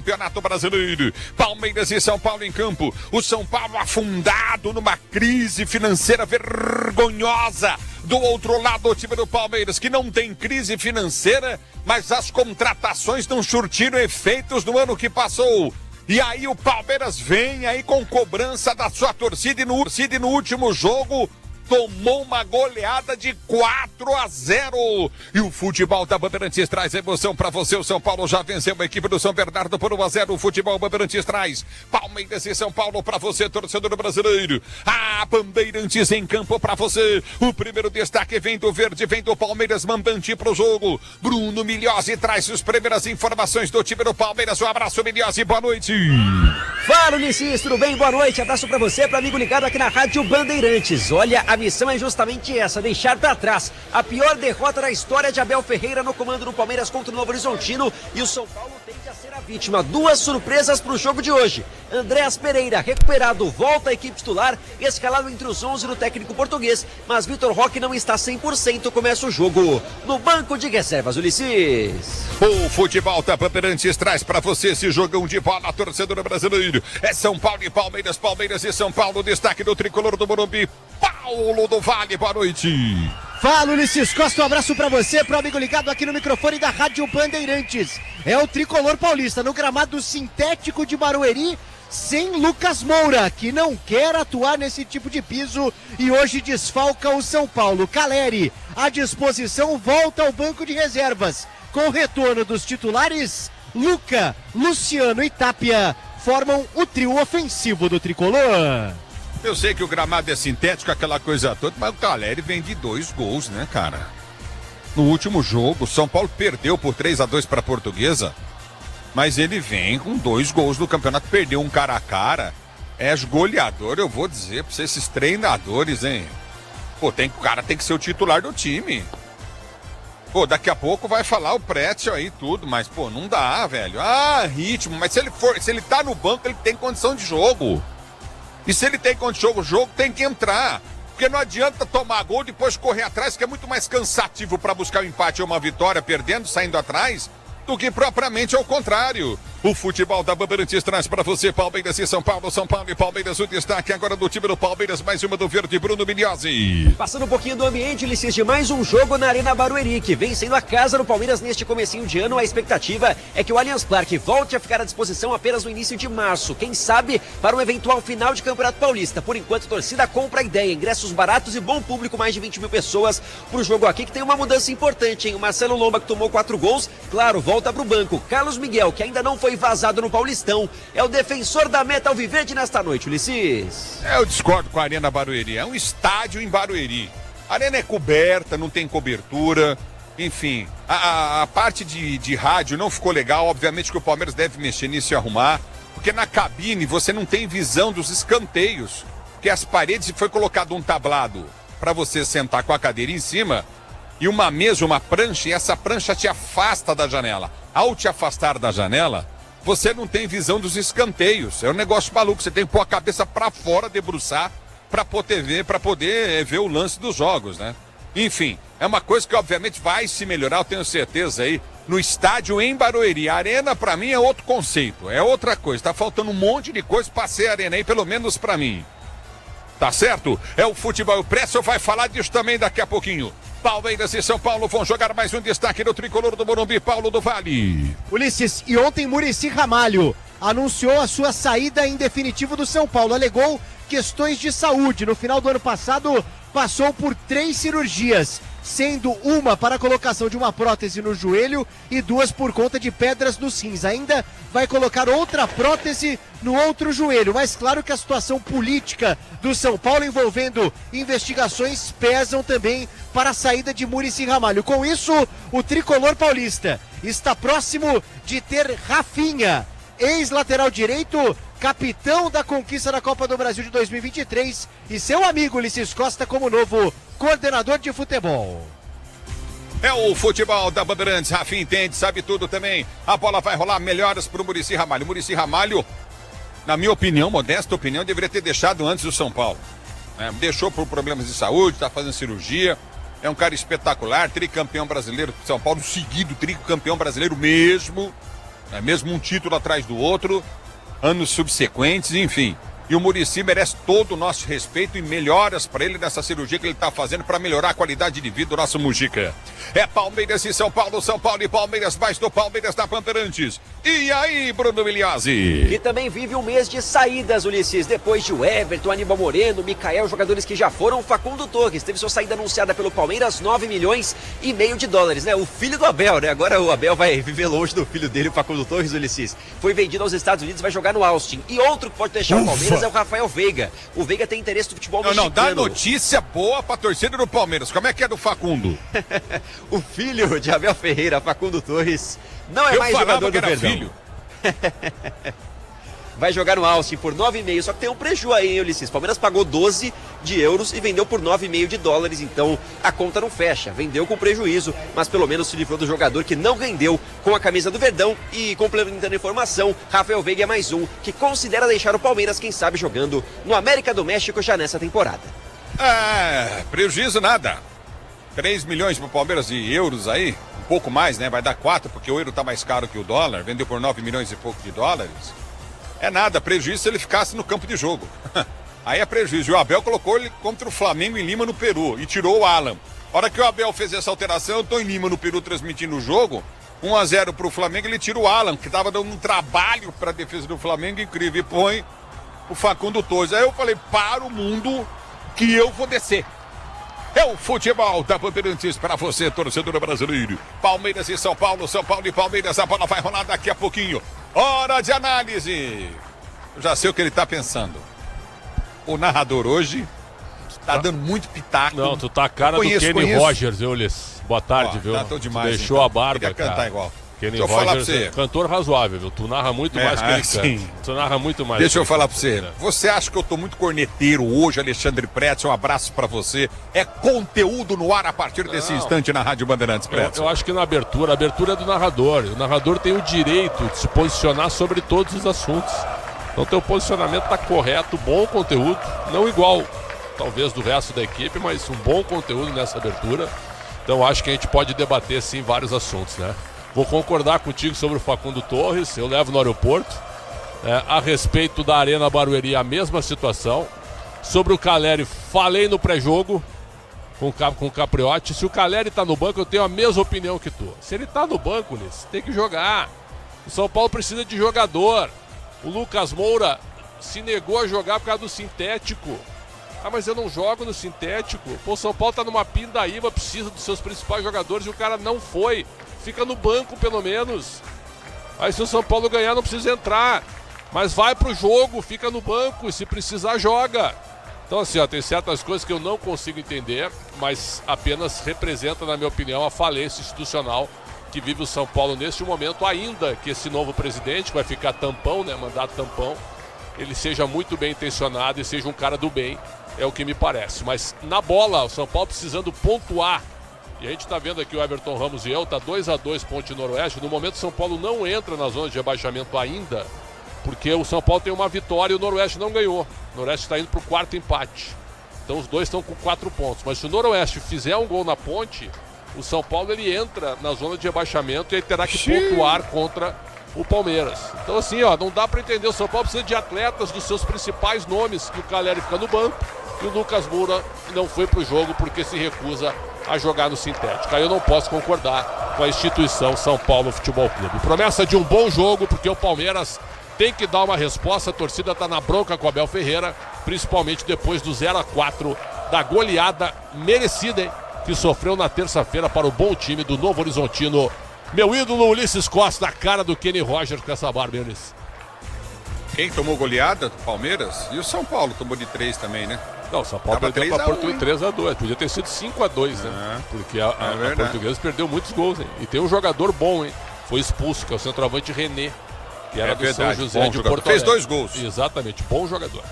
Campeonato Brasileiro, Palmeiras e São Paulo em campo. O São Paulo afundado numa crise financeira vergonhosa. Do outro lado, o time do Palmeiras, que não tem crise financeira, mas as contratações não surtiram efeitos no ano que passou. E aí o Palmeiras vem aí com cobrança da sua torcida e no último jogo tomou uma goleada de 4-0. E o futebol da Bandeirantes traz emoção pra você. O São Paulo já venceu a equipe do São Bernardo por 1-0. O futebol Bandeirantes traz Palmeiras e São Paulo pra você, torcedor brasileiro. A Bandeirantes em campo pra você. O primeiro destaque vem do verde, vem do Palmeiras, mandante pro jogo. Bruno Milhozzi traz as primeiras informações do time do Palmeiras. Um abraço, Milhozzi, boa noite. Fala, Ulisses, tudo bem? Boa noite. Abraço pra você, pra amigo ligado aqui na Rádio Bandeirantes. Olha, a missão é justamente essa, deixar pra trás a pior derrota da história de Abel Ferreira no comando do Palmeiras contra o Novo Horizontino, e o São Paulo tende a ser a vítima. Duas surpresas pro jogo de hoje. Andréas Pereira, recuperado, volta à equipe titular, escalado entre os 11 do técnico português, mas Vitor Roque não está 100%, começa o jogo no banco de reservas, Ulisses. O futebol da Bandeirantes traz pra você esse jogão de bola, torcedor brasileiro. É São Paulo e Palmeiras, Palmeiras e São Paulo, destaque do tricolor do Morumbi, Paulo do Vale, boa noite. Fala, Ulisses Costa, um abraço pra você, pro amigo ligado aqui no microfone da Rádio Bandeirantes. É o tricolor paulista no gramado sintético de Barueri, sem Lucas Moura, que não quer atuar nesse tipo de piso e hoje desfalca o São Paulo. Caleri, à disposição, volta ao banco de reservas. Com o retorno dos titulares, Luca, Luciano e Tapia formam o trio ofensivo do tricolor. Eu sei que o gramado é sintético, aquela coisa toda, mas o Caleri vem de 2 gols, né, cara? No último jogo, o São Paulo perdeu por 3-2 para a Portuguesa, mas ele vem com 2 gols no campeonato, perdeu um cara a cara. É goleador, eu vou dizer pra vocês, esses treinadores, hein? Pô, o cara tem que ser o titular do time. Pô, daqui a pouco vai falar o Pretzel aí tudo, mas, pô, não dá, velho. Ah, ritmo, mas se ele tá no banco, ele tem condição de jogo. E se ele tem condição de jogo, tem que entrar. Porque não adianta tomar gol e depois correr atrás, que é muito mais cansativo para buscar um empate ou uma vitória, perdendo, saindo atrás, do que propriamente ao contrário. O futebol da Bandeirantes traz para você Palmeiras e São Paulo e Palmeiras. O destaque agora do time do Palmeiras, mais uma do verde, Bruno Milhozzi. Passando um pouquinho do ambiente, Ulisses, de mais um jogo na Arena Barueri, que vem sendo a casa do Palmeiras neste comecinho de ano. A expectativa é que o Allianz Parque volte a ficar à disposição apenas no início de março, quem sabe para um eventual final de Campeonato Paulista. Por enquanto, a torcida compra a ideia, ingressos baratos e bom público, mais de 20 mil pessoas pro jogo aqui, que tem uma mudança importante, hein? O Marcelo Lomba, que tomou 4 gols, claro, volta pro banco. Carlos Miguel, que ainda não foi vazado no Paulistão, é o defensor da meta alviverde nesta noite, Ulisses. Eu discordo com a Arena Barueri, é um estádio em Barueri. A arena é coberta, não tem cobertura, enfim, a parte de rádio não ficou legal, obviamente que o Palmeiras deve mexer nisso e arrumar, porque na cabine você não tem visão dos escanteios, porque as paredes foi colocado um tablado para você sentar com a cadeira em cima, e uma mesa, uma prancha, e essa prancha te afasta da janela. Ao te afastar da janela, você não tem visão dos escanteios. É um negócio maluco, você tem que pôr a cabeça pra fora, debruçar, pra poder ver o lance dos jogos, né? Enfim, é uma coisa que obviamente vai se melhorar, eu tenho certeza aí, no estádio em Barueri. A arena pra mim é outro conceito, é outra coisa. Tá faltando um monte de coisa pra ser arena aí, pelo menos pra mim. Tá certo? É o futebol. O Pretzel vai falar disso também daqui a pouquinho. Palmeiras e São Paulo vão jogar mais um destaque no tricolor do Morumbi, Paulo do Vale. Ulisses, e ontem Muricy Ramalho anunciou a sua saída em definitivo do São Paulo. Alegou questões de saúde. No final do ano passado, passou por 3 cirurgias, sendo uma para a colocação de uma prótese no joelho e 2 por conta de pedras nos rins. Ainda vai colocar outra prótese no outro joelho, mas claro que a situação política do São Paulo envolvendo investigações pesam também para a saída de Muricy Ramalho. Com isso, o tricolor paulista está próximo de ter Rafinha, ex-lateral direito, capitão da conquista da Copa do Brasil de 2023, e seu amigo Ulisses Costa como novo coordenador de futebol. É o futebol da Bandeirantes, Rafinha entende, sabe tudo também. A bola vai rolar, melhoras para o Muricy Ramalho. Muricy Ramalho, na minha opinião, modesta opinião, deveria ter deixado antes do São Paulo. Deixou por problemas de saúde, está fazendo cirurgia. É um cara espetacular, tricampeão brasileiro de São Paulo, seguido, tricampeão brasileiro mesmo. É mesmo um título atrás do outro, anos subsequentes, enfim. E o Muricy merece todo o nosso respeito e melhoras para ele nessa cirurgia que ele está fazendo para melhorar a qualidade de vida do nosso Mujica. É Palmeiras e São Paulo e Palmeiras, mais do Palmeiras da Bandeirantes. E aí, Bruno Miliazzi? Que também vive um mês de saídas, Ulisses. Depois de Everton, Aníbal Moreno, Micael, jogadores que já foram, Facundo Torres teve sua saída anunciada pelo Palmeiras, 9 milhões e meio de dólares, né? O filho do Abel, né? Agora o Abel vai viver longe do filho dele, o Facundo Torres, Ulisses. Foi vendido aos Estados Unidos, vai jogar no Austin. E outro que pode deixar o Palmeiras é o Rafael Veiga. O Veiga tem interesse do futebol mexicano. Não, dá notícia boa pra torcida do Palmeiras. Como é que é do Facundo? O filho de Abel Ferreira, Facundo Torres, não é mais jogador do Verdão. Filho. Vai jogar no Austin por 9,5, só que tem um preju aí, hein, Ulisses? Palmeiras pagou 12 de euros e vendeu por 9,5 de dólares, então a conta não fecha. Vendeu com prejuízo, mas pelo menos se livrou do jogador que não vendeu com a camisa do Verdão. E complementando a informação, Rafael Veiga é mais um que considera deixar o Palmeiras, quem sabe jogando no América do México já nessa temporada. Prejuízo nada. 3 milhões pro Palmeiras de euros aí, um pouco mais, né? Vai dar 4, porque o euro tá mais caro que o dólar, vendeu por 9 milhões e pouco de dólares. É nada, prejuízo se ele ficasse no campo de jogo. Aí é prejuízo. E o Abel colocou ele contra o Flamengo em Lima, no Peru, e tirou o Alan. A hora que o Abel fez essa alteração, eu tô em Lima, no Peru, transmitindo o jogo, 1-0 pro Flamengo, ele tira o Alan, que tava dando um trabalho pra defesa do Flamengo incrível, e põe o Facundo Torres. Aí eu falei, para o mundo que eu vou descer. É o futebol da Bandeirantes para você, torcedor brasileiro. Palmeiras e São Paulo e Palmeiras. A bola vai rolar daqui a pouquinho. Hora de análise. Eu já sei o que ele tá pensando. O narrador hoje tá dando muito pitaco. Não, tu tá a cara do Kenny Rogers, viu, Ulisses? Boa tarde, viu? Tá demais, deixou então. a barba, Queria cantar cara. igual. Kenny Deixa eu falar pra Rogers você. é cantor razoável, viu? Tu narra muito mais que ele canta. Tu narra muito mais. Deixa eu falar pra você. Você acha que eu tô muito corneteiro hoje, Alexandre Pretz? Um abraço pra você. É conteúdo no ar a partir desse instante na Rádio Bandeirantes, Pretz. Eu acho que na abertura, a abertura é do narrador. O narrador tem o direito de se posicionar sobre todos os assuntos. Então teu posicionamento tá correto, bom conteúdo, não igual talvez do resto da equipe, mas um bom conteúdo nessa abertura. Então acho que a gente pode debater sim vários assuntos, né? Vou concordar contigo sobre o Facundo Torres, eu levo no aeroporto. A respeito da Arena Barueri, a mesma situação. Sobre o Caleri, falei no pré-jogo com o Capriotti. Se o Caleri tá no banco, eu tenho a mesma opinião que tu. Se ele tá no banco, Ulisses, tem que jogar. O São Paulo precisa de jogador. O Lucas Moura se negou a jogar por causa do sintético. Mas eu não jogo no sintético. Pô, o São Paulo tá numa pindaíba, precisa dos seus principais jogadores e o cara não foi. Fica no banco, pelo menos. Aí se o São Paulo ganhar, não precisa entrar. Mas vai pro jogo, fica no banco e se precisar, joga. Então assim, ó, tem certas coisas que eu não consigo entender, mas apenas representa, na minha opinião, a falência institucional que vive o São Paulo neste momento, ainda que esse novo presidente, que vai ficar tampão, né, mandato tampão, ele seja muito bem intencionado e seja um cara do bem, é o que me parece. Mas na bola, o São Paulo precisando pontuar. E a gente está vendo aqui o Everton Ramos e eu, tá 2-2 Ponte Noroeste. No momento o São Paulo não entra na zona de rebaixamento ainda, porque o São Paulo tem uma vitória e o Noroeste não ganhou. O Noroeste está indo para o 4º empate. Então os dois estão com 4 pontos. Mas se o Noroeste fizer um gol na Ponte, o São Paulo ele entra na zona de rebaixamento e ele terá que pontuar contra o Palmeiras. Então assim, ó, não dá para entender. O São Paulo precisa de atletas dos seus principais nomes, que o Caleri fica no banco e o Lucas Moura não foi pro jogo porque se recusa a jogar no sintético. Aí eu não posso concordar com a instituição São Paulo Futebol Clube. Promessa de um bom jogo, porque o Palmeiras tem que dar uma resposta. A torcida tá na bronca com o Abel Ferreira, principalmente depois do 0-4 da goleada merecida, hein, que sofreu na terça-feira para o bom time do Novo Horizontino. Meu ídolo Ulisses Costa, a cara do Kenny Rogers com essa barba, Ulisses. Quem tomou goleada? Palmeiras? E o São Paulo tomou de 3 também, né? Não, o São Paulo perdeu para a Portuguesa 3-2. Podia ter sido 5-2, né? Porque a Portuguesa perdeu muitos gols, hein? E tem um jogador bom, hein? Foi expulso, que é o centroavante René, que era do São José de Porto Alegre. Fez 2 gols. Exatamente, bom jogador.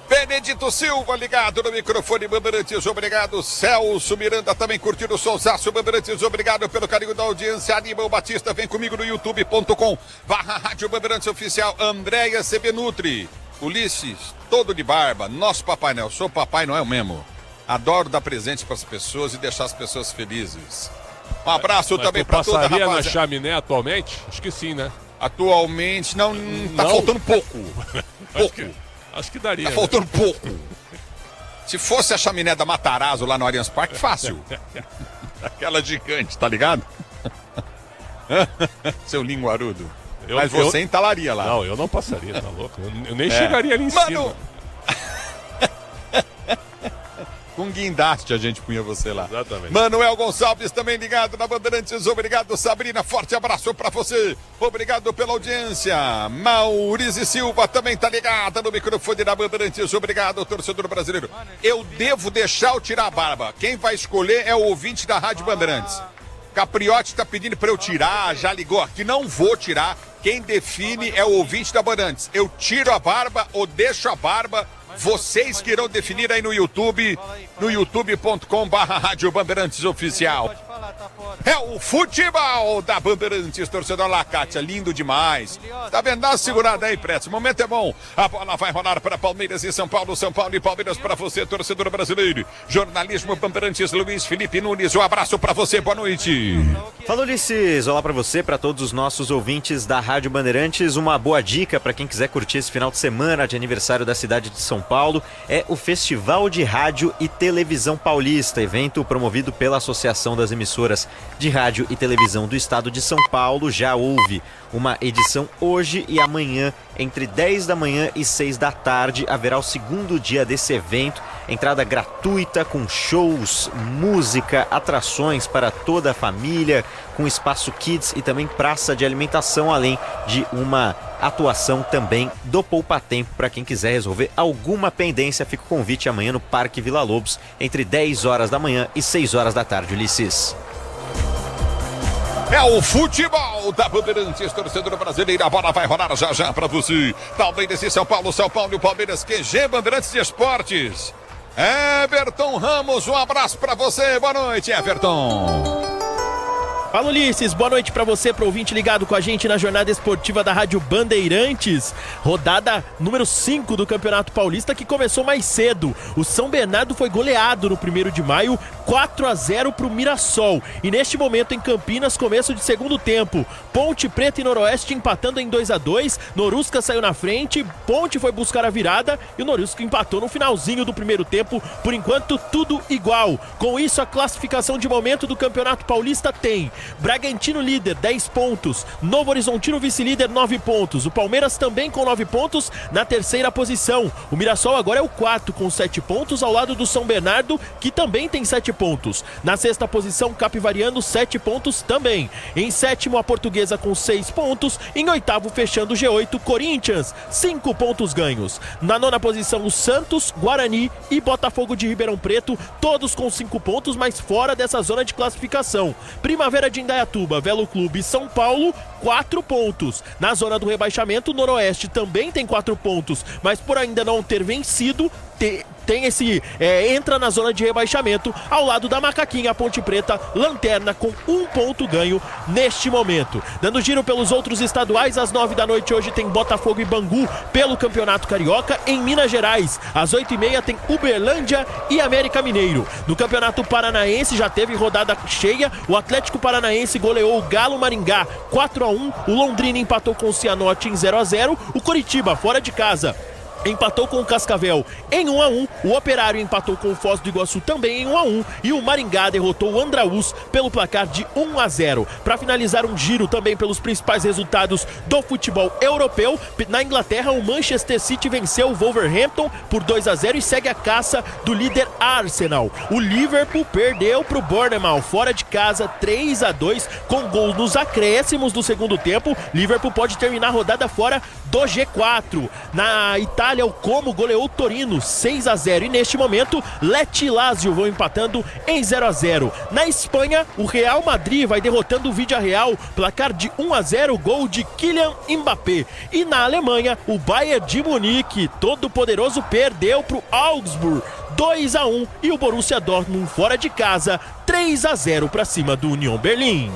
Benedito Silva ligado no microfone Bandeirantes, obrigado. Celso Miranda também curtindo o Sonsaço Bandeirantes, obrigado pelo carinho da audiência. Aníbal Batista vem comigo no youtube.com/Rádio Bandeirantes Oficial. Andréia CB Nutri, Ulisses, todo de barba, nosso Papai Noel. Sou Papai Noel mesmo. Adoro dar presente para as pessoas e deixar as pessoas felizes. Um abraço Mas também tu pra toda a passaria na rapaziada. chaminé atualmente? Acho que sim, né? Atualmente, não, tá Não. faltando pouco. Acho que daria. Tá né? faltando pouco. Se fosse a chaminé da Matarazzo lá no Allianz Parque, fácil. Aquela gigante, tá ligado? Seu linguarudo. Mas você entalaria lá. Não, eu não passaria, tá louco? Eu nem chegaria ali em cima. Com guindaste a gente punha você lá. Exatamente. Manuel Gonçalves também ligado na Bandeirantes. Obrigado, Sabrina. Forte abraço pra você. Obrigado pela audiência. Maurício Silva também tá ligada no microfone da Bandeirantes. Obrigado, torcedor brasileiro. Eu devo deixar eu tirar a barba. Quem vai escolher é o ouvinte da Rádio Bandeirantes. Capriotti tá pedindo pra eu tirar, já ligou aqui. Não vou tirar. Quem define é o ouvinte da Bandeirantes. Eu tiro a barba ou deixo a barba. Vocês que irão definir aí no YouTube, no youtube.com/Rádio Bandeirantes Oficial. É o futebol da Bandeirantes, torcedor lá, Kátia, lindo demais. Tá vendo? Dá uma segurada aí, Preto. O momento é bom. A bola vai rolar para Palmeiras e São Paulo e Palmeiras para você, torcedor brasileiro. Jornalismo Bandeirantes, Luiz Felipe Nunes. Um abraço para você, boa noite. Fala, Ulisses. Olá para você, para todos os nossos ouvintes da Rádio Bandeirantes. Uma boa dica para quem quiser curtir esse final de semana de aniversário da cidade de São Paulo é o Festival de Rádio e Televisão Paulista, evento promovido pela Associação das Emissoras de Rádio e Televisão do Estado de São Paulo. Já houve uma edição hoje e amanhã, entre 10 da manhã e 6 da tarde, haverá o segundo dia desse evento. Entrada gratuita, com shows, música, atrações para toda a família, com espaço kids e também praça de alimentação, além de uma atuação também do Poupa Tempo para quem quiser resolver alguma pendência. Fica o convite amanhã no Parque Vila Lobos, entre 10 horas da manhã e 6 horas da tarde, Ulisses. É o futebol da Bandeirantes, torcedor brasileiro. A bola vai rolar já já pra você. Palmeiras e São Paulo e Palmeiras, QG Bandeirantes de Esportes. Everton Ramos, um abraço pra você. Boa noite, Everton. Fala, Ulisses, boa noite pra você, pro ouvinte ligado com a gente na jornada esportiva da Rádio Bandeirantes. Rodada número 5 do Campeonato Paulista, que começou mais cedo. O São Bernardo foi goleado no 1º de maio, 4-0 pro Mirassol. E neste momento em Campinas, começo de segundo tempo. Ponte Preta e Noroeste empatando em 2-2. Norusca saiu na frente, Ponte foi buscar a virada e o Norusca empatou no finalzinho do 1º tempo. Por enquanto, tudo igual. Com isso, a classificação de momento do Campeonato Paulista tem Bragantino líder, 10 pontos. Novo Horizontino vice-líder, 9 pontos. O Palmeiras também com 9 pontos na 3ª posição. O Mirassol agora é o 4º com 7 pontos, ao lado do São Bernardo, que também tem 7 pontos. Na 6ª posição, Capivariano, 7 pontos também. Em 7º, a Portuguesa com 6 pontos. Em 8º, fechando o G8, Corinthians, 5 pontos ganhos. Na 9ª posição, o Santos, Guarani e Botafogo de Ribeirão Preto, todos com 5 pontos, mas fora dessa zona de classificação. Primavera de Indaiatuba, Velo Clube e São Paulo, 4 pontos. Na zona do rebaixamento, o Noroeste também tem 4 pontos, mas por ainda não ter vencido, entra na zona de rebaixamento, ao lado da Macaquinha, a Ponte Preta, lanterna com 1 ponto ganho neste momento. Dando giro pelos outros estaduais, às 9 da noite hoje tem Botafogo e Bangu pelo Campeonato Carioca. Em Minas Gerais, às 8h30 tem Uberlândia e América Mineiro. No Campeonato Paranaense já teve rodada cheia, o Atlético Paranaense goleou o Galo Maringá 4-1, o Londrina empatou com o Cianorte em 0-0, o Coritiba fora de casa empatou com o Cascavel em 1-1, o Operário empatou com o Foz do Iguaçu também em 1-1 e o Maringá derrotou o Andraús pelo placar de 1-0. Para finalizar um giro também pelos principais resultados do futebol europeu, na Inglaterra o Manchester City venceu o Wolverhampton por 2-0 e segue a caça do líder Arsenal. O Liverpool perdeu para o Bournemouth fora de casa 3-2 com gol nos acréscimos do segundo tempo. Liverpool pode terminar a rodada fora do G4. Na Itália, o Como goleou o Torino 6-0 e neste momento Lecce e Lazio vão empatando em 0-0. Na Espanha, o Real Madrid vai derrotando o Villarreal, placar de 1-0, gol de Kylian Mbappé. E na Alemanha, o Bayern de Munique, todo poderoso, perdeu para o Augsburg 2-1 e o Borussia Dortmund fora de casa 3-0 para cima do Union Berlim.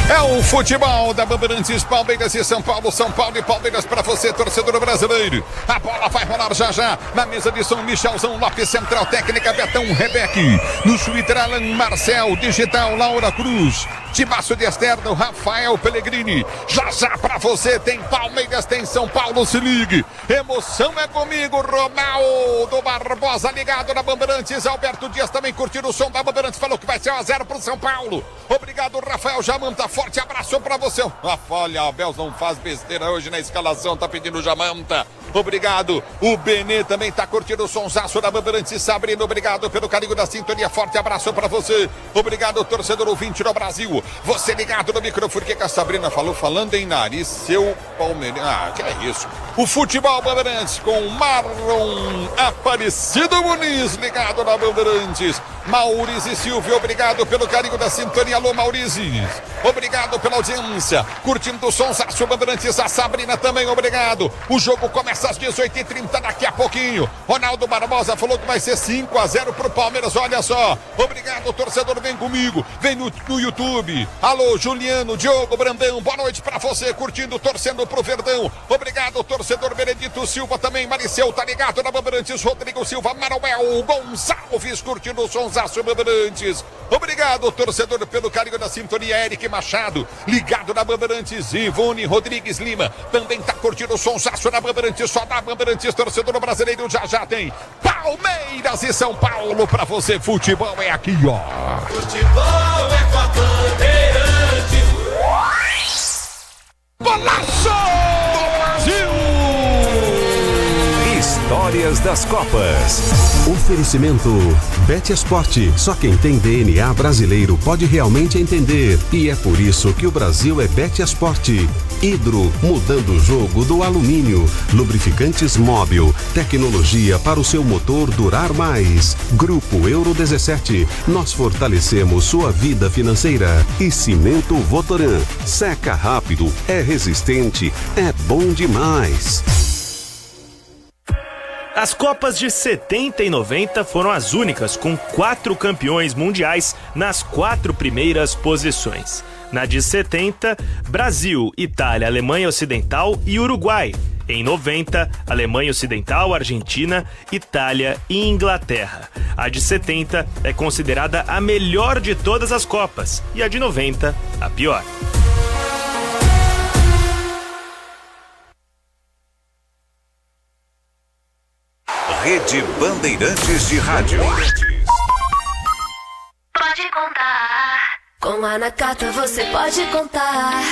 É o futebol da Bandeirantes, Palmeiras e São Paulo e Palmeiras para você, torcedor brasileiro. A bola vai rolar já na mesa de São Michelzão Lopes, central técnica Betão Rebeque, no Twitter Alan Marcel, digital Laura Cruz, Tibaço de Externo, Rafael Pellegrini. Já para você tem Palmeiras, tem São Paulo, se ligue. Emoção é comigo, Ronaldo Barbosa ligado na Bandeirantes, Alberto Dias também curtindo o som da Bandeirantes, falou que vai ser 1-0 pro São Paulo. Obrigado, Rafael Jamanta, forte abraço pra você. Olha, o Abel não faz besteira hoje na escalação, tá pedindo Jamanta. Obrigado, o Benê também tá curtindo o sonsaço da Bandeirantes, Sabrina, obrigado pelo carinho da sintonia, forte abraço pra você. Obrigado, torcedor ouvinte do Brasil, você ligado no microfone, o que a Sabrina falou? Falando em nariz, seu Palmeiras, que é isso? O futebol Bandeirantes com Marlon Aparecido Muniz, ligado na Bandeirantes. Maurício Silvio, obrigado pelo carinho da sintonia. Alô, Maurício, obrigado pela audiência, curtindo o sonsaço Bandeirantes. A Sabrina também, obrigado. O jogo começa às 18h30 daqui a pouquinho. Ronaldo Barbosa falou que vai ser 5-0 pro Palmeiras, olha só. Obrigado, torcedor, vem comigo, vem no YouTube. Alô, Juliano, Diogo, Brandão, boa noite pra você, curtindo, torcendo pro Verdão. Obrigado, torcedor Benedito Silva também, Maricel, tá ligado na Bandeirantes, Rodrigo Silva, Manuel Gonçalves, curtindo o sonsaço Bandeirantes. Obrigado, torcedor, pelo carinho da sintonia. Eric Machado, ligado na Bandeirantes. Ivone Rodrigues Lima, também tá curtindo o sonsaço na Bandeirantes, só da Bandeirantes, torcedor brasileiro, já tem Palmeiras e São Paulo pra você, futebol é aqui, ó. Futebol é com a Bandeirantes. Golaço do Brasil! Histórias das Copas. Oferecimento Bet Esporte. Só quem tem DNA brasileiro pode realmente entender. E é por isso que o Brasil é Bet Esporte. Hidro, mudando o jogo do alumínio. Lubrificantes Móbil, tecnologia para o seu motor durar mais. Grupo Euro 17, nós fortalecemos sua vida financeira. E Cimento Votoran, seca rápido, é resistente, é bom demais. As Copas de 70 e 90 foram as únicas com 4 campeões mundiais nas 4 primeiras posições. Na de 70, Brasil, Itália, Alemanha Ocidental e Uruguai. Em 90, Alemanha Ocidental, Argentina, Itália e Inglaterra. A de 70 é considerada a melhor de todas as Copas e a de 90 a pior. Rede Bandeirantes de Rádio. Pode contar. Com a Nakata você pode contar.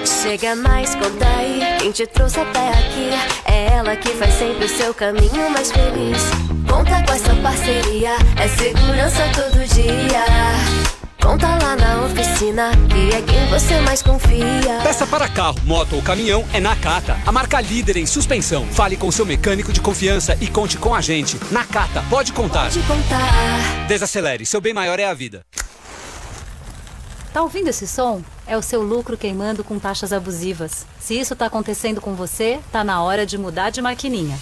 Chega mais, conta aí. Quem te trouxe até aqui é ela que faz sempre o seu caminho mais feliz. Conta com essa parceria, é segurança todo dia. Conta lá na oficina, que é quem você mais confia. Peça para carro, moto ou caminhão é Nakata, a marca líder em suspensão. Fale com seu mecânico de confiança e conte com a gente. Nakata, pode contar. Pode contar. Desacelere, seu bem maior é a vida. Tá ouvindo esse som? É o seu lucro queimando com taxas abusivas. Se isso tá acontecendo com você, tá na hora de mudar de maquininha.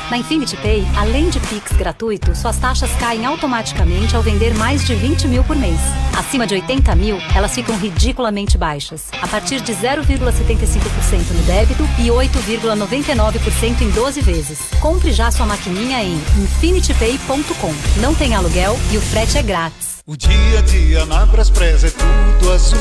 Na Infinity Pay, além de Pix gratuito, suas taxas caem automaticamente ao vender mais de 20 mil por mês. Acima de 80 mil, elas ficam ridiculamente baixas, a partir de 0,75% no débito e 8,99% em 12 vezes. Compre já sua maquininha em infinitypay.com. Não tem aluguel e o frete é grátis. O dia a dia na Braspress é tudo azul,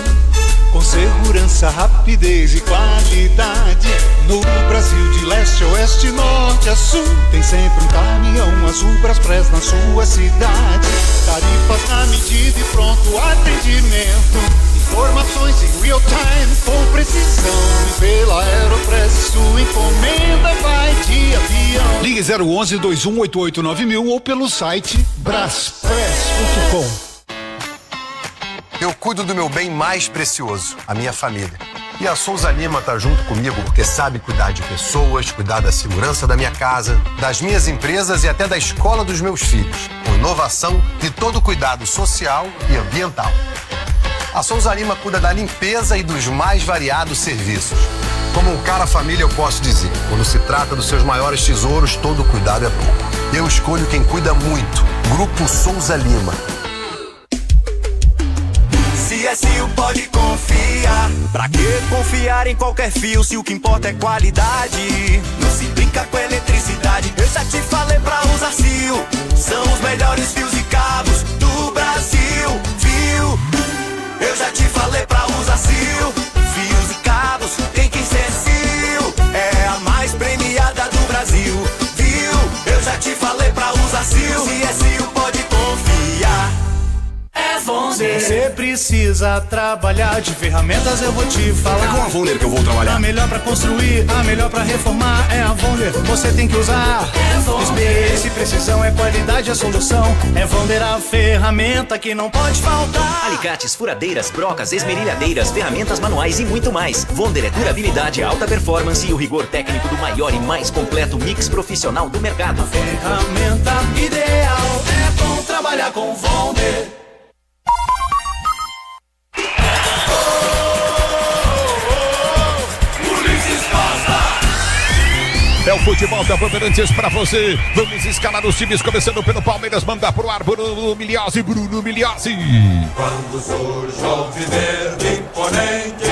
com segurança, rapidez e qualidade. No Brasil de leste a oeste, norte a sul, tem sempre um caminhão azul Braspress na sua cidade. Tarifas na medida e pronto atendimento, informações em real time com precisão. E pela Aeropress sua encomenda vai de avião. Ligue 011 2188 9000 ou pelo site braspress.com. Eu cuido do meu bem mais precioso, a minha família. E a Souza Lima tá junto comigo porque sabe cuidar de pessoas, cuidar da segurança da minha casa, das minhas empresas e até da escola dos meus filhos, com inovação e todo cuidado social e ambiental. A Souza Lima cuida da limpeza e dos mais variados serviços. Como um cara família, eu posso dizer, quando se trata dos seus maiores tesouros, todo cuidado é pouco. Eu escolho quem cuida muito. Grupo Souza Lima. CSU pode confiar. Pra que confiar em qualquer fio se o que importa é qualidade? Não se brinca com eletricidade. Eu já te falei pra usar Sil. São os melhores fios e cabos do Brasil. Viu? Eu já te falei pra usar Sil. Fios e cabos tem que ser Sil. É a mais premiada do Brasil. Viu? Eu já te falei pra usar Sil. Se é Sil, pode confiar. É Vonder. Você precisa trabalhar de ferramentas, eu vou te falar. É com a Vonder que eu vou trabalhar. A melhor pra construir, a melhor pra reformar é a Vonder. Você tem que usar. É Vonder. Experiência e precisão é qualidade, a solução. É Vonder a ferramenta que não pode faltar. Alicates, furadeiras, brocas, esmerilhadeiras, ferramentas manuais e muito mais. Vonder é durabilidade, alta performance e o rigor técnico do maior e mais completo mix profissional do mercado. A ferramenta ideal é bom trabalhar com Vonder. É o futebol da Bandeirantes pra você. Vamos escalar os times, começando pelo Palmeiras. Manda pro ar Bruno Milhozzi. Quando surge o alviverde imponente,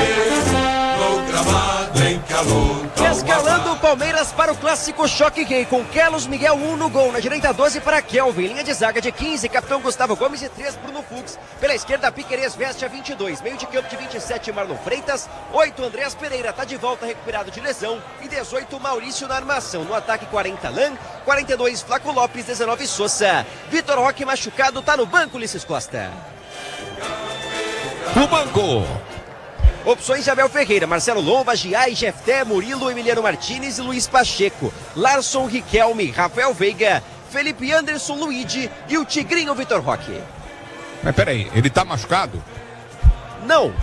no gramado em que a luta. Escalando o Palmeiras para o clássico choque gay, com Carlos Miguel 1 no gol. Na direita 12 para Kelvin. Linha de zaga de 15, capitão Gustavo Gomes e 3, Bruno Fux. Pela esquerda, Piquerez veste a 22. Meio de campo de 27, Marlon Freitas. 8, Andrés Pereira, tá de volta recuperado de lesão. E 18, Maurício na armação. No ataque, 40, Lan. 42, Flaco Lopes. 19, Sousa. Vitor Roque machucado, tá no banco, Ulisses Costa. O banco. Opções de Abel Ferreira, Marcelo Lomba, Giai, Jefté, Murilo, Emiliano Martinez e Luiz Pacheco. Larson, Riquelme, Rafael Veiga, Felipe Anderson, Luigi e o Tigrinho Vitor Roque. Mas peraí, ele tá machucado? Não.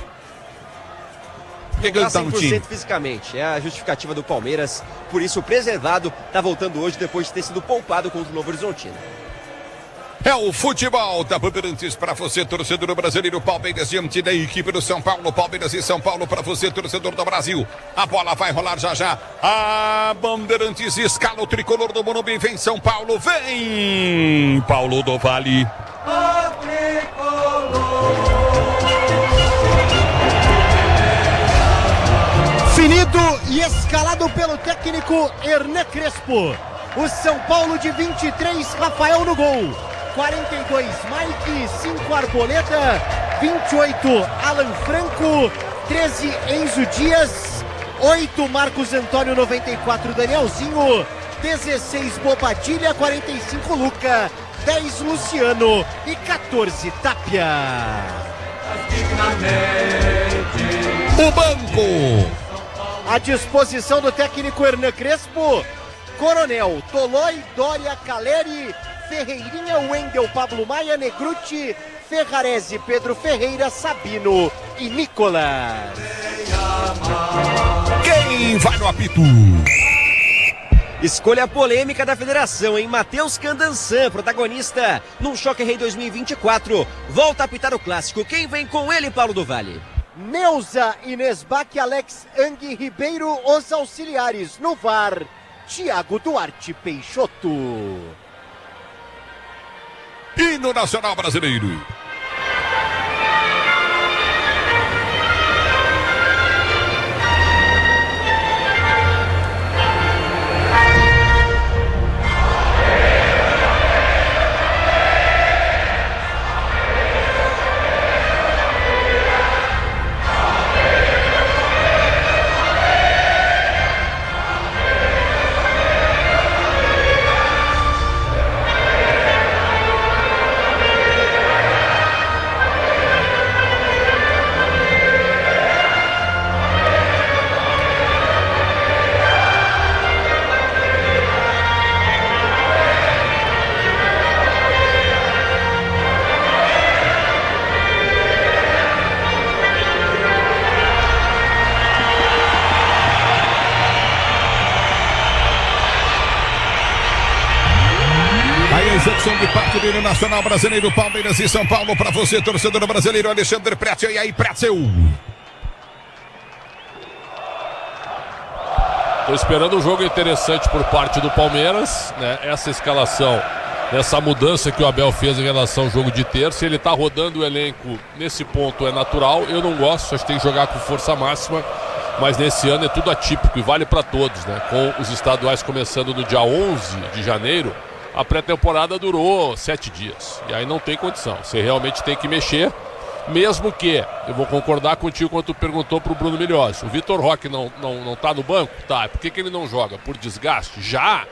Por que ele tá no time? 100% fisicamente, é a justificativa do Palmeiras. Por isso, preservado, tá voltando hoje depois de ter sido poupado contra o Novo Horizontino. É o futebol da Bandeirantes para você, torcedor brasileiro. Palmeiras diante da equipe do São Paulo. Palmeiras e São Paulo para você, torcedor do Brasil. A bola vai rolar já já. A Bandeirantes escala o tricolor do Morumbi. Vem São Paulo, vem Paulo do Vale. Finido e escalado pelo técnico Hernan Crespo. O São Paulo de 23, Rafael no gol. 42, Mike, 5, Arboleda. 28, Alan Franco. 13, Enzo Dias. 8, Marcos Antônio, 94, Danielzinho. 16, Bobadilha. 45, Luca. 10, Luciano. E 14, Tapia. O banco. À disposição do técnico Hernan Crespo. Coronel, Tolói, Dória, Caleri, Ferreirinha, Wendel, Pablo Maia, Negruti, Ferrarese, Pedro Ferreira, Sabino e Nicolas. Quem vai no apito? Escolha polêmica da federação, hein? Matheus Candançan, protagonista num Choque Rei 2024. Volta a apitar o clássico. Quem vem com ele, Paulo do Vale? Neuza, Inês Bach, Alex Ang Ribeiro, os auxiliares no VAR. Thiago Duarte Peixoto. E no Nacional Brasileiro. Execução de parte dele, Nacional Brasileiro, Palmeiras e São Paulo. Para você, torcedor brasileiro, Alexandre Pretzel. E aí, Pretzel? Tô esperando um jogo interessante por parte do Palmeiras, né? Essa escalação nessa mudança que o Abel fez em relação ao jogo de terça. Ele tá rodando o elenco nesse ponto, é natural. Eu não gosto, acho que tem que jogar com força máxima, mas nesse ano é tudo atípico e vale para todos, né? Com os estaduais começando no dia 11 de janeiro, a pré-temporada durou 7 dias. E aí não tem condição. Você realmente tem que mexer, mesmo que, eu vou concordar contigo quando tu perguntou pro Bruno Milhozzi, o Vitor Roque não tá no banco? Tá, por que ele não joga? Por desgaste? Já?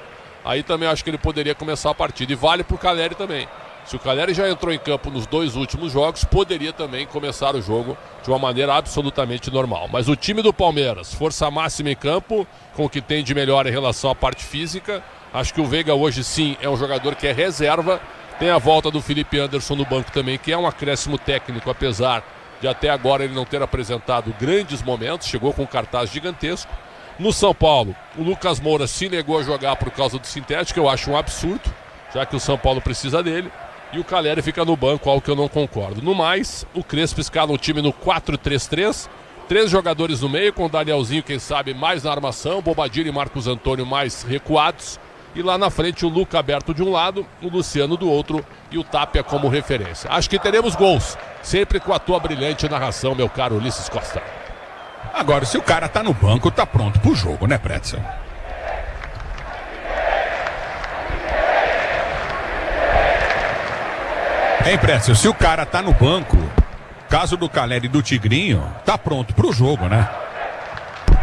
Aí também acho que ele poderia começar a partida. E vale pro Calleri também. Se o Calleri já entrou em campo nos 2 últimos jogos, poderia também começar o jogo de uma maneira absolutamente normal. Mas o time do Palmeiras, força máxima em campo, com o que tem de melhor em relação à parte física. Acho que o Veiga hoje sim é um jogador que é reserva. Tem a volta do Felipe Anderson no banco também, que é um acréscimo técnico, apesar de até agora ele não ter apresentado grandes momentos. Chegou com um cartaz gigantesco. No São Paulo, o Lucas Moura se negou a jogar por causa do sintético, eu acho um absurdo, já que o São Paulo precisa dele. E o Calleri fica no banco, algo que eu não concordo. No mais, o Crespo escala o time no 4-3-3. 3 jogadores no meio, com o Danielzinho, quem sabe, mais na armação, Bobadilha e Marcos Antônio mais recuados. E lá na frente o Luca aberto de um lado, o Luciano do outro e o Tapia como referência. Acho que teremos gols, sempre com a tua brilhante narração, meu caro Ulisses Costa. Agora, se o cara tá no banco, tá pronto pro jogo, né, Pretzel? Hein, Pretzel, se o cara tá no banco, caso do Calleri e do Tigrinho, tá pronto pro jogo, né?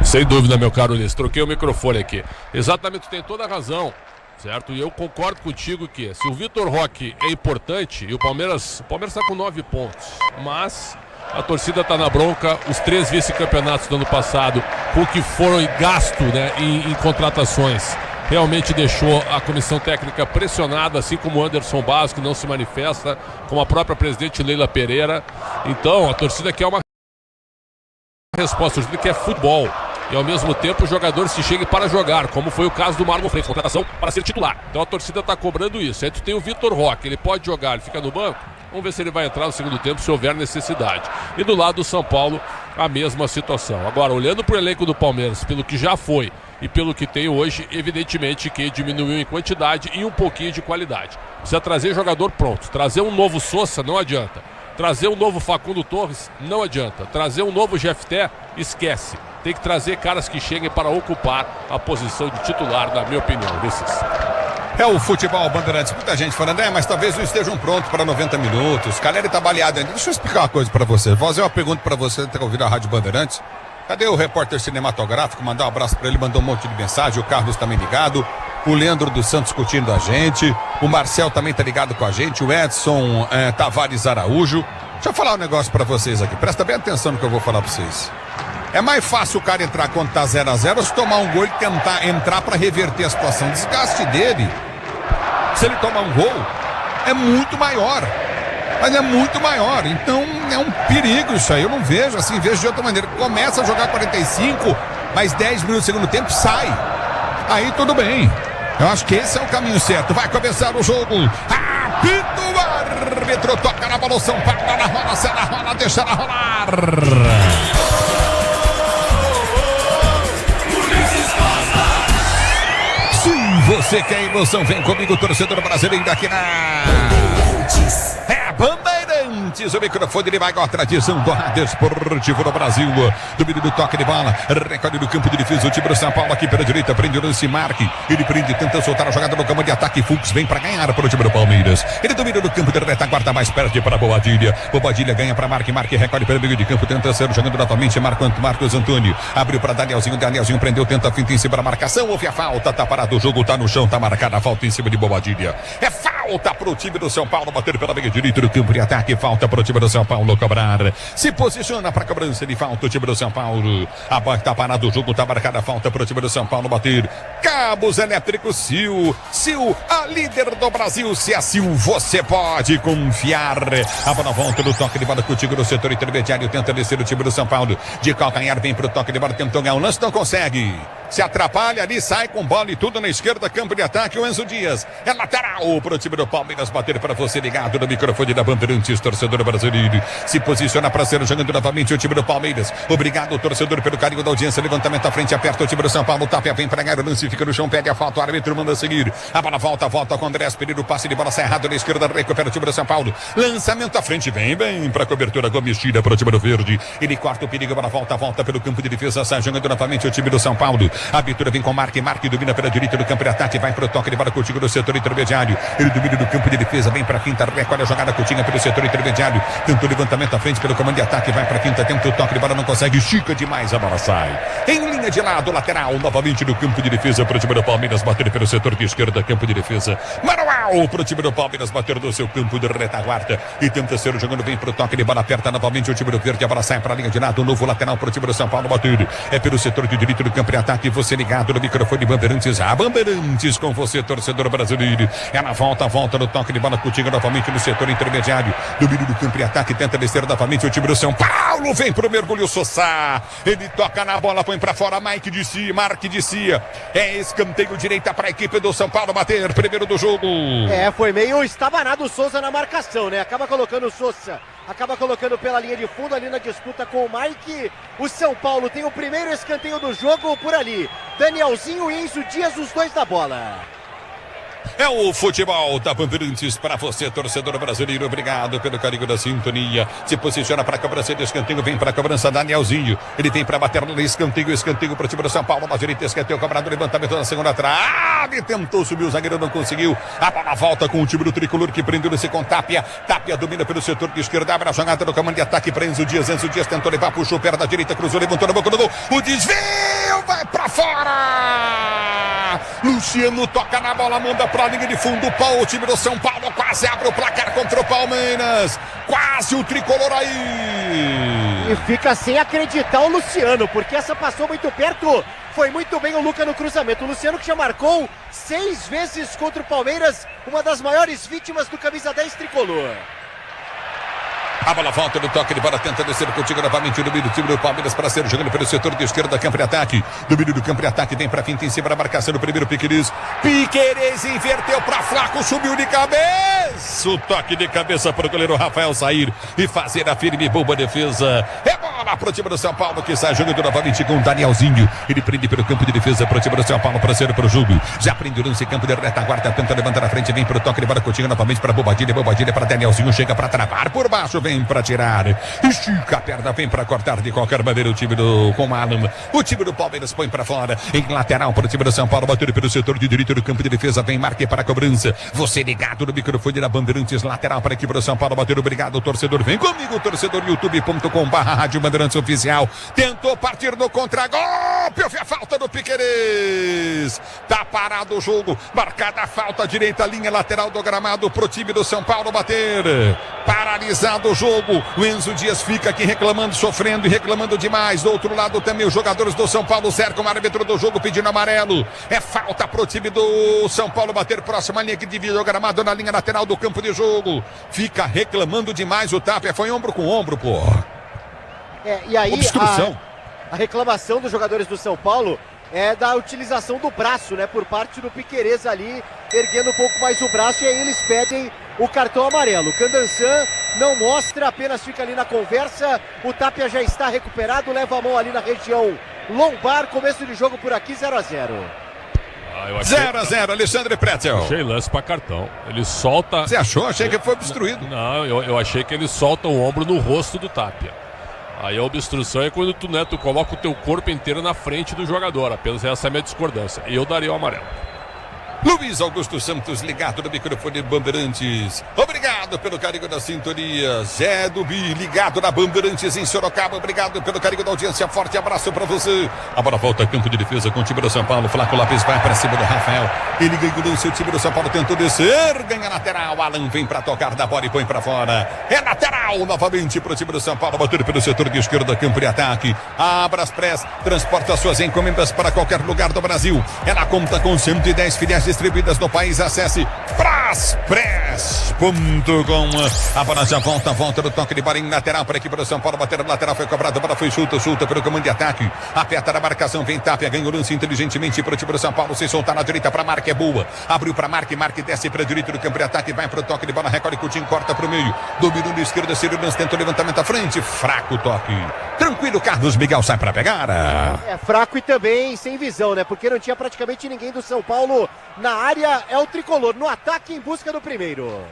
Sem dúvida, meu caro Ulisses. Troquei o microfone aqui. Exatamente, tu tem toda a razão, certo? E eu concordo contigo que se o Vitor Roque é importante, e o Palmeiras está com 9 pontos, mas a torcida está na bronca. Os 3 vice-campeonatos do ano passado, com o que foram gasto, né, em contratações, realmente deixou a comissão técnica pressionada, assim como o Anderson Barros, que não se manifesta, como a própria presidente Leila Pereira. Então, a torcida quer uma resposta, a torcida quer futebol. E ao mesmo tempo jogadores que cheguem para jogar, como foi o caso do Marlon Freitas, contratação para ser titular. Então a torcida está cobrando isso. Aí tu tem o Vitor Roque, ele pode jogar, ele fica no banco. Vamos ver se ele vai entrar no segundo tempo, se houver necessidade. E do lado do São Paulo, a mesma situação. Agora, olhando para o elenco do Palmeiras, pelo que já foi e pelo que tem hoje, evidentemente que diminuiu em quantidade e um pouquinho de qualidade. Precisa trazer jogador pronto. Trazer um novo Sousa não adianta. Trazer um novo Facundo Torres não adianta. Trazer um novo Jefté, esquece. Tem que trazer caras que cheguem para ocupar a posição de titular, na minha opinião. É o futebol Bandeirantes. Muita gente falando, mas talvez não estejam prontos para 90 minutos. Calleri tá baleado ainda. Deixa eu explicar uma coisa para você. Vou fazer uma pergunta para você, ter ouvido a Rádio Bandeirantes. Cadê o repórter cinematográfico? Mandar um abraço para ele, mandou um monte de mensagem. O Carlos também ligado. O Leandro dos Santos curtindo a gente. O Marcel também tá ligado com a gente. O Edson Tavares Araújo. Deixa eu falar um negócio para vocês aqui. Presta bem atenção no que eu vou falar para vocês. É mais fácil o cara entrar quando tá 0-0 se tomar um gol e tentar entrar para reverter a situação. O desgaste dele, se ele tomar um gol, é muito maior. Mas é muito maior. Então é um perigo isso aí. Eu não vejo assim, vejo de outra maneira. Começa a jogar 45, mais 10 minutos do segundo tempo, sai. Aí tudo bem. Eu acho que esse é o caminho certo. Vai começar o jogo. Apito o árbitro, toca na bola, São Paulo, na rola, se ela rola, deixa ela rolar. Se você quer emoção, vem comigo, torcedor brasileiro, aqui na Bandeirantes. O microfone ele vai com a tradição do rádio esportivo no Brasil. Domínio do toque de bola, recorde do campo de defesa. O time do São Paulo aqui pela direita, prende o lance, Marque. Ele prende, tenta soltar a jogada no campo de ataque. Fux vem para ganhar para o time do Palmeiras. Ele domina no campo de retaguarda, mais perto para Bobadilha. Bobadilha ganha para Marque, Marque recolhe pelo meio de campo, tenta ser jogando novamente. Marcos Antônio abriu para Danielzinho. Danielzinho prendeu, tenta a finta em cima da marcação. Houve a falta, tá parado o jogo, tá no chão, tá marcada a falta em cima de Bobadilha. É falta para o time do São Paulo bater pela meia direita do campo de ataque. Falta para o time do São Paulo cobrar. Se posiciona para a cobrança de falta o time do São Paulo. A bola está parada, o jogo está marcada a falta para o time do São Paulo bater. Cabos elétricos Sil. Sil, a líder do Brasil. Se é Sil, você pode confiar. A bola volta no toque de bola contigo no setor intermediário. Tenta descer o time do São Paulo. De calcanhar, vem para o toque de bola. Tentou ganhar o lance, não consegue. se atrapalha ali, sai com bola e tudo na esquerda, campo de ataque, o Enzo Dias. É lateral pro time do Palmeiras bater para você ligado no microfone da Bandeirantes, torcedor brasileiro. Se posiciona para ser jogando novamente o time do Palmeiras. Obrigado, torcedor, pelo carinho da audiência. Levantamento à frente, aperta o time do São Paulo. Tapia vem para ganhar o lance, fica no chão, pede a falta. O árbitro manda seguir. A bola volta com Andrés Pereira. O passe de bola sai errado na esquerda, recupera o time do São Paulo. Lançamento à frente, vem para cobertura. Gomes tira para o time do Verde. Ele corta o perigo, a bola volta pelo campo de defesa. Sai jogando novamente o time do São Paulo. A abertura vem com Marque domina pela direita do campo de ataque. Vai pro toque de bola contigo no setor intermediário. Ele domina do campo de defesa, vem para quinta, recolhe a jogada curtinha pelo setor intermediário. Tentou levantamento à frente pelo comando de ataque. Vai para quinta, tenta o toque de bola, não consegue. Estica demais, a bola sai. Em linha de lado, lateral, novamente no campo de defesa para o time do Palmeiras. Bater pelo setor de esquerda, campo de defesa. Manual para o time do Palmeiras. Bater do seu campo de retaguarda. E tenta ser jogando, vem pro toque de bola, aperta novamente o time do Verde. A bola sai para a linha de lado. Novo lateral para o time do São Paulo. Bater é pelo setor de direito do campo de ataque. Você ligado no microfone Bandeirantes. A Bandeirantes com você, torcedor brasileiro. Ela volta no toque de bola contigo novamente no setor intermediário. Domínio do campo de ataque. Tenta descer novamente o time do São Paulo. Vem pro mergulho Sossá. Ele toca na bola, põe pra fora. Marque de si. É escanteio direita pra equipe do São Paulo bater. Primeiro do jogo. Foi meio estabanado o Souza na marcação, né? Acaba colocando o Souza. Acaba colocando pela linha de fundo ali na disputa com o Mike. O São Paulo tem o primeiro escanteio do jogo por ali. Danielzinho e Enzo Dias, os dois da bola. É o futebol da Bandeirantes para você, torcedor brasileiro. Obrigado pelo carinho da sintonia. Se posiciona para a cobrança de escanteio. Vem para a cobrança Danielzinho. Ele vem para bater no escanteio. Escanteio para o time do São Paulo. Na direita, escanteio, cobrado, levantamento na segunda trave. Tentou subir, o zagueiro não conseguiu. A bola volta com o time do tricolor que prendeu-se com Tapia. Tapia domina pelo setor de esquerda. Abre a jogada no comando de ataque para Enzo Dias. Enzo Dias tentou levar, puxou perna da direita, cruzou, levantou na boca do gol. O desvio vai para fora. Luciano toca na bola, manda para a linha de fundo. O time do São Paulo quase abre o placar contra o Palmeiras. Quase o tricolor aí. E fica sem acreditar o Luciano, porque essa passou muito perto. Foi muito bem o Luca no cruzamento. O Luciano que já marcou 6 vezes contra o Palmeiras, uma das maiores vítimas do camisa 10 tricolor. A bola volta no toque de bola, tenta descer contigo novamente o domínio do time do Palmeiras para ser jogando pelo setor de esquerda, campo de ataque. Domínio do campo de ataque, vem para finta em cima da marcação do primeiro Piquerez. Piquerez inverteu para Flaco, subiu de cabeça. O toque de cabeça para o goleiro Rafael sair e fazer a firme e boa defesa. É bola para o time do São Paulo que sai jogando novamente com o Danielzinho. Ele prende pelo campo de defesa para o time do São Paulo para ser para o jogo. Já prende o lance, campo de retaguarda, tenta levantar a frente, vem para o toque de bola contigo novamente para Bobadilha. Bobadilha para Danielzinho, chega para travar por baixo, vem para tirar, estica a perna, vem para cortar de qualquer maneira o time do Comalum. O time do Palmeiras põe para fora, em lateral para o time do São Paulo, batendo pelo setor de direito do campo de defesa, vem Marque para a cobrança. Você ligado no microfone da Bandeirantes, lateral para a equipe do São Paulo, bateu, obrigado, torcedor. Vem comigo, torcedor, youtube.com/Rádio Bandeirantes Oficial. Tentou partir no contragolpe, houve a falta do Piquerez. Tá parado o jogo, marcada a falta, direita, linha lateral do gramado pro time do São Paulo bater. Paralisado o jogo. O Enzo Dias fica aqui reclamando, sofrendo e reclamando demais. Do outro lado também os jogadores do São Paulo cercam o árbitro do jogo pedindo amarelo. É falta pro time do São Paulo bater próxima linha que divide o gramado na linha lateral do campo de jogo. Fica reclamando demais o Tapia. Foi ombro com ombro, pô. E aí obstrução. A reclamação dos jogadores do São Paulo é da utilização do braço, né? Por parte do Piquerez ali, erguendo um pouco mais o braço, e aí eles pedem o cartão amarelo. Candansan não mostra, apenas fica ali na conversa. O Tapia já está recuperado, leva a mão ali na região lombar. Começo de jogo por aqui, 0-0. 0-0, Alexandre Pretzel. Achei lance pra cartão. Ele solta. Você achou? Achei que foi obstruído. Não, eu achei que ele solta o ombro no rosto do Tapia. Aí a obstrução é quando tu coloca o teu corpo inteiro na frente do jogador. Apenas essa é a minha discordância. E eu daria o amarelo. Luiz Augusto Santos ligado no microfone Bandeirantes. Obrigado pelo carinho da sintonia. Zé Dubi ligado na Bandeirantes em Sorocaba. Obrigado pelo carinho da audiência. Forte abraço pra você. A bola volta a campo de defesa com o time do São Paulo. Flaco Lopes vai pra cima do Rafael. Ele ganhou o lance. O time do São Paulo tentou descer. Ganha lateral. Alan vem pra tocar da bola e põe pra fora. É lateral novamente pro time do São Paulo. Batendo pelo setor de esquerda, campo de ataque. Abra as press. Transporta suas encomendas para qualquer lugar do Brasil. Ela conta com 110 filiais distribuídas no país. Acesse Express.com. A bola já volta do toque de bola em lateral para a equipe do São Paulo. Bater no lateral, foi cobrado, a bola foi chuta pelo comando de ataque. Aperta na marcação, vem Tapia, ganha o lance inteligentemente para o time do São Paulo. Se soltar na direita para Marque, é boa. Abriu para Marque desce para a direita do campo de ataque, vai para o toque de bola, recolhe Coutinho, corta para o meio. Dominando a esquerda, Ciro Lance tenta o levantamento à frente. Fraco o toque. Tranquilo, Carlos Miguel sai para pegar. É fraco e também sem visão, né? Porque não tinha praticamente ninguém do São Paulo na área. É o tricolor no ataque em busca do primeiro.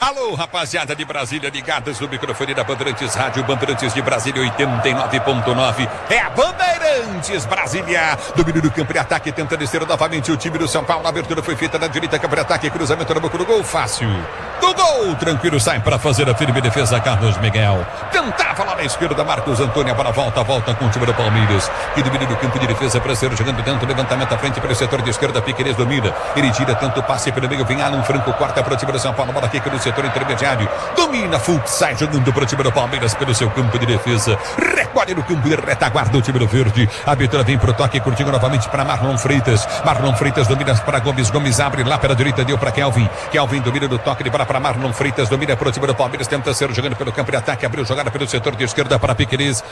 Alô, rapaziada de Brasília, ligadas no microfone da Bandeirantes Rádio, Bandeirantes de Brasília 89.9. É a Bandeirantes Brasília. Domínio do campo de ataque, tenta descer novamente o time do São Paulo. A abertura foi feita na direita, campo de ataque, cruzamento no boca do gol, fácil. Do gol, tranquilo, sai para fazer a firme defesa Carlos Miguel. Tentava lá na esquerda, Marcos Antônio, a bola volta com o time do Palmeiras. E domínio do campo de defesa para ser jogando dentro, levantamento à frente para o setor de esquerda, Piquerez domina. Ele tira tanto passe pelo meio, vem Alan Franco, corta para o time do São Paulo, bola aqui no setor intermediário, domina Fux, sai jogando para o time do Palmeiras pelo seu campo de defesa, recolhe no campo de retaguarda o time do Verde, a abertura vem para o toque, curtindo novamente para Marlon Freitas domina para Gomes abre lá pela direita, deu para Kelvin domina do toque de bola para Marlon Freitas, domina para o time do Palmeiras, tenta ser jogando pelo campo de ataque, abriu jogada pelo setor de esquerda para Piquerez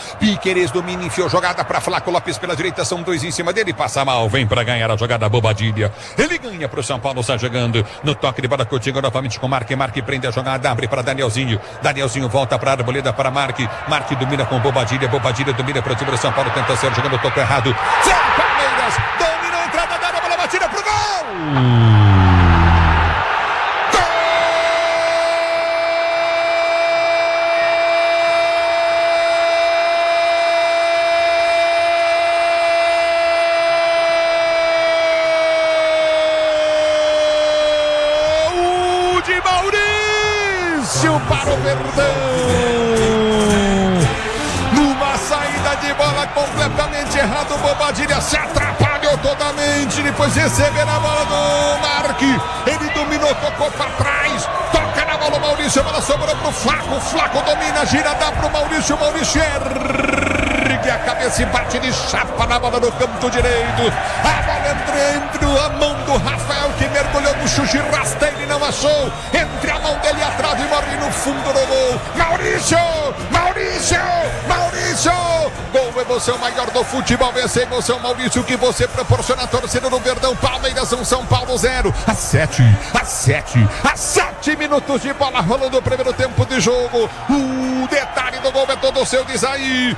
domina, enfiou jogada para Flaco Lopes pela direita, são dois em cima dele, passa mal, vem para ganhar a jogada Bobadilha, ele ganha para o São Paulo, sai jogando no toque de bola, curtindo novamente com Marque prende a jogada, abre para Danielzinho volta para Arboleda, para Marque domina com Bobadilha domina para o time do São Paulo, tenta ser jogando o toque errado, Palmeiras, domina a entrada da área, bola batida pro gol! Para o Verdão, numa saída de bola completamente errada, o Bobadilha se atrapalhou totalmente, depois receber a bola do Marque, ele dominou, tocou para trás, toca na bola o Maurício, a bola sobrou pro Flaco domina, gira, dá pro Maurício ergue a cabeça e bate de chapa na bola no canto direito, a bola entre a mão do Rafael, que mergulhou no chute rasteiro e não achou, entre a mão dele atrás e morre no fundo do gol, Maurício, gol, emoção maior do futebol, essa emoção, Maurício, que você proporciona a torcida do Verdão. Palmeiras São Paulo 0, a 7 minutos de bola rolando o primeiro tempo de jogo, o detalhe do gol é todo seu, diz aí,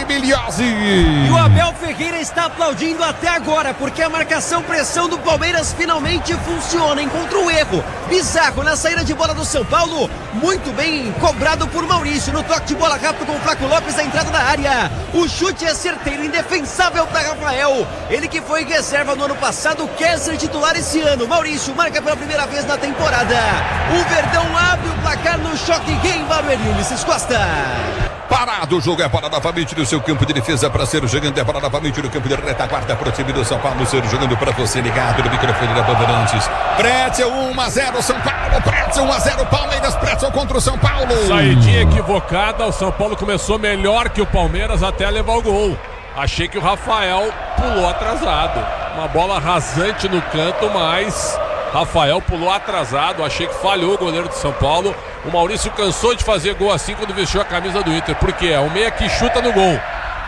Miliose. E o Abel Ferreira está aplaudindo até agora, porque a marcação-pressão do Palmeiras finalmente funciona, encontrou o erro bizarro na saída de bola do São Paulo, muito bem cobrado por Maurício, no toque de bola rápido com o Flaco Lopes, a entrada na área, o chute é certeiro, indefensável para Rafael, ele que foi reserva no ano passado, quer ser titular esse ano. Maurício marca pela primeira vez na temporada, o Verdão abre o placar no choque em Barueri, Ulisses Costa. Parado o jogo, é para novamente do seu campo de defesa para ser jogando, é para novamente do campo de retaguarda para o time do São Paulo, ser jogando para você ligado no microfone da Bandeirantes. Pretzel 1-0 São Paulo, Pretzel 1-0 Palmeiras, Pretzel contra o São Paulo. Saidinha equivocada, o São Paulo começou melhor que o Palmeiras até levar o gol. Achei que o Rafael pulou atrasado, uma bola rasante no canto, mas Rafael pulou atrasado, achei que falhou o goleiro de São Paulo. O Maurício cansou de fazer gol assim quando vestiu a camisa do Inter, porque é o meia que chuta no gol,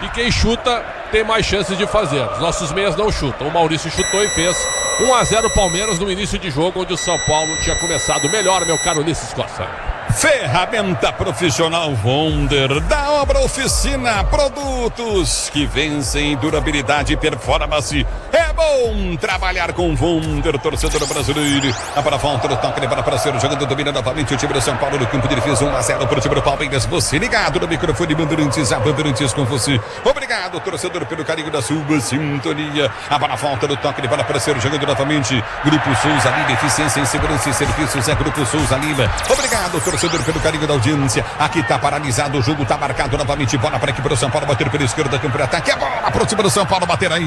e quem chuta tem mais chances de fazer. Os nossos meias não chutam, o Maurício chutou e fez 1-0 Palmeiras no início de jogo, onde o São Paulo tinha começado melhor, meu caro Ulisses Costa. Ferramenta profissional Wonder, da Obra Oficina, produtos que vencem durabilidade e performance. É bom trabalhar com Wonder, torcedor brasileiro. A para volta do toque de bola para ser jogando, domina novamente o time do São Paulo no campo de defesa, 1-0 para o time do Palmeiras. Você ligado no microfone Bandeirantes, a Bandeirantes com você. Obrigado, torcedor, pelo carinho da sua sintonia. A para volta do toque de bola para ser jogando novamente. Grupo Souza Lima, eficiência em segurança e serviços, é Grupo Souza Lima. Obrigado, torcedor, pelo carinho da audiência. Aqui tá paralisado o jogo, tá marcado novamente. Bola para a equipe do São Paulo, bater pela esquerda, campo de ataque. A bola para o time do São Paulo, bater aí.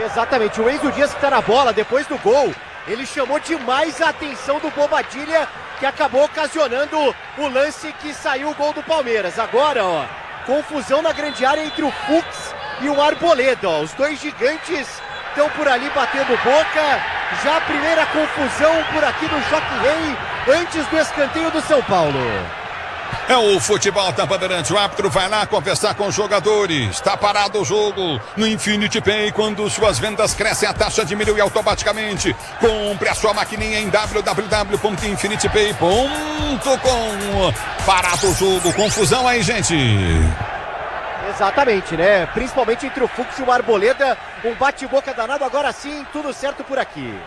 Exatamente, o Enzo Dias que tá na bola depois do gol, ele chamou demais a atenção do Bobadilha, que acabou ocasionando o lance que saiu o gol do Palmeiras. Agora, ó, confusão na grande área entre o Fux e o Arboleda, ó. Os dois gigantes estão por ali batendo boca. Já a primeira confusão por aqui no Jockey Rei, antes do escanteio do São Paulo. É o futebol da Bandeirante. O árbitro vai lá conversar com os jogadores. Está parado o jogo no Infinity Pay. Quando suas vendas crescem, a taxa diminui automaticamente. Compre a sua maquininha em www.infinitypay.com. Parado o jogo. Confusão aí, gente. Exatamente, né? Principalmente entre o Fux e o Arboleda. Um bate-boca danado. Agora sim, tudo certo por aqui.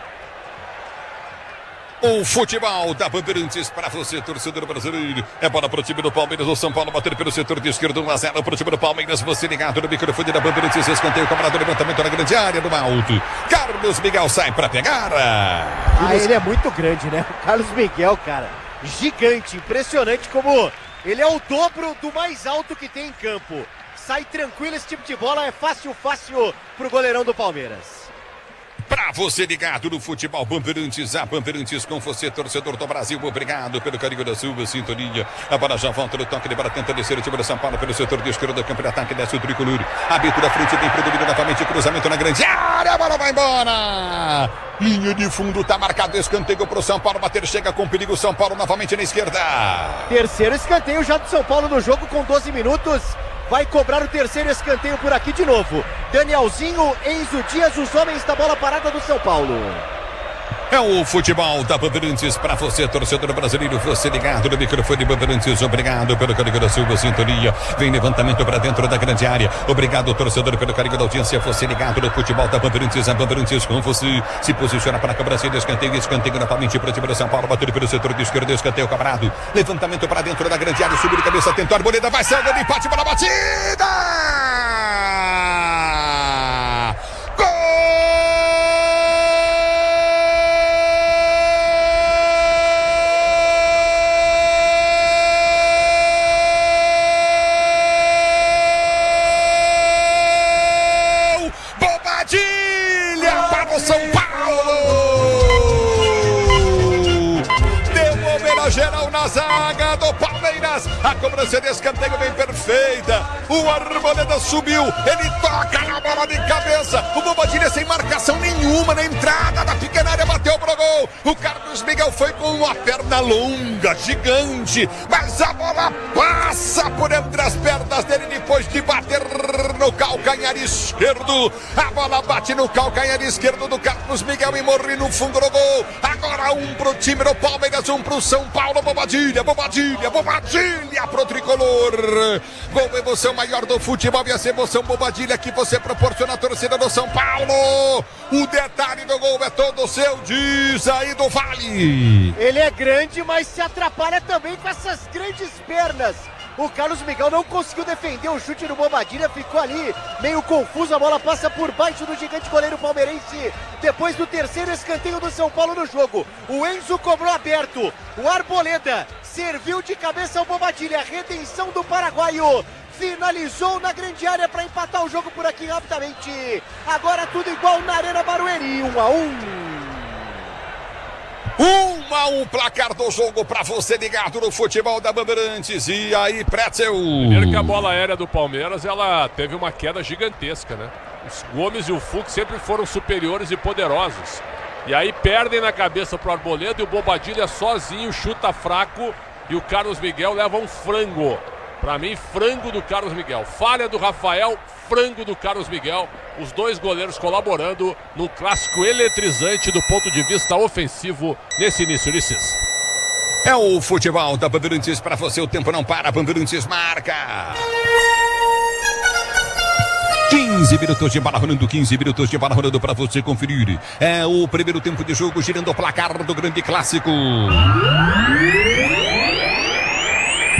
O futebol da Bandeirantes para você, torcedor brasileiro. É bola para o time do Palmeiras. O São Paulo bater pelo setor de esquerda, 1-0 para o time do Palmeiras. Você ligado no microfone da Bandeirantes. Escanteio, cobrador, levantamento na grande área do alto. Carlos Miguel sai para pegar. Ele é muito grande, né? O Carlos Miguel, cara. Gigante, impressionante como ele é o dobro do mais alto que tem em campo. Sai tranquilo esse tipo de bola, é fácil pro goleirão do Palmeiras. Pra você ligado no futebol Bandeirantes, a Bandeirantes com você, torcedor do Brasil, obrigado pelo carinho da sua sintonia. A bola já volta no toque de bola, tenta descer o time do São Paulo pelo setor de esquerda do campo de ataque, desce o tricolor. Abertura à frente, tem predomínio novamente, cruzamento na grande área, a bola vai embora. Linha de fundo, tá marcado escanteio pro São Paulo bater, chega com perigo, São Paulo novamente na esquerda. Terceiro escanteio já do São Paulo no jogo com 12 minutos. Vai cobrar o terceiro escanteio por aqui de novo. Danielzinho, Enzo Dias, os homens da bola parada do São Paulo. É o futebol da Bandeirantes para você, torcedor brasileiro. Você ligado no microfone Bandeirantes. Obrigado pelo carinho da sua sintonia. Vem levantamento para dentro da grande área. Obrigado, torcedor, pelo carinho da audiência. Você ligado no futebol da Bandeirantes. A Bandeirantes com você. Se posiciona para a cobrança de escanteio. Escanteio novamente para o time do São Paulo. Bater pelo setor de esquerda. Escanteio cobrado. Levantamento para dentro da grande área. Subiu de cabeça. Tentou a Arboleda. Vai ser o gol de empate para a batida. São Paulo! Devolver a geral na zaga do Palmeiras. A cobrança de escanteio bem perfeita. O Arboleda subiu. Ele toca na bola de cabeça. O Bobadilha sem marcação nenhuma na entrada da pequena área. Bateu pro gol. O Carlos Miguel foi com uma perna longa, gigante. Mas a bola passa por entre as pernas dele depois de bater no calcanhar esquerdo. A bola bate no calcanhar esquerdo do Carlos Miguel e morre no fundo do gol. Agora um pro time do Palmeiras, um pro São Paulo. Bobadilha pro tricolor. Gol, emoção maior do futebol e essa emoção Bobadilha que você proporciona à torcida do São Paulo. O detalhe do gol é todo seu, diz aí do Vale. Ele é grande, mas se atrapalha também com essas grandes pernas. O Carlos Miguel não conseguiu defender o chute do Bobadilha, ficou ali meio confuso, a bola passa por baixo do gigante goleiro palmeirense. Depois do terceiro escanteio do São Paulo no jogo, o Enzo cobrou aberto, o Arboleda serviu de cabeça ao Bobadilha, redenção do paraguaio. Finalizou na grande área para empatar o jogo por aqui rapidamente. Agora tudo igual na Arena Barueri, 1-1. 1-1 placar do jogo para você ligado no futebol da Bandeirantes. E aí, Pretzel? Primeiro que a bola aérea do Palmeiras, ela teve uma queda gigantesca, né? Os Gomes e o Fux sempre foram superiores e poderosos. E aí perdem na cabeça pro Arboleda e o Bobadilha sozinho chuta fraco e o Carlos Miguel leva um frango. Pra mim, frango do Carlos Miguel. Falha do Rafael, frango do Carlos Miguel. Os dois goleiros colaborando no clássico eletrizante do ponto de vista ofensivo nesse início, Ulisses. É o futebol da Bandeirantes para você. O tempo não para, Bandeirantes marca. 15 minutos de bola rolando, 15 minutos de bola rolando para você conferir. É o primeiro tempo de jogo girando o placar do grande clássico.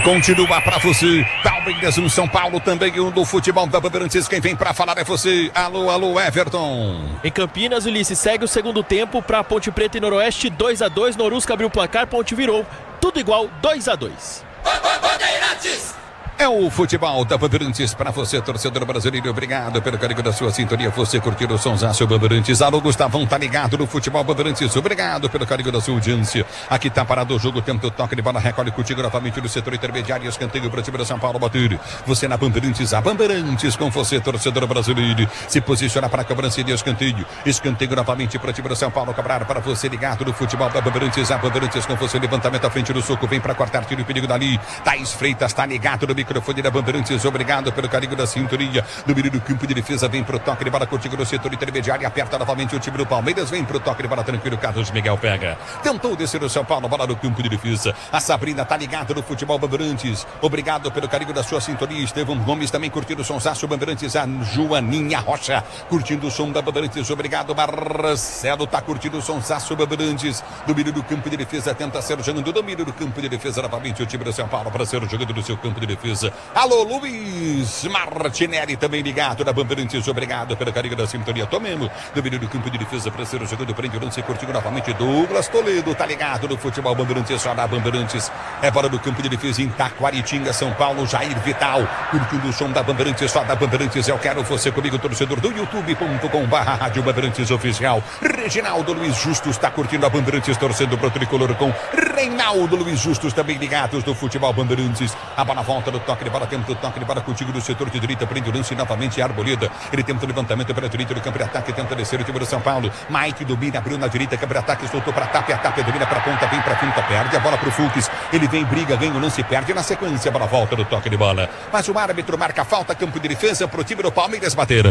Continua pra você, Palmeiras no São Paulo, também um do futebol da Bandeirantes. Quem vem pra falar é você. Alô, Everton. Em Campinas, Ulisses, segue o segundo tempo pra Ponte Preta e Noroeste, 2-2. Norusca abriu o placar, Ponte virou. Tudo igual, 2-2. Bandeirantes! É o futebol da Bandeirantes para você, torcedor brasileiro. Obrigado pelo carinho da sua sintonia. Você curtiu o sonsaço Bandeirantes. Alô, Gustavão, tá ligado no futebol Bandeirantes. Obrigado pelo carinho da sua audiência. Aqui tá parado o jogo, tempo do toque de bola. Recolhe contigo novamente no setor intermediário. Escanteio para o time de São Paulo bater. Você na Bandeirantes, a Bandeirantes com você, torcedor brasileiro. Se posiciona para a cobrança de escanteio. Escanteio novamente para o time de São Paulo. Cobrar para você ligado no futebol da Bandeirantes. A Bandeirantes com você, levantamento à frente do soco. Vem para cortar tiro e perigo dali. Thaís Freitas tá ligado no microfone da Bandeirantes, obrigado pelo carinho da cinturinha. No meio do campo de defesa, vem pro toque de bola contigo no setor intermediário, aperta novamente o time do Palmeiras, vem pro toque de bola tranquilo, Carlos Miguel pega. Tentou descer o São Paulo, bola no campo de defesa. A Sabrina tá ligada no futebol Bandeirantes. Obrigado pelo carinho da sua sintonia. Estevão Gomes também curtindo o sonsaço Bandeirantes. A Joaninha Rocha curtindo o som da Bandeirantes. Obrigado, Marcelo tá curtindo o sonsaço Bandeirantes. No meio do campo de defesa, tenta ser jogando no meio do campo de defesa novamente o time do São Paulo para ser jogando no seu campo de defesa. Alô, Luiz Martinelli também ligado na Bandeirantes. Obrigado pelo carinho da sintonia. Tomemos no meio do campo de defesa para ser jogando, prende o lance curtindo novamente. Douglas Toledo tá ligado no futebol Bandeirantes, só na Bandeirantes. É bola do campo de defesa em Taquaritinga, São Paulo. Jair Vital curtindo o som da Bandeirantes, só da Bandeirantes. Eu quero você comigo, torcedor do youtube.com/Rádio Bandeirantes Oficial. Reginaldo Luiz Justus tá curtindo a Bandeirantes, torcendo pro tricolor com Reinaldo Luiz Justus também ligados no futebol Bandeirantes. A bola volta no toque de bola, tenta o toque de bola contigo do setor de direita, prende o lance novamente, Arboleda. Ele tenta o levantamento pela direita do campo de ataque, tenta descer o time do São Paulo. Mike domina, abriu na direita, campo de ataque, soltou para Tapia, Tapia domina para ponta, vem para finta, perde a bola pro Fux. Ele vem, briga, ganha o lance, perde na sequência, a bola volta no toque de bola. Mas o árbitro marca falta, campo de defesa pro time do Palmeiras bater.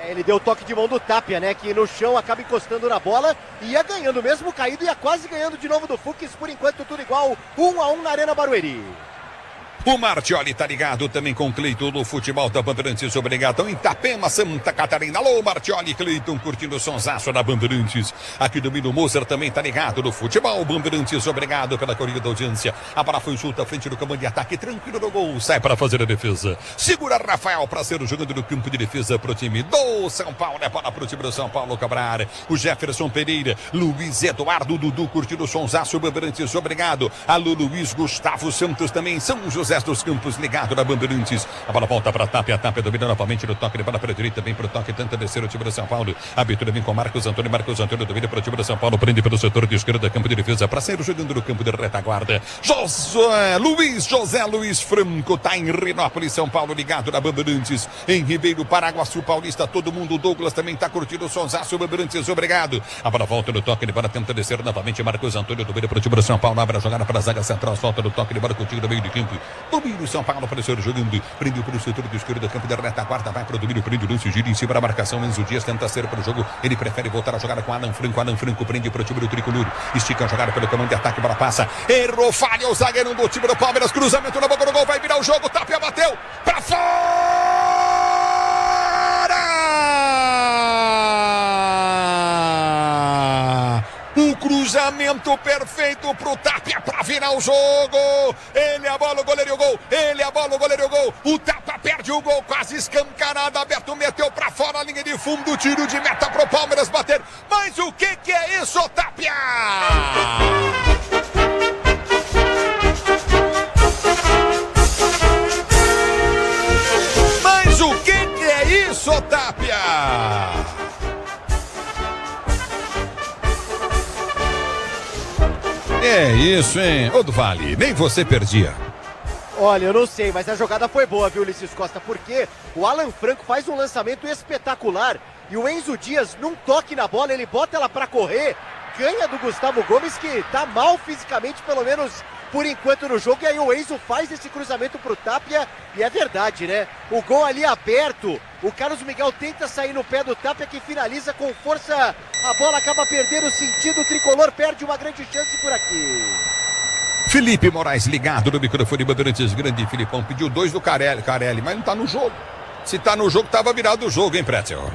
Ele deu o toque de mão do Tapia, né? Que no chão acaba encostando na bola e ia ganhando, mesmo caído, ia quase ganhando de novo do Fux. Por enquanto tudo igual, 1-1 na Arena Barueri. O Martioli tá ligado também com o Cleiton do futebol da Bandeirantes. Obrigado. Em Itapema, Santa Catarina. Alô, Martioli, Cleiton curtindo o sonsaço da Bandeirantes. Aqui do Mino Moser também tá ligado no futebol Bandeirantes. Obrigado pela corrida da audiência. A bola foi solta à frente do comando de ataque. Tranquilo no gol. Sai para fazer a defesa. Segura Rafael para ser jogando no campo de defesa pro time do São Paulo. É bola pro time do São Paulo cobrar. O Jefferson Pereira. Luiz Eduardo Dudu curtindo o sonsaço Bandeirantes. Obrigado. Alô, Luiz Gustavo Santos também. São José dos Campos ligado na Bandeirantes. A bola volta para Tapia, a Tapia domina novamente no toque de bola para a direita, vem para o toque, tenta descer o time do São Paulo. A abertura vem com Marcos Antônio domina para o time do São Paulo, prende pelo setor de esquerda, campo de defesa, para ser jogando no campo de retaguarda. José Luiz Franco tá em Renópolis, São Paulo, ligado na Bandeirantes. Em Ribeiro, Paraguaçu Paulista, todo mundo. Douglas também tá curtindo o sonsaço Bandeirantes, obrigado. A bola volta no toque de bola, tenta descer novamente. Marcos Antônio domina para o time do São Paulo, abre a jogada para a zaga central, solta no toque de bola contigo no meio de campo. Domínio São Paulo apareceu jogando, prendeu para o setor de esquerda, campo da retaguarda, vai para o domínio, prende o lance, gira em cima da marcação. Enzo Dias tenta ser para o jogo, ele prefere voltar a jogar com Alan Franco prende para o time do tricolor, estica a jogada pelo comando de ataque, bola passa, errou, falha o zagueiro do time do Palmeiras, cruzamento na boca do gol, vai virar o jogo, Tapia bateu, para fora! O cruzamento perfeito pro Tapia para virar o jogo. Ele a bola, o goleiro e o gol. Ele a bola, o goleiro e o gol. O Tapia perde o gol, quase escancarado, aberto, meteu para fora a linha de fundo, tiro de meta pro Palmeiras bater. Mas o que é isso, Tapia? Mas o que é isso, Tapia? É isso, hein? Ô do Vale, nem você perdia. Olha, eu não sei, mas a jogada foi boa, viu, Ulisses Costa? Porque o Alan Franco faz um lançamento espetacular e o Enzo Dias, num toque na bola, ele bota ela pra correr, ganha do Gustavo Gomes, que tá mal fisicamente, pelo menos por enquanto no jogo, e aí o Enzo faz esse cruzamento pro Tapia, e é verdade, né? O gol ali aberto, o Carlos Miguel tenta sair no pé do Tapia, que finaliza com força, a bola acaba perdendo o sentido, o tricolor perde uma grande chance por aqui. Felipe Moraes ligado no microfone Bandeirantes, grande Filipão, pediu 2 do Carelli, mas não tá no jogo. Se tá no jogo, tava virado o jogo, hein, Pretzel?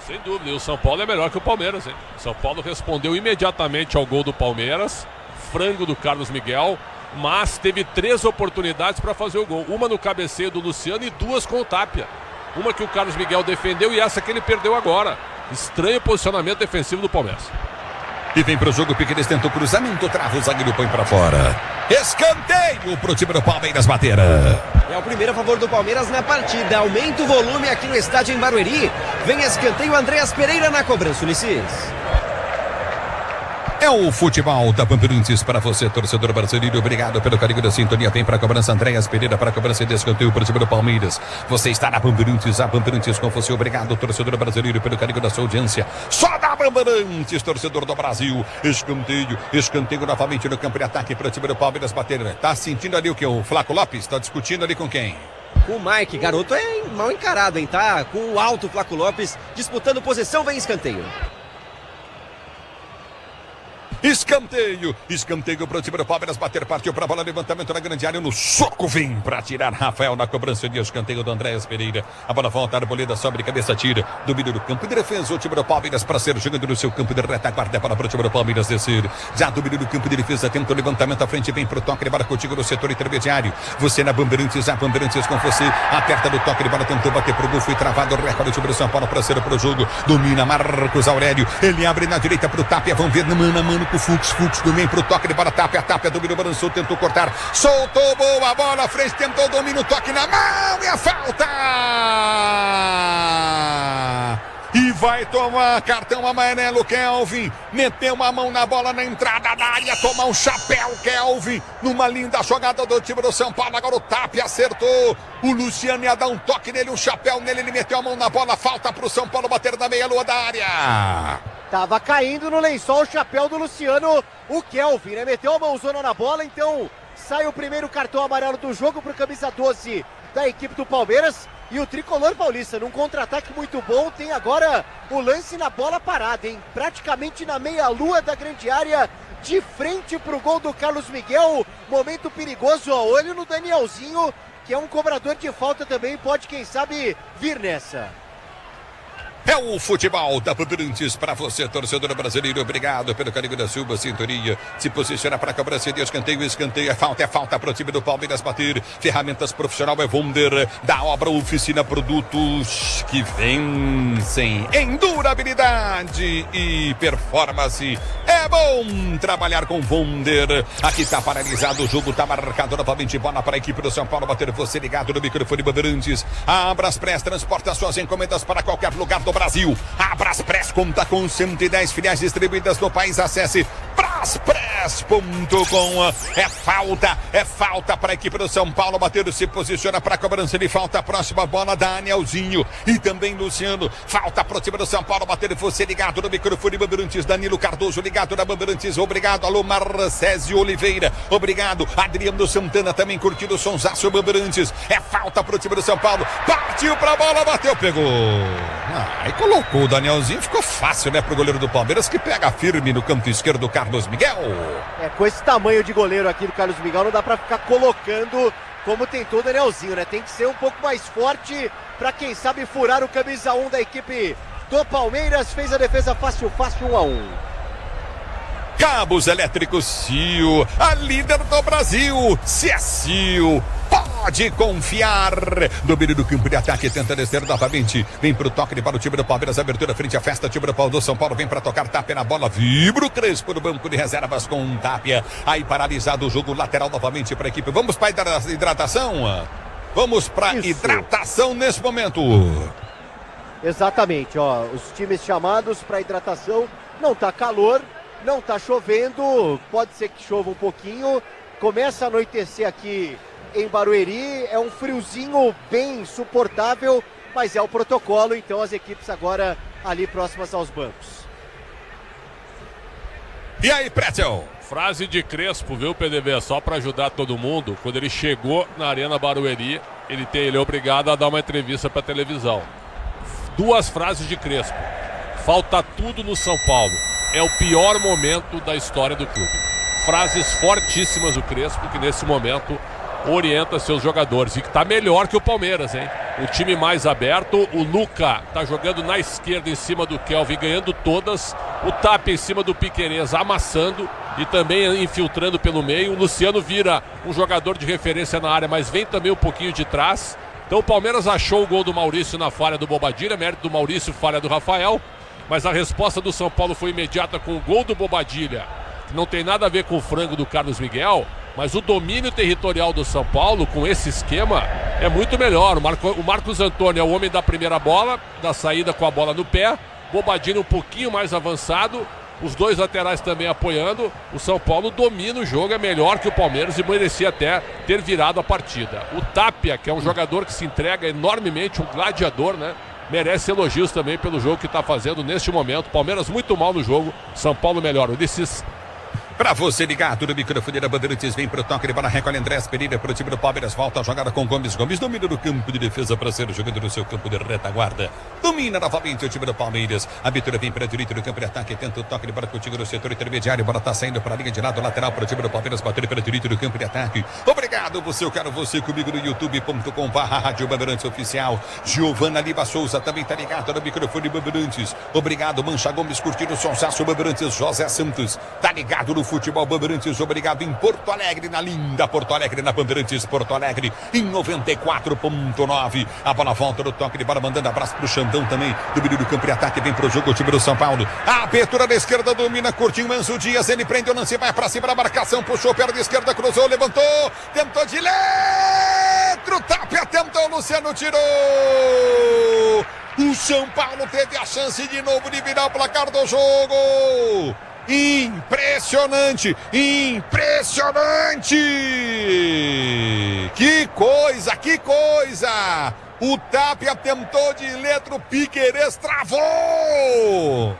Sem dúvida, e o São Paulo é melhor que o Palmeiras, hein? O São Paulo respondeu imediatamente ao gol do Palmeiras, frango do Carlos Miguel, mas teve 3 oportunidades para fazer o gol. Uma no cabeceio do Luciano e 2 com o Tapia. Uma que o Carlos Miguel defendeu e essa que ele perdeu agora. Estranho posicionamento defensivo do Palmeiras. E vem pro jogo, Piqueires tentou cruzamento, trava o zagueiro, põe pra fora. Escanteio pro time do Palmeiras bater. É o primeiro a favor do Palmeiras na partida. Aumenta o volume aqui no estádio em Barueri. Vem escanteio, Andréas Pereira na cobrança, Ulisses. É o futebol da Bandeirantes para você, torcedor brasileiro. Obrigado pelo carinho da sintonia. Vem para a cobrança, Andréas Pereira para a cobrança de escanteio para o time do Palmeiras. Você está na Bandeirantes, a Bandeirantes com você. Obrigado, torcedor brasileiro, pelo carinho da sua audiência. Só da Bandeirantes, torcedor do Brasil. Escanteio novamente no campo de ataque para o time do Palmeiras bater. Tá sentindo ali o que? O Flaco Lopes? Tá discutindo ali com quem? Com o Mike, garoto é mal encarado, hein? Tá com o alto Flaco Lopes disputando posição, vem escanteio. Escanteio para o time do Palmeiras bater, partiu para a bola, levantamento na grande área, no soco vem para tirar Rafael na cobrança de escanteio do Andréas Pereira. A bola volta, Arboleda sobe, cabeça tira, domínio do campo de defesa, o time do Palmeiras para ser jogando no seu campo de retaguarda, bola para o time do Palmeiras descer. Já domínio do campo de defesa, tenta o levantamento à frente, vem pro toque de bola contigo no setor intermediário. Você na Bandeirantes, a Bandeirantes com você, aperta no toque de bola, tentou bater pro gol, foi travado, recorde o time do São Paulo para ser pro jogo, domina Marcos Aurélio, ele abre na direita pro Tapia, vão ver mano a mano com o Fux do meio pro toque de bola, Tapia, domínio, balançou, tentou cortar, soltou, boa bola, frente, tentou, domínio, toque na mão e a falta! E vai tomar cartão amarelo, Kelvin, meteu uma mão na bola na entrada da área, toma um chapéu, Kelvin, numa linda jogada do time do São Paulo, agora o Tapia acertou, o Luciano ia dar um toque nele, um chapéu nele, ele meteu a mão na bola, falta pro São Paulo bater na meia-lua da área. Tava caindo no lençol o chapéu do Luciano, o Kelvin, né? Meteu a mãozona na bola, então sai o primeiro cartão amarelo do jogo pro camisa 12 da equipe do Palmeiras. E o tricolor paulista, num contra-ataque muito bom, tem agora o lance na bola parada, hein? Praticamente na meia-lua da grande área, de frente pro gol do Carlos Miguel. Momento perigoso, ó, olho no Danielzinho, que é um cobrador de falta também, pode, quem sabe, vir nessa. É o futebol da Bandeirantes para você, torcedor brasileiro. Obrigado pelo carinho da sua sintonia. Se posiciona para a cobrança de escanteio. Escanteio é falta para o time do Palmeiras bater. Ferramentas profissional é Wonder. Da obra Oficina Produtos que vencem em durabilidade e performance. É bom trabalhar com Wonder. Aqui está paralisado o jogo, está marcado novamente. Bola para a equipe do São Paulo bater. Você ligado no microfone Bandeirantes. A Braspress transporta suas encomendas para qualquer lugar do Brasil. A Braspress conta com 110 filiais distribuídas no país. Acesse braspress.com. É falta para a equipe do São Paulo bater, se posiciona para a cobrança de falta. A próxima bola da Danielzinho e também Luciano. Falta para o time do São Paulo bater. Você ligado no microfone Bandeirantes. Danilo Cardoso ligado na Bandeirantes. Obrigado, alô Marcésio Oliveira. Obrigado, Adriano Santana também curtindo o sonsaço Bandeirantes. É falta para o time do São Paulo. Partiu para a bola, bateu, pegou. Aí colocou o Danielzinho, ficou fácil, né, pro goleiro do Palmeiras, que pega firme no canto esquerdo, Carlos Miguel. Com esse tamanho de goleiro aqui do Carlos Miguel, não dá pra ficar colocando como tentou o Danielzinho, né? Tem que ser um pouco mais forte pra, quem sabe, furar o camisa 1 da equipe do Palmeiras. Fez a defesa fácil, 1-1. Cabos Elétricos Sil, a líder do Brasil, se é Sil, pode confiar. Domínio do campo de ataque, tenta descer novamente, vem pro toque para o time do Palmeiras, abertura frente à festa, time do Paulo do São Paulo, vem para tocar, Tapia na bola, vibra o Crespo no banco de reservas com Tapia, aí paralisado o jogo, lateral novamente para a equipe. Vamos para a hidratação? Vamos para hidratação nesse momento. Exatamente, ó, os times chamados para hidratação, não tá calor, não tá chovendo, pode ser que chova um pouquinho, começa a anoitecer aqui em Barueri, é um friozinho bem suportável, mas é o protocolo, então as equipes agora ali próximas aos bancos. E aí, Pretzel? Frase de Crespo, viu, PDV? Só para ajudar todo mundo, quando ele chegou na Arena Barueri, ele é obrigado a dar uma entrevista para televisão. 2 frases de Crespo. Falta tudo no São Paulo. É o pior momento da história do clube. Frases fortíssimas do Crespo, que nesse momento orienta seus jogadores. E que tá melhor que o Palmeiras, hein? O time mais aberto. O Luca tá jogando na esquerda em cima do Kelvin, ganhando todas. O Tapia em cima do Piqueires, amassando e também infiltrando pelo meio. O Luciano vira um jogador de referência na área, mas vem também um pouquinho de trás. Então o Palmeiras achou o gol do Maurício na falha do Bobadilha, mérito do Maurício, falha do Rafael. mas a resposta do São Paulo foi imediata com o gol do Bobadilha, que não tem nada a ver com o frango do Carlos Miguel, mas o domínio territorial do São Paulo com esse esquema é muito melhor. O Marcos Antônio é o homem da primeira bola, da saída com a bola no pé, Bobadilha um pouquinho mais avançado, os dois laterais também apoiando. O São Paulo domina o jogo, é melhor que o Palmeiras e merecia até ter virado a partida. O Tapia, que é um jogador que se entrega enormemente, um gladiador, né? Merece elogios também pelo jogo que está fazendo neste momento. Palmeiras muito mal no jogo, São Paulo melhor. Ulisses. Pra você ligado no microfone da Bandeirantes, vem pro toque de bola, recolhe Andrés Pereira pro time do Palmeiras, volta a jogada com Gomes, domina no campo de defesa para ser jogando no seu campo de retaguarda, domina novamente o time do Palmeiras, a abertura vem para a direita do campo de ataque, tenta o toque de bola contigo no setor intermediário, a bola tá saindo para a linha de lado, lateral para o time do Palmeiras, batendo para a direita do campo de ataque. Obrigado, eu quero você comigo no youtube.com/Rádio Bandeirantes Oficial. Giovana Liba Souza também tá ligado no microfone Bandeirantes. Obrigado, Mancha Gomes curtindo o sonsaço Bandeirantes, José Santos tá ligado no Futebol Bandeirantes, obrigado em Porto Alegre, na linda Porto Alegre, na Bandeirantes Porto Alegre, em 94.9. A bola volta no toque de bola, mandando abraço pro Xandão também, do meio do campo de ataque, vem pro jogo o time do São Paulo. A abertura da esquerda domina, curtinho, Manso Dias, ele prende o lance, vai pra cima da marcação, puxou perna esquerda, cruzou, levantou, tentou de letra, o Tapia tentou, Luciano tirou. O São Paulo teve a chance de novo de virar o placar do jogo. Impressionante, impressionante! Que coisa, que coisa! O Tapia tentou de letra, o Piquerez travou!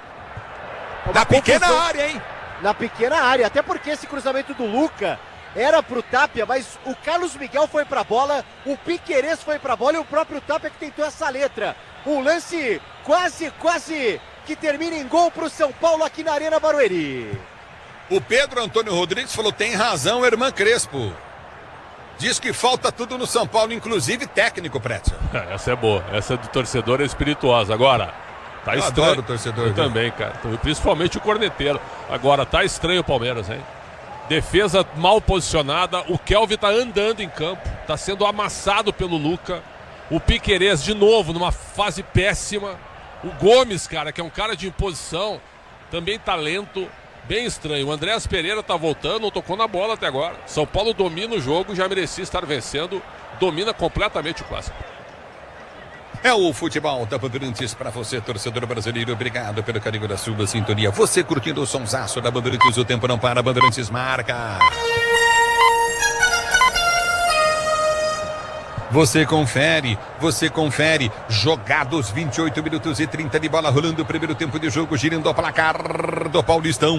Na pequena área, hein? Na pequena área, até porque esse cruzamento do Luca era pro Tapia, mas o Carlos Miguel foi pra bola, o Piquerez foi pra bola e o próprio Tapia que tentou essa letra. Um lance quase que termina em gol pro São Paulo aqui na Arena Barueri. O Pedro Antônio Rodrigues falou, tem razão, irmã Crespo. Diz que falta tudo no São Paulo, inclusive técnico, Pretzel. Essa é boa, essa do torcedor é espirituosa. Agora, tá eu estranho. Adoro o torcedor. Eu também, cara. Principalmente o corneteiro. Agora, tá estranho o Palmeiras, hein? Defesa mal posicionada, o Kelvin tá andando em campo, tá sendo amassado pelo Luca. O Piquerez, de novo, numa fase péssima. O Gomes, cara, que é um cara de imposição, também tá lento, bem estranho. O Andrés Pereira tá voltando, não tocou na bola até agora. São Paulo domina o jogo, já merecia estar vencendo, domina completamente o clássico. É o futebol da Bandeirantes para você, torcedor brasileiro. Obrigado pelo carinho da sua sintonia. Você curtindo o sonsaço da Bandeirantes, o tempo não para, Bandeirantes marca. Você confere, jogados 28 minutos e 30 de bola rolando o primeiro tempo de jogo, girando o placar do Paulistão.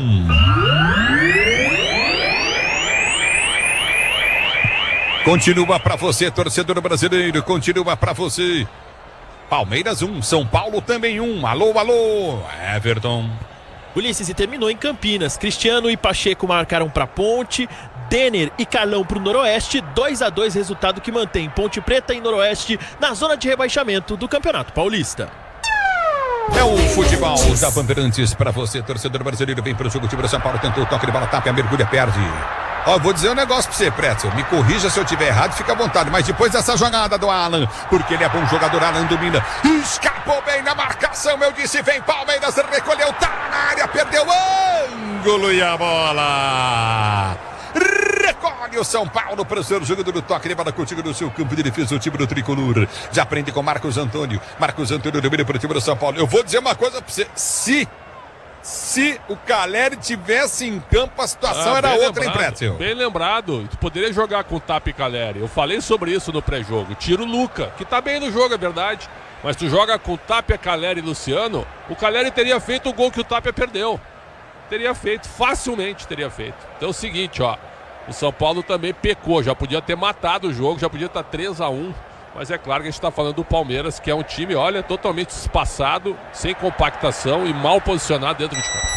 Continua para você, torcedor brasileiro, continua para você. Palmeiras 1, São Paulo também 1. Alô, alô, Everton. Ulisses, e terminou em Campinas. Cristiano e Pacheco marcaram para Ponte, Denner e Carlão para o Noroeste. 2-2, resultado que mantém Ponte Preta e Noroeste na zona de rebaixamento do Campeonato Paulista. É o futebol da Bandeirantes para você, torcedor brasileiro. Vem para o jogo, o time do São Paulo tentou o toque de bola, Tapia, mergulha, perde. Ó, vou dizer um negócio pra você, Pretzel. Me corrija se eu tiver errado, fica à vontade. Mas depois dessa jogada do Alan, porque ele é bom jogador, Alan domina. Escapou bem na marcação, eu disse, vem Palmeiras, recolheu, tá na área, perdeu o ângulo e a bola. Recolhe o São Paulo para o seu jogador do toque de bola contigo no seu campo de defesa, o time do Tricolor. Já aprende com Marcos Antônio. Marcos Antônio domina para o time do São Paulo. Eu vou dizer uma coisa pra você. Se o Caleri tivesse em campo, a situação era outra, hein, Pretzel? Bem lembrado. Tu poderia jogar com o Tapia e Caleri. Eu falei sobre isso no pré-jogo. Tira o Luca, que tá bem no jogo, é verdade. Mas tu joga com Tapia, Caleri e Luciano, o Caleri teria feito o gol que o Tapia perdeu. Teria feito, facilmente teria feito. Então é o seguinte, ó. O São Paulo também pecou, já podia ter matado o jogo, já podia estar 3-1. Mas é claro que a gente está falando do Palmeiras, que é um time, olha, totalmente espaçado, sem compactação e mal posicionado dentro de campo.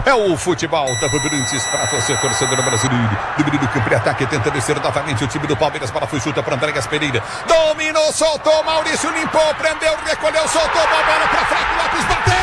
É o futebol da Bandeirantes para você, torcedor brasileiro. Domínio do campo de ataque, tenta descer novamente o time do Palmeiras. Bola foi chuta para Andrés Pereira. Dominou, soltou, Maurício limpou, prendeu, recolheu, soltou, a bola para Franco Lopes, bateu!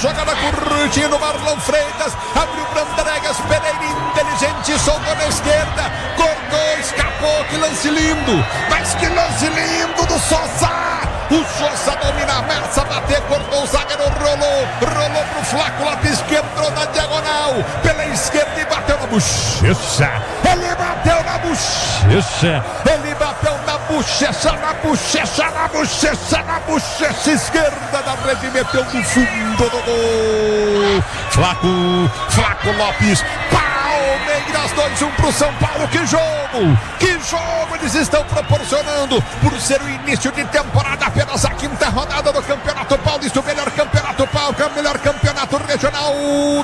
jogada curtindo Marlon Freitas, abriu para Andréas Pereira, inteligente, soltou na esquerda, cortou, escapou, que lance lindo, mas que lance lindo do Sosa! O Sosa domina a massa, bateu, cortou o zagueiro, rolou pro Flaco, lado esquerdo, entrou na diagonal, pela esquerda e bateu na bochecha. Ele bateu na bochecha. Ele bateu na bochecha, na bochecha, na bochecha, na bochecha esquerda da rede, meteu no fundo do gol. Flaco Lopes. Palmeiras 2-1 pro São Paulo. Que jogo! Que jogo eles estão proporcionando por ser o início de temporada, apenas a quinta rodada do Campeonato Paulista, o melhor campeonato regional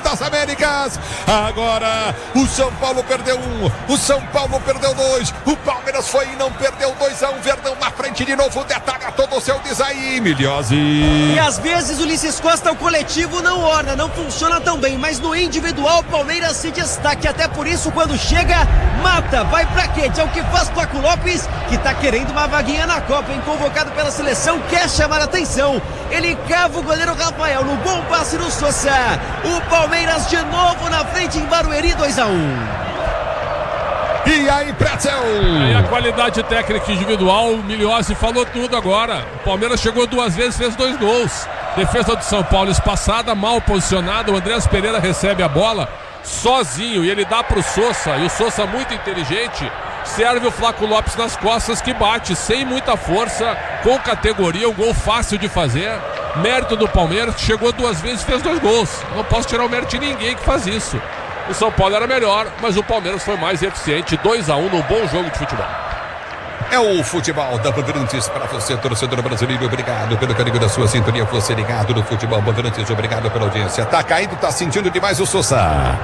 das Américas. Agora o São Paulo perdeu 1, o São Paulo perdeu 2, o Palmeiras foi e não perdeu 2-1, Verdão na frente de novo, detalha todo o seu diz aí, Milhose. E às vezes o Ulisses Costa, o coletivo não orna, não funciona tão bem, mas no individual o Palmeiras se destaca, até por isso quando chega, mata, vai pra quente, é o que faz Flaco Lopes, que tá querendo uma vaguinha na Copa, hein? Convocado pela seleção, quer chamar a atenção, ele cava o goleiro Rafael no bom passe do Sosa, o Palmeiras de novo na frente em Barueri, 2-1. E aí, Pretzel? E a qualidade técnica individual, o Milhose falou tudo agora. O Palmeiras chegou 2 vezes, fez 2 gols. Defesa do São Paulo espaçada, mal posicionada. O Andrés Pereira recebe a bola sozinho e ele dá pro Sosa. E o Sosa, muito inteligente, serve o Flaco Lopes nas costas, que bate sem muita força, com categoria, um gol fácil de fazer. Mérito do Palmeiras, que chegou 2 vezes e fez 2 gols. Não posso tirar o mérito de ninguém que faz isso. O São Paulo era melhor, mas o Palmeiras foi mais eficiente. 2-1 num bom jogo de futebol. É o futebol da Bandeirantes para você, torcedor brasileiro. Obrigado pelo carinho da sua sintonia. Você ligado no futebol Bandeirantes. Obrigado pela audiência. Tá caindo, tá sentindo demais o Sosa.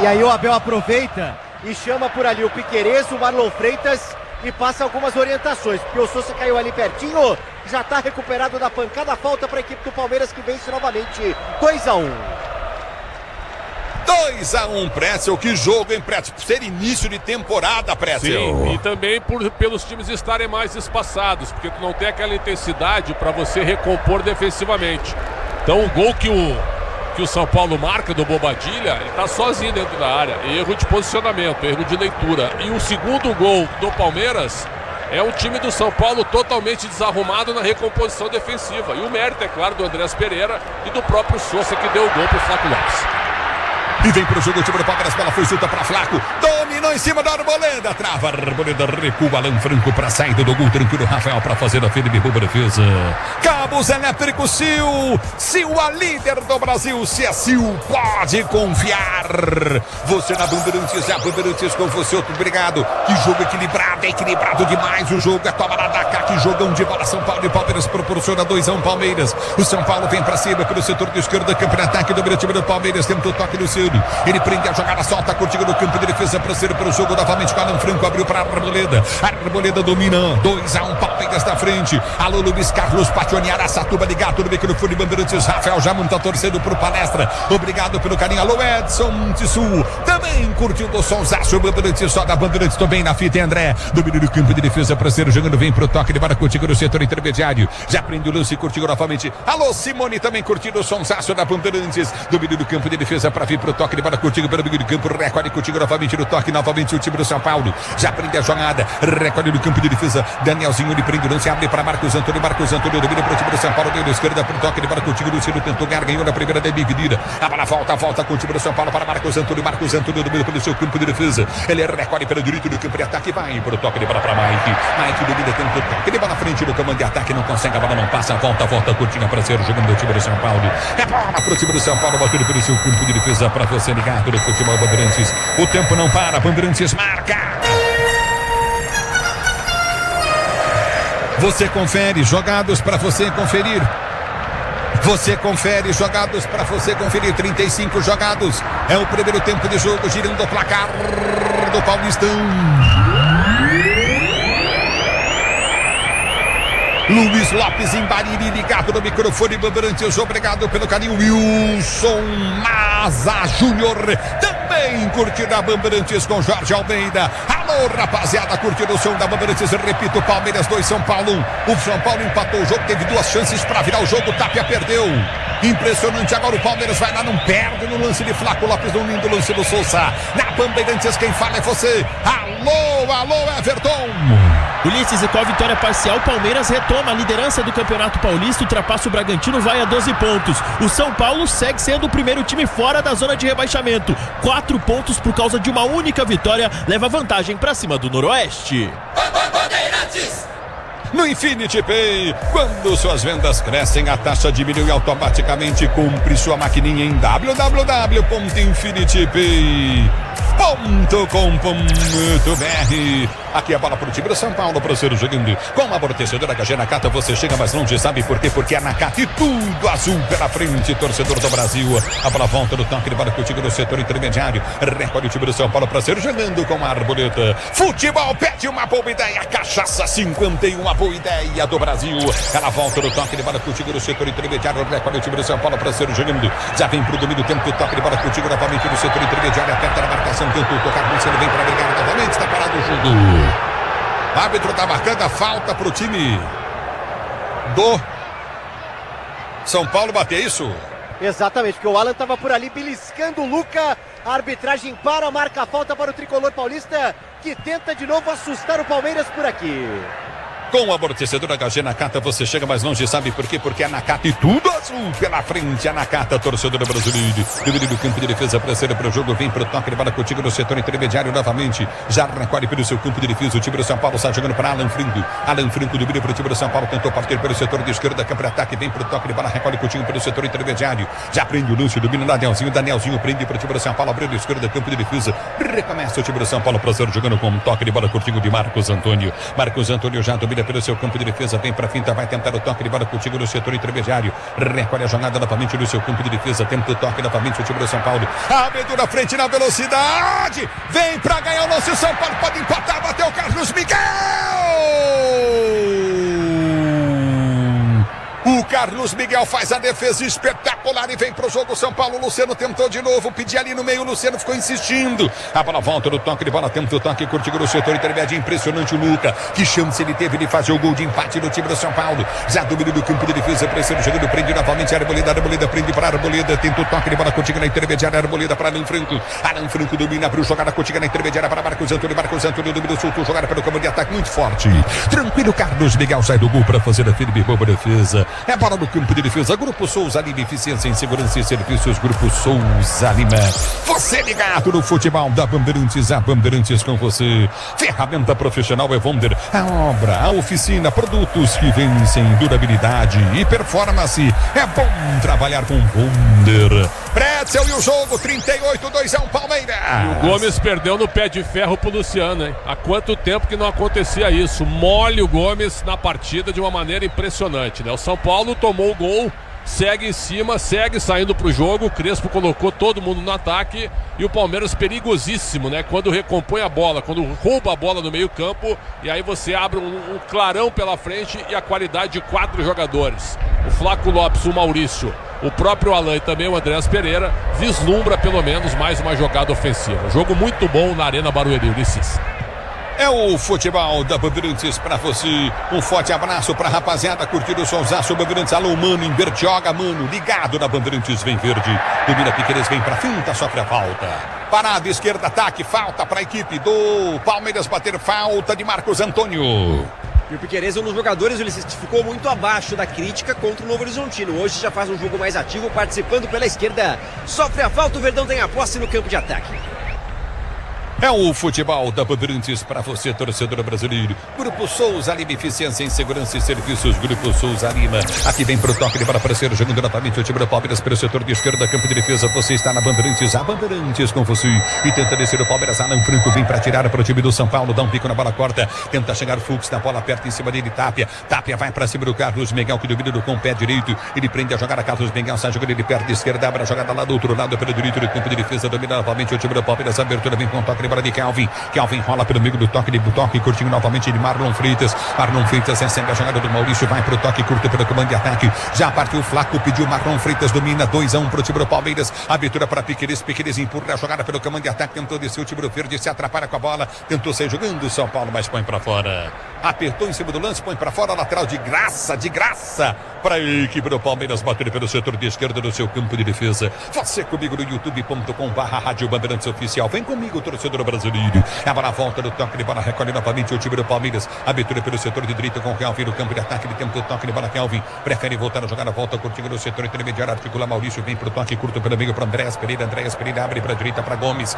E aí o Abel aproveita e chama por ali o Piquerez, o Marlon Freitas e passa algumas orientações, porque o Sosa caiu ali pertinho, já tá recuperado da pancada. Falta para a equipe do Palmeiras, que vence novamente 2-1. 2-1, Pretzel. Que jogo, hein, Pretzel? Por ser início de temporada, Pretzel. Sim, e também pelos times estarem mais espaçados, porque tu não tem aquela intensidade para você recompor defensivamente. Então o gol que o São Paulo marca do Bobadilha, ele tá sozinho dentro da área. Erro de posicionamento, erro de leitura. E o segundo gol do Palmeiras é um time do São Paulo totalmente desarrumado na recomposição defensiva. E o mérito, é claro, do Andrés Pereira e do próprio Sosa, que deu o gol pro Flaco Lopes. E vem pro jogo o time do Palmeiras, bola foi solta pra Flaco, dominou em cima da Arboleda, trava, Arboleda recua, Alan Franco pra saída do gol, tranquilo, Rafael pra fazer a firme, boa defesa. Cabos Elétrico Sil, a líder do Brasil, se é Sil, pode confiar. Você na Bandeirantes, a Bandeirantes com você, outro obrigado. Que jogo equilibrado, é equilibrado demais o jogo, é tomada da cá, que jogão de bola, São Paulo e Palmeiras proporciona 2-1 Palmeiras. O São Paulo vem pra cima pelo setor de esquerda, campo de ataque do time do Palmeiras, tentou toque no Ciro. Ele prende a jogada, solta, curtindo no campo de defesa para ser para o jogo novamente com Alan Franco, abriu para Arboleda. Arboleda domina, 2-1, Palmeiras na frente. Alô, Luiz Carlos Pationi, Araçatuba ligado no microfone Bandeirantes. Rafael Jamon tá torcendo por palestra. Obrigado pelo carinho. Alô, Edson Tissu, também curtindo o sonsaço Bandeirantes, só da Bandeirantes, também na fita. André, domina no campo de defesa para ser jogando, vem pro toque de bola curtindo no setor intermediário. Já prende o lance, curtindo novamente. Alô, Simone, também curtindo o sonsaço da Bandeirantes, domina no campo de defesa para vir pro toque de bola curtindo pelo meio do campo, recorde curtindo novamente no toque, novamente o time do São Paulo, já prende a jogada, recorde no campo de defesa, Danielzinho, ele prende o lance, abre para Marcos Antônio domina para o time do São Paulo, deu da esquerda pro toque de bola curtindo, Luciano tentou ganhar, ganhou na primeira dividida, a bola volta com o time do São Paulo para Marcos Antônio domina pelo seu campo de defesa, ele recorde pelo direito do campo de ataque, vai pro toque de bola para Mike domina, tentou toque de bola na frente do comando de ataque, não consegue, a bola não passa, volta curtinha para ser jogando do time do São Paulo, é bola pro time do São Paulo, batendo pelo seu campo de defesa para você ligado no futebol Bandeirantes. O tempo não para, Bandeirantes marca. Você confere jogados para você conferir. Você confere jogados para você conferir. 35 jogados. É o primeiro tempo de jogo, girando o placar do Paulistão. Luiz Lopes em Bariri, ligado no microfone Bandeirantes. Obrigado pelo carinho. Wilson Maza Júnior também Vem curtir a Bandeirantes com Jorge Almeida. Alô, rapaziada, curtir o som da Bandeirantes. Repito, Palmeiras 2, São Paulo 1. O São Paulo empatou o jogo, teve 2 chances para virar o jogo. Tapia perdeu. Impressionante, agora o Palmeiras vai lá, não perde no lance de Flaco Lopes, no lindo lance do Souza. Na Bandeirantes, quem fala é você. Alô, Everton. Ulisses, e com a vitória parcial, o Palmeiras retoma a liderança do Campeonato Paulista, ultrapassa o Bragantino, vai a 12 pontos. O São Paulo segue sendo o primeiro time fora da zona de rebaixamento. 4 pontos por causa de uma única vitória, leva vantagem para cima do Noroeste. No Infinity Pay, quando suas vendas crescem, a taxa diminui automaticamente. Compre sua maquininha em www.infinitypay.com.br. Aqui a bola pro time do São Paulo, para ser jogando com a amortecedora HG Nakata. Você chega mais longe, sabe por quê? Porque a Nakata e tudo azul pela frente, torcedor do Brasil. A bola volta no toque de bola contigo no setor intermediário. Recolhe o time do São Paulo para ser jogando com a Arboleta. Futebol pede uma boa ideia. Cachaça 51, uma boa ideia do Brasil. Ela volta no toque de bola contigo no setor intermediário. Recolhe o time do São Paulo para ser jogando. Já vem pro domínio, tempo do toque de bola contigo novamente no setor intermediário. Aperta na marcação, tentou tocar, ele vem para brigar novamente. Está parado o jogo. O árbitro está marcando a falta para o time do São Paulo bater isso? Exatamente, porque o Alan estava por ali beliscando o Luca. A arbitragem marca a falta para o tricolor paulista, que tenta de novo assustar o Palmeiras por aqui. Com o amortecedor HG Nakata, você chega mais longe, sabe por quê? Porque a Nakata e tudo azul pela frente. A Nakata, torcedora brasileira, dividido do campo de defesa para ser para o jogo, vem para o toque de bola contigo no setor intermediário novamente. Já recolhe pelo seu campo de defesa. O time do São Paulo está jogando para Alan Franco. Alan Franco domina para o time do São Paulo, tentou partir pelo setor de esquerda, campo de ataque, vem para o toque de bola, recolhe contigo pelo setor intermediário. Já prende o lance, domina o Danielzinho prende para o time do São Paulo, abrindo a esquerda, campo de defesa. Recomeça o time do São Paulo para ser jogando com um toque de bola contigo de Marcos Antônio. Marcos Antônio já domina pelo seu campo de defesa, vem para finta, vai tentar o toque de bola contigo no setor intermediário. Recolhe a jogada novamente no seu campo de defesa, tenta o toque novamente o time do São Paulo. Abriu na frente na velocidade, vem para ganhar o lance. O São Paulo pode empatar, bateu o Carlos Miguel. O Carlos Miguel faz a defesa espetacular e vem pro jogo. São Paulo, Luciano tentou de novo, pedir ali no meio, o Luciano ficou insistindo. A bola volta no toque de bola, tenta o toque curtido no setor intermédio. Impressionante o Luca, que chance ele teve de fazer o gol de empate do time do São Paulo. Já domínio do campo de defesa, pressão jogando, prende novamente a Arboleda prende para a Arboleda, tenta o toque de bola contigo na intermediária, Arboleda para Alan Franco. Alan Franco domina, abriu jogada contigo na intermediária para Marcos Antônio domina, soltou, jogada pelo campo de ataque muito forte. Tranquilo, Carlos Miguel sai do gol para fazer a firme boa defesa. É bola no campo de defesa. Grupo Souza Lima, eficiência em segurança e serviços. Grupo Souza Lima. Você ligado no futebol da Bandeirantes. A Bandeirantes com você. Ferramenta profissional é Wonder. A obra, a oficina, produtos que vencem durabilidade e performance. É bom trabalhar com Wonder. Pretzel e o jogo 38-2 Palmeiras. E o Gomes perdeu no pé de ferro pro Luciano, hein? Há quanto tempo que não acontecia isso? Mole o Gomes na partida de uma maneira impressionante, né? O São Paulo tomou o gol, segue em cima, segue saindo pro jogo. O Crespo colocou todo mundo no ataque e o Palmeiras perigosíssimo, né? Quando recompõe a bola, quando rouba a bola no meio campo, e aí você abre um clarão pela frente e a qualidade de 4 jogadores. O Flaco Lopes, o Maurício, o próprio Alan e também o Andréas Pereira vislumbra pelo menos mais uma jogada ofensiva. Jogo muito bom na Arena Barueri, Ulisses. É o futebol da Bandeirantes pra você. Um forte abraço pra rapaziada curtindo o Sonsaço Bandeirantes. Alô, mano, inverte, joga, mano. Ligado na Bandeirantes, vem verde. Domina Piqueires, vem pra finta, sofre a falta. Parada, esquerda, ataque, falta pra equipe do Palmeiras bater falta de Marcos Antônio. E o Piqueires é um dos jogadores, ele ficou muito abaixo da crítica contra o Novo Horizontino. Hoje já faz um jogo mais ativo, participando pela esquerda. Sofre a falta, o Verdão tem a posse no campo de ataque. É o futebol da Bandeirantes para você, torcedor brasileiro. Grupo Souza Lima, eficiência em segurança e serviços. Grupo Souza Lima. Aqui vem pro toque de bola para ser jogando novamente o time do Palmeiras pelo setor de esquerda, campo de defesa. Você está na Bandeirantes, a Bandeirantes com você. E tenta descer o Palmeiras. Alan Franco vem para tirar para o time do São Paulo. Dá um pico na bola, corta. Tenta chegar o Fux na bola, aperta em cima dele. Tapia vai para cima do Carlos Miguel, que domina com o pé direito. Ele prende a jogada. Carlos Miguel sai jogando ele perto de esquerda. Abre a jogada lá do outro lado pelo direito do campo de defesa. Domina novamente o time do Palmeiras. A abertura vem com o toque de bola de Kelvin. Kelvin rola pelo meio do toque, curtindo novamente de Marlon Freitas. Marlon Freitas recebe a jogada do Maurício, vai pro toque curto pelo comando de ataque. Já partiu o Flaco, pediu Marlon Freitas, domina 2-1 pro time do Palmeiras. Abertura para Piqueires empurra a jogada pelo comando de ataque, tentou descer o time do Verde, se atrapalha com a bola, tentou sair jogando o São Paulo, mas põe pra fora. Apertou em cima do lance, põe pra fora, lateral de graça para a equipe do Palmeiras, bater pelo setor de esquerda do seu campo de defesa. Você comigo no youtube.com/Rádio Bandeirantes Oficial. Vem comigo, torcedor brasileiro. A bola volta do toque de bola, recolhe novamente o time do Palmeiras. Abertura pelo setor de direita com o Kelvin no campo de ataque. Ele tenta o toque de bola, Kelvin prefere voltar a jogada, volta curtindo no setor intermediário, articula Maurício, vem pro toque curto pelo meio para Andréas Pereira abre para a direita para Gomes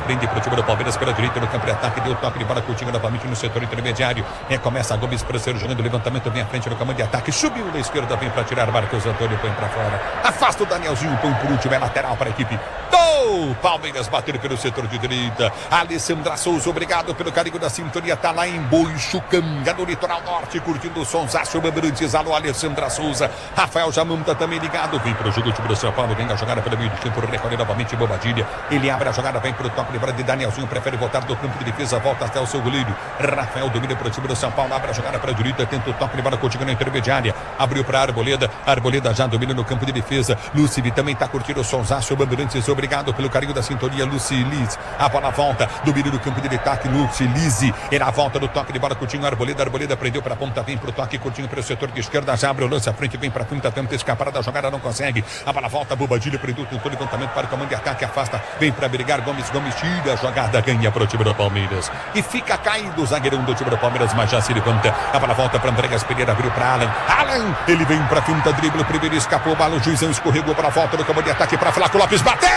prende pro time do Palmeiras pela direita no campo de ataque, deu toque de bola curtindo novamente no setor intermediário. Começa a Gomes para ser jogando, levantamento, vem à frente no comando de ataque, subiu na esquerda, vem para tirar Marcos Antônio, põe para fora, afasta o Danielzinho, põe por último, é lateral para a equipe do Palmeiras, bater pelo setor de direita. Alessandra Souza, obrigado pelo carinho da sintonia, tá lá em Boiçucanga, no litoral norte, curtindo o sonsaço, Bandeirantes. Alô, Alessandra Souza. Rafael Jamão tá também ligado, vem pro jogo, o time do São Paulo, vem a jogada pelo meio do campo, recolhe novamente Bobadilha, ele abre a jogada, vem pro toque de bola de Danielzinho, prefere voltar do campo de defesa, volta até o seu goleiro, Rafael domina pro time do São Paulo, abre a jogada para a direita, tenta o toque de bola, continua na intermediária, abriu para Arboleda já domina no campo de defesa, Lucivi também tá curtindo o sonsaço, Bandeirantes, obrigado pelo carinho da sintonia, Luciliz, a bola volta, domina no campo de ataque, Lucilize, era a volta do toque de bola, curtinho Arboleda prendeu para a ponta, vem pro toque, curtinho pelo setor de esquerda, já abre o lance à frente, vem para frente, tenta escapar da jogada, não consegue, a bola volta, Bobadilha prendeu, tentou levantamento para o comando de ataque, afasta, vem para brigar, Gomes tira a jogada, ganha pro time do Palmeiras, e fica caído o zagueirão do time do Palmeiras, mas já se levanta, a bola volta para Andréas Pereira, abriu para Alan, ele vem para finta, drible, primeiro escapou, bala, o Juizão escorregou para a volta do comando de ataque, para Flaco Lopes, bateu,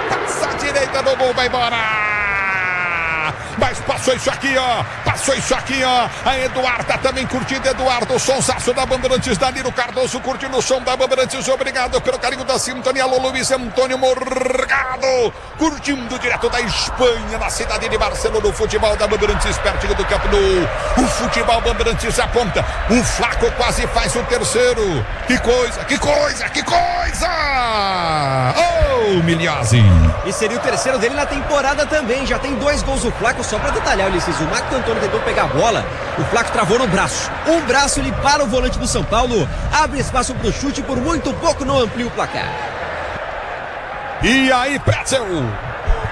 passa a direita do gol, vai embora! Mas passou isso aqui, ó. A Eduardo tá também curtindo, Eduardo, o sonsaço da Bandeirantes, Danilo Cardoso curtindo o som da Bandeirantes, obrigado pelo carinho da sintonia, alô, Luiz Antônio Morgado, curtindo direto da Espanha, na cidade de Barcelona, o futebol da Bandeirantes, pertinho do Camp Nou, o futebol Bandeirantes aponta, o Flaco quase faz o terceiro, que coisa! Oh, Miliazzi! E seria o terceiro dele na temporada também, já tem 2 gols o Flaco, só pra detalhar, Ulisses, o Marco Antônio tentou pegar a bola, o Flaco travou no braço, um braço ele para o volante do São Paulo, abre espaço pro chute, por muito pouco não amplia o placar. E aí, Pretzel?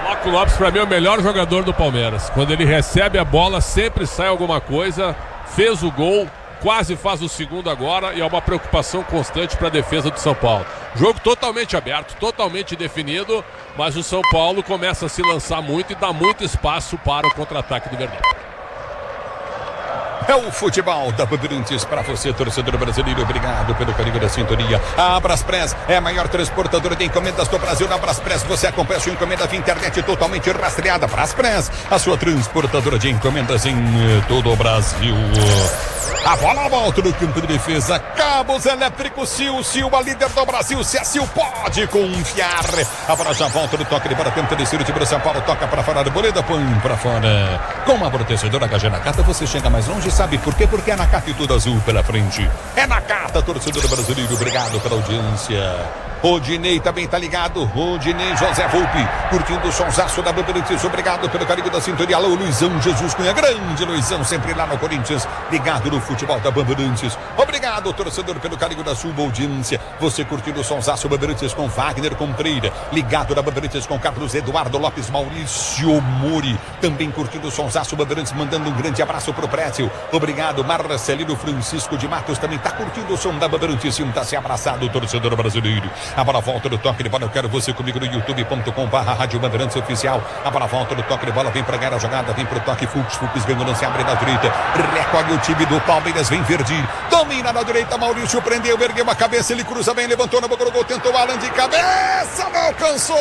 Flaco Lopes, pra mim, é o melhor jogador do Palmeiras. Quando ele recebe a bola, sempre sai alguma coisa, fez o gol, quase faz o segundo agora, e é uma preocupação constante para a defesa do São Paulo. Jogo totalmente aberto, totalmente definido, mas o São Paulo começa a se lançar muito e dá muito espaço para o contra-ataque do Verdão. É o futebol da Bandeirantes para você, torcedor brasileiro. Obrigado pelo carinho da sintonia. A Braspress é a maior transportadora de encomendas do Brasil. Na Braspress você acompanha sua encomenda via internet totalmente rastreada. Braspress, a sua transportadora de encomendas em todo o Brasil. A bola volta no campo de defesa. Cabos elétricos Sil, a líder do Brasil. Se a Sil pode confiar. A bola já volta no toque de bola. Tenta descer o time do São Paulo. Toca para fora. Arboleda põe para fora. Com uma protegedora HG Nakata você chega mais longe. Sabe por quê? Porque é Nakata e tudo azul pela frente. É Nakata, torcedor brasileiro. Obrigado pela audiência. Rodinei também tá ligado. Rodinei José Volpe, curtindo o sonsaço da Bandeirantes. Obrigado pelo carinho da sintonia. Alô, Luizão Jesus Cunha, grande Luizão, sempre lá no Corinthians, ligado no futebol da Bandeirantes. Obrigado, torcedor, pelo carinho da sua audiência. Você curtindo o sonsaço Bandeirantes com Wagner Contreira, ligado na Bandeirantes com Carlos Eduardo Lopes, Maurício Mori, também curtindo o sonsaço Bandeirantes, mandando um grande abraço pro Précio. Obrigado, Marcelino Francisco de Matos, também tá curtindo o som da Bandeirantes. Sinta-se abraçado, torcedor brasileiro. A bola volta do toque de bola, eu quero você comigo no youtube.com/Rádio Bandeirantes Oficial. A bola volta do toque de bola, vem pra ganhar a jogada, vem pro toque, Fux ganhou, lance, abre na direita, recolhe o time do Palmeiras, vem Verdi, domina na direita, Maurício prendeu, ergueu a cabeça, ele cruza bem, levantou na boca do gol, tentou Alan de cabeça, não alcançou!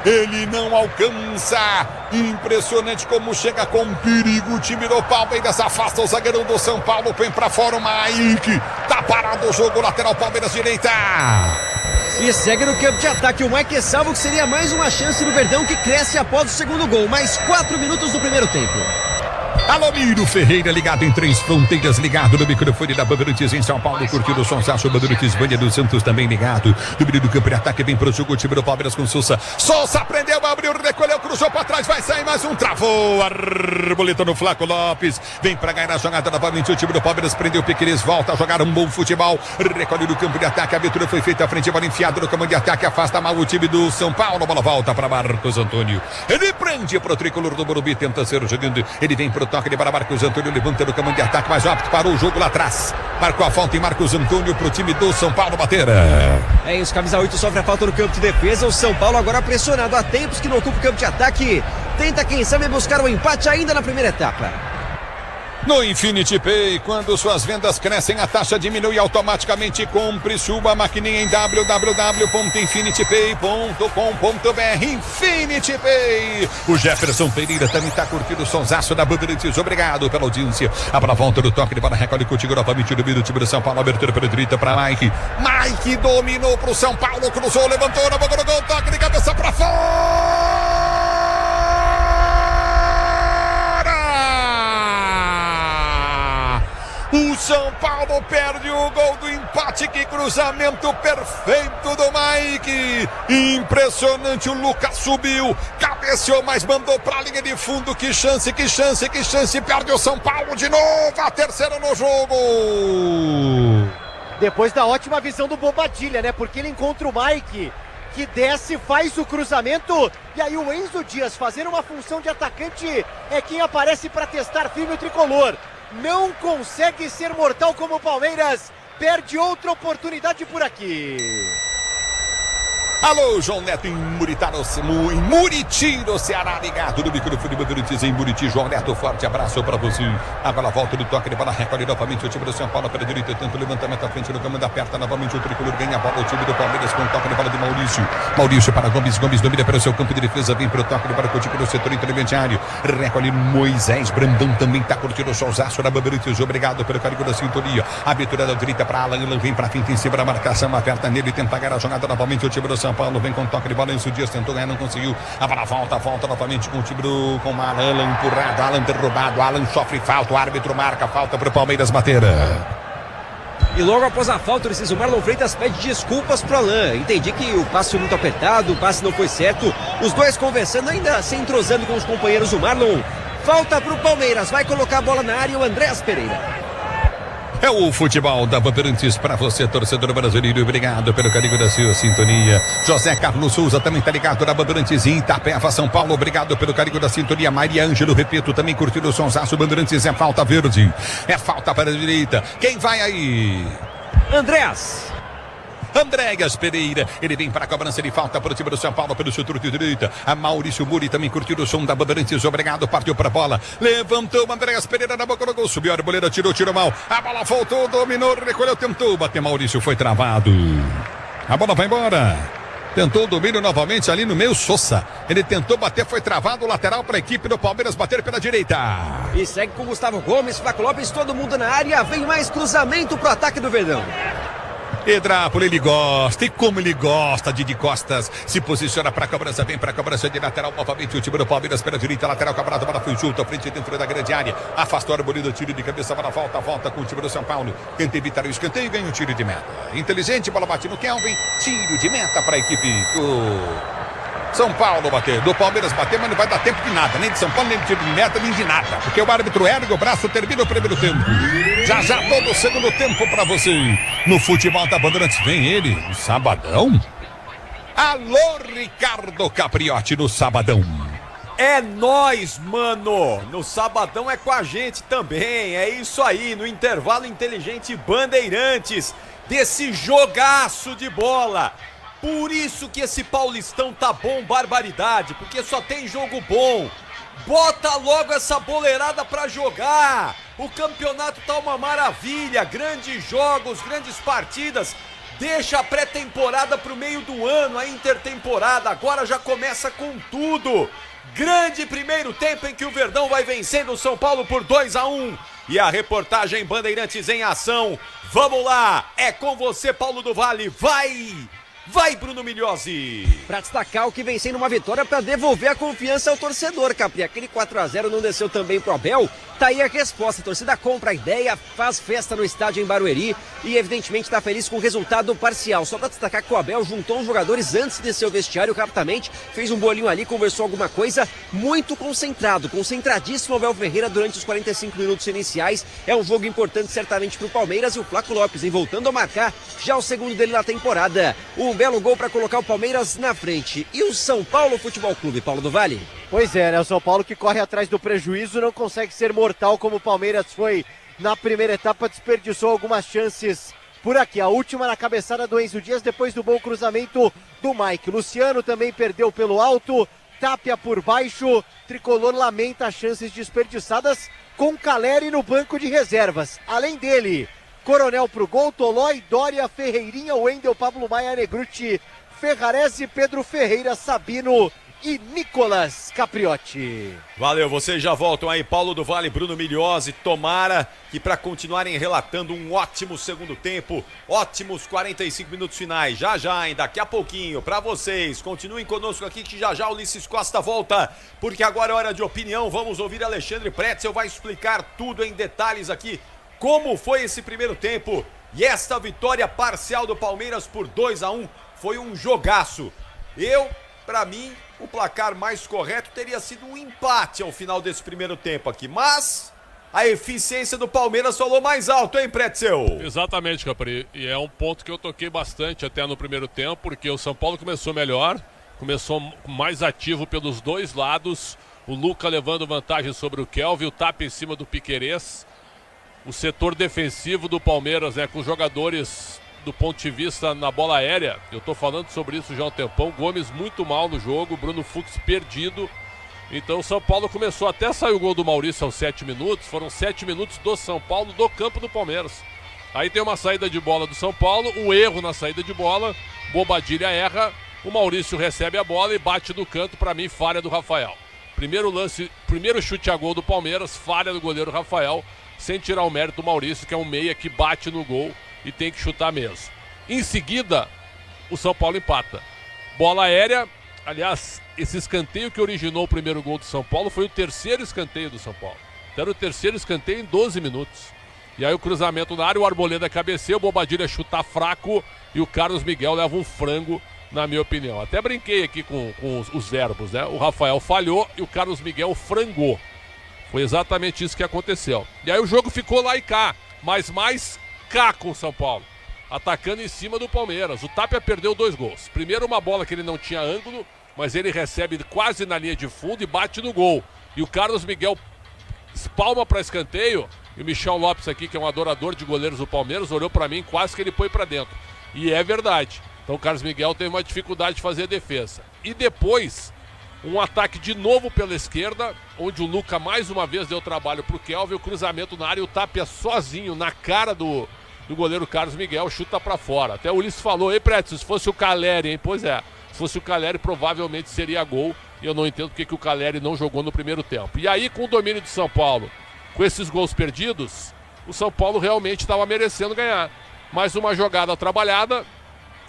Ele não alcança. Impressionante como chega com perigo o time do Palmeiras. Afasta o zagueirão do São Paulo. Põe pra fora o Mike. Tá parado o jogo. Lateral Palmeiras direita. E segue no campo de ataque. O Mike é salvo, que seria mais uma chance do Verdão, que cresce após o segundo gol. Mais 4 minutos do primeiro tempo. Alô, Miro Ferreira, ligado em Três Fronteiras, ligado no microfone da Bandeirantes em São Paulo, curtindo o sonsaço, Bandeirantes, Banha do Santos também ligado. Do meio do campo de ataque, vem pro jogo o time do Palmeiras com Sousa. Sousa prendeu, abriu, recolheu, cruzou pra trás, vai sair mais um, travou. Arboleta no Flaco Lopes, vem pra ganhar a jogada novamente. O time do Palmeiras prendeu o Piqueires, volta a jogar um bom futebol. Recolhe no campo de ataque, a abertura foi feita à frente, bola enfiada no comando de ataque, afasta mal o time do São Paulo. Bola volta para Marcos Antônio. Ele prende pro tricolor do Morumbi, tenta ser jogando. Ele vem pro toque de para Marcos Antônio, levanta no comando de ataque mais rápido, parou o jogo lá atrás. Marcou a falta em Marcos Antônio pro time do São Paulo bater. É isso, camisa 8 sofre a falta no campo de defesa. O São Paulo agora pressionado. Há tempos que não ocupa o campo de ataque. Tenta, quem sabe, buscar o empate ainda na primeira etapa. No Infinity Pay, quando suas vendas crescem, a taxa diminui automaticamente. Compre sua maquininha em www.infinitypay.com.br. Infinity Pay. O Jefferson Pereira também está curtindo o sonsaço da Bandeirantes. Obrigado pela audiência. A bola volta do toque de bola, recolhe contigo novamente no meio do time do São Paulo. Abertura pela direita para Mike. Mike dominou para o São Paulo, cruzou, levantou na boca do gol, toque de cabeça para fora. O São Paulo perde o gol do empate. Que cruzamento perfeito do Mike. Impressionante, o Lucas subiu, cabeceou, mas mandou pra linha de fundo. Que chance, que chance, que chance. Perde o São Paulo de novo, a terceira no jogo. Depois da ótima visão do Bobadilha, né? Porque ele encontra o Mike, que desce, faz o cruzamento, e aí o Enzo Dias, fazendo uma função de atacante, é quem aparece para testar firme o tricolor. Não consegue ser mortal como o Palmeiras, perde outra oportunidade por aqui. Alô, João Neto em Muriti, no Ceará, ligado no microfone Bandeirantes em Muriti. João Neto, forte abraço para você. Agora volta do toque de bola, recolhe novamente o time do São Paulo para a direita, tenta o levantamento à frente no comando, aperta novamente o tricolor, ganha a bola, o time do Palmeiras com o toque de bola de Maurício. Maurício para Gomes, Gomes domina para o seu campo de defesa, vem para o toque de bola com o time do setor intermediário. Recolhe Moisés, Brandão também está curtindo o solzaço da Bandeirantes. Obrigado pelo carinho da sintonia. Abertura da direita para Alan, Alan vem para frente em cima da marcação, aperta nele, tenta ganhar a jogada novamente o time do São Paulo, vem com toque de bola, Enzo Dias tentou ganhar, não conseguiu. A bola volta novamente com o time do com Alan empurrado, Alan derrubado, Alan sofre falta, o árbitro marca falta para o Palmeiras bater. E logo após a falta, o Marlon Freitas pede desculpas pro Alan. Entendi que o passe foi muito apertado, o passe não foi certo. Os dois conversando, ainda se entrosando com os companheiros. O Marlon, falta pro Palmeiras, vai colocar a bola na área o Andréas Pereira. É o futebol da Bandeirantes para você, torcedor brasileiro. Obrigado pelo carinho da sua sintonia. José Carlos Souza também está ligado na Bandeirantes em Itapeva, São Paulo. Obrigado pelo carinho da sintonia. Maria Ângelo, repito, também curtindo o sonsaço. Bandeirantes, é falta verde. É falta para a direita. Quem vai aí? Andréas Pereira, ele vem para a cobrança de falta para o time do São Paulo pelo setor de direita. A Maurício Muri também curtiu o som da Bandeirantes. Obrigado, partiu para a bola, levantou Andréas Pereira na boca do gol, subiu a arboleda, tirou mal. A bola voltou, dominou, recolheu, tentou bater. Maurício foi travado. A bola vai embora. Tentou o domínio novamente ali no meio, Sousa. Ele tentou bater, foi travado, lateral para a equipe do Palmeiras bater pela direita. E segue com Gustavo Gomes, Flaco Lopes, todo mundo na área. Vem mais cruzamento pro ataque do Verdão. Edrápolo, ele gosta, e como ele gosta de costas, se posiciona para a cobrança, vem para a cobrança de lateral, novamente o time do Palmeiras pela direita, lateral, cobrado, bola foi junto, à frente dentro da grande área, afastou a arboleda, tiro de cabeça, bola volta com o time do São Paulo, tenta evitar o escanteio e ganha um tiro de meta. Inteligente, bola bate no Kelvin, tiro de meta para a equipe do São Paulo bater, do Palmeiras bater, mas não vai dar tempo de nada, nem de São Paulo, nem de tiro de meta, nem de nada, porque o árbitro ergue o braço, termina o primeiro tempo. Já todo o segundo tempo para você. No futebol da Bandeirantes, vem ele, no sabadão. Alô, Ricardo Capriotti, no sabadão. É nóis, mano! No sabadão é com a gente também, é isso aí, no intervalo inteligente Bandeirantes, desse jogaço de bola. Por isso que esse Paulistão tá bom, barbaridade, porque só tem jogo bom. Bota logo essa boleirada pra jogar. O campeonato tá uma maravilha, grandes jogos, grandes partidas. Deixa a pré-temporada pro meio do ano, a intertemporada, agora já começa com tudo. Grande primeiro tempo em que o Verdão vai vencendo o São Paulo por 2-1. E a reportagem Bandeirantes em ação. Vamos lá, é com você, Paulo do Vale, vai! Vai, Bruno Migliosi! Pra destacar o que vem sendo uma vitória pra devolver a confiança ao torcedor, Capri. Aquele 4-0 não desceu também pro Abel. Tá aí a resposta. A torcida compra a ideia, faz festa no estádio em Barueri e evidentemente tá feliz com o resultado parcial. Só pra destacar que o Abel juntou os jogadores antes de seu vestiário rapidamente, fez um bolinho ali, conversou alguma coisa, muito concentrado, concentradíssimo o Abel Ferreira durante os 45 minutos iniciais. É um jogo importante certamente pro Palmeiras e o Flaco Lopes, vem voltando a marcar já o segundo dele na temporada. Um belo gol para colocar o Palmeiras na frente. E o São Paulo Futebol Clube, Paulo do Vale? Pois é, né? O São Paulo que corre atrás do prejuízo não consegue ser mortal como o Palmeiras foi na primeira etapa, desperdiçou algumas chances por aqui. A última na cabeçada do Enzo Dias, depois do bom cruzamento do Mike. Luciano também perdeu pelo alto, Tapia por baixo, Tricolor lamenta as chances desperdiçadas com Caleri no banco de reservas. Além dele, Coronel pro gol, Tolói, Dória, Ferreirinha, Wendel, Pablo Maia, Negruti, Ferrarese, Pedro Ferreira, Sabino e Nicolas Capriotti. Valeu, vocês já voltam aí, Paulo do Vale, Bruno Migliosi. Tomara que para continuarem relatando um ótimo segundo tempo, ótimos 45 minutos finais, já, hein, daqui a pouquinho, para vocês. Continuem conosco aqui que já Ulisses Costa volta, porque agora é hora de opinião. Vamos ouvir Alexandre Pretzel, vai explicar tudo em detalhes aqui, como foi esse primeiro tempo. E esta vitória parcial do Palmeiras por 2-1 foi um jogaço. Para mim, o placar mais correto teria sido um empate ao final desse primeiro tempo aqui. Mas a eficiência do Palmeiras falou mais alto, hein, Pretzel? Exatamente, Capri. E é um ponto que eu toquei bastante até no primeiro tempo, porque o São Paulo começou melhor, começou mais ativo pelos dois lados. O Luca levando vantagem sobre o Kelvin, o tapa em cima do Piquerez. O setor defensivo do Palmeiras, né, com os jogadores do ponto de vista na bola aérea, eu tô falando sobre isso já há um tempão. Gomes muito mal no jogo, Bruno Fux perdido. Então o São Paulo começou, até saiu o gol do Maurício aos 7 minutos, foram 7 minutos do São Paulo do campo do Palmeiras. Aí tem uma saída de bola do São Paulo, um erro na saída de bola, Bobadilha erra, o Maurício recebe a bola e bate no canto, para mim falha do Rafael. Primeiro lance, primeiro chute a gol do Palmeiras, falha do goleiro Rafael, sem tirar o mérito do Maurício, que é um meia que bate no gol e tem que chutar mesmo. Em seguida, o São Paulo empata. Bola aérea, aliás, esse escanteio que originou o primeiro gol do São Paulo foi o terceiro escanteio do São Paulo. Era o terceiro escanteio em 12 minutos. E aí o cruzamento na área, o Arboleda cabeceia, o Bobadilha chuta fraco e o Carlos Miguel leva um frango, na minha opinião. Até brinquei aqui com os verbos, né? O Rafael falhou e o Carlos Miguel frangou. Foi exatamente isso que aconteceu. E aí o jogo ficou lá e cá, mas mais cá com o São Paulo, atacando em cima do Palmeiras. O Tapia perdeu 2 gols. Primeiro uma bola que ele não tinha ângulo, mas ele recebe quase na linha de fundo e bate no gol. E o Carlos Miguel espalma para escanteio, e o Michel Lopes aqui, que é um adorador de goleiros do Palmeiras, olhou para mim, quase que ele põe para dentro. E é verdade. Então o Carlos Miguel teve uma dificuldade de fazer a defesa. E depois, um ataque de novo pela esquerda, onde o Luca mais uma vez deu trabalho pro Kelvin, o cruzamento na área, o Tapia sozinho na cara do goleiro Carlos Miguel, chuta pra fora. Até o Ulisses falou, ei, Pretzel, se fosse o Caleri, hein? Pois é, se fosse o Caleri provavelmente seria gol, e eu não entendo porque que o Caleri não jogou no primeiro tempo. E aí, com o domínio de São Paulo, com esses gols perdidos, o São Paulo realmente estava merecendo ganhar. Mais uma jogada trabalhada,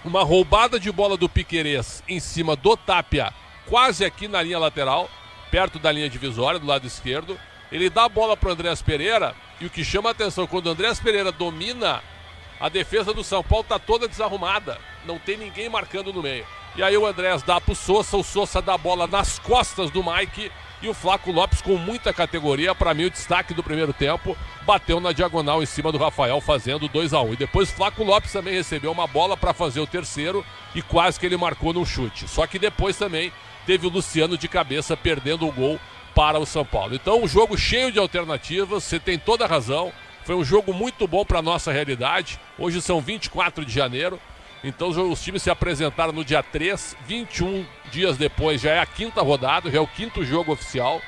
uma roubada de bola do Piquerez em cima do Tapia, quase aqui na linha lateral, perto da linha divisória, do lado esquerdo. Ele dá a bola para o Andrés Pereira, e o que chama a atenção, quando o Andrés Pereira domina, a defesa do São Paulo está toda desarrumada, não tem ninguém marcando no meio. E aí o Andrés dá para o Sousa dá a bola nas costas do Mike, e o Flaco Lopes, com muita categoria, para mim o destaque do primeiro tempo, bateu na diagonal em cima do Rafael, fazendo 2-1. E depois o Flaco Lopes também recebeu uma bola para fazer o terceiro, e quase que ele marcou num chute. Só que depois também teve o Luciano de cabeça perdendo o gol para o São Paulo. Então um jogo cheio de alternativas, você tem toda a razão, foi um jogo muito bom para a nossa realidade. Hoje são 24 de janeiro, então os times se apresentaram no dia 3, 21 dias depois já é a 5ª rodada, já é o 5º jogo oficial.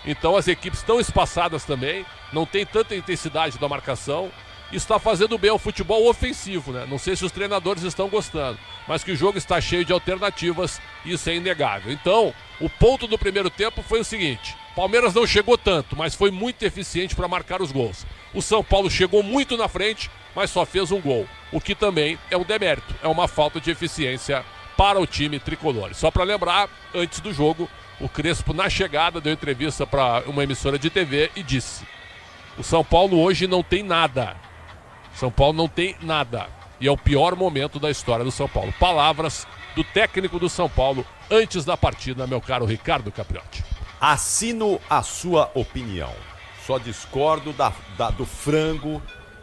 Então as equipes estão espaçadas também, não tem tanta intensidade da marcação. Isso está fazendo bem ao futebol ofensivo, né? Não sei se os treinadores estão gostando, mas que o jogo está cheio de alternativas, isso é inegável. Então, o ponto do primeiro tempo foi o seguinte: Palmeiras não chegou tanto, mas foi muito eficiente para marcar os gols. O São Paulo chegou muito na frente, mas só fez um gol, o que também é um demérito, é uma falta de eficiência para o time tricolor. Só para lembrar, antes do jogo, o Crespo, na chegada, deu entrevista para uma emissora de TV e disse: o São Paulo hoje não tem nada. São Paulo não tem nada. E é o pior momento da história do São Paulo. Palavras do técnico do São Paulo antes da partida, meu caro Ricardo Capriotti. Assino a sua opinião. Só discordo do frango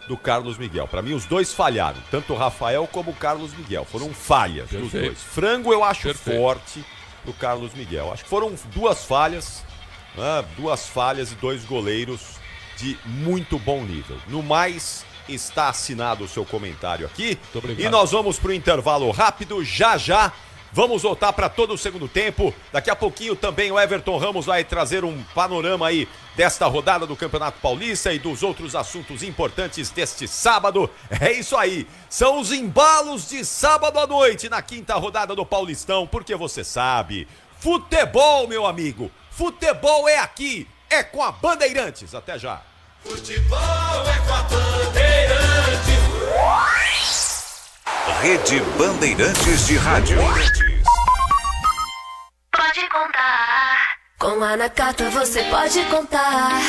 do Carlos Miguel. Para mim, os dois falharam. Tanto o Rafael como o Carlos Miguel. Foram falhas dos dois. Frango eu acho forte do Carlos Miguel. Acho que foram duas falhas, né? 2 falhas e 2 goleiros de muito bom nível. No mais, está assinado o seu comentário aqui. E nós vamos para o intervalo rápido, já. Vamos voltar para todo o segundo tempo. Daqui a pouquinho também o Everton Ramos vai trazer um panorama aí desta rodada do Campeonato Paulista e dos outros assuntos importantes deste sábado. É isso aí. São os embalos de sábado à noite na 5ª rodada do Paulistão, porque você sabe, futebol, meu amigo, futebol é aqui, é com a Bandeirantes. Até já. Futebol é com a Bandeirantes. Rede Bandeirantes de Rádio. Pode contar. Com a Nakata você pode contar.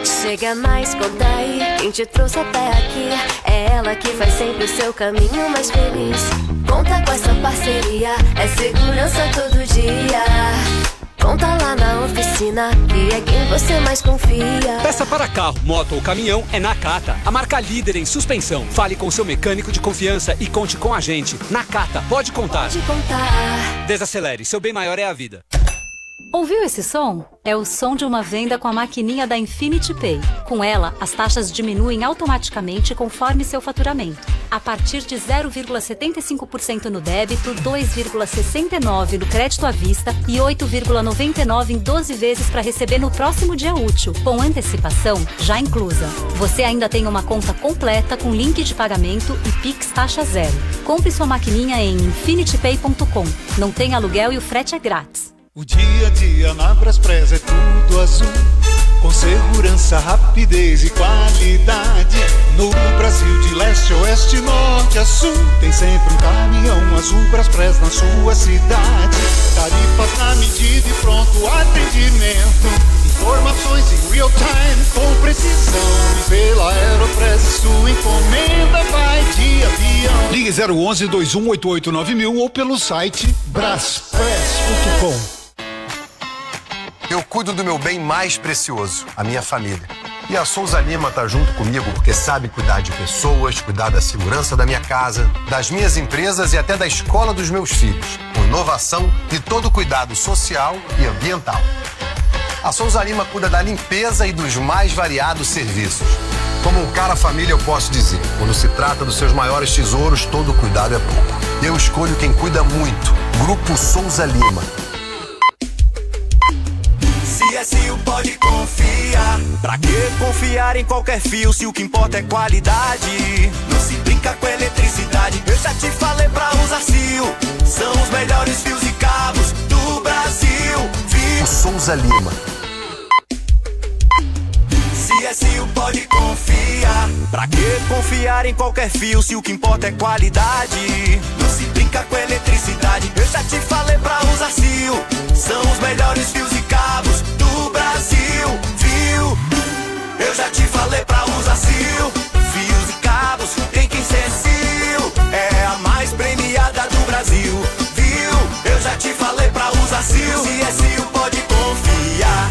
Chega mais, conta aí. Quem te trouxe até aqui é ela que faz sempre o seu caminho mais feliz. Conta com essa parceria, é segurança todo dia. Conta lá na oficina, que é quem você mais confia. Peça para carro, moto ou caminhão é Nakata, a marca líder em suspensão. Fale com seu mecânico de confiança e conte com a gente. Nakata, pode contar. Pode contar. Desacelere, seu bem maior é a vida. Ouviu esse som? É o som de uma venda com a maquininha da Infinity Pay. Com ela, as taxas diminuem automaticamente conforme seu faturamento. A partir de 0,75% no débito, 2,69% no crédito à vista e 8,99% em 12 vezes para receber no próximo dia útil, com antecipação já inclusa. Você ainda tem uma conta completa com link de pagamento e Pix taxa zero. Compre sua maquininha em infinitypay.com. Não tem aluguel e o frete é grátis. O dia a dia na Braspress é tudo azul, com segurança, rapidez e qualidade. No Brasil de leste a oeste, norte a sul, tem sempre um caminhão azul Braspress na sua cidade. Tarifas na medida e pronto atendimento, informações em real time com precisão. E pela Aeropress sua encomenda vai de avião. Ligue 011 2188 9000 ou pelo site braspress.com. Eu cuido do meu bem mais precioso, a minha família. E a Souza Lima tá junto comigo porque sabe cuidar de pessoas, cuidar da segurança da minha casa, das minhas empresas e até da escola dos meus filhos, com inovação e todo cuidado social e ambiental. A Souza Lima cuida da limpeza e dos mais variados serviços. Como um cara família eu posso dizer, quando se trata dos seus maiores tesouros, todo cuidado é pouco. Eu escolho quem cuida muito, Grupo Souza Lima. CSU pode confiar. Pra que confiar em qualquer fio se o que importa é qualidade? Não se brinca com eletricidade. Eu já te falei pra usar Sil. São os melhores fios e cabos do Brasil. O Souza Lima. CSU pode confiar. Pra que confiar em qualquer fio se o que importa é qualidade? Não se brinca com eletricidade. Eu já te falei pra usar Sil. São os melhores fios e cabos do Brasil. Viu? Eu já te falei pra usar Sil. Fios e cabos tem que ser Sil. É a mais premiada do Brasil. Viu? Eu já te falei pra usar Sil. CSU pode confiar.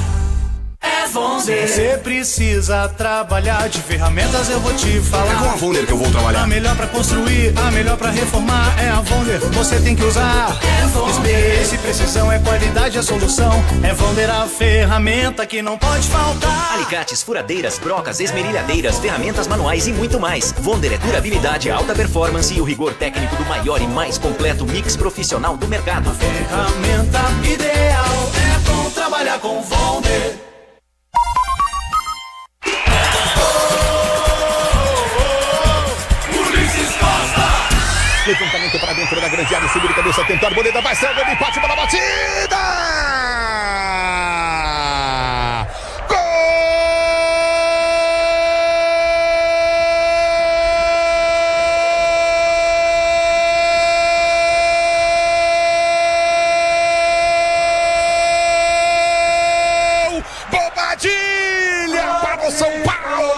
É Vonder. Você precisa trabalhar de ferramentas, eu vou te falar. É com a Vonder que eu vou trabalhar. A melhor pra construir, a melhor pra reformar é a Vonder. Você tem que usar. É Vonder. Experiência e precisão é qualidade, a solução. É Vonder a ferramenta que não pode faltar. Alicates, furadeiras, brocas, esmerilhadeiras, ferramentas manuais e muito mais. Vonder é durabilidade, alta performance e o rigor técnico do maior e mais completo mix profissional do mercado. A ferramenta ideal é bom trabalhar com Vonder. Levantamento para dentro da grande área, segura a cabeça, tentar a boleta, vai ser o gol, empate para a batida! Gol Padilha para o São Paulo.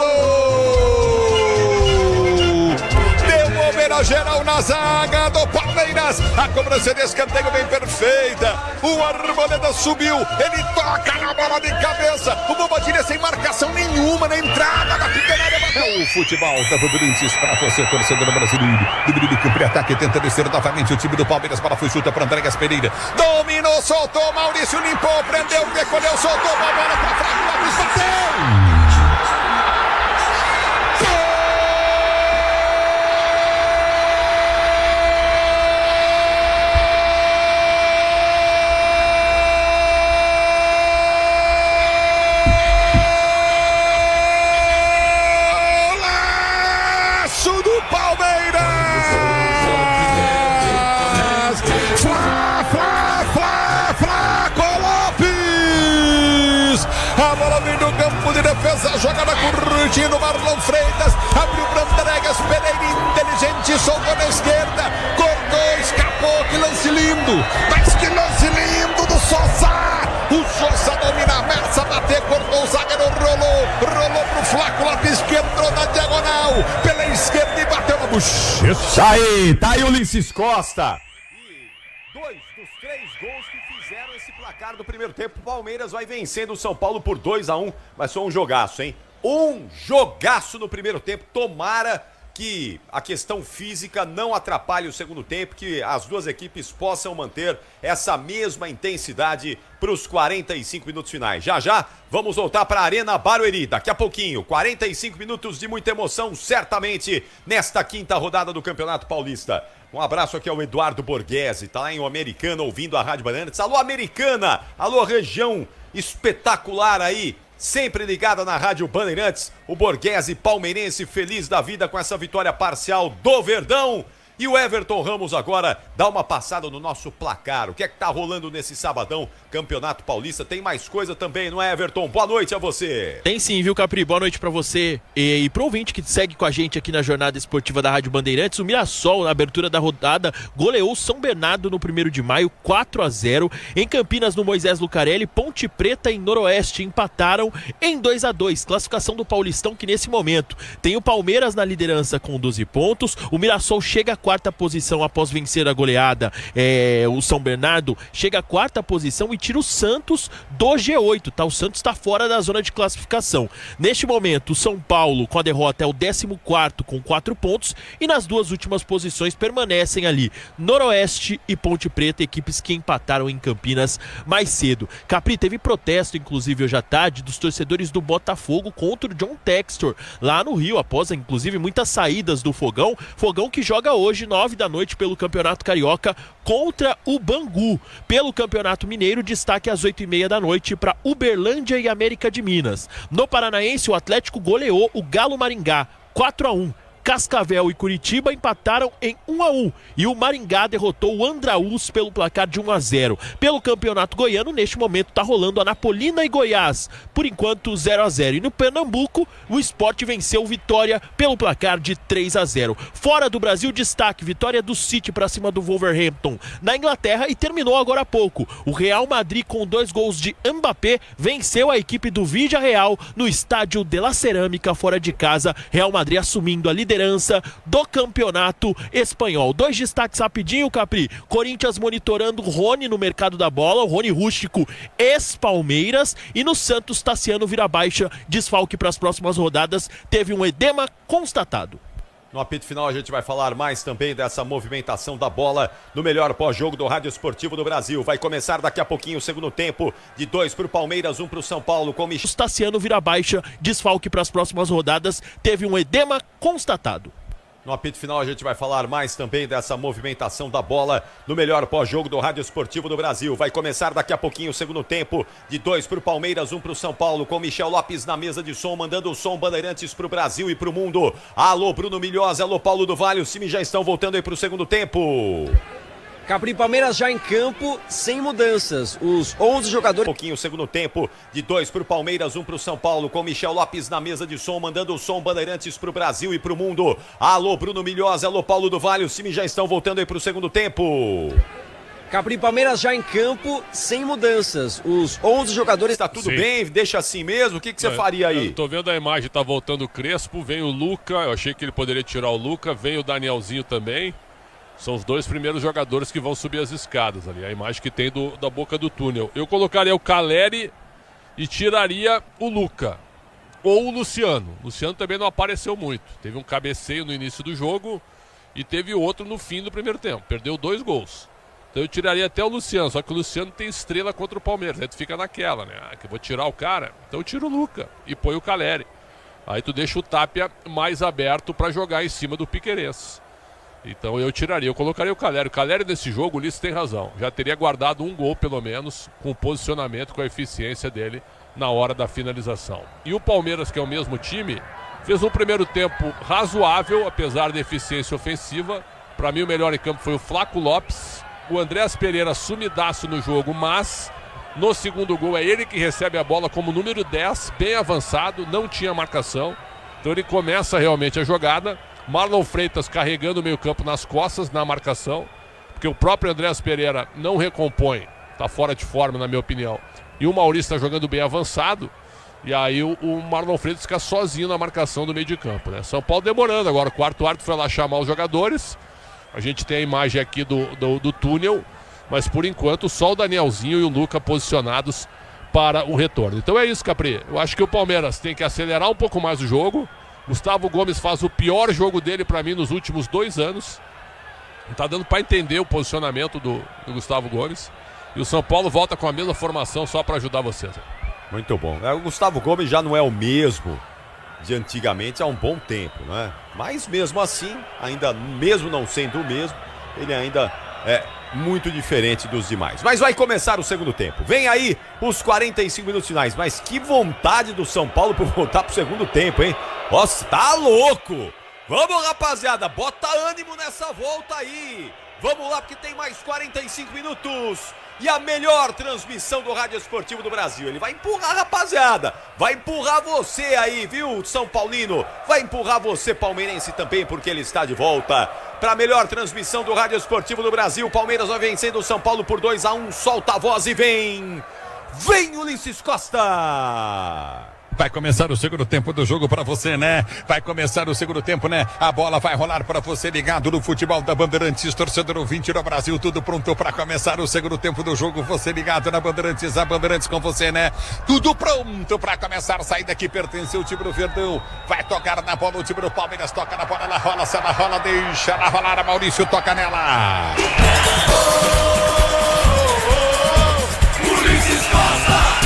Devolverá geral na zaga do Palmeiras. A cobrança de escanteio bem perfeita. O Arboleda subiu. Ele toca na bola de cabeça. O Bobadilha sem marcação nenhuma na entrada da pequena área. É o futebol da Bandeirantes para você, torcedor brasileiro. Dividido que o ataque tenta descer novamente o time do Palmeiras para foi chuta para André Gaspereira. Dominou, soltou, Maurício limpou, prendeu, recolheu, soltou a bola para frente, bateu. Defesa, jogada curtindo, Marlon Freitas, abriu para André Gaspereira, inteligente, soltou na esquerda, cortou, escapou, que lance lindo, mas que lance lindo do Sosa, o Sosa domina a massa, bateu, cortou o zagueiro, rolou pro Flaco, lado esquerdo, entrou na diagonal, pela esquerda e bateu na bochecha. Tá aí o Ulisses Costa. E 2 dos 3 gols que fizeram esse placar do primeiro tempo. O Palmeiras vai vencendo o São Paulo por 2-1, mas foi um jogaço, hein? Um jogaço no primeiro tempo. Tomara que a questão física não atrapalhe o segundo tempo, que as duas equipes possam manter essa mesma intensidade para os 45 minutos finais. Já, vamos voltar para a Arena Barueri. Daqui a pouquinho, 45 minutos de muita emoção, certamente, nesta quinta rodada do Campeonato Paulista. Um abraço aqui ao Eduardo Borghese, tá lá em Americana ouvindo a Rádio Bandeirantes. Alô, Americana! Alô, região espetacular aí, sempre ligada na Rádio Bandeirantes. O Borghese palmeirense feliz da vida com essa vitória parcial do Verdão. E o Everton Ramos agora dá uma passada no nosso placar. O que é que tá rolando nesse sabadão? Campeonato Paulista, tem mais coisa também, não é, Everton? Boa noite a você. Tem sim, viu, Capri? Boa noite pra você e pro ouvinte que segue com a gente aqui na jornada esportiva da Rádio Bandeirantes. O Mirassol, na abertura da rodada, goleou São Bernardo no 1º de maio, 4-0. Em Campinas, no Moisés Lucarelli, Ponte Preta e Noroeste empataram em 2-2. Classificação do Paulistão, que nesse momento tem o Palmeiras na liderança com 12 pontos. O Mirassol chega à 4ª posição após vencer a goleada. O São Bernardo chega à 4ª posição e tira o Santos do G8, tá? O Santos está fora da zona de classificação. Neste momento, o São Paulo, com a derrota, é o 14º com 4 pontos e nas duas últimas posições permanecem ali Noroeste e Ponte Preta, equipes que empataram em Campinas mais cedo. Capri, teve protesto, inclusive, hoje à tarde, dos torcedores do Botafogo contra o John Textor, lá no Rio, após, inclusive, muitas saídas do Fogão que joga hoje, 9 da noite, pelo Campeonato Carioca contra o Bangu. Pelo Campeonato Mineiro, destaque às 8h30 da noite para Uberlândia e América de Minas. No Paranaense, o Atlético goleou o Galo Maringá, 4-1. Cascavel e Curitiba empataram em 1-1 e o Maringá derrotou o Andraúz pelo placar de 1-0. Pelo Campeonato Goiano, neste momento está rolando a Napolina e Goiás, por enquanto 0-0. E no Pernambuco, o Sport venceu o Vitória pelo placar de 3-0. Fora do Brasil, destaque, vitória do City para cima do Wolverhampton na Inglaterra e terminou agora há pouco. O Real Madrid, com 2 gols de Mbappé, venceu a equipe do Villarreal no estádio de la Cerâmica, fora de casa. Real Madrid assumindo a liderança do campeonato espanhol. 2 destaques rapidinho, Capri. Corinthians monitorando o Rony no mercado da bola, o Rony Rústico, ex-Palmeiras, e no Santos, Tassiano vira baixa, desfalque para as próximas rodadas, teve um edema constatado. No apito final a gente vai falar mais também dessa movimentação da bola no melhor pós-jogo do Rádio Esportivo do Brasil. Vai começar daqui a pouquinho o segundo tempo, de 2 para o Palmeiras, 1 para o São Paulo. Com o Tassiano vira baixa, desfalque para as próximas rodadas, teve um edema constatado. No apito final a gente vai falar mais também dessa movimentação da bola no melhor pós-jogo do Rádio Esportivo do Brasil. Vai começar daqui a pouquinho o segundo tempo, de 2 para o Palmeiras, 1 para o São Paulo, com Michel Lopes na mesa de som, mandando o som Bandeirantes para o Brasil e para o mundo. Alô, Bruno Milhosa, alô, Paulo do Vale, os times já estão voltando aí para o segundo tempo. Capri, Palmeiras já em campo, sem mudanças. Os 11 jogadores... pouquinho o segundo tempo, de 2 para o Palmeiras, 1 para o São Paulo, com Michel Lopes na mesa de som, mandando o som Bandeirantes para o Brasil e para o mundo. Alô, Bruno Milhosa, alô, Paulo do Vale, os times já estão voltando aí para o segundo tempo. Capri, Palmeiras já em campo, sem mudanças. Os 11 jogadores... Tá tudo Sim. bem? Deixa assim mesmo? O que você faria aí? Eu tô vendo a imagem, tá voltando o Crespo, vem o Luca, eu achei que ele poderia tirar o Luca, vem o Danielzinho também. São os 2 primeiros jogadores que vão subir as escadas ali, a imagem que tem da boca do túnel. Eu colocaria o Caleri e tiraria o Luca. Ou o Luciano. O Luciano também não apareceu muito. Teve um cabeceio no início do jogo e teve outro no fim do primeiro tempo. Perdeu 2 gols. Então eu tiraria até o Luciano, só que o Luciano tem estrela contra o Palmeiras. Aí tu fica naquela, né? Que eu vou tirar o cara, então eu tiro o Luca e põe o Caleri. Aí tu deixa o Tapia mais aberto para jogar em cima do Piquerez. Então eu colocaria o Caleri. O Caleri nesse jogo, o Ulisses tem razão. Já teria guardado um gol pelo menos, com o posicionamento, com a eficiência dele na hora da finalização. E o Palmeiras, que é o mesmo time, fez um primeiro tempo razoável, apesar da eficiência ofensiva. Para mim o melhor em campo foi o Flaco Lopes. O Andréas Pereira sumidaço no jogo, mas no segundo gol é ele que recebe a bola como número 10, bem avançado, não tinha marcação. Então ele começa realmente a jogada. Marlon Freitas carregando o meio-campo nas costas na marcação, porque o próprio Andréas Pereira não recompõe, está fora de forma, na minha opinião. E o Maurício está jogando bem avançado, e aí o Marlon Freitas fica sozinho na marcação do meio de campo, né? São Paulo demorando agora, o quarto árbitro foi lá chamar os jogadores. A gente tem a imagem aqui do túnel, mas por enquanto só o Danielzinho e o Luca posicionados para o retorno. Então é isso, Capri. Eu acho que o Palmeiras tem que acelerar um pouco mais o jogo. Gustavo Gomes faz o pior jogo dele para mim nos últimos 2 anos. Não tá dando para entender o posicionamento do Gustavo Gomes. E o São Paulo volta com a mesma formação só para ajudar vocês. Muito bom. O Gustavo Gomes já não é o mesmo de antigamente há um bom tempo, né? Mas mesmo assim, ainda mesmo não sendo o mesmo, ele ainda é muito diferente dos demais. Mas vai começar o segundo tempo. Vem aí os 45 minutos finais. Mas que vontade do São Paulo por voltar pro segundo tempo, hein? Nossa, tá louco! Vamos, rapaziada, bota ânimo nessa volta aí. Vamos lá, porque tem mais 45 minutos. E a melhor transmissão do Rádio Esportivo do Brasil. Ele vai empurrar, rapaziada. Vai empurrar você aí, viu, São Paulino? Vai empurrar você, palmeirense, também, porque ele está de volta para a melhor transmissão do Rádio Esportivo do Brasil. Palmeiras vai vencendo o São Paulo por 2-1. Solta a voz e vem. Vem, Ulisses Costa. Vai começar o segundo tempo do jogo para você, né? Vai começar o segundo tempo, né? A bola vai rolar para você ligado no futebol da Bandeirantes, torcedor ouvinte do Brasil, tudo pronto para começar o segundo tempo do jogo. Você ligado na Bandeirantes, a Bandeirantes com você, né? Tudo pronto para começar. Saída que pertence ao time do Verdão. Vai tocar na bola o time do Palmeiras, toca na bola, ela rola, se ela rola, deixa ela rolar. Maurício toca nela. Ulisses Costa.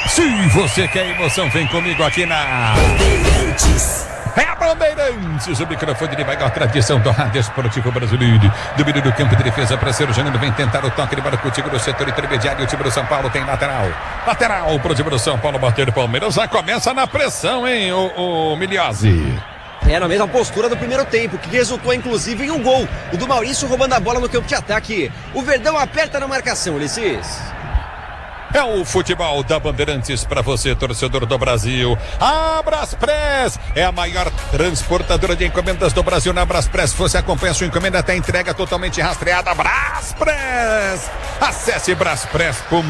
Se você quer emoção, vem comigo aqui na Bandeirantes. É a Bandeirantes, o microfone de maior tradição do Rádio Esportivo Brasileiro. Domínio do campo de defesa para ser o Jânio, vem tentar o toque de bola contigo no setor intermediário. O time do São Paulo tem lateral. Lateral para o time do São Paulo bater o Palmeiras. Já começa na pressão, hein, o Miliozzi. É na mesma postura do primeiro tempo, que resultou inclusive em um gol. O do Maurício roubando a bola no campo de ataque. O Verdão aperta na marcação, Ulisses. É o futebol da Bandeirantes para você, torcedor do Brasil. A Braspress é a maior transportadora de encomendas do Brasil. Na Braspress você acompanha a sua encomenda até entrega totalmente rastreada. Braspress! Acesse braspress.com.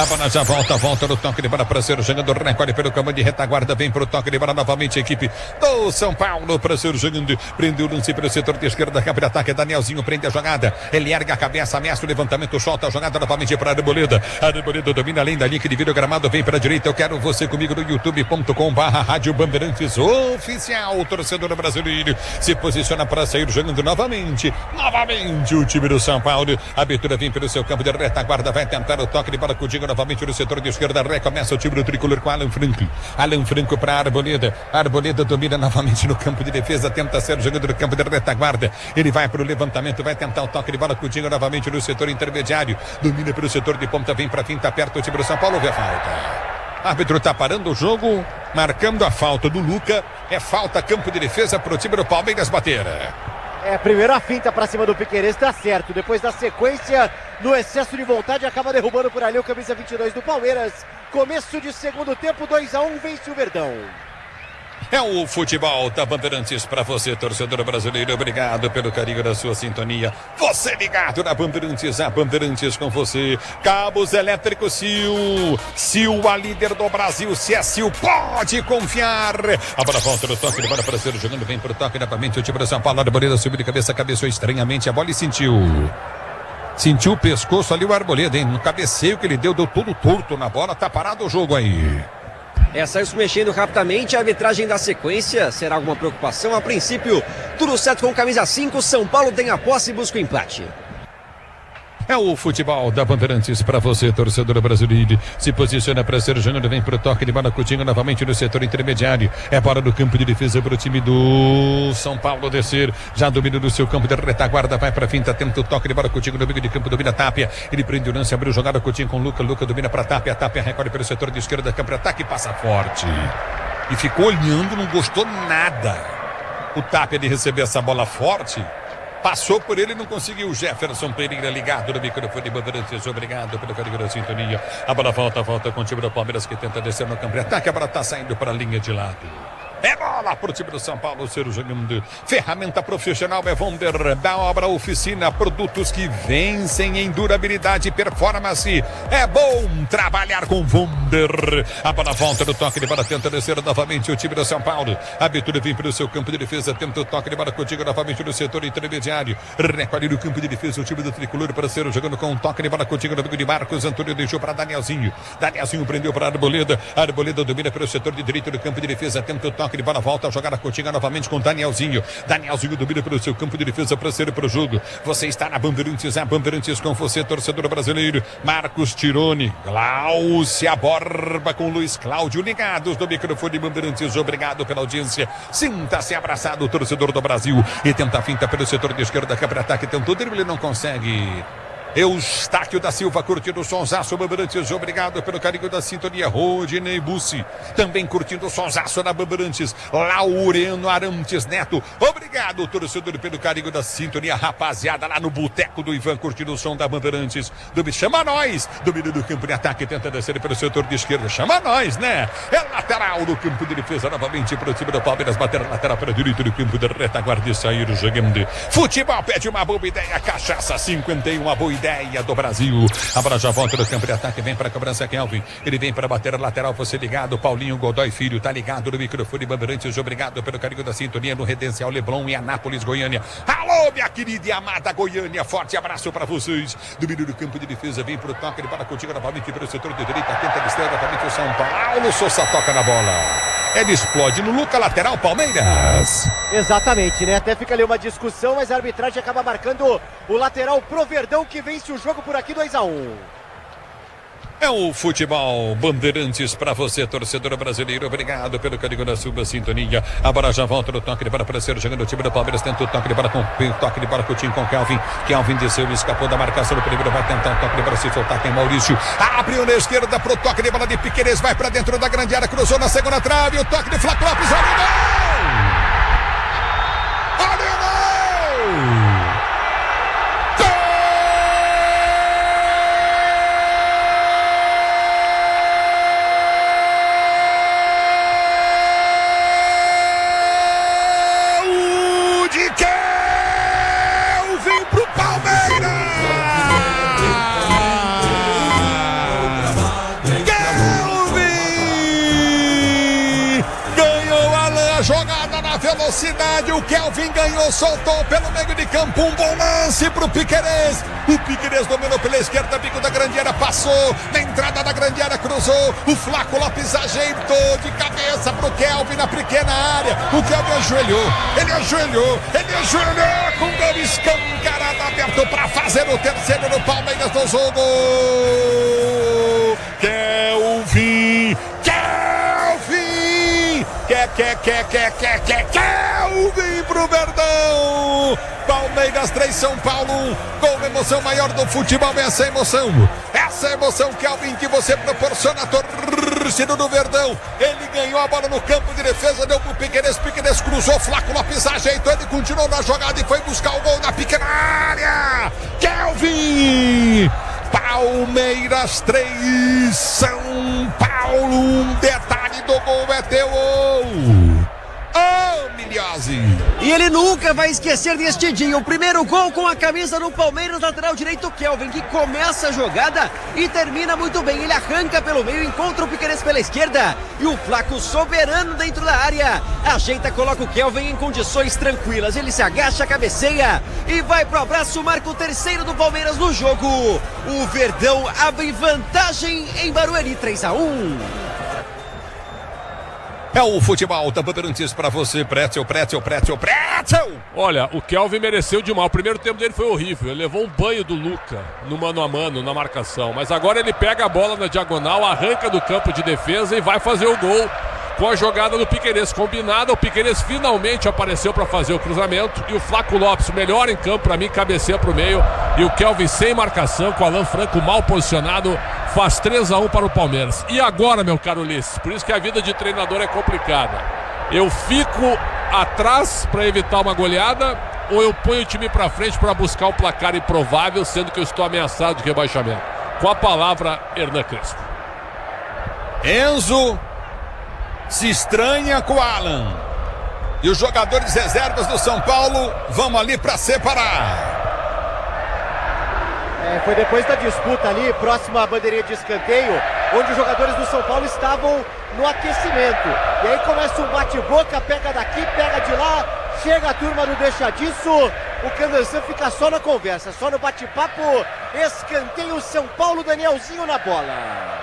A bola já volta no toque de bola para ser jogando. Recolhe pelo comando de retaguarda, vem para o toque de bola novamente a equipe do São Paulo para ser jogando. Prende o lance pelo setor de esquerda, campo de ataque. Danielzinho prende a jogada. Ele ergue a cabeça, ameaça o levantamento, solta a jogada novamente para a Arboleda. Arboleda domina além da linha de vídeo gramado, vem para a direita. Eu quero você comigo no youtube.com/Rádio Bandeirantes Oficial. Torcedor brasileiro se posiciona para sair jogando novamente o time do São Paulo. A abertura vem pelo seu campo de retaguarda, vai tentar o toque de bola contigo novamente no setor de esquerda. Recomeça o time do tricolor com Alan Franco. Alan Franco para Arboleda. Arboleda domina novamente no campo de defesa, tenta ser jogando no campo de retaguarda. Ele vai para o levantamento, vai tentar o toque de bola contigo novamente no setor intermediário. Domina pelo setor de ponta, vem para finta, perto o time do São Paulo, vê a falta. Árbitro está parando o jogo, marcando a falta do Luca. É falta, campo de defesa para o time do Palmeiras bater. Primeiro a finta para cima do Piquerez, tá certo. Depois da sequência, no excesso de vontade, acaba derrubando por ali o camisa 22 do Palmeiras. Começo de segundo tempo, 2-1, vence o Verdão. É o futebol da Bandeirantes para você, torcedor brasileiro. Obrigado pelo carinho da sua sintonia. Você ligado na Bandeirantes, a Bandeirantes com você. Cabos elétricos Sil. Sil, a líder do Brasil. Se é Sil, pode confiar. A bola volta no toque, ele vai para ser jogando, vem pro toque novamente. O time do São Paulo, a Arboleda subiu de cabeça, cabeceou estranhamente a bola e sentiu. Sentiu o pescoço ali o Arboleda, hein? No cabeceio que ele deu todo torto na bola. Tá parado o jogo aí. Saiu se mexendo rapidamente, a arbitragem da sequência, será alguma preocupação? A princípio, tudo certo com camisa 5, São Paulo tem a posse e busca o empate. É o futebol da Bandeirantes para você, torcedor brasileiro. Se posiciona para ser Júnior, vem pro toque de bola, Coutinho novamente no setor intermediário. É bola do campo de defesa para o time do São Paulo descer. Já domina do seu campo de retaguarda, vai para finta, tenta o toque de bola, Coutinho no meio de campo, domina Tapia. Ele prende o lance, abriu jogada, Coutinho com Luca domina para Tapia, Tapia recolhe pelo setor de esquerda, campo de ataque, passa forte. E ficou olhando, não gostou nada. O Tapia de receber essa bola forte. Passou por ele e não conseguiu. Jefferson Pereira ligado no microfone de Bandeirantes. Obrigado pelo carinho da sintonia. A bola volta com o time do Palmeiras que tenta descer no campo de ataque. A bola está saindo para a linha de lado. É bola para o time do São Paulo ser jogando. Ferramenta profissional é Wonder. Da obra Oficina. Produtos que vencem em durabilidade e performance. É bom trabalhar com Wonder. A bola volta no toque de bola. Tenta descer novamente o time do São Paulo. A abertura vem para o seu campo de defesa. Tenta o toque de bola contigo novamente no setor intermediário. Recolhe no campo de defesa o time do Tricolor para ser jogando com um toque de bola contigo no amigo de Marcos. Antônio deixou para Danielzinho. Danielzinho prendeu para Arboleda. Arboleda domina pelo setor de direito do campo de defesa. Tenta o toque de bola, volta a jogar a Coutinho novamente com Danielzinho. Danielzinho domina pelo seu campo de defesa para ser para o jogo. Você está na Bandeirantes, a Bandeirantes com você, torcedor brasileiro. Marcos Tironi, Glaucia Borba com Luiz Cláudio ligados no microfone Bandeirantes. Obrigado pela audiência. Sinta-se abraçado, torcedor do Brasil. E tenta a finta pelo setor de esquerda, cabra-ataque, tentou drible, não consegue. Eustáquio da Silva curtindo o sonsaço, Bandeirantes, obrigado pelo carinho da sintonia. Rodinei Bussi também curtindo o sonsaço da Bandeirantes. Laureano Arantes Neto, obrigado, torcedor, pelo carinho da sintonia. Rapaziada lá no boteco do Ivan curtindo o som da Bandeirantes. Chama nós, domínio do campo de ataque, tenta descer pelo setor de esquerda. Chama nós, né? É lateral do campo de defesa novamente para o time do Palmeiras. Bater lateral para direito do campo de retaguarda e sair jogando. Futebol pede uma boa ideia. Cachaça 51, uma boa ideia do Brasil. A bola já volta no campo de ataque, vem para a cobrança Kelvin. Ele vem para bater a lateral, você ligado. Paulinho Godoy Filho tá ligado no microfone Bandeirantes. Obrigado pelo carinho da sintonia no Redencial Leblon e Anápolis, Goiânia. Alô, minha querida e amada Goiânia, forte abraço para vocês. Domínio do campo de defesa, vem pro toque, ele para contigo novamente pelo setor de direita, tenta distrair novamente o São Paulo. Sousa toca na bola. Ele explode no Luca, lateral Palmeiras. Exatamente, né? Até fica ali uma discussão, mas a arbitragem acaba marcando o lateral pro Verdão, que vence o jogo por aqui 2-1. É o futebol Bandeirantes para você, torcedor brasileiro. Obrigado pelo carinho da sua sintonia. A bola já volta no toque de bola para ser jogando o time do Palmeiras. Tenta o toque de bola com o toque de bola com o time com Kelvin. Kelvin desceu, escapou da marcação do primeiro. Vai tentar o toque de bola se soltar. Tem Maurício. Abriu na esquerda pro toque de bola de Piquerez. Vai para dentro da grande área. Cruzou na segunda trave. O toque de Flávio Lopes. Olha o gol! Olha o gol! Velocidade, o Kelvin ganhou, soltou pelo meio de campo, um bom lance pro Piquerez. O Piquerez dominou pela esquerda, bico da grande área, passou na entrada da grande área, cruzou. O Flávio Lopes ajeitou de cabeça pro Kelvin na pequena área. O Kelvin ajoelhou com o gol escancarado aberto para fazer o terceiro do Palmeiras no jogo. Kelvin Kelvin pro Verdão. Palmeiras 3, São Paulo 1. Com emoção maior do futebol, essa emoção, Kelvin, que você proporciona a torcida do Verdão. Ele ganhou a bola no campo de defesa, deu pro Piquerez, Piquerez cruzou, Flávio Lopes ajeitou, ele continuou na jogada e foi buscar o gol na pequena área. Kelvin! Palmeiras 3, São Paulo 1. Detalhe do gol é teu. Gagliose. E ele nunca vai esquecer deste dia. O primeiro gol com a camisa do Palmeiras, lateral direito Kelvin, que começa a jogada e termina muito bem. Ele arranca pelo meio, encontra o Piquerez pela esquerda e o Flaco soberano dentro da área. Ajeita, coloca o Kelvin em condições tranquilas. Ele se agacha, cabeceia e vai pro abraço, marca o terceiro do Palmeiras no jogo. O Verdão abre vantagem em Barueri, 3-1. É o futebol da Bandeirantes pra você, Pretzel. Olha, o Kelvin mereceu demais. O primeiro tempo dele foi horrível. Ele levou um banho do Luca no mano a mano, na marcação. Mas agora ele pega a bola na diagonal, arranca do campo de defesa e vai fazer o gol com a jogada do Piquerez combinada. O Piquerez finalmente apareceu para fazer o cruzamento e o Flaco Lopes, o melhor em campo para mim, cabeceia pro meio. E o Kelvin sem marcação, com o Alan Franco mal posicionado, faz 3-1 para o Palmeiras. E agora, meu caro Ulisses, por isso que a vida de treinador é complicada. Eu fico atrás para evitar uma goleada ou eu ponho o time para frente para buscar um placar improvável, sendo que eu estou ameaçado de rebaixamento? Com a palavra, Hernan Crespo. Enzo se estranha com o Alan. E os jogadores reservas do São Paulo vão ali para separar. Foi depois da disputa ali, próximo à bandeirinha de escanteio, onde os jogadores do São Paulo estavam no aquecimento. E aí começa um bate-boca, pega daqui, pega de lá, chega a turma do deixa disso, o Candanção fica só na conversa, só no bate-papo, escanteio São Paulo, Danielzinho na bola.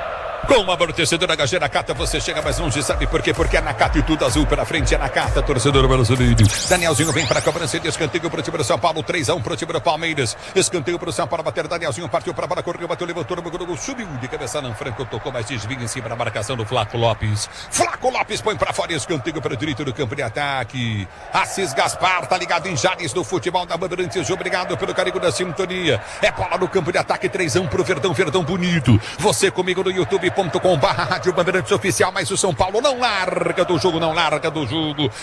Com uma amortecedora HG Nakata você chega mais longe, sabe por quê? Porque é Nakata e tudo azul pela frente, é Nakata, torcedor brasileiro. Danielzinho vem para a cobrança de escanteio pro time do São Paulo, 3-1 pro time do Palmeiras. Escanteio pro São Paulo, bater Danielzinho, partiu para a bola, correu, bateu, levantou, subiu de cabeça no Franco, tocou, mas desvia em cima da marcação do Flaco Lopes. Flaco Lopes põe para fora, escanteio para o direito do campo de ataque. Assis Gaspar tá ligado em Jales do futebol da Bandeirantes, obrigado pelo carinho da sintonia. É bola no campo de ataque, 3-1 pro Verdão, Verdão bonito. Você comigo no youtube.com/Rádio Bandeirantes Oficial, mas o São Paulo não larga do jogo,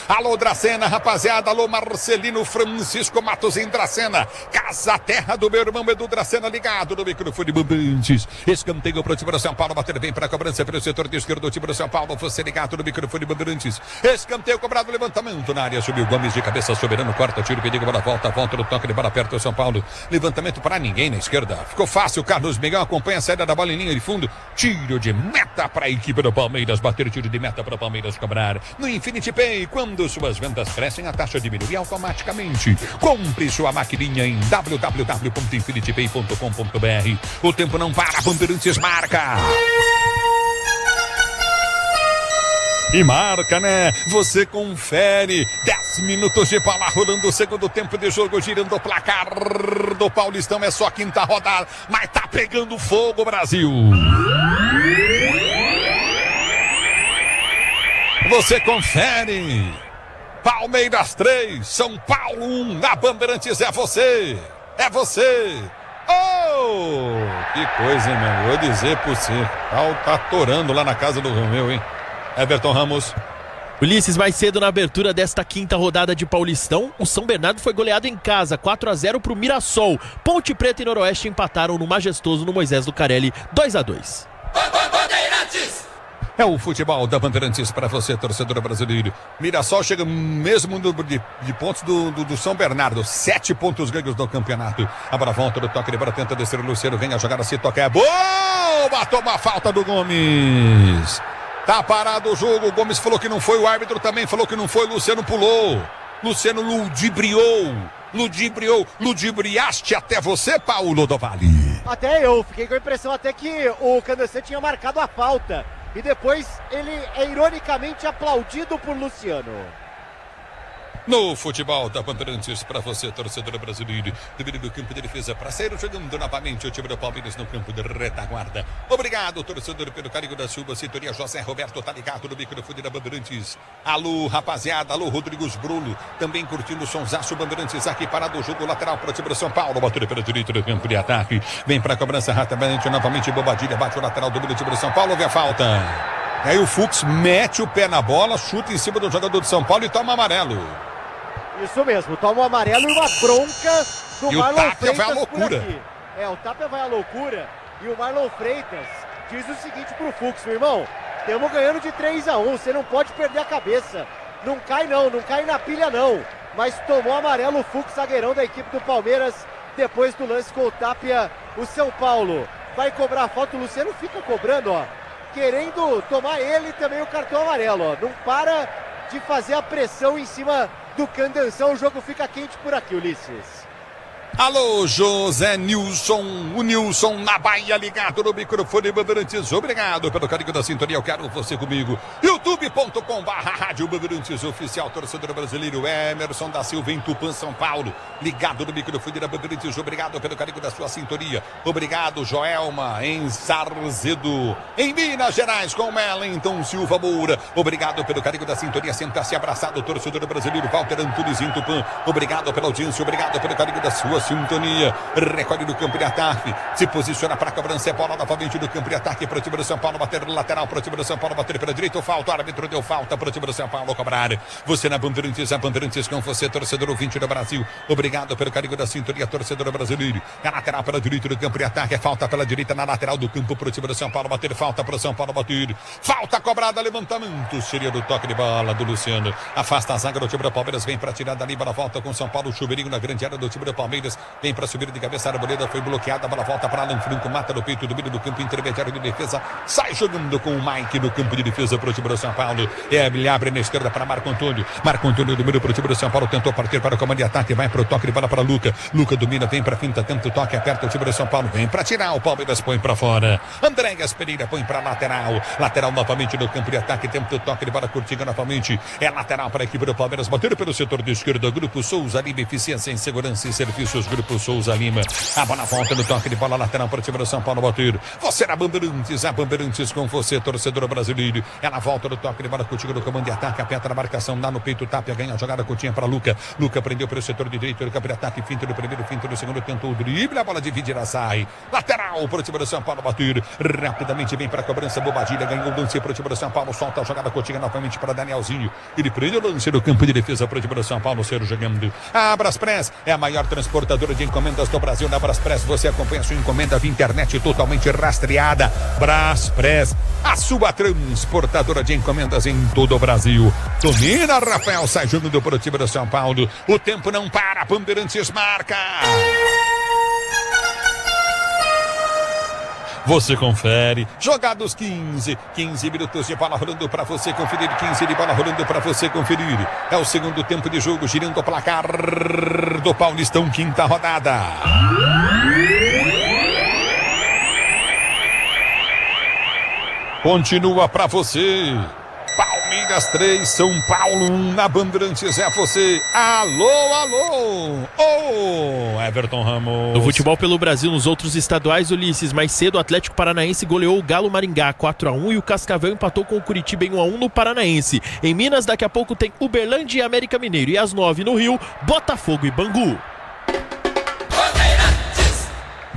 Alô, Dracena, rapaziada, alô, Marcelino Francisco Matos em Dracena, Casa Terra do meu irmão Edu Dracena, ligado no microfone Bandeirantes. Escanteio pro time do São Paulo, bater bem para a cobrança pelo setor de esquerdo do time do São Paulo, você ligado no microfone Bandeirantes. Escanteio cobrado, levantamento na área, subiu Gomes de cabeça, soberano, quarta, tiro, perigo, bola, volta no toque de bola perto do São Paulo. Levantamento para ninguém na esquerda, ficou fácil, Carlos Miguel acompanha a saída da bola em linha de fundo, tiro de meta para a equipe do Palmeiras, bater tiro de meta para o Palmeiras cobrar. No Infinity Pay, quando suas vendas crescem, a taxa diminui automaticamente. Compre sua maquininha em www.infinitypay.com.br. O tempo não para, Bandeirantes marca. E marca, né? Você confere. 10 minutos de bola rolando o segundo tempo de jogo, girando o placar do Paulistão. É só quinta rodada, mas tá pegando fogo, Brasil. Você confere. Palmeiras 3, São Paulo 1, na Bandeirantes é você. Oh! Que coisa, hein, meu? Vou dizer por si. Tá atorando lá na casa do Romeu, hein? Everton Ramos. Ulisses, mais cedo na abertura desta quinta rodada de Paulistão, o São Bernardo foi goleado em casa, 4-0 pro Mirassol. Ponte Preta e Noroeste empataram no majestoso no Moisés Lucarelli, 2-2. Bandeirantes! É o futebol da Bandeirantes para você, torcedor brasileiro. Mirassol chega mesmo de pontos do São Bernardo. 7 pontos ganhos no campeonato. A bola volta do toque de bola, tenta descer o Luciano. Vem a jogada, se toca. É boa! Toma a falta do Gomes. Tá parado o jogo. O Gomes falou que não foi. O árbitro também falou que não foi. O Luciano pulou. Luciano ludibriou. Ludibriaste até você, Paulo do Vale. Até eu. Fiquei com a impressão até que o Candace tinha marcado a falta. E depois ele é ironicamente aplaudido por Luciano. No futebol da Bandeirantes para você, torcedor brasileiro. Devido do campo de defesa para sair jogando novamente o time do Palmeiras no campo de retaguarda. Obrigado, torcedor, pelo carinho da sua sintonia. José Roberto tá ligado no microfone da Bandeirantes. Alô, rapaziada. Alô, Rodrigues Bruno. Também curtindo o sonsaço Bandeirantes aqui parado o jogo lateral para o time do São Paulo. Bateu pela direita do campo de ataque. Vem para a cobrança rapidamente novamente. Bobadilha bate o lateral do time do São Paulo. Vê a falta. Aí o Fux mete o pé na bola, chuta em cima do jogador de São Paulo e toma amarelo. Isso mesmo, toma o amarelo e uma bronca do e Marlon Freitas. O Tapia vai à loucura. O Tapia vai à loucura e o Marlon Freitas diz o seguinte pro Fux, meu irmão, estamos ganhando de 3-1, você não pode perder a cabeça. Não cai na pilha não. Mas tomou amarelo o Fux, zagueirão da equipe do Palmeiras, depois do lance com o Tapia. O São Paulo vai cobrar a falta, o Luciano fica cobrando, ó, querendo tomar ele também o cartão amarelo, ó. Não para de fazer a pressão em cima do Candanção, o jogo fica quente por aqui, Ulisses. Alô, José Nilson, o Nilson na Bahia, ligado no microfone Bandeirantes. Obrigado pelo carinho da sintonia, eu quero você comigo. youtube.com/Rádio Bandeirantes Oficial, torcedor brasileiro Emerson da Silva em Tupã, São Paulo, ligado no microfone da Bandeirantes. Obrigado pelo carinho da sua sintonia. Obrigado, Joelma, em Sarzedo, em Minas Gerais, com Wellington Silva Moura. Obrigado pelo carinho da sintonia, senta-se abraçado, torcedor brasileiro Walter Antunes em Tupã. Obrigado pela audiência, obrigado pelo carinho da sua sintonia. Recolhe no campo de ataque, se posiciona para a cobrança, é bola novamente no campo de ataque para o time do São Paulo, bater lateral para o time do São Paulo, bater pela direita, falta, o árbitro deu falta para o time do São Paulo cobrar. Você na Bandeirantes, a Bandeirantes com você, torcedor ouvinte do Brasil. Obrigado pelo carinho da sintonia, torcedor brasileiro. É lateral pela direita do campo de ataque, é falta pela direita na lateral do campo para o time do São Paulo, bater, falta para o São Paulo bater. Falta cobrada, levantamento, seria do toque de bola do Luciano. Afasta a zaga do time do Palmeiras, vem para tirar da bola, volta com o São Paulo, chuveirinho na grande área do time do Palmeiras. Vem para subir de cabeça, a Arboleda foi bloqueada, a bola volta para Alan Franco, mata no peito do meio do campo intermediário de defesa, sai jogando com o Mike no campo de defesa para o time do São Paulo. Ele abre na esquerda para Marco Antônio do meio para o time do São Paulo, tentou partir para o comando de ataque, vai para o toque de bola para Luca domina, vem para a finta, tenta o toque, aperta o time do São Paulo, vem para tirar, o Palmeiras põe para fora. André Gaspereira põe para lateral novamente no campo de ataque, tenta o toque de bola, Curtiga novamente, é lateral para a equipe do Palmeiras, bater pelo setor de esquerda, Grupo Souza Lima, eficiência em segurança e serviços, Grupo Souza Lima. A bola volta no toque de bola lateral para o time do São Paulo bater. Você na Bandeirantes, a Bandeirantes com você, torcedor brasileiro. Ela volta no toque de bola, Coutinho no comando de ataque, aperta na marcação, dá no peito, Tapia, ganha a jogada, Coutinho para Luca. Luca prendeu pelo setor de direito, no campo de ataque, finta do primeiro, finta do segundo, tentou o drible, a bola divide, ela sai. Lateral para o time do São Paulo bater. Rapidamente vem para a cobrança, Bobadilha, ganhou o lance para o time do São Paulo, solta a jogada, Coutinho novamente para Danielzinho. Ele prende o lance no campo de defesa para o time do São Paulo, ser jogando. A Braspress é a maior transportadora de encomendas do Brasil. Na Braspress você acompanha a sua encomenda via internet totalmente rastreada. Braspress, a sua transportadora de encomendas em todo o Brasil. Domina, Rafael, sai jogando para o time do São Paulo. O tempo não para, Bandeirantes marca. Você confere, jogados 15 minutos de bola rolando para você conferir, 15 de bola rolando para você conferir. É o segundo tempo de jogo, girando o placar do Paulistão, quinta rodada. Continua para você. Palmeiras 3, São Paulo 1, na Bandeirantes é você. Alô, Everton Ramos. No futebol pelo Brasil, nos outros estaduais, Ulisses, mais cedo o Atlético Paranaense goleou o Galo Maringá 4-1 e o Cascavel empatou com o Curitiba em 1-1 no Paranaense. Em Minas, daqui a pouco tem Uberlândia e América Mineiro. E às 9 no Rio, Botafogo e Bangu.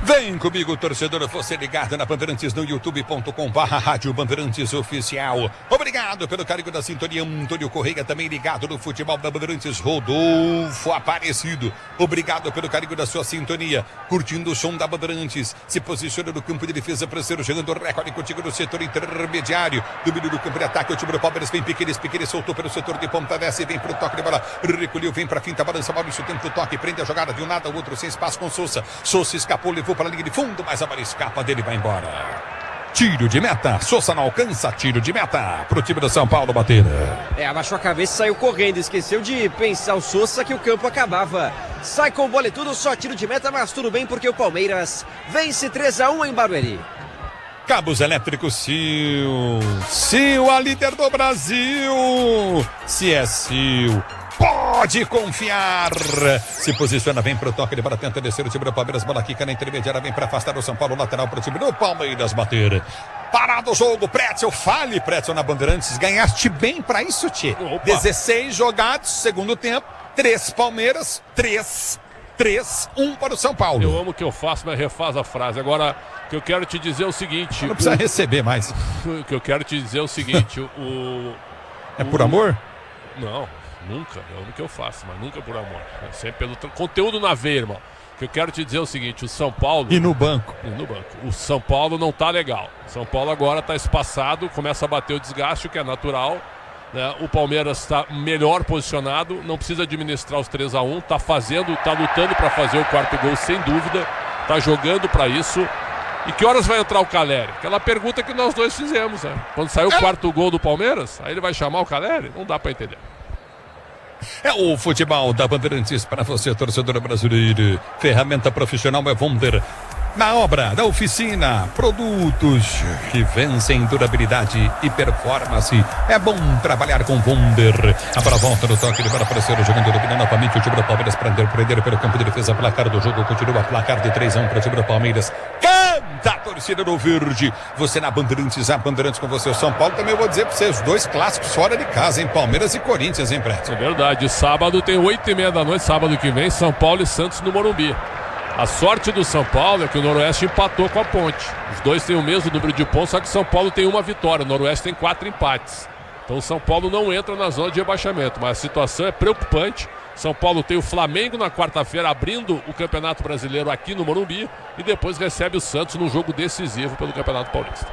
Vem comigo, torcedor, você ligado na Bandeirantes no youtube.com/Rádio Bandeirantes Oficial. Obrigado pelo carinho da sintonia. Antônio Correia também ligado no futebol da Bandeirantes. Rodolfo Aparecido, obrigado pelo carinho da sua sintonia. Curtindo o som da Bandeirantes. Se posiciona no campo de defesa para ser jogando recorde contigo no setor intermediário. Domínio do campo de ataque, o time do Palmeiras vem Piqueires soltou pelo setor de ponta, desce, vem pro toque de bola. Recolheu, vem pra finta, balança, Maurício tenta o toque, prende a jogada, viu nada, o outro sem espaço com Souza. Souza escapou, levou para a linha de fundo, mas a bola escapa dele, vai embora. Tiro de meta, Souza não alcança, tiro de meta pro time do São Paulo bater. Abaixou a cabeça e saiu correndo, esqueceu de pensar o Souza que o campo acabava. Sai com bola e tudo, só tiro de meta, mas tudo bem porque o Palmeiras vence 3-1 em Barueri. Cabos Elétricos Sil, a líder do Brasil. Se é Sil, pode confiar. Se posiciona, vem pro toque de bola, tenta descer o time do Palmeiras, bola quica na intermediária, vem para afastar o São Paulo, lateral pro time do Palmeiras bater. Parado o jogo, Pretzel, fale, Pretzel na Bandeirantes, ganhaste bem pra isso, Tchê. 16 jogados, segundo tempo, 3 Palmeiras, 3-1 para o São Paulo. Eu amo o que eu faço, mas refaz a frase. Agora, o que eu quero te dizer é o seguinte... Não precisa receber mais. O que eu quero te dizer é o seguinte... É por amor? Não, nunca. Eu amo o que eu faço, mas nunca por amor. É sempre pelo conteúdo na veia, irmão. O que eu quero te dizer é o seguinte, o São Paulo... E no banco. O São Paulo não tá legal. O São Paulo agora tá espaçado, começa a bater o desgaste, o que é natural. né? O Palmeiras está melhor posicionado, não precisa administrar os 3-1, tá lutando para fazer o quarto gol sem dúvida, tá jogando para isso. E que horas vai entrar o Caleri? Aquela pergunta que nós dois fizemos, né? Quando saiu o quarto gol do Palmeiras, aí ele vai chamar o Caleri? Não dá para entender. É o futebol da Bandeirantes para você, torcedor brasileiro. Ferramenta profissional é Wonder. Na obra, da oficina, produtos que vencem durabilidade e performance. É bom trabalhar com Wonder. A bola volta no toque de bola para ser jogando novamente o time do Palmeiras prender pelo campo de defesa. Placar do jogo continua, placar de 3-1 para o time do Palmeiras. Canta a torcida do Verde. Você na Bandeirantes, a Bandeirantes com você. O São Paulo também, eu vou dizer para vocês, 2 clássicos fora de casa, hein? Palmeiras e Corinthians, hein, Preto? É verdade, sábado tem 8h30 da noite, sábado que vem, São Paulo e Santos no Morumbi. A sorte do São Paulo é que o Noroeste empatou com a Ponte. Os dois têm o mesmo número de pontos, só que o São Paulo tem uma vitória, o Noroeste tem 4 empates. Então o São Paulo não entra na zona de rebaixamento, mas a situação é preocupante. São Paulo tem o Flamengo na quarta-feira abrindo o Campeonato Brasileiro aqui no Morumbi e depois recebe o Santos num jogo decisivo pelo Campeonato Paulista.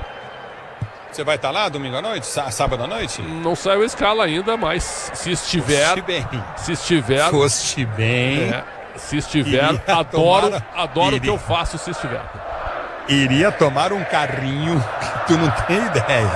Você vai estar lá domingo à noite, sábado à noite? Não saiu a escala ainda, mas se estiver... Foste bem. Se estiver, adoro o que eu faço se estiver. Iria tomar um carrinho que tu não tem ideia.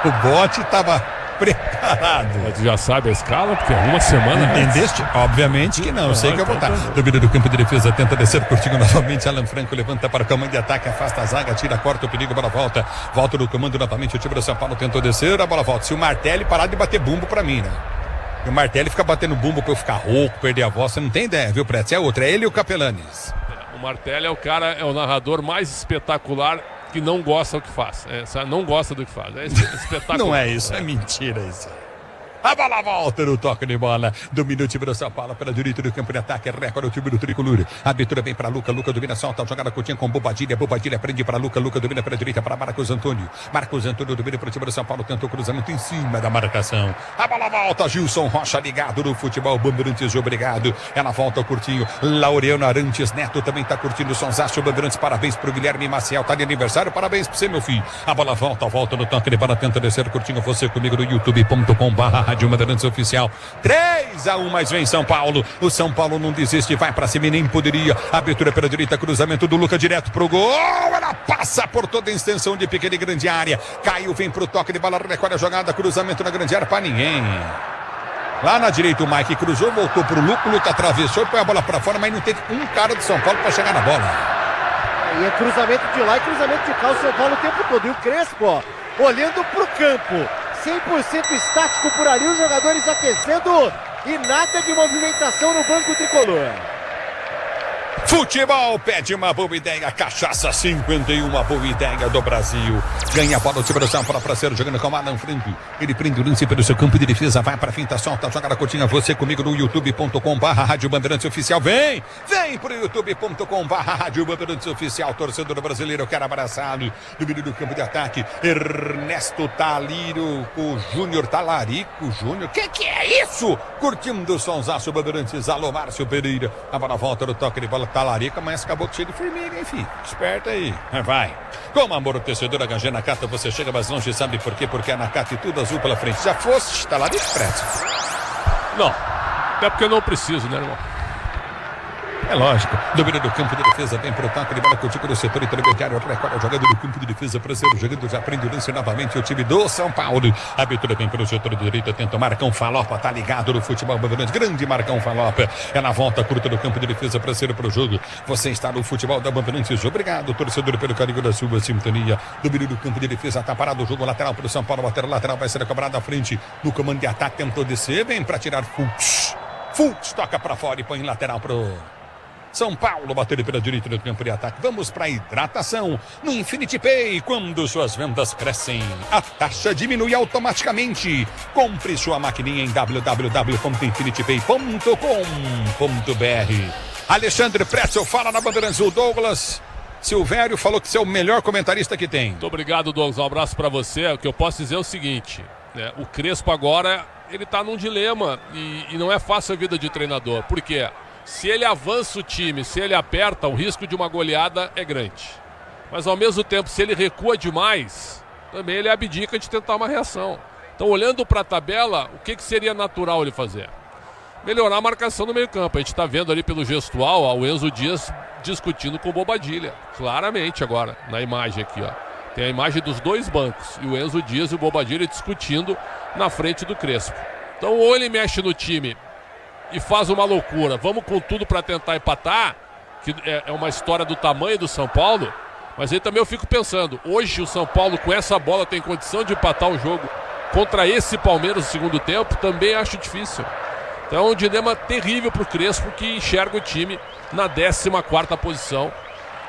O bote estava preparado. Mas tu já sabe a escala? Porque é uma semana. Entendeste? Obviamente que não. Eu sei que eu vou estar. Domínio do campo de defesa, tenta descer curtinho novamente. Alan Franco levanta para o comando de ataque, afasta a zaga, tira, corta o perigo, bola volta. Volta no comando novamente. O time do São Paulo tentou descer, a bola volta. Se o Martelli parar de bater bumbo para mim, né? E o Martelli fica batendo bumbo pra eu ficar rouco, perder a voz. Você não tem ideia, viu, Preto? É outra, é ele e o Capelanes. O Martelli é o narrador mais espetacular que não gosta do que faz. Não gosta do que faz. É espetacular. Não é isso, é mentira isso. A bola volta no toque de bola. Domina o time do São Paulo pela direita do campo de ataque. Recorde o time do Tricolor. A abertura vem para Luca. Luca domina, solta a jogada curtinha com Bobadilha. Bobadilha prende para Luca. Luca domina pela direita para Marcos Antônio. Marcos Antônio domina para o time do São Paulo. Tentou cruzamento em cima da marcação. A bola volta. Gilson Rocha ligado no futebol. Bandeirantes, obrigado. Ela volta curtinho. Laureano Arantes Neto também está curtindo o Sonsaço. Bandeirantes, parabéns para o Guilherme Maciel. Tá de aniversário. Parabéns para você, meu filho. A bola volta no toque de bola. Tenta descer curtinho. Você comigo no youtube.com/Rádio Bandeirantes Oficial. 3-1, mas vem São Paulo. O São Paulo não desiste, vai pra cima e nem poderia. Abertura pela direita, cruzamento do Luca direto pro gol. Ela passa por toda a extensão de pequena e grande área. Caiu, vem pro toque de bola, recolhe a jogada, cruzamento na grande área pra ninguém. Lá na direita o Mike cruzou, voltou pro Luca, o Luca atravessou e põe a bola pra fora, mas não teve um cara do São Paulo pra chegar na bola. E é cruzamento de lá e cruzamento de cá, o São Paulo o tempo todo. E o Crespo, ó, olhando pro campo. 100% estático por ali, os jogadores aquecendo e nada de movimentação no banco tricolor. Futebol pede uma boa ideia, Cachaça 51, uma boa ideia do Brasil. Ganha a bola o time do São Paulo para ser jogando com o Alan Franco. Ele prende o lance pelo seu campo de defesa, vai para a finta, solta, joga na curtinha. Você comigo no youtube.com/Rádio Bandeirantes Oficial. Vem pro youtube.com/Rádio Bandeirantes Oficial. Torcedor brasileiro, eu quero abraçado. No meio do campo de ataque, Ernesto Taliro, o Júnior Talarico Júnior. Que é isso? Curtindo o Sonsaço Bandeirantes, alô Márcio Pereira. A bola volta no toque de bola. Talarica, mas acabou cheio de formiga, enfim. Esperta aí. Vai. Com amor, o tecedor, a Gangê Nakata, você chega mais longe, sabe por quê? Porque a Nakata e tudo azul pela frente. Já foste Talarica, Preto? Não. Até porque eu não preciso, né, irmão? É lógico. Domínio do campo de defesa, vem pro toque de bola contigo no setor intermediário. Recolhe a jogada do campo de defesa para ser jogando. Já prende o lance novamente o time do São Paulo. A abertura vem pelo setor de direita. Tenta o Marcão Falopa. Tá ligado no futebol Bandeirantes. Grande Marcão Falopa. É na volta curta do campo de defesa para ser pro jogo. Você está no futebol da Bandeirantes. Obrigado, torcedor, pelo carinho da sua sintonia. Domínio do campo de defesa. Tá parado o jogo lateral pro São Paulo. Lateral vai ser cobrado à frente. No comando de ataque tentou descer. Vem para tirar Fultz. Fultz toca para fora e põe lateral pro São Paulo, batendo pela direita do campo de ataque. Vamos para a hidratação. No Infinity Pay, quando suas vendas crescem, a taxa diminui automaticamente. Compre sua maquininha em www.infinitipay.com.br. Alexandre Pretzel fala na Bandeirantes. O Douglas Silvério falou que você é o melhor comentarista que tem. Muito obrigado, Douglas. Um abraço para você. O que eu posso dizer é o seguinte, né? O Crespo agora, ele tá num dilema e não é fácil a vida de treinador. Por quê? Se ele avança o time, se ele aperta, o risco de uma goleada é grande. Mas ao mesmo tempo, se ele recua demais, também ele abdica de tentar uma reação. Então, olhando para a tabela, o que seria natural ele fazer? Melhorar a marcação no meio campo. A gente está vendo ali pelo gestual o Enzo Dias discutindo com o Bobadilla. Claramente agora, na imagem aqui, ó. Tem a imagem dos dois bancos. E o Enzo Dias e o Bobadilla discutindo na frente do Crespo. Então, ou ele mexe no time e faz uma loucura, vamos com tudo para tentar empatar, que é uma história do tamanho do São Paulo, mas aí também eu fico pensando, hoje o São Paulo com essa bola tem condição de empatar o jogo contra esse Palmeiras no segundo tempo, também acho difícil. Então é um dilema terrível para o Crespo, que enxerga o time na 14ª posição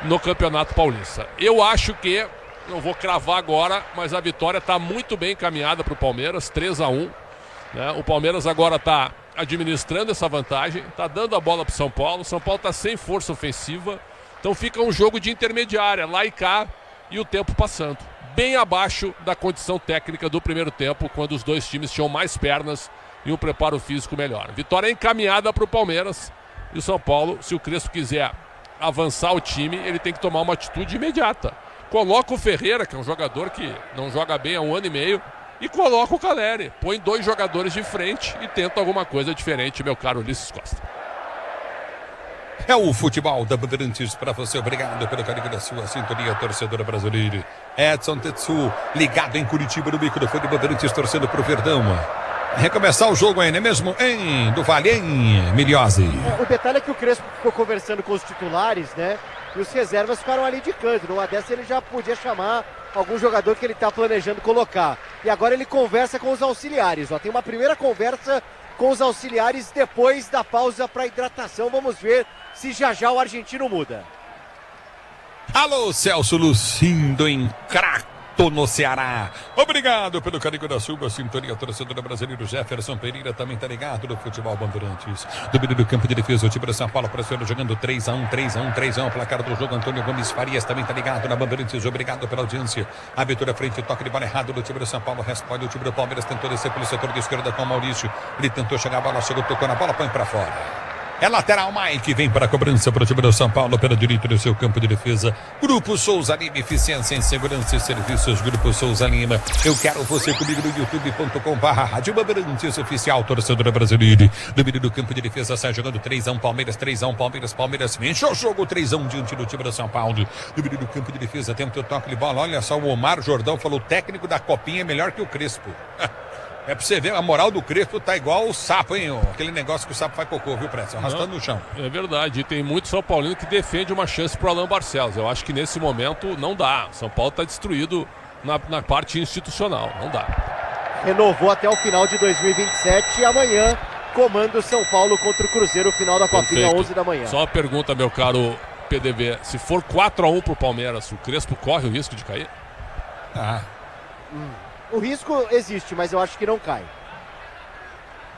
no Campeonato Paulista. Eu acho que, não vou cravar agora, mas a vitória está muito bem encaminhada para o Palmeiras, 3-1. Né? O Palmeiras agora está administrando essa vantagem, está dando a bola para o São Paulo está sem força ofensiva, então fica um jogo de intermediária, lá e cá, e o tempo passando. Bem abaixo da condição técnica do primeiro tempo, quando os dois times tinham mais pernas e um preparo físico melhor. Vitória encaminhada para o Palmeiras, e o São Paulo, se o Crespo quiser avançar o time, ele tem que tomar uma atitude imediata. Coloca o Ferreira, que é um jogador que não joga bem há 1 ano e meio, e coloca o Caleri. Põe 2 jogadores de frente e tenta alguma coisa diferente, meu caro Ulisses Costa. É o futebol da Bandeirantes para você. Obrigado pelo carinho da sua sintonia, torcedora brasileira. Edson Tetsu, ligado em Curitiba no microfone Bandeirantes, torcendo pro Verdão. Recomeçar o jogo aí, não é mesmo? Do Vale, Miliose. O detalhe é que o Crespo ficou conversando com os titulares, né? E os reservas ficaram ali de canto. Numa dessa ele já podia chamar algum jogador que ele está planejando colocar. E agora ele conversa com os auxiliares. Ó. Tem uma primeira conversa com os auxiliares depois da pausa para hidratação. Vamos ver se já o argentino muda. Alô, Celso Lucindo em Crato, no Ceará. Obrigado pelo carinho da sua sintonia, torcedora brasileira. Jefferson Pereira também tá ligado no futebol Bandeirantes. Domínio do campo de defesa, o time do São Paulo pressionando, jogando 3-1, placar do jogo. Antônio Gomes Farias também tá ligado na Bandeirantes. Obrigado pela audiência. Abertura frente, toque de bola errado do time do São Paulo. Responde o time do Palmeiras, tentou descer pelo setor de esquerda com o Maurício. Ele tentou chegar a bola, chegou, tocou na bola, põe pra fora. É lateral, Mike, vem para a cobrança para o time do São Paulo, pela direita do seu campo de defesa. Grupo Souza Lima, eficiência em segurança e serviços. Grupo Souza Lima, eu quero você comigo no youtube.com/Rádio Bandeirantes Oficial, torcedora brasileira. Domínio do campo de defesa, sai jogando 3-1, Palmeiras, 3-1, Palmeiras vence o jogo 3-1 diante do time do São Paulo. Domínio do campo de defesa, tem o teu toque de bola. Olha só, o Omar Jordão falou: o técnico da Copinha é melhor que o Crespo. É pra você ver, a moral do Crespo tá igual o sapo, hein? Aquele negócio que o sapo faz cocô, viu, Preto? Arrastando no chão. É verdade, e tem muito São Paulino que defende uma chance pro Alain Barcelos. Eu acho que nesse momento não dá. São Paulo tá destruído na parte institucional, não dá. Renovou até o final de 2027 e amanhã comanda o São Paulo contra o Cruzeiro, final da Copinha, 11 da manhã. Só uma pergunta, meu caro PDV. Se for 4-1 pro Palmeiras, o Crespo corre o risco de cair? O risco existe, mas eu acho que não cai.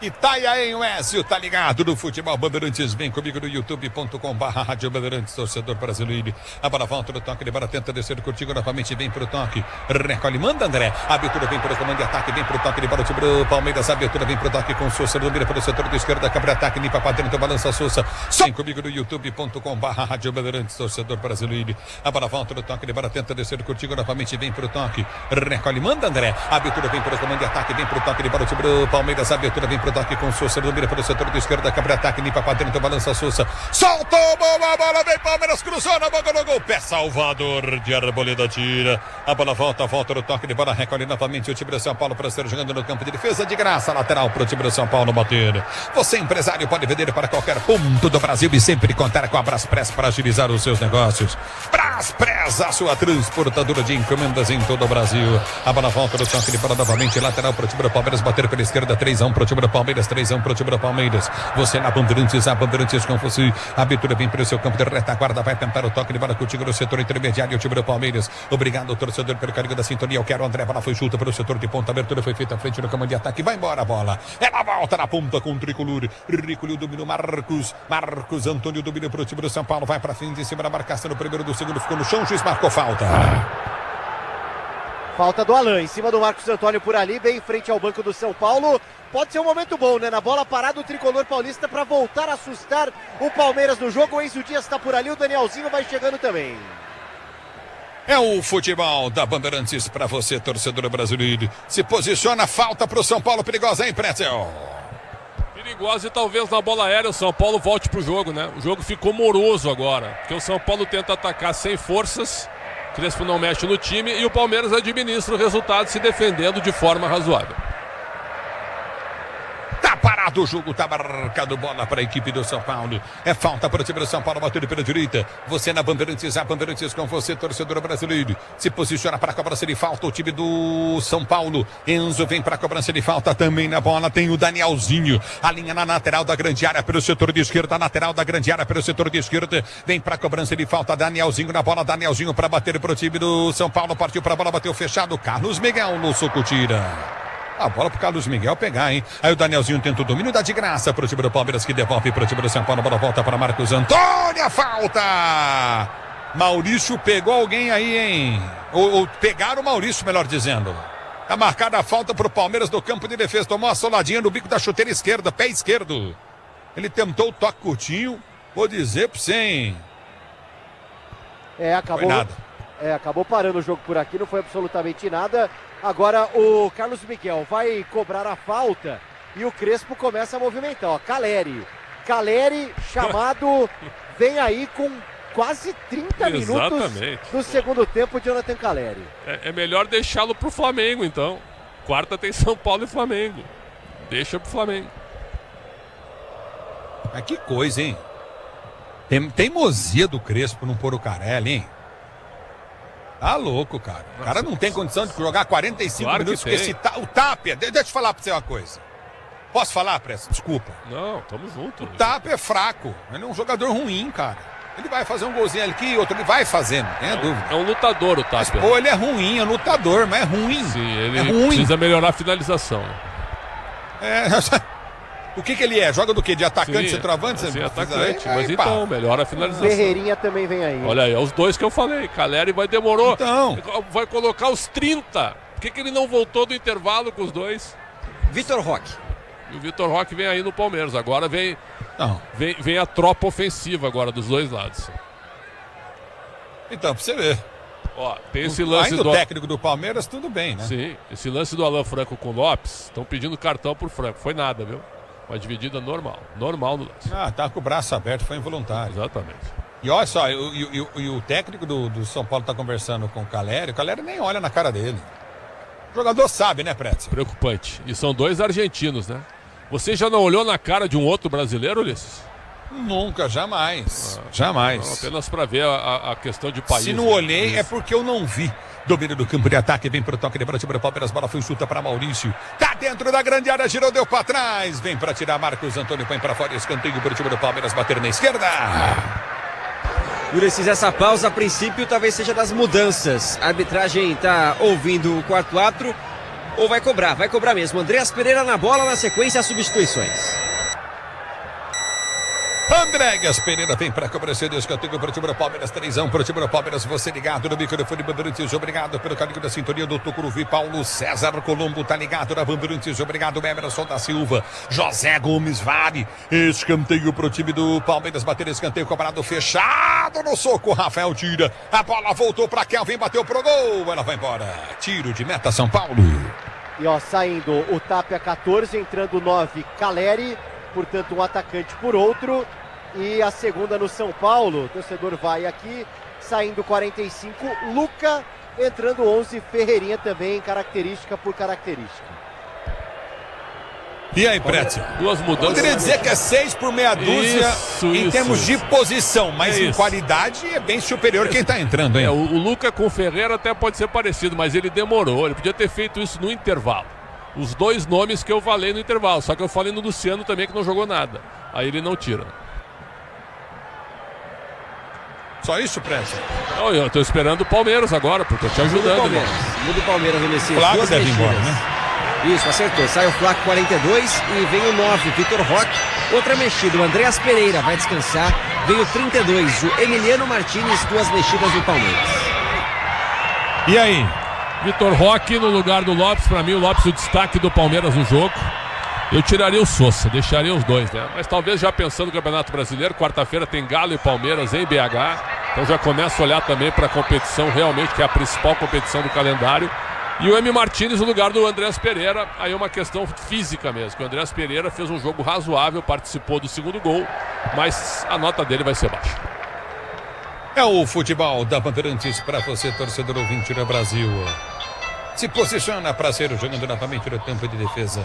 Itaiaém, o Écio, tá ligado no futebol Bandeirantes. Vem comigo no youtube.com/Rádio Bandeirantes, torcedor brasileiro. A bola volta no toque de bola, tenta descer contigo novamente, vem pro toque. Recolhe, manda André. A abertura vem pro comando de ataque, vem pro toque de bola, o time do Palmeiras. A abertura vem pro toque com Souza, domina pelo setor de esquerda, câmara ataque, limpa pra dentro, balança Souza. Vem comigo no youtube.com/Rádio Bandeirantes, torcedor brasileiro. A bola volta no toque de bola, tenta descer contigo novamente, vem pro toque. Recolhe, manda André. A abertura vem pro comando de ataque, vem pro toque de bola, o time do Palmeiras. A abertura vem pro toque com Souza, domina pelo setor de esquerda, câmara ataque, limpa pra dentro, balança Souza. Soltou, boa bola, vem Palmeiras, cruzou na boca do gol. Pé Salvador de Arboleda tira. A bola volta no toque de bola, recolhe novamente o time do São Paulo para ser jogando no campo de defesa, de graça, lateral pro time do São Paulo bater. Você, empresário, pode vender para qualquer ponto do Brasil e sempre contar com a Braspress para agilizar os seus negócios. Braspress, a sua transportadora de encomendas em todo o Brasil. A bola volta no toque de bola novamente, lateral pro time do Palmeiras bater pela esquerda, 3-1 pro time do Palmeiras, 3-1 pro time do Palmeiras. Você na Bandeirantes, a Bandeirantes com você. A abertura vem pelo seu campo de retaguarda, vai tentar o toque de bola contigo no setor intermediário, o time do Palmeiras. Obrigado, torcedor, pelo carinho da sintonia. Eu quero o André, a bola foi chuta pelo setor de ponta, a abertura foi feita à frente no comando de ataque, vai embora a bola. Ela volta na ponta com o Tricolor. Ricolho dominou Marcos Antônio dominou pro time do São Paulo, vai pra frente em cima da marcação no primeiro do segundo, ficou no chão, o juiz marcou falta. Falta do Alain, em cima do Marcos Antônio por ali, bem em frente ao banco do São Paulo. Pode ser um momento bom, né? Na bola parada, o tricolor paulista para voltar a assustar o Palmeiras no jogo. O Enzo Dias está por ali, o Danielzinho vai chegando também. É o futebol da Bandeirantes para você, torcedor brasileiro. Se posiciona, falta para o São Paulo, perigosa, hein, Pretzel? Perigosa e talvez na bola aérea o São Paulo volte pro jogo, né? O jogo ficou moroso agora, porque o São Paulo tenta atacar sem forças, Crespo não mexe no time e o Palmeiras administra o resultado se defendendo de forma razoável. Tá parado o jogo, tá marcado bola para a equipe do São Paulo. É falta para o time do São Paulo, batendo pela direita. Você na Bandeirantes, a Bandeirantes com você, torcedor brasileiro. Se posiciona para a cobrança de falta o time do São Paulo. Enzo vem para a cobrança de falta também na bola. Tem o Danielzinho. A linha na lateral da grande área pelo setor de esquerda. Lateral da grande área pelo setor de esquerda. Vem para a cobrança de falta. Danielzinho na bola. Danielzinho para bater para o time do São Paulo. Partiu para a bola, bateu fechado. Carlos Miguel no soco tira. A bola pro Carlos Miguel pegar, hein? Aí o Danielzinho tenta o domínio, dá de graça pro time do Palmeiras, que devolve pro time do São Paulo. A bola volta para Marcos Antônio, a falta! Maurício pegou alguém aí, hein? Ou pegaram o Maurício, melhor dizendo. Tá marcada a falta pro Palmeiras no campo de defesa. Tomou a soladinha no bico da chuteira esquerda, pé esquerdo. Ele tentou o toque curtinho. Vou dizer pra você, hein? Acabou. Foi nada. Acabou parando o jogo por aqui, não foi absolutamente nada. Agora o Carlos Miguel vai cobrar a falta e o Crespo começa a movimentar. Ó, Caleri chamado, vem aí com quase 30 minutos do segundo tempo, Jonathan Caleri. É melhor deixá-lo pro Flamengo, então. Quarta tem São Paulo e Flamengo. Deixa pro Flamengo. Mas que coisa, hein? Teimosia do Crespo não pôr o Carelli, hein? Tá louco, cara. O cara não tem condição de jogar 45 minutos, porque o Tapia... Deixa eu falar pra você uma coisa. Posso falar, Pressa? Desculpa. Não, tamo junto. O Tapia é fraco. Ele é um jogador ruim, cara. Ele vai fazer um golzinho aqui, outro ele vai fazendo, não tenha dúvida. É um lutador o Tapia. Mas, pô, ele é ruim, é um lutador, mas é ruim. Sim, ele é ruim. Precisa melhorar a finalização. O que ele é? Joga do quê? De atacante, centroavante? Sim, atacante. Mas então, melhora a finalização. Ferreirinha também vem aí. Olha aí, é os dois que eu falei. Caleri demorou. Então. Vai colocar os 30. Por que ele não voltou do intervalo com os dois? Vitor Roque. E o Vitor Roque vem aí no Palmeiras. Agora vem a tropa ofensiva agora dos dois lados. Então, pra você ver. Ó, tem esse lance ainda do técnico do Palmeiras, tudo bem, né? Sim, esse lance do Alan Franco com o Lopes, estão pedindo cartão por Franco. Foi nada, viu? Uma dividida normal no lance. Tá com o braço aberto, foi involuntário. Exatamente. E olha só, e o técnico do São Paulo tá conversando com o Caleri nem olha na cara dele. O jogador sabe, né, Pretzel? Preocupante. E são dois argentinos, né? Você já não olhou na cara de um outro brasileiro, Ulisses? Nunca, jamais. Jamais. Não, apenas para ver a questão de país. Se não olhei, é porque eu não vi. Domínio do campo de ataque, vem pro toque de bola, time do Palmeiras, bola foi chuta para Maurício. Tá dentro da grande área, girou, deu para trás. Vem para tirar Marcos Antônio, põe para fora, escanteio pro time do Palmeiras, bater na esquerda. Ulisses, essa pausa a princípio talvez seja das mudanças. A arbitragem tá ouvindo o quarto árbitro ou vai cobrar mesmo. Andreas Pereira na bola, na sequência as substituições. Andréas Pereira vem para cobrança de escanteio para o time do Palmeiras, 3-1 para o time do Palmeiras. Você ligado no microfone Bandeirantes, obrigado pelo carinho da sintonia do Tucuruvi. Paulo César Colombo tá ligado na Bandeirantes, obrigado Emerson da Silva, José Gomes Vale. Escanteio para o time do Palmeiras, bater escanteio, cobrado fechado no soco. Rafael tira, a bola voltou para Kelvin, bateu pro gol, ela vai embora. Tiro de meta São Paulo. E ó, saindo o Tapia 14, entrando 9 Caleri. Portanto, um atacante por outro. E a segunda no São Paulo. O torcedor vai aqui. Saindo 45, Luca. Entrando 11, Ferreirinha também, característica por característica. E aí, Pretzel? Duas mudanças. Poderia dizer que é 6 por meia dúzia em termos de posição, mas em qualidade é bem superior quem tá entrando, hein? O Luca com o Ferreira até pode ser parecido, mas ele demorou. Ele podia ter feito isso no intervalo. Os dois nomes que eu falei no intervalo, só que eu falei no Luciano também, que não jogou nada. Aí ele não tira. Só isso, Pretzel? Não, eu tô esperando o Palmeiras agora, porque eu tô te ajudando. Muda o Palmeiras, o Messias. Flávio deve ir embora, né? Isso, acertou. Sai o Flaco 42 e vem o 9, Vitor Roque. Outra mexida, o Andreas Pereira vai descansar. Vem o 32, o Emiliano Martínez, duas mexidas do Palmeiras. E aí? Vitor Roque no lugar do Lopes. Para mim o Lopes o destaque do Palmeiras no jogo. Eu tiraria o Sousa, deixaria os dois, né? Mas talvez já pensando no Campeonato Brasileiro, quarta-feira tem Galo e Palmeiras em BH. Então já começa a olhar também para a competição realmente, que é a principal competição do calendário. E o Emi Martínez no lugar do Andrés Pereira, aí é uma questão física mesmo, que o Andrés Pereira fez um jogo razoável, participou do segundo gol, mas a nota dele vai ser baixa. É o futebol da Bandeirantes para você, torcedor ouvinte do Brasil. Se posiciona para ser jogando novamente no campo de defesa.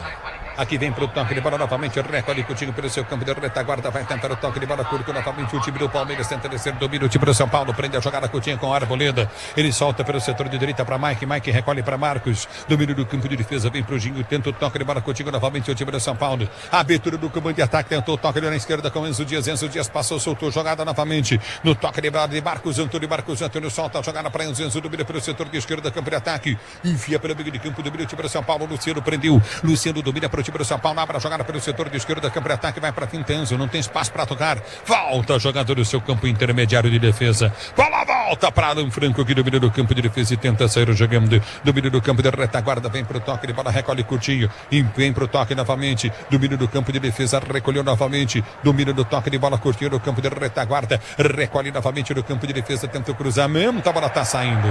Aqui vem pro toque de bola novamente, recolhe Coutinho pelo seu campo de retaguarda, vai tentar o toque de bola curto novamente, o time do Palmeiras tenta descer, domina o time do São Paulo, prende a jogada Coutinho com a Arboleda, ele solta pelo setor de direita para Mike recolhe para Marcos, domínio do campo de defesa, vem pro Ginho, tenta o toque de bola Coutinho novamente, o time do São Paulo, abertura do campo de ataque, tentou o toque ali na esquerda com Enzo Dias passou, soltou, jogada novamente, no toque de bola de Marcos Antônio solta a jogada para Enzo, domina pelo setor de esquerda, campo de ataque, enfia pelo meio de campo, domina o time do São Paulo, Luciano prendeu, Luciano domina para o time do São Paulo, abre a jogada pelo setor de esquerda, campo de ataque, vai para Fintanzo, não tem espaço para tocar, volta jogador do seu campo intermediário de defesa, bola volta para Alan Franco, que domina do campo de defesa e tenta sair jogando, domínio do campo de retaguarda, vem para o toque de bola, recolhe Coutinho, e vem para o toque novamente, domínio do campo de defesa, recolheu novamente, domínio do toque de bola, Coutinho do campo de retaguarda, recolhe novamente do campo de defesa, tenta o cruzamento, a bola está saindo,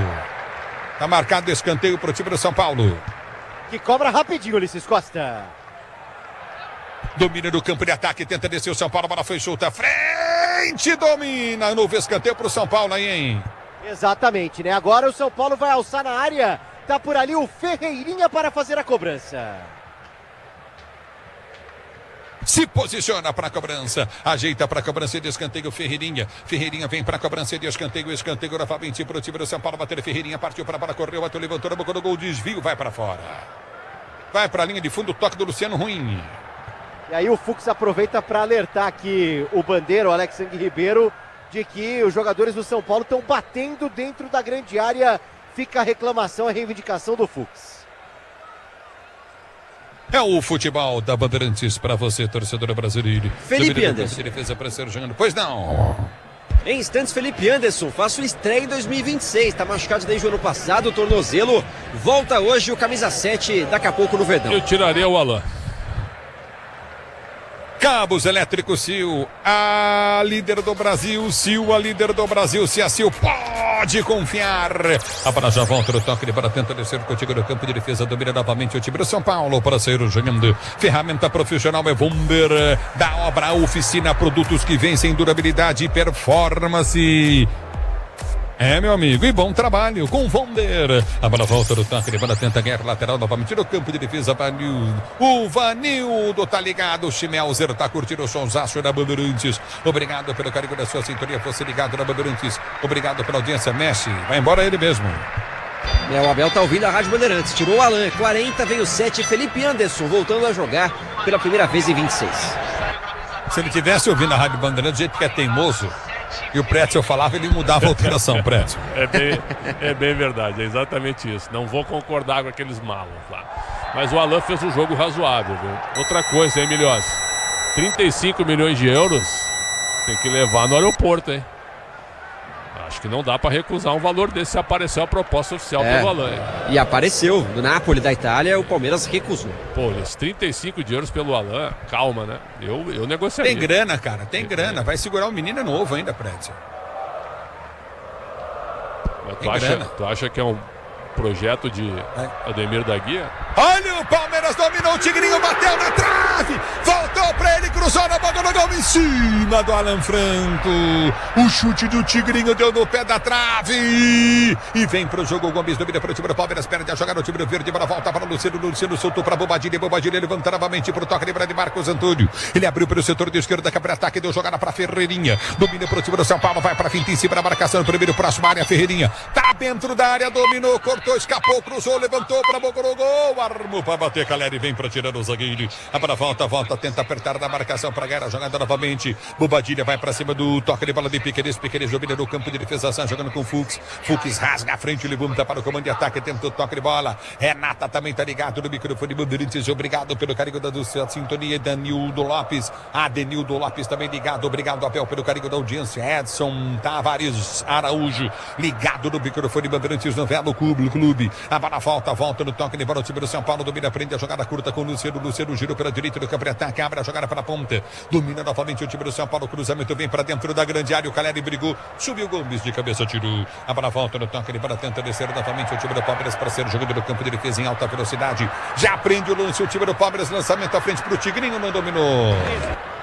está marcado escanteio para o time do São Paulo. Que cobra rapidinho, Ulisses Costa. Domina do campo de ataque, tenta descer o São Paulo, a bola foi solta, frente, domina, novo escanteio pro São Paulo aí, hein? Exatamente, né? Agora o São Paulo vai alçar na área, tá por ali o Ferreirinha para fazer a cobrança. Se posiciona para a cobrança, ajeita para a cobrança de escanteio Ferreirinha vem para a cobrança de escanteio novamente para o time do São Paulo, bateu Ferreirinha, partiu para a bola, correu, bateu, levantou na boca do gol, desvio, vai para fora. Vai para a linha de fundo, toque do Luciano Ruim. E aí o Fux aproveita para alertar aqui o bandeiro, o Alexandre Ribeiro, de que os jogadores do São Paulo estão batendo dentro da grande área. Fica a reclamação, a reivindicação do Fux. É o futebol da Bandeirantes para você, torcedor brasileiro. Felipe Anderson. Defesa para ser jogando. Pois não. Em instantes, Felipe Anderson faz sua estreia em 2026. Está machucado desde o ano passado, o tornozelo. Volta hoje o camisa 7, daqui a pouco no Verdão. Eu tiraria o Alan. Cabos Elétricos Sil, a líder do Brasil, Sil, a líder do Brasil, se a Sil pode confiar. A bola já volta no toque de bola, tenta descer contigo no campo de defesa, domina novamente o time do São Paulo para sair jogando. Ferramenta profissional é Vonder, da obra Oficina, produtos que vencem durabilidade e performance. É, meu amigo, e bom trabalho com o Vonder. A bola volta do toque de bola, tenta ganhar lateral novamente no campo de defesa. O Vanildo tá ligado, o Schmelzer tá curtindo o sonsaço da Bandeirantes. Obrigado pelo carinho da sua sintonia, você ligado na Bandeirantes. Obrigado pela audiência, Messi. Vai embora ele mesmo. O Abel tá ouvindo a Rádio Bandeirantes. Tirou o Alan, 40, veio 7. Felipe Anderson voltando a jogar pela primeira vez em 26. Se ele tivesse ouvindo a Rádio Bandeirantes, do jeito que é teimoso, e o Pretzel falava, ele mudava a alteração, Pretzel. É bem verdade, é exatamente isso. Não vou concordar com aqueles malos lá. Mas o Alan fez um jogo razoável, viu? Outra coisa, hein, Milhões? 35 milhões de euros tem que levar no aeroporto, hein? Acho que não dá para recusar um valor desse se apareceu a proposta oficial pelo Alan. Hein? E apareceu, do Napoli, da Itália, o Palmeiras recusou. Pô, esses 35 de euros pelo Alan, calma, né? Eu negociaria. Tem grana, cara, tem grana. Vai segurar o menino novo ainda, Pretzel. Tu acha que é um projeto de Ademir da Guia? Olha o Palmeiras, dominou o Tigrinho, bateu na trave, voltou pra ele, cruzou na boca do gol em cima do Alan Franco. O chute do Tigrinho deu no pé da trave e vem pro jogo. O Gomes domina para o time do Palmeiras, perde a jogada, o time do Verde, bola volta para o Luciano soltou para Bobadilha levanta novamente pro toque de Marcos Antônio. Ele abriu pelo setor de esquerda, que para ataque, deu jogada para Ferreirinha, domina pro time do São Paulo, vai para finta em cima da marcação, primeiro próximo área, Ferreirinha tá dentro da área, dominou, cortou, escapou, cruzou, levantou para boca do gol, armou para bater, Caleri vem para tirar o zagueiro, a bola volta, tenta apertar na marcação para ganhar a jogada novamente. Bobadilha vai para cima do toque de bola de Piqueires domina no campo de defesa, jogando com Fux rasga a frente, levanta para o comando de ataque, tenta o toque de bola. Renata também tá ligado no microfone Bandeirantes, obrigado pelo carinho da sua sintonia. Denildo Lopes também ligado, obrigado Abel pelo carinho da audiência. Edson Tavares Araújo ligado no microfone Bandeirantes no Velo Clube. A bola volta no toque de bola, o time do São Paulo domina, prende a jogada curta com o Luciano girou pela direita do campo de ataque, abre a jogada para a ponta, domina novamente novamente o time do São Paulo. Cruzamento vem para dentro da grande área. O Caleri brigou, subiu Gomes de cabeça, tirou. A bola volta no toque, ele para tenta descer novamente o time do Palmeiras para ser jogado no campo de defesa em alta velocidade. Já prende o lance o time do Palmeiras. Lançamento à frente para o Tigrinho, não dominou.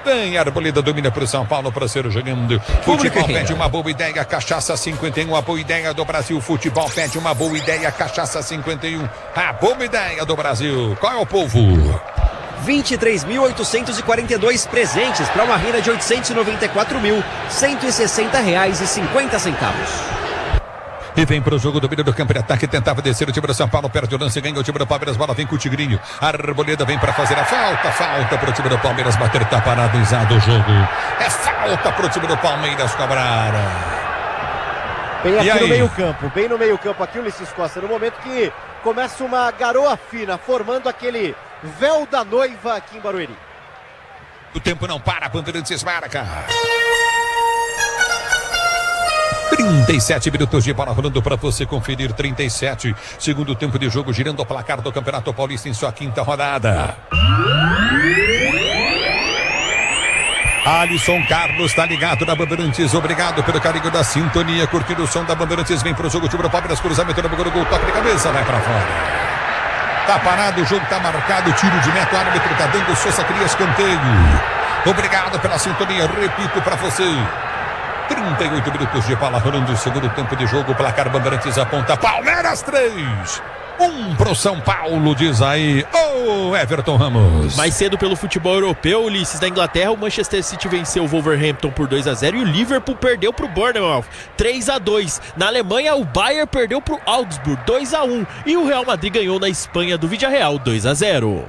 Tem Arboleda, domina para o São Paulo para ser jogando. Futebol pede uma boa ideia, Cachaça 51, a boa ideia do Brasil. Futebol pede uma boa ideia, Cachaça 51, a boa ideia do Brasil. Qual é o povo? 23.842 presentes para uma renda de R$ 894.160,50. E vem para o jogo do meio do campo de ataque, tentava descer o time do São Paulo, perde o lance, ganha o time do Palmeiras, bola vem com o Tigrinho, Arboleda vem para fazer a falta para o time do Palmeiras, bater, tá paralisado o jogo, é falta para o time do Palmeiras cobrar. Bem aqui no meio-campo, bem no meio-campo aqui, Ulisses Costa, no momento que começa uma garoa fina, formando aquele véu da noiva aqui em Barueri. O tempo não para, Bandeirantes marca. 37 minutos de bola rolando para você conferir. 37, segundo tempo de jogo, girando o placar do Campeonato Paulista em sua quinta rodada. Alisson Carlos tá ligado na Bandeirantes, obrigado pelo carinho da sintonia, curtindo o som da Bandeirantes, vem pro jogo, time do Palmeiras, cruzamento no gol, toque de cabeça, vai pra fora. Tá parado, o jogo tá marcado, tiro de meta, o árbitro tá dando, Sousa cria escanteio. Obrigado pela sintonia, repito pra você. 38 minutos de bola rolando o segundo tempo de jogo, placar Bandeirantes aponta, Palmeiras 3. 1 pro São Paulo, diz aí o Everton Ramos. Mais cedo pelo futebol europeu, Ulisses, da Inglaterra, o Manchester City venceu o Wolverhampton por 2-0 e o Liverpool perdeu pro Bournemouth 3-2. Na Alemanha, o Bayern perdeu pro Augsburg 2-1 e o Real Madrid ganhou na Espanha do Villarreal 2-0.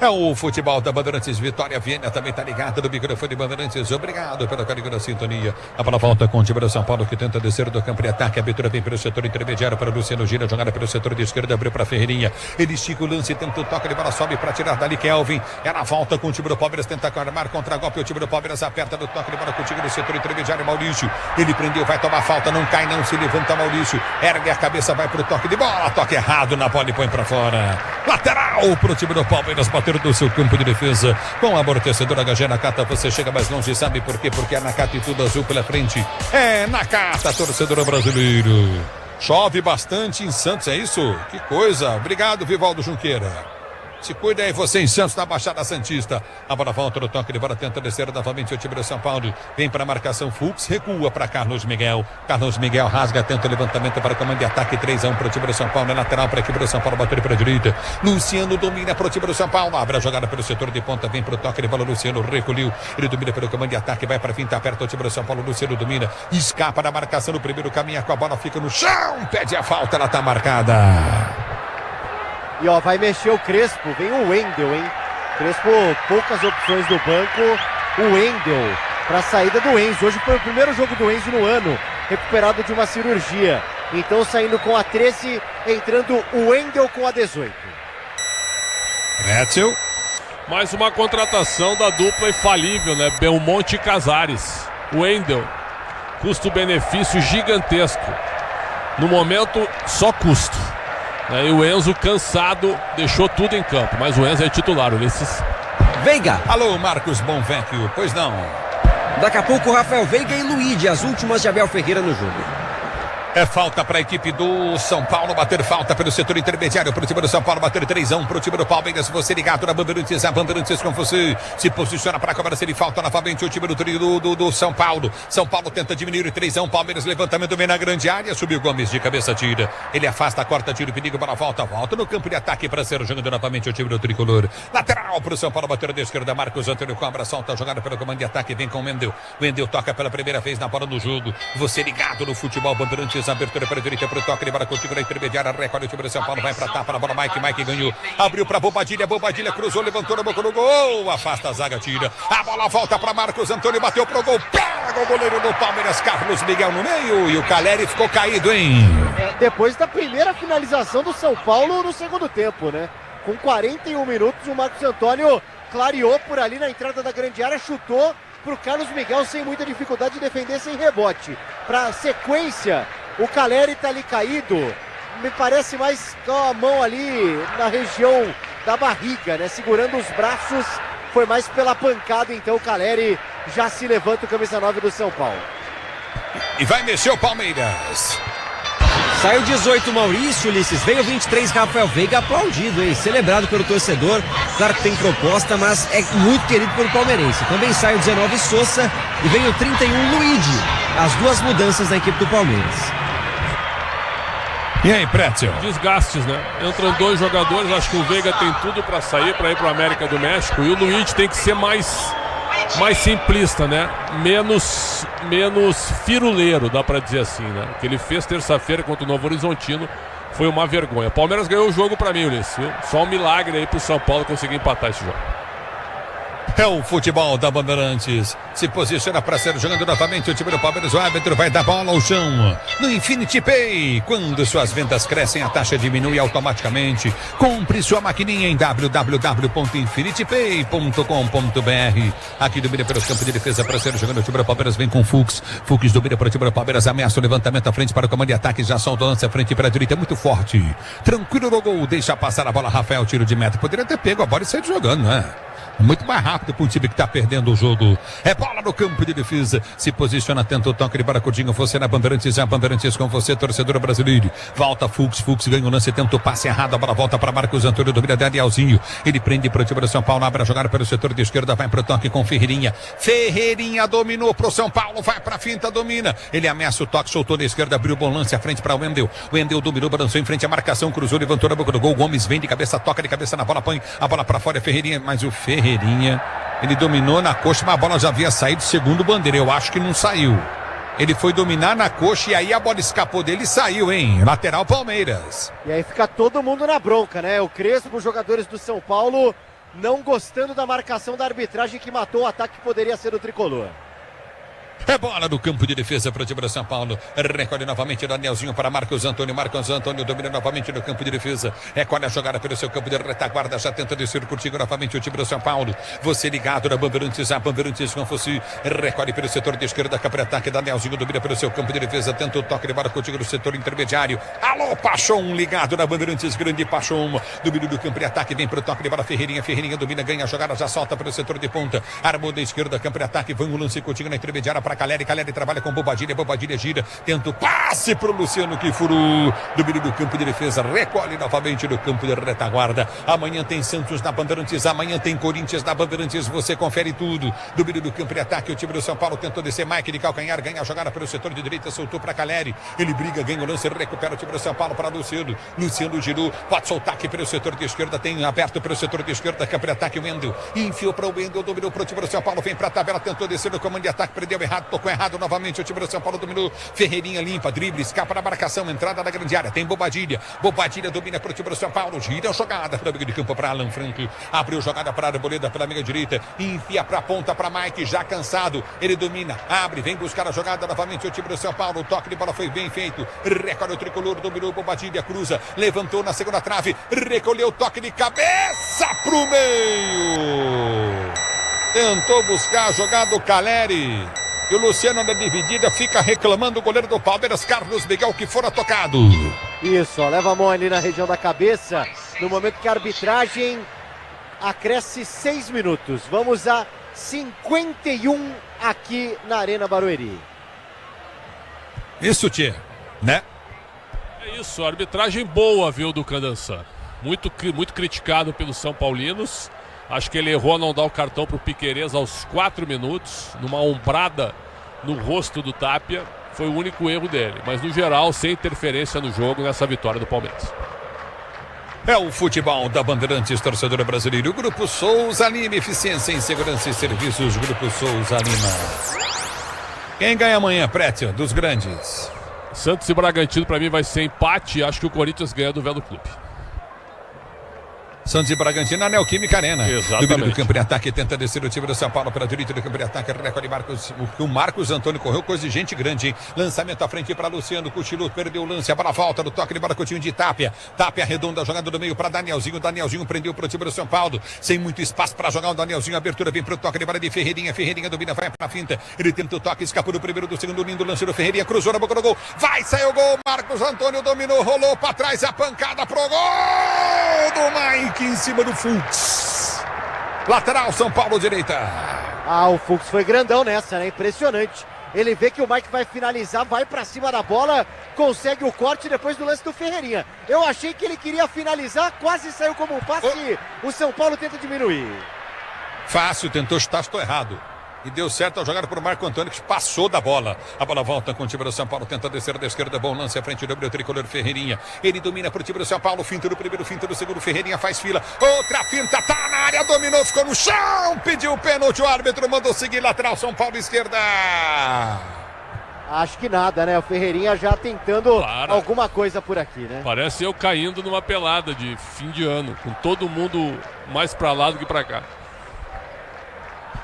É o futebol da Bandeirantes, Vitória Viena também tá ligada no microfone Bandeirantes, obrigado pela carinho da sintonia. A bola volta com o time do São Paulo que tenta descer do campo de ataque, a abertura vem pelo setor intermediário para o Luciano Gira, jogada pelo setor de esquerda, abriu para Ferreirinha, ele estica o lance, tenta o toque, ele bola sobe para tirar dali Kelvin, ela volta com o time do Palmeiras, tenta armar contra-golpe, o time do Palmeiras aperta no toque, ele bola contigo no setor intermediário, Maurício, ele prendeu, vai tomar falta, não cai não, se levanta Maurício, ergue a cabeça, vai pro toque de bola, toque errado na bola e põe para fora, lateral pro time do Palmeiras, bater do seu campo de defesa, com a amortecedor HG Nakata, você chega mais longe, sabe por quê? Porque é Nakata e tudo azul pela frente, é Nakata, torcedor brasileiro. Chove bastante em Santos, é isso? Que coisa, obrigado Vivaldo Junqueira. Se cuida aí você em Santos, na Baixada Santista. A bola volta no toque, de bola tenta descer novamente o time do São Paulo. Vem para a marcação, Fux recua para Carlos Miguel. Carlos Miguel rasga, tenta o levantamento para o comando de ataque, 3-1 para o time do São Paulo. É lateral para a equipe do São Paulo, bater para a direita. Luciano domina para o time do São Paulo. Abre a jogada pelo setor de ponta, vem para o toque de bola. Luciano recolheu, ele domina pelo comando de ataque, vai para finta, aperta o time do São Paulo. Luciano domina, escapa da marcação no primeiro, caminha com a bola, fica no chão, pede a falta, ela está marcada. E ó, vai mexer o Crespo, vem o Wendel, hein? Crespo, poucas opções do banco, o Wendel para a saída do Enzo. Hoje foi o primeiro jogo do Enzo no ano, recuperado de uma cirurgia. Então saindo com a 13, entrando o Wendel com a 18. Retzel. Mais uma contratação da dupla infalível, né? Belmonte e Casares. Wendel, custo-benefício gigantesco. No momento, só custo. E o Enzo cansado, deixou tudo em campo, mas o Enzo é titular, Ulisses. Veiga. Alô, Marcos Bonvecchio, pois não. Daqui a pouco, Rafael Veiga e Luíde, as últimas de Abel Ferreira no jogo. É falta para a equipe do São Paulo, bater falta pelo setor intermediário para o time do São Paulo, bater 3-1 para o time do Palmeiras. Você ligado na Bandeirantes, a Bandeirantes com você se posiciona para a cobrança de falta novamente o time do São Paulo. São Paulo tenta diminuir 3-1, Palmeiras, levantamento vem na grande área, subiu Gomes de cabeça, tira. Ele afasta, corta, tira o perigo para a volta no campo de ataque para ser jogando novamente o time do Tricolor. Lateral para o São Paulo, bater da esquerda, Marcos Antônio cobra, solta a jogada pelo comando de ataque, vem com o Wendel. Wendel toca pela primeira vez na bola do jogo. Você ligado no futebol, Bandeirantes, abertura para a direita, para o toque, ele para contigo na intermediária, recolhe o time do São Paulo, vai para tapa, na bola, Mike ganhou, abriu para Bobadilha, cruzou, levantou na boca no gol, afasta a zaga, tira, a bola volta para Marcos Antônio, bateu pro gol, pega o goleiro do Palmeiras, Carlos Miguel no meio, e o Caleri ficou caído, hein? Depois da primeira finalização do São Paulo no segundo tempo, né? Com 41 minutos, o Marcos Antônio clareou por ali na entrada da grande área, chutou pro Carlos Miguel sem muita dificuldade de defender sem rebote. Pra sequência, o Caleri tá ali caído, me parece mais com a mão ali na região da barriga, né? Segurando os braços foi mais pela pancada, então o Caleri já se levanta, o camisa 9 do São Paulo. E vai mexer o Palmeiras. Saiu 18 Maurício, Ulisses, veio 23 Rafael Veiga, aplaudido, hein? Celebrado pelo torcedor. Claro que tem proposta, mas é muito querido pelo palmeirense. Também saiu 19 Sousa e veio 31 Luigi. As duas mudanças na equipe do Palmeiras. E aí, Pretzel? Desgastes, né? Entram 2 jogadores, acho que o Veiga tem tudo para sair, para ir para o América do México. E o Luigi tem que ser mais simplista, né? Menos firuleiro, dá pra dizer assim, né? O que ele fez terça-feira contra o Novo Horizontino foi uma vergonha. Palmeiras ganhou o jogo pra mim, Ulisses, viu? Só um milagre aí pro São Paulo conseguir empatar esse jogo. É o futebol da Bandeirantes. Se posiciona para ser jogando novamente o time do Palmeiras. O árbitro vai dar bola ao chão. No Infinity Pay, quando suas vendas crescem, a taxa diminui automaticamente. Compre sua maquininha em www.infinitypay.com.br. Aqui domina pelos campos de defesa para ser jogando o time do Palmeiras. Vem com Fux. Fux domina para o time do Palmeiras. Ameaça o levantamento à frente para o comando de ataque. Já solta o lance à frente para a direita. Muito forte. Tranquilo no gol. Deixa passar a bola. Rafael, tiro de meta. Poderia ter pego a bola e saído jogando, né? Muito mais rápido para um time que está perdendo o jogo. É bola no campo de defesa. Se posiciona, tenta o toque de Baracudinho. Você na Bandeirantes, a Bandeirantes com você, torcedor brasileiro. Volta Fux, Fux ganha o lance, tenta o passe errado. A bola volta para Marcos Antônio, domina Danielzinho. Ele prende para o time do São Paulo, abre a jogada pelo setor de esquerda, vai para o toque com Ferreirinha. Ferreirinha dominou para o São Paulo, vai para a finta, domina. Ele ameaça o toque, soltou na esquerda, abriu o bom lance à frente para o Wendel. O Wendel dominou, balançou em frente à marcação, cruzou, levantou na boca do gol. Gomes vem de cabeça, toca de cabeça na bola, põe a bola para fora. Ferreirinha, mas o Ferreirinha, ele dominou na coxa, mas a bola já havia saído segundo o bandeira. Eu acho que não saiu. Ele foi dominar na coxa e aí a bola escapou dele e saiu, hein? Lateral Palmeiras. E aí fica todo mundo na bronca, né? O Crespo, os jogadores do São Paulo, não gostando da marcação da arbitragem que matou o ataque que poderia ser o tricolor. É bola no campo de defesa para o time do São Paulo. Recolhe novamente Danielzinho para Marcos Antônio. Marcos Antônio domina novamente no campo de defesa. Recolhe a jogada pelo seu campo de retaguarda. Já tenta descer curtindo novamente o time do São Paulo. Você ligado na Bandeirantes. A Bandeirantes com você. Recolhe pelo setor de esquerda. Capa de ataque. Danielzinho domina pelo seu campo de defesa. Tenta o toque de bola contigo no setor intermediário. Alô, Pachon ligado na Bandeirantes. Grande Pachon. Domínio do campo de ataque. Vem para o toque de bola. Ferreirinha. Ferreirinha domina. Ganha a jogada. Já solta pelo setor de ponta. Armou da esquerda. Campo de ataque. Vem o lance contigo na intermediária para Caleri. Caleri trabalha com Bobadilha. Bobadilha gira. Tenta o passe para o Luciano que furou. Domínio do campo de defesa. Recolhe novamente no campo de retaguarda. Amanhã tem Santos na Bandeirantes. Amanhã tem Corinthians na Bandeirantes. Você confere tudo. Domínio do campo de ataque. O time do São Paulo tentou descer. Mike de calcanhar. Ganha a jogada pelo setor de direita. Soltou para Caleri. Ele briga. Ganha o lance. Recupera o time do São Paulo para Luciano. Luciano girou. Pode soltar aqui pelo setor de esquerda. Tem aberto pelo setor de esquerda. Campo de ataque. O Wendel. Enfiou para o Wendel. Dominou para o time do São Paulo. Vem para a tabela. Tentou descer no comando de ataque. Prendeu errado. Tocou errado novamente. O time do São Paulo dominou. Ferreirinha limpa, drible, escapa da marcação, entrada da grande área. Tem Bobadilha. Bobadilha domina para o time do São Paulo. Gira a jogada para o amigo de campo para Alan Franco. Abriu jogada para a Arboleda pela amiga direita. Enfia para a ponta para Mike, já cansado. Ele domina, abre, vem buscar a jogada novamente. O time do São Paulo. O toque de bola foi bem feito. Recolhe o tricolor, dominou Bobadilha, cruza, levantou na segunda trave. Recolheu o toque de cabeça pro meio. Tentou buscar a jogada o Caleri. E o Luciano na dividida fica reclamando o goleiro do Palmeiras, Carlos Miguel, que fora tocado. Isso, ó, leva a mão ali na região da cabeça, no momento que a arbitragem acresce 6 minutos. Vamos a 51 aqui na Arena Barueri. Isso, Tchê, né? É isso, arbitragem boa, viu, do Candançan. Muito criticado pelos São Paulinos. Acho que ele errou a não dar o cartão para o Piquerez aos 4 minutos, numa ombrada no rosto do Tapia. Foi o único erro dele, mas no geral, sem interferência no jogo, nessa vitória do Palmeiras. É o futebol da Bandeirantes, torcedor brasileiro. Grupo Souza Lima, eficiência em segurança e serviços. Grupo Souza Lima. Quem ganha amanhã, Prétio, dos grandes? Santos e Bragantino, para mim, vai ser empate. Acho que o Corinthians ganha do Velo Clube. Santos e Bragantino na Neoquímica Arena. Exatamente. Domínio do campo de ataque, tenta descer o time do São Paulo para a direita do campo de ataque. Recolhe Marcos. O Marcos Antônio correu, coisa de gente grande, hein? Lançamento à frente para Luciano. Cochilou, perdeu o lance. A bola volta do toque de Baracotinho de Tapia. Tapia arredonda a jogada do meio para Danielzinho. Danielzinho prendeu para o time do São Paulo. Sem muito espaço para jogar o Danielzinho. Abertura vem para o toque de bola de Ferreirinha. Ferreirinha domina, vai para a finta. Ele tenta o toque, escapou do primeiro, do segundo. Lindo lance do Ferreirinha. Cruzou na boca do gol. Vai, saiu o gol. Marcos Antônio dominou, rolou para trás. A pancada pro gol do Mike em cima do Fux. Lateral, São Paulo, direita. O Fux foi grandão nessa, né? Impressionante. Ele vê que o Mike vai finalizar, vai pra cima da bola, consegue o corte depois do lance do Ferreirinha. Eu achei que ele queria finalizar, quase saiu como um passe. O São Paulo tenta diminuir. Fácil, tentou chutar, estou errado. E deu certo ao jogar para o Marco Antônio, que passou da bola. A bola volta com o time do São Paulo, tenta descer da esquerda, bom lance à frente do tricolor Ferreirinha. Ele domina para o time do São Paulo, finta do primeiro, finta do segundo, Ferreirinha faz fila. Outra finta, tá na área, dominou, ficou no chão, pediu o pênalti, o árbitro mandou seguir, lateral, São Paulo, esquerda. Acho que nada, né? O Ferreirinha já tentando alguma coisa por aqui, né? Parece eu caindo numa pelada de fim de ano, com todo mundo mais pra lá do que pra cá.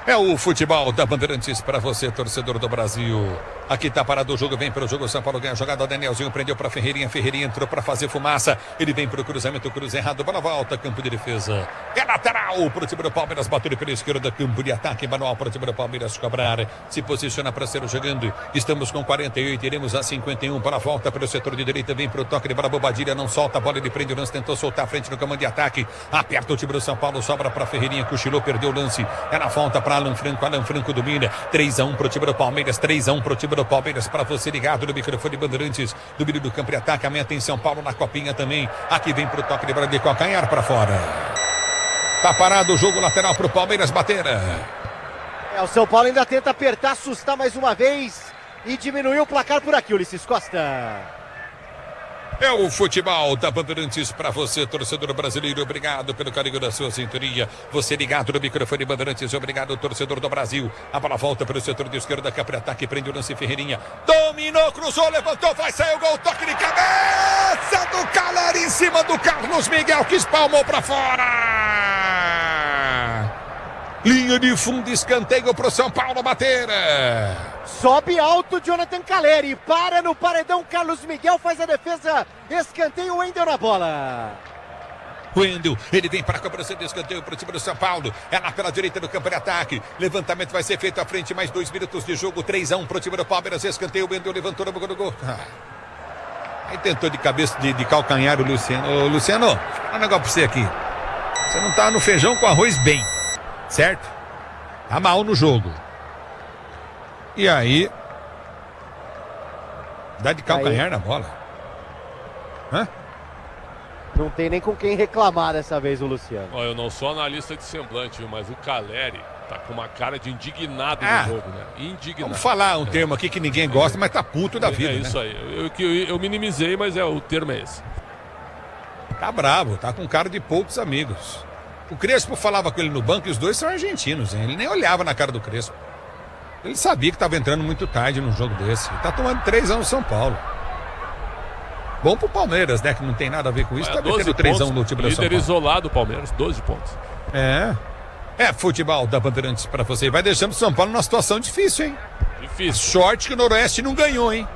É o futebol da Bandeirantes para você, torcedor do Brasil. Aqui tá parado o jogo, vem pelo jogo, São Paulo ganha a jogada, Danielzinho prendeu para Ferreirinha, Ferreirinha entrou para fazer fumaça, ele vem pro cruzamento, cruza errado, bola volta, campo de defesa. É lateral pro time do Palmeiras, bateu pela esquerda, campo de ataque, manual pro time do Palmeiras cobrar, se posiciona para ser jogando, estamos com 48, iremos a 51, para a volta pelo setor de direita, vem pro toque de bola, Bobadilha, não solta a bola, ele prende o lance, tentou soltar a frente no comando de ataque, aperta o time do São Paulo, sobra para Ferreirinha, cochilou, perdeu o lance, é na volta para Alan Franco domina, 3-1 pro time do Palmeiras, 3-1 pro time do Palmeiras, para você ligado no microfone Bandeirantes, do meio do campo de ataque, a meta em São Paulo na copinha também, aqui vem pro toque de bola de calcanhar para fora. Tá parado o jogo, lateral pro Palmeiras bater. O São Paulo ainda tenta apertar, assustar mais uma vez e diminuir o placar por aqui, Ulisses Costa. É o futebol da Bandeirantes para você, torcedor brasileiro. Obrigado pelo carinho da sua sintonia. Você ligado no microfone Bandeirantes. Obrigado, torcedor do Brasil. A bola volta pelo setor de esquerda, cá para ataque, prende o lance Ferreirinha. Dominou, cruzou, levantou, vai sair o gol. Toque de cabeça do Caleri em cima do Carlos Miguel, que espalmou para fora. Linha de fundo, escanteio pro São Paulo bater. Sobe alto Jonathan Caleri, para no paredão, Carlos Miguel faz a defesa, escanteio, Wendel na bola. Wendel, ele vem para a cobrança de escanteio para o time do São Paulo, é lá pela direita do campo de ataque, levantamento vai ser feito à frente, mais 2 minutos de jogo, 3-1 para o time do Palmeiras, escanteio, Wendel levantou no gol. Aí tentou de cabeça, de calcanhar o Luciano. Ô, Luciano, vou falar um negócio para você aqui, você não tá no feijão com arroz bem, certo? Tá mal no jogo. E aí, dá de calcanhar na bola. Hã? Não tem nem com quem reclamar dessa vez o Luciano. Ó, eu não sou analista de semblante, viu, mas o Caleri tá com uma cara de indignado no jogo, né? Indignado. Vamos falar um termo aqui que ninguém gosta, mas tá puto da vida, né? É isso aí. Eu minimizei, mas o termo é esse. Tá bravo, tá com cara de poucos amigos. O Crespo falava com ele no banco e os dois são argentinos, hein? Ele nem olhava na cara do Crespo. Ele sabia que estava entrando muito tarde num jogo desse. Ele tá tomando 3-1 no São Paulo. Bom pro Palmeiras, né? Que não tem nada a ver com isso. Tá metendo 3-1 no time do São Paulo. Líder isolado o Palmeiras, 12 pontos. É futebol da Bandeirantes pra você. Vai deixando o São Paulo numa situação difícil, hein? Difícil. Sorte que o Noroeste não ganhou, hein?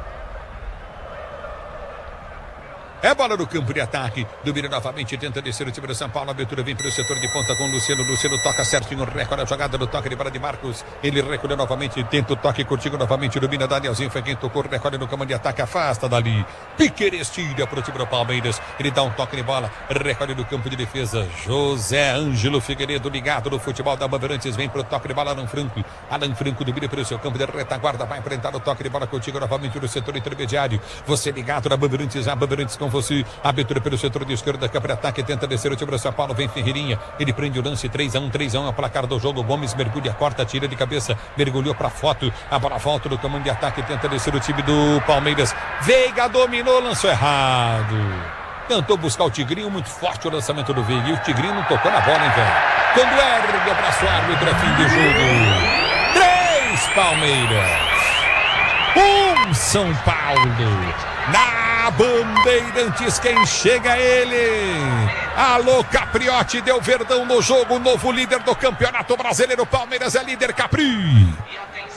É bola no campo de ataque. Domina novamente, tenta descer o time do São Paulo. A abertura vem para o setor de ponta com o Luciano. Luciano toca certinho, recolhe a jogada do toque de bola de Marcos. Ele recolheu novamente, tenta o toque curtinho novamente. Domina Danielzinho, foi quem tocou, recolhe no comando de ataque, afasta dali. Piqueires tira para o time do Palmeiras. Ele dá um toque de bola, recolhe no campo de defesa. José Ângelo Figueiredo ligado no futebol da Bandeirantes. Vem para o toque de bola, Alan Franco. Alan Franco domina pelo seu campo de retaguarda. Vai enfrentar o toque de bola contigo novamente no setor intermediário. Você ligado na Bandeirantes, a Bandeirantes com você. Abertura pelo setor de esquerda, que ataque, tenta descer o time do São Paulo, vem Ferreirinha, ele prende o lance, 3-1, é o placar do jogo. Gomes mergulha, corta, tira de cabeça, mergulhou pra foto, a bola volta do comando de ataque, tenta descer o time do Palmeiras. Veiga dominou, lançou errado. Tentou buscar o Tigrinho, muito forte o lançamento do Veiga, e o Tigrinho não tocou na bola, hein, velho? Quando ergue o abraço árbitro, é fim de jogo. 3 Palmeiras, 1 São Paulo. Na Bandeirantes, quem chega é ele. Alô, Capriotti, deu Verdão no jogo, novo líder do Campeonato Brasileiro. Palmeiras é líder, Capri.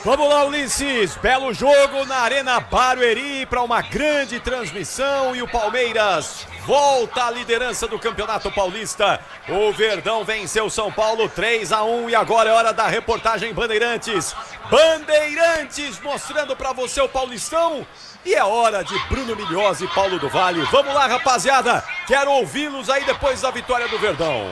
Vamos lá, Ulisses, belo jogo na Arena Barueri para uma grande transmissão e o Palmeiras volta à liderança do Campeonato Paulista. O Verdão venceu o São Paulo 3-1 e agora é hora da reportagem Bandeirantes. Bandeirantes mostrando para você o Paulistão. E é hora de Bruno Milhose e Paulo do Vale. Vamos lá, rapaziada. Quero ouvi-los aí depois da vitória do Verdão.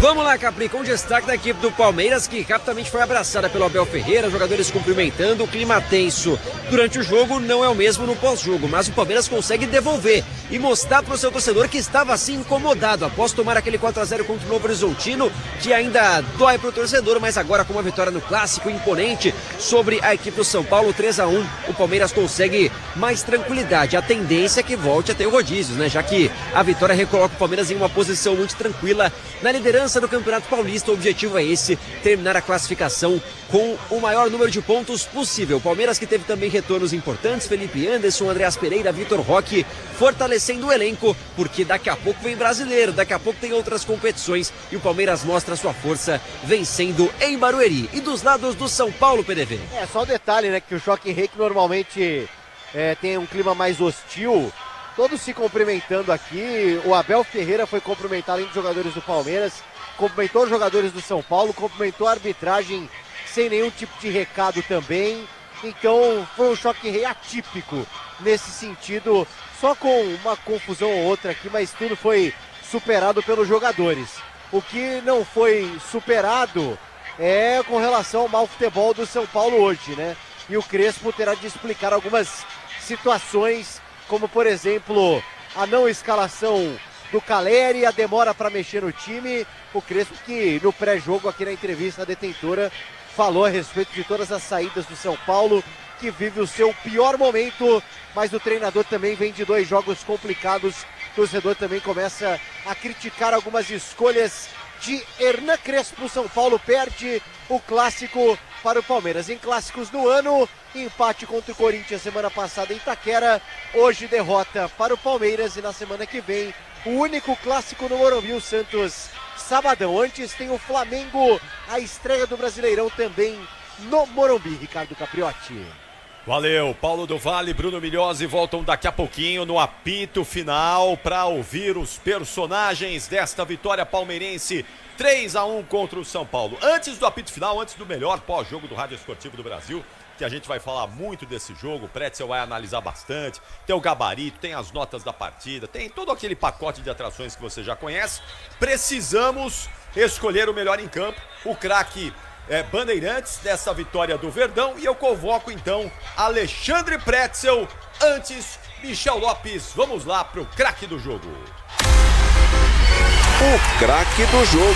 Vamos lá, Capri, com destaque da equipe do Palmeiras, que rapidamente foi abraçada pelo Abel Ferreira, jogadores cumprimentando, o clima tenso durante o jogo não é o mesmo no pós-jogo, mas o Palmeiras consegue devolver e mostrar para o seu torcedor que estava assim incomodado após tomar aquele 4-0 contra o Novo Horizontino, que ainda dói para o torcedor, mas agora com uma vitória no clássico imponente sobre a equipe do São Paulo, 3-1, o Palmeiras consegue mais tranquilidade. A tendência é que volte a ter rodízios, né? Já que a vitória recoloca o Palmeiras em uma posição muito tranquila na liderança do Campeonato Paulista. O objetivo é esse, terminar a classificação com o maior número de pontos possível. O Palmeiras que teve também retornos importantes, Felipe Anderson, Andreas Pereira, Vitor Roque, fortalecendo o elenco, porque daqui a pouco vem brasileiro, daqui a pouco tem outras competições e o Palmeiras mostra sua força vencendo em Barueri. E dos lados do São Paulo, PDV? Só um detalhe, né, que o Choque Rei que normalmente tem um clima mais hostil, todos se cumprimentando aqui. O Abel Ferreira foi cumprimentar além dos jogadores do Palmeiras, cumprimentou os jogadores do São Paulo, cumprimentou a arbitragem sem nenhum tipo de recado também. Então foi um Choque Rei atípico nesse sentido, só com uma confusão ou outra aqui, mas tudo foi superado pelos jogadores. O que não foi superado é com relação ao mau futebol do São Paulo hoje, né? E o Crespo terá de explicar algumas situações, como por exemplo a não escalação do Caleri, a demora para mexer no time. O Crespo que no pré-jogo aqui na entrevista à detentora falou a respeito de todas as saídas do São Paulo, que vive o seu pior momento, mas o treinador também vem de 2 jogos complicados. O torcedor também começa a criticar algumas escolhas de Hernan Crespo. São Paulo perde o clássico para o Palmeiras. Em clássicos do ano, empate contra o Corinthians semana passada em Itaquera, hoje derrota para o Palmeiras e na semana que vem o único clássico no Morumbi, o Santos sabadão. Antes tem o Flamengo, a estreia do Brasileirão também no Morumbi. Ricardo Capriotti. Valeu, Paulo do Vale, Bruno Milhozzi voltam daqui a pouquinho no apito final para ouvir os personagens desta vitória palmeirense 3-1 contra o São Paulo. Antes do apito final, antes do melhor pós-jogo do Rádio Esportivo do Brasil, que a gente vai falar muito desse jogo, o Pretzel vai analisar bastante, tem o gabarito, tem as notas da partida, tem todo aquele pacote de atrações que você já conhece. Precisamos escolher o melhor em campo, o craque Bandeirantes dessa vitória do Verdão, e eu convoco então Alexandre Pretzel, antes Michel Lopes. Vamos lá pro craque do jogo. O craque do jogo.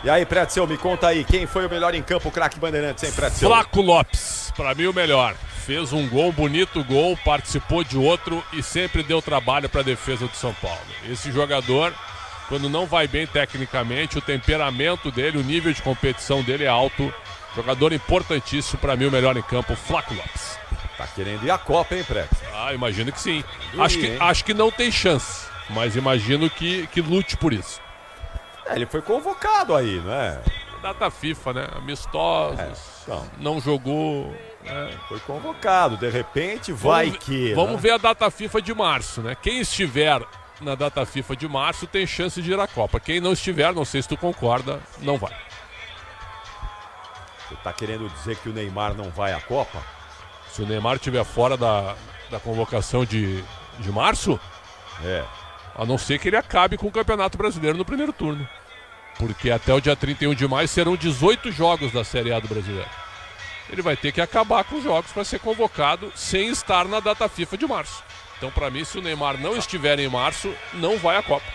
E aí, Pretzel, me conta aí, quem foi o melhor em campo, o craque Bandeirantes, hein, Pretzel? Flaco Lopes, pra mim o melhor. Fez um gol, bonito gol, participou de outro e sempre deu trabalho pra defesa do São Paulo. Esse jogador, quando não vai bem tecnicamente, o temperamento dele, o nível de competição dele é alto. Jogador importantíssimo, pra mim o melhor em campo, Flaco Lopes. Tá querendo ir à Copa, hein, Pretzel? Imagino que sim. Dormir, acho que não tem chance, mas imagino que lute por isso. Ele foi convocado aí, não é? Data FIFA, né? Amistosos, não jogou. Foi convocado, de repente Vamos ver a data FIFA de março, né? Quem estiver na data FIFA de março tem chance de ir à Copa. Quem não estiver, não sei se tu concorda, não vai. Você tá querendo dizer que o Neymar não vai à Copa? Se o Neymar estiver fora da convocação de março, a não ser que ele acabe com o Campeonato Brasileiro no primeiro turno. Porque até o dia 31 de maio serão 18 jogos da Série A do Brasileiro. Ele vai ter que acabar com os jogos para ser convocado sem estar na data FIFA de março. Então, para mim, se o Neymar não estiver em março, não vai à Copa.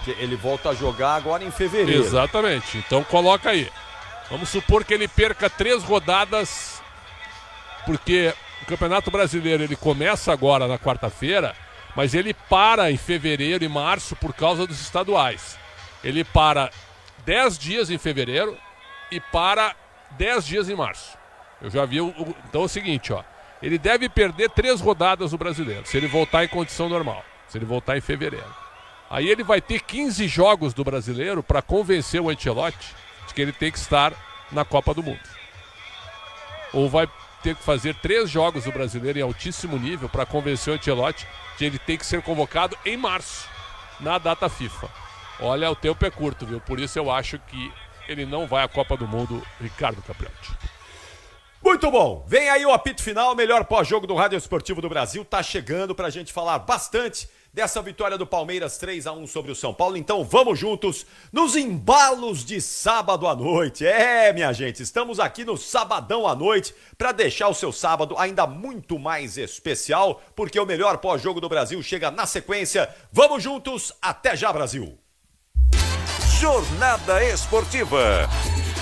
Ele volta a jogar agora em fevereiro. Exatamente. Então, coloca aí. Vamos supor que ele perca 3 rodadas, porque o Campeonato Brasileiro ele começa agora na quarta-feira, mas ele para em fevereiro e março por causa dos estaduais. Ele para 10 dias em fevereiro e para 10 dias em março. Eu já vi então é o seguinte, ó. Ele deve perder 3 rodadas no Brasileiro, se ele voltar em condição normal, se ele voltar em fevereiro. Aí ele vai ter 15 jogos do Brasileiro para convencer o Ancelotti de que ele tem que estar na Copa do Mundo. Ou vai ter que fazer 3 jogos do Brasileiro em altíssimo nível para convencer o Ancelotti de ele tem que ser convocado em março, na data FIFA. Olha, o tempo é curto, viu? Por isso eu acho que ele não vai à Copa do Mundo, Ricardo Capriotti. Muito bom, vem aí o apito final, o melhor pós-jogo do Rádio Esportivo do Brasil, tá chegando pra gente falar bastante dessa vitória do Palmeiras 3-1 sobre o São Paulo. Então vamos juntos nos embalos de sábado à noite. Minha gente, estamos aqui no sabadão à noite para deixar o seu sábado ainda muito mais especial, porque o melhor pós-jogo do Brasil chega na sequência. Vamos juntos, até já, Brasil! Jornada Esportiva.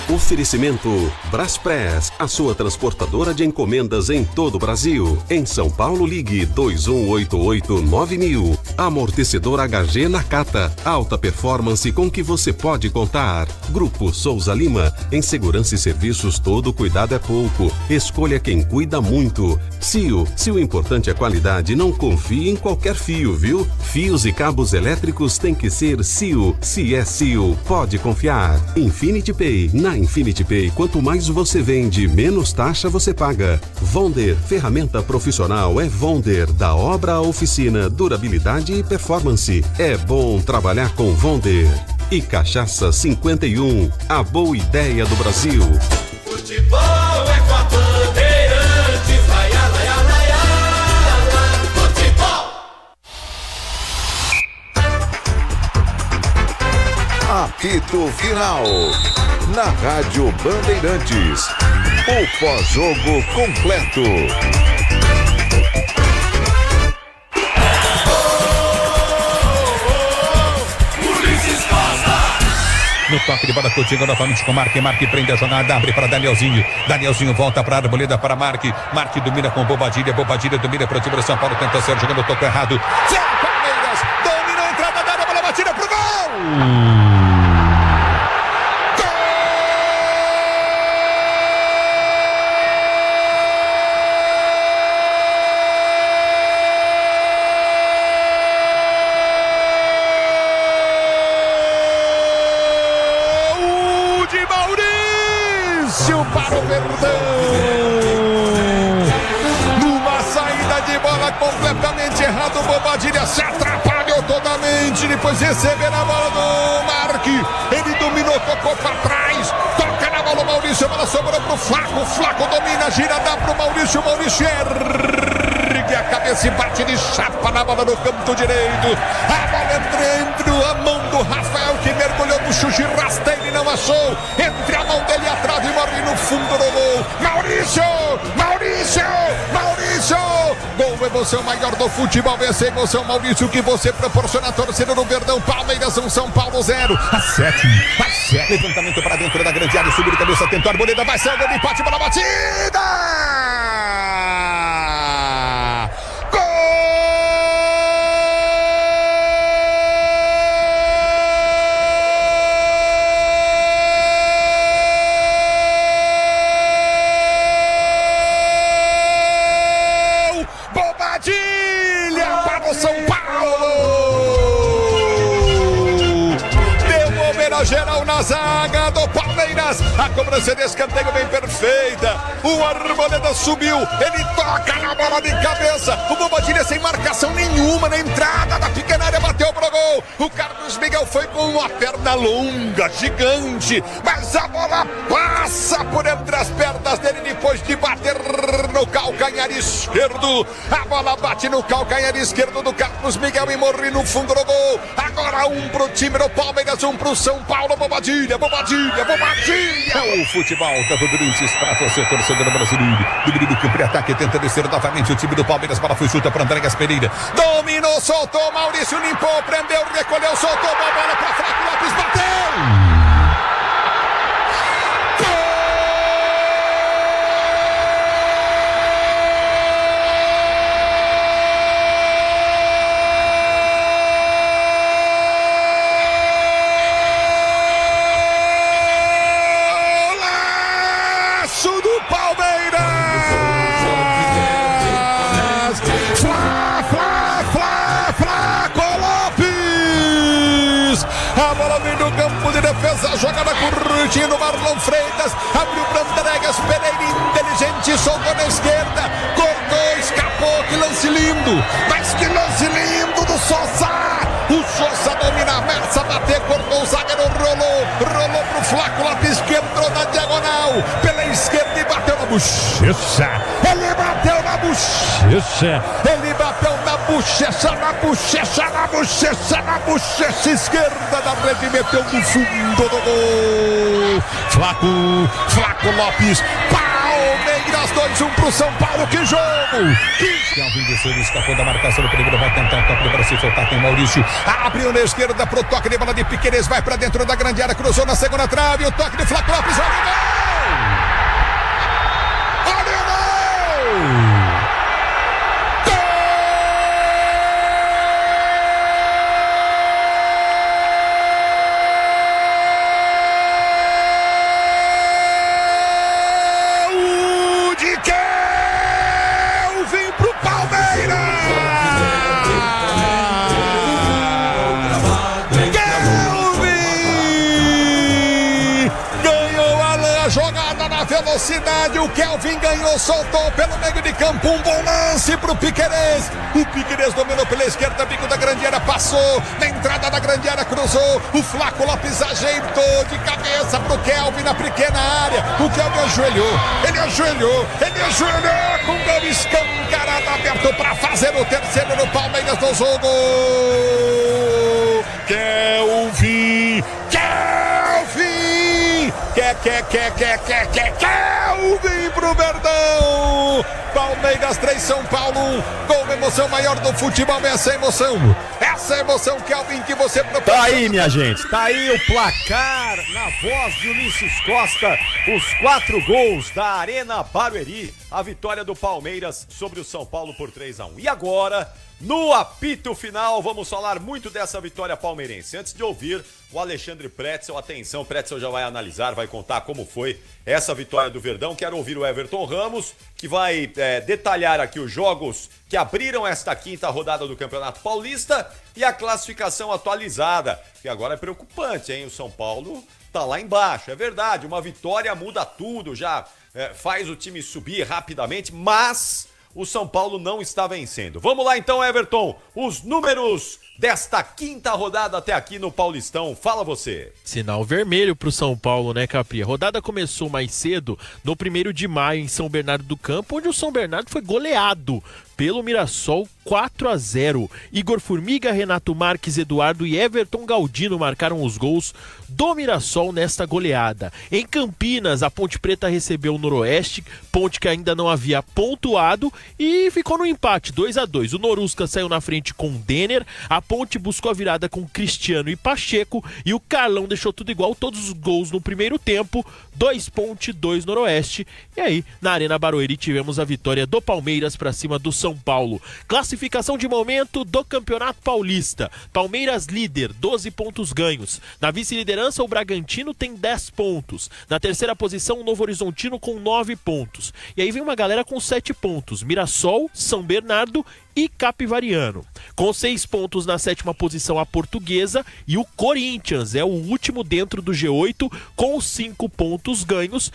Oferecimento Braspress, a sua transportadora de encomendas em todo o Brasil. Em São Paulo, ligue 2188-9000. Amortecedor HG Nakata, alta performance com que você pode contar. Grupo Souza Lima, em segurança e serviços todo cuidado é pouco. Escolha quem cuida muito. CIO, se o importante é qualidade, não confie em qualquer fio, viu? Fios e cabos elétricos tem que ser CIO. Se é CIO, pode confiar. Infinity Pay, na Infinity Pay, quanto mais você vende, menos taxa você paga. Vonder, ferramenta profissional é Vonder, da obra à oficina, durabilidade e performance. É bom trabalhar com Vonder. E Cachaça 51, a boa ideia do Brasil. Futebol é com a Bandeirantes, vai ala, ala, ala, futebol. Apito Final. Na Rádio Bandeirantes. O pós-jogo completo. No toque de bola, Coutinho novamente com Marque. Marque prende a jogada, abre para Danielzinho. Danielzinho volta para a Arboleda, para Marque. Marque domina com Bobadilha. Bobadilha domina para o time do São Paulo. Tenta ser jogando o toco errado. Zé Palmeiras domina a entrada da área, bola batida pro gol! Para o Verdão, numa saída de bola completamente errada, o Bobadilha se atrapalhou totalmente, depois receber a bola do Marque, ele dominou, tocou para trás, toca na bola o Maurício, a bola sobrou pro Flaco, Flaco domina, gira, dá pro Maurício, Maurício ergue a cabeça e bate de chapa na bola no canto direito, a bola entra entre a mão do Rafael, que mergulhou no chute rasteiro e não achou, entre a mão dele atrás e morre no fundo do gol. Maurício! Maurício! Maurício! Gol, emoção maior do futebol, essa emoção, Maurício, que você proporciona a torcida do Verdão. Palmeiras 1, São Paulo 0. A 7. Levantamento para dentro da grande área, subiu de cabeça, tentou a Arboleda, vai ser o gol, empate, bola batida! São Paulo devolver a geral na zaga do Palmeiras, a cobrança de escanteio bem perfeita, o Arboleda subiu, ele toca na bola de cabeça, o Bobadilha sem marcação nenhuma na entrada da pequena área, bateu pro gol, o Carlos Miguel foi com uma perna longa, gigante, mas a bola passa por entre as pernas dele depois de bater no calcanhar esquerdo, a bola bate no calcanhar esquerdo do Carlos Miguel e morre no fundo do gol. Agora 1 pro time do Palmeiras, 1 pro São Paulo. Bobadilha, Bobadilha, Bobadilha. É o futebol da Bandeirantes para você, torcedor brasileiro. Dividido o campo de ataque, tenta descer novamente o time do Palmeiras. Para foi chuta para André Pereira. Dominou, soltou, Maurício limpou, prendeu, recolheu, soltou a bola para Flaco Lopes, bateu. A bola vem do campo de defesa, jogada curtinha no Marlon Freitas, abriu para Andreas Pereira, inteligente, soltou na esquerda, cortou, escapou, que lance lindo, mas que lance lindo do Sosa, o Sosa domina a massa, bateu, cortou o zagueiro, rolou pro Flaco Lopes, que entrou na diagonal, pela esquerda e bateu na bochecha, ele bateu na bochecha. Ele bateu na bochecha, na bochecha, na bochecha, na bochecha esquerda da rede, meteu no fundo do gol. Flaco Lopes. Palmeiras 2-1 pro São Paulo, que jogo! Kelvin desceu, escapou da marcação do primeiro, vai tentar o toque para se soltar, tem Maurício, abriu na esquerda pro toque de bola de Piquerez, vai pra dentro da grande área, cruzou na segunda trave, o toque de Flaco Lopes, olha o gol! Olha o gol! Velocidade, o Kelvin ganhou, soltou pelo meio de campo, um bom lance pro Piquerez. O Piquerez dominou pela esquerda, bico da grande área, passou na entrada da grande área, cruzou. O Flaco Lopes ajeitou de cabeça pro Kelvin na pequena área. O Kelvin ajoelhou com o gol escancarado aberto para fazer o terceiro no Palmeiras do jogo. Kelvin Kelvin pro Verdão. Palmeiras 3, São Paulo 1. Com emoção maior do futebol, essa emoção, Kelvin, que você propõe. Tá aí, minha gente, tá aí o placar na voz de Ulisses Costa. Os 4 gols da Arena Barueri. A vitória do Palmeiras sobre o São Paulo por 3-1. E agora, no apito final, vamos falar muito dessa vitória palmeirense. Antes de ouvir o Alexandre Pretzel, atenção, Pretzel já vai analisar, vai contar como foi essa vitória do Verdão. Quero ouvir o Everton Ramos, que vai detalhar aqui os jogos que abriram esta quinta rodada do Campeonato Paulista e a classificação atualizada, que agora é preocupante, hein? O São Paulo tá lá embaixo, é verdade, uma vitória muda tudo, já faz o time subir rapidamente, mas o São Paulo não está vencendo. Vamos lá então, Everton, os números desta quinta rodada até aqui no Paulistão. Fala você. Sinal vermelho pro São Paulo, né, Capri? A rodada começou mais cedo, no 1º de maio, em São Bernardo do Campo, onde o São Bernardo foi goleado pelo Mirassol 4-0. Igor Formiga, Renato Marques, Eduardo e Everton Galdino marcaram os gols do Mirassol nesta goleada. Em Campinas, a Ponte Preta recebeu o Noroeste, Ponte que ainda não havia pontuado, e ficou no empate, 2-2. O Norusca saiu na frente com o Denner, a Ponte buscou a virada com Cristiano e Pacheco, e o Carlão deixou tudo igual, todos os gols no primeiro tempo, 2 Ponte, 2 Noroeste. E aí, na Arena Barueri, tivemos a vitória do Palmeiras para cima do São Paulo. Classificação de momento do Campeonato Paulista. Palmeiras líder, 12 pontos ganhos. Na vice-liderança, o Bragantino tem 10 pontos. Na terceira posição, o Novo Horizontino com 9 pontos. E aí vem uma galera com 7 pontos. Mirassol, São Bernardo e Capivariano. Com 6 pontos na sétima posição, a Portuguesa, e o Corinthians é o último dentro do G8 com 5 pontos ganhos.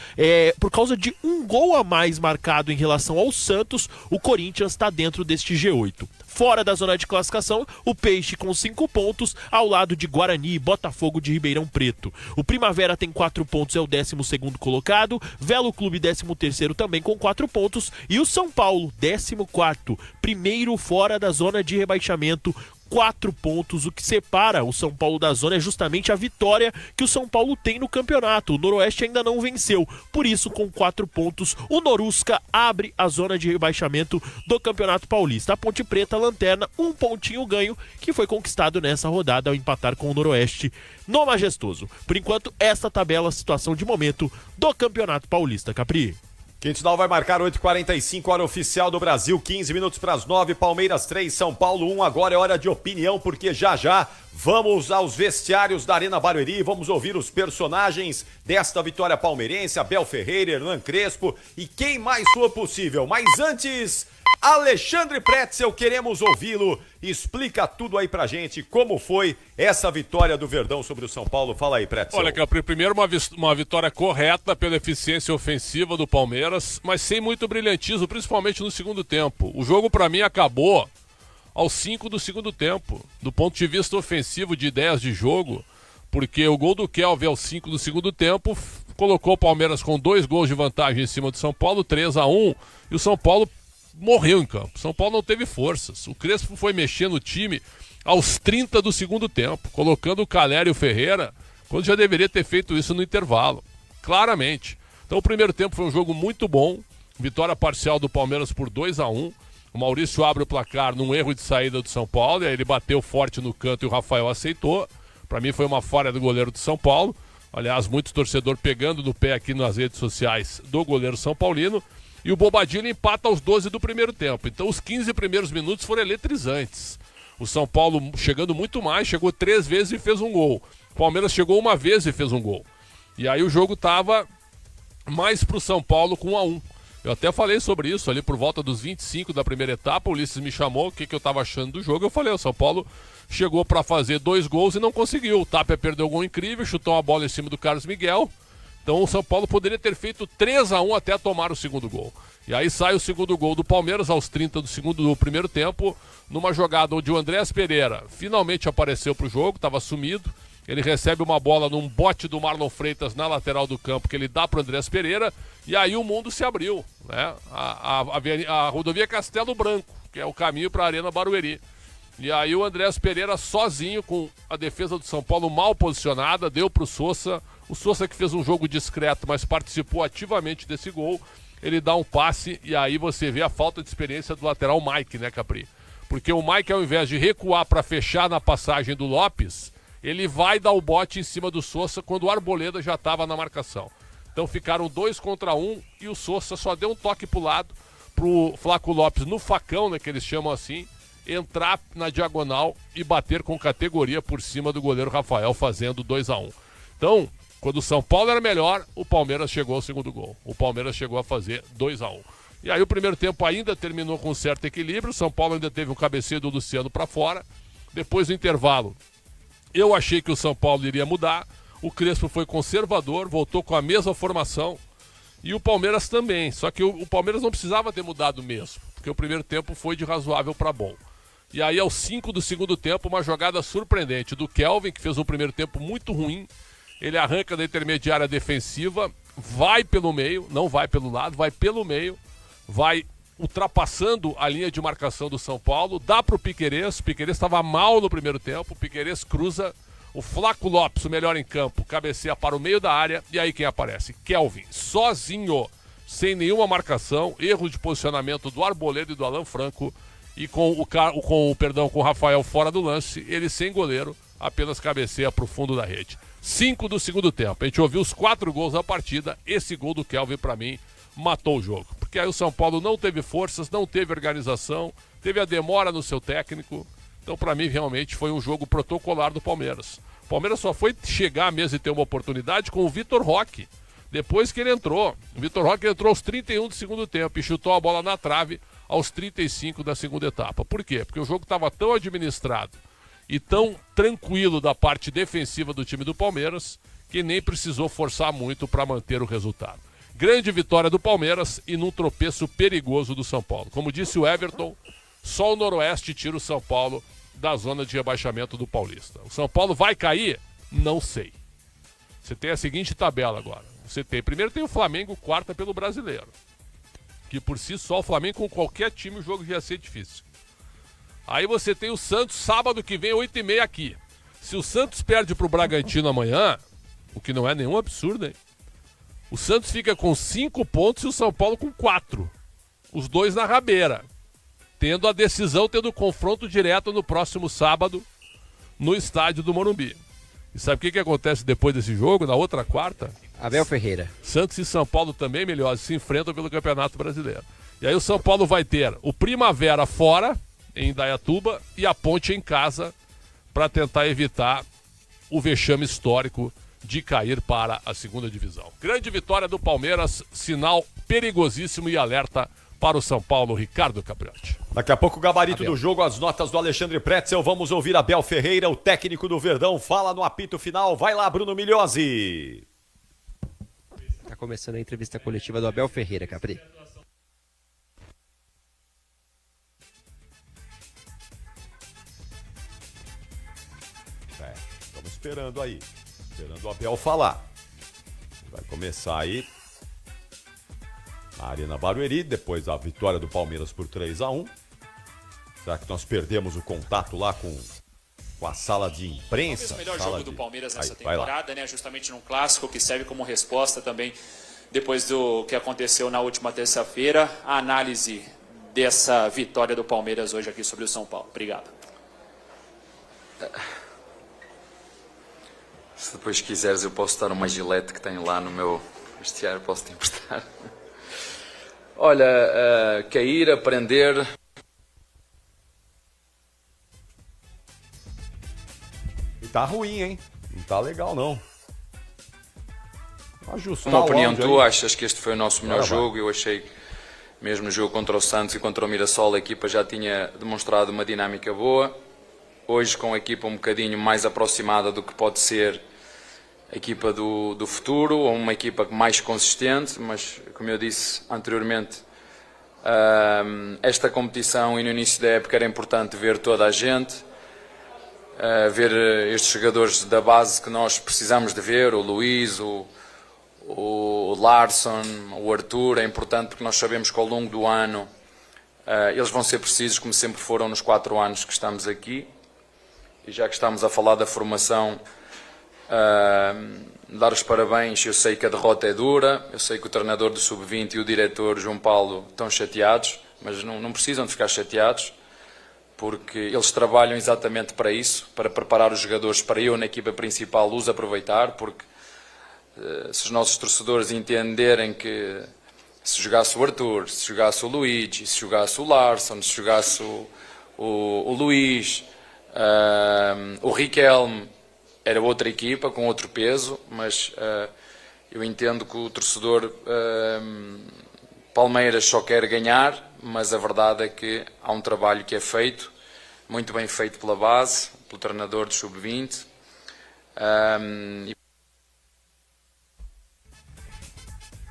Por causa de um gol a mais marcado em relação ao Santos, o Corinthians está dentro deste G8. Fora da zona de classificação, o Peixe com 5 pontos, ao lado de Guarani e Botafogo de Ribeirão Preto. O Primavera tem 4 pontos, é o 12º colocado, Velo Clube 13º também com 4 pontos, e o São Paulo, 14º, primeiro fora da zona de rebaixamento, 4 pontos. O que separa o São Paulo da zona é justamente a vitória que o São Paulo tem no campeonato. O Noroeste ainda não venceu, por isso com 4 pontos o Norusca abre a zona de rebaixamento do Campeonato Paulista. A Ponte Preta, lanterna, 1 pontinho ganho, que foi conquistado nessa rodada ao empatar com o Noroeste no Majestoso. Por enquanto, esta tabela, a situação de momento do Campeonato Paulista. Capri. Quintal vai marcar 8h45, hora oficial do Brasil, 15 minutos para as 9, Palmeiras 3, São Paulo 1. Agora é hora de opinião, porque já vamos aos vestiários da Arena Barueri, vamos ouvir os personagens desta vitória palmeirense, Abel Ferreira, Hernan Crespo e quem mais for possível. Mas antes, Alexandre Pretzel, queremos ouvi-lo. Explica tudo aí pra gente, como foi essa vitória do Verdão sobre o São Paulo. Fala aí, Pretzel. Olha, Capri, primeiro uma vitória correta pela eficiência ofensiva do Palmeiras, mas sem muito brilhantismo, principalmente no segundo tempo. O jogo pra mim acabou aos 5 do segundo tempo, do ponto de vista ofensivo, de ideias de jogo, porque o gol do Kelvin aos 5 do segundo tempo colocou o Palmeiras com 2 gols de vantagem em cima do São Paulo, 3-1, e o São Paulo morreu em campo. São Paulo não teve forças. O Crespo foi mexer no time aos 30 do segundo tempo, colocando o Calera e o Ferreira, quando já deveria ter feito isso no intervalo. Claramente. Então o primeiro tempo foi um jogo muito bom. Vitória parcial do Palmeiras por 2-1. O Maurício abre o placar num erro de saída do São Paulo, e aí ele bateu forte no canto e o Rafael aceitou. Para mim foi uma falha do goleiro do São Paulo. Aliás, muitos torcedores pegando no pé aqui nas redes sociais do goleiro São Paulino. E o Bobadilha empata aos 12 do primeiro tempo. Então os 15 primeiros minutos foram eletrizantes. O São Paulo chegando muito mais, chegou 3 vezes e fez um gol. O Palmeiras chegou uma vez e fez um gol. E aí o jogo estava mais pro São Paulo com 1-1. Eu até falei sobre isso ali por volta dos 25 da primeira etapa. O Ulisses me chamou, o que eu estava achando do jogo. Eu falei, o São Paulo chegou para fazer 2 gols e não conseguiu. O Tapia perdeu um gol incrível, chutou uma bola em cima do Carlos Miguel. Então o São Paulo poderia ter feito 3-1 até tomar o segundo gol. E aí sai o segundo gol do Palmeiras aos 30 do primeiro tempo, numa jogada onde o Andrés Pereira finalmente apareceu para o jogo, estava sumido. Ele recebe uma bola num bote do Marlon Freitas na lateral do campo, que ele dá para o Andrés Pereira, e aí o mundo se abriu, né? A rodovia Castelo Branco, que é o caminho para a Arena Barueri. E aí o Andrés Pereira sozinho, com a defesa do São Paulo mal posicionada, deu para o Sousa. O Sousa, que fez um jogo discreto, mas participou ativamente desse gol, ele dá um passe, e aí você vê a falta de experiência do lateral Mike, né, Capri? Porque o Mike, ao invés de recuar para fechar na passagem do Lopes, ele vai dar o bote em cima do Sousa quando o Arboleda já estava na marcação. Então ficaram 2 contra 1 e o Sousa só deu um toque pro lado pro Flaco Lopes no facão, né, que eles chamam assim, entrar na diagonal e bater com categoria por cima do goleiro Rafael, fazendo 2-1. Então, quando o São Paulo era melhor, o Palmeiras chegou ao segundo gol. O Palmeiras chegou a fazer 2-1. E aí o primeiro tempo ainda terminou com um certo equilíbrio. O São Paulo ainda teve um cabeceio do Luciano para fora. Depois do intervalo, eu achei que o São Paulo iria mudar. O Crespo foi conservador, voltou com a mesma formação. E o Palmeiras também. Só que o Palmeiras não precisava ter mudado mesmo, porque o primeiro tempo foi de razoável para bom. E aí, aos 5 do segundo tempo, uma jogada surpreendente do Kelvin, que fez um primeiro tempo muito ruim. Ele arranca da intermediária defensiva, vai pelo meio, não vai pelo lado, vai pelo meio, vai ultrapassando a linha de marcação do São Paulo, dá para o Piquerez estava mal no primeiro tempo, o Piquerez cruza, o Flaco Lopes, o melhor em campo, cabeceia para o meio da área, e aí quem aparece? Kelvin, sozinho, sem nenhuma marcação, erro de posicionamento do Arboleda e do Alan Franco, e com o Rafael fora do lance, ele sem goleiro, apenas cabeceia para o fundo da rede. 5 do segundo tempo, a gente ouviu os 4 gols da partida, esse gol do Kelvin para mim matou o jogo, porque aí o São Paulo não teve forças, não teve organização, teve a demora no seu técnico, então para mim realmente foi um jogo protocolar do Palmeiras. O Palmeiras só foi chegar mesmo e ter uma oportunidade com o Vitor Roque, depois que ele entrou. O Vitor Roque entrou aos 31 do segundo tempo e chutou a bola na trave aos 35 da segunda etapa. Por quê? Porque o jogo estava tão administrado e tão tranquilo da parte defensiva do time do Palmeiras que nem precisou forçar muito para manter o resultado. Grande vitória do Palmeiras e num tropeço perigoso do São Paulo. Como disse o Everton, só o Noroeste tira o São Paulo da zona de rebaixamento do Paulista. O São Paulo vai cair? Não sei. Você tem a seguinte tabela agora. Primeiro tem o Flamengo, quarta pelo Brasileiro. Que por si só, o Flamengo com qualquer time o jogo já ia ser difícil. Aí você tem o Santos, sábado que vem, 8h30 aqui. Se o Santos perde pro Bragantino amanhã, o que não é nenhum absurdo, hein? O Santos fica com 5 pontos e o São Paulo com 4. Os dois na rabeira. Tendo a decisão, tendo o confronto direto no próximo sábado, no estádio do Morumbi. E sabe o que acontece depois desse jogo, na outra quarta? Abel Ferreira. Santos e São Paulo também, melhores, se enfrentam pelo Campeonato Brasileiro. E aí o São Paulo vai ter o Primavera fora, em Indaiatuba, e a Ponte em casa, para tentar evitar o vexame histórico de cair para a segunda divisão. Grande vitória do Palmeiras, sinal perigosíssimo e alerta para o São Paulo, Ricardo Capriotti. Daqui a pouco o gabarito do jogo, as notas do Alexandre Pretzel. Vamos ouvir Abel Ferreira, o técnico do Verdão, fala no apito final. Vai lá, Bruno Migliosi. Tá começando a entrevista coletiva do Abel Ferreira, Capri. Estamos esperando aí. Esperando o Abel falar. Vai começar aí. Arena Barueri, depois da vitória do Palmeiras por 3-1. Será que nós perdemos o contato lá com a sala de imprensa? Talvez o melhor jogo do Palmeiras nessa Aí, temporada, né? Justamente num clássico que serve como resposta também depois do que aconteceu na última terça-feira. A análise dessa vitória do Palmeiras hoje aqui sobre o São Paulo. Obrigado. Se depois quiseres eu posso dar uma gilete que tenho lá no meu vestiário, posso te emprestar. Olha, cair, aprender. E tá ruim, hein? Não tá legal, não. Ajustar Uma opinião o áudio tua, aí. achas que este foi o nosso melhor jogo? Eu achei que mesmo no jogo contra o Santos e contra o Mirassol a equipa já tinha demonstrado uma dinâmica boa. Hoje com a equipa um bocadinho mais aproximada do que pode ser a equipa do futuro, ou uma equipa mais consistente, mas como eu disse anteriormente, esta competição e no início da época era importante ver toda a gente, ver estes jogadores da base que nós precisamos de ver, o Luís, o Larsson, o Arthur. É importante porque nós sabemos que ao longo do ano eles vão ser precisos, como sempre foram nos 4 anos que estamos aqui. E já que estamos a falar da formação, dar os parabéns. Eu sei que a derrota é dura, eu sei que o treinador do Sub-20 e o diretor João Paulo estão chateados, mas não precisam de ficar chateados, porque eles trabalham exatamente para isso, para preparar os jogadores para eu na equipa principal os aproveitar, porque se os nossos torcedores entenderem que se jogasse o Arthur, se jogasse o Luigi, se jogasse o Larsson, se jogasse o Luís, o Riquelme, era outra equipa com outro peso, mas eu entendo que o torcedor Palmeiras só quer ganhar, mas a verdade é que há um trabalho que é feito, muito bem feito pela base, pelo treinador do Sub-20.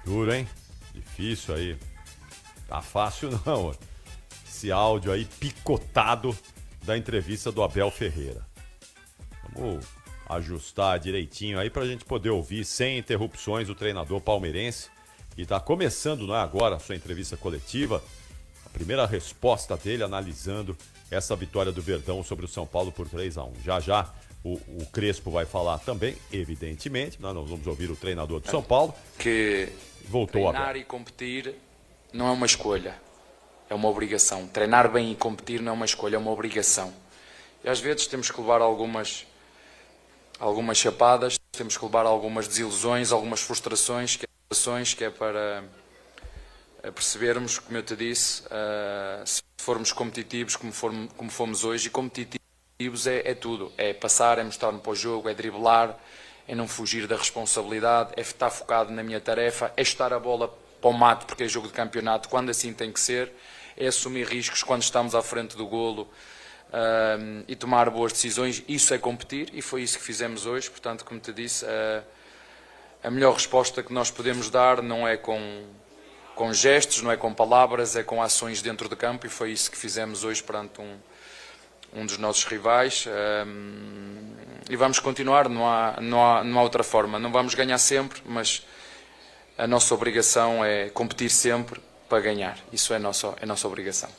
Duro, hein? Difícil aí. Tá fácil não. Esse áudio aí picotado da entrevista do Abel Ferreira. Vamos ajustar direitinho aí pra gente poder ouvir sem interrupções o treinador palmeirense, que tá começando, não é agora, a sua entrevista coletiva. A primeira resposta dele analisando essa vitória do Verdão sobre o São Paulo por 3-1. Já o Crespo vai falar também, evidentemente. Nós vamos ouvir o treinador do São Paulo. Que voltou treinar agora. e competir não é uma escolha, é uma obrigação. Treinar bem e competir não é uma escolha, é uma obrigação. E às vezes temos que levar algumas chapadas, temos que levar algumas desilusões, algumas frustrações, que é para percebermos, como eu te disse, se formos competitivos como fomos hoje. E competitivos é tudo, é passar, é mostrar-me para o jogo, é driblar, é não fugir da responsabilidade, é estar focado na minha tarefa, é estar a bola para o mato porque é jogo de campeonato, quando assim tem que ser, é assumir riscos quando estamos à frente do golo e tomar boas decisões. Isso é competir e foi isso que fizemos hoje. Portanto, como te disse, a melhor resposta que nós podemos dar não é com gestos, não é com palavras, é com ações dentro do campo, e foi isso que fizemos hoje perante um dos nossos rivais. E vamos continuar, não há outra forma. Não vamos ganhar sempre, mas a nossa obrigação é competir sempre para ganhar. Isso é a nossa obrigação.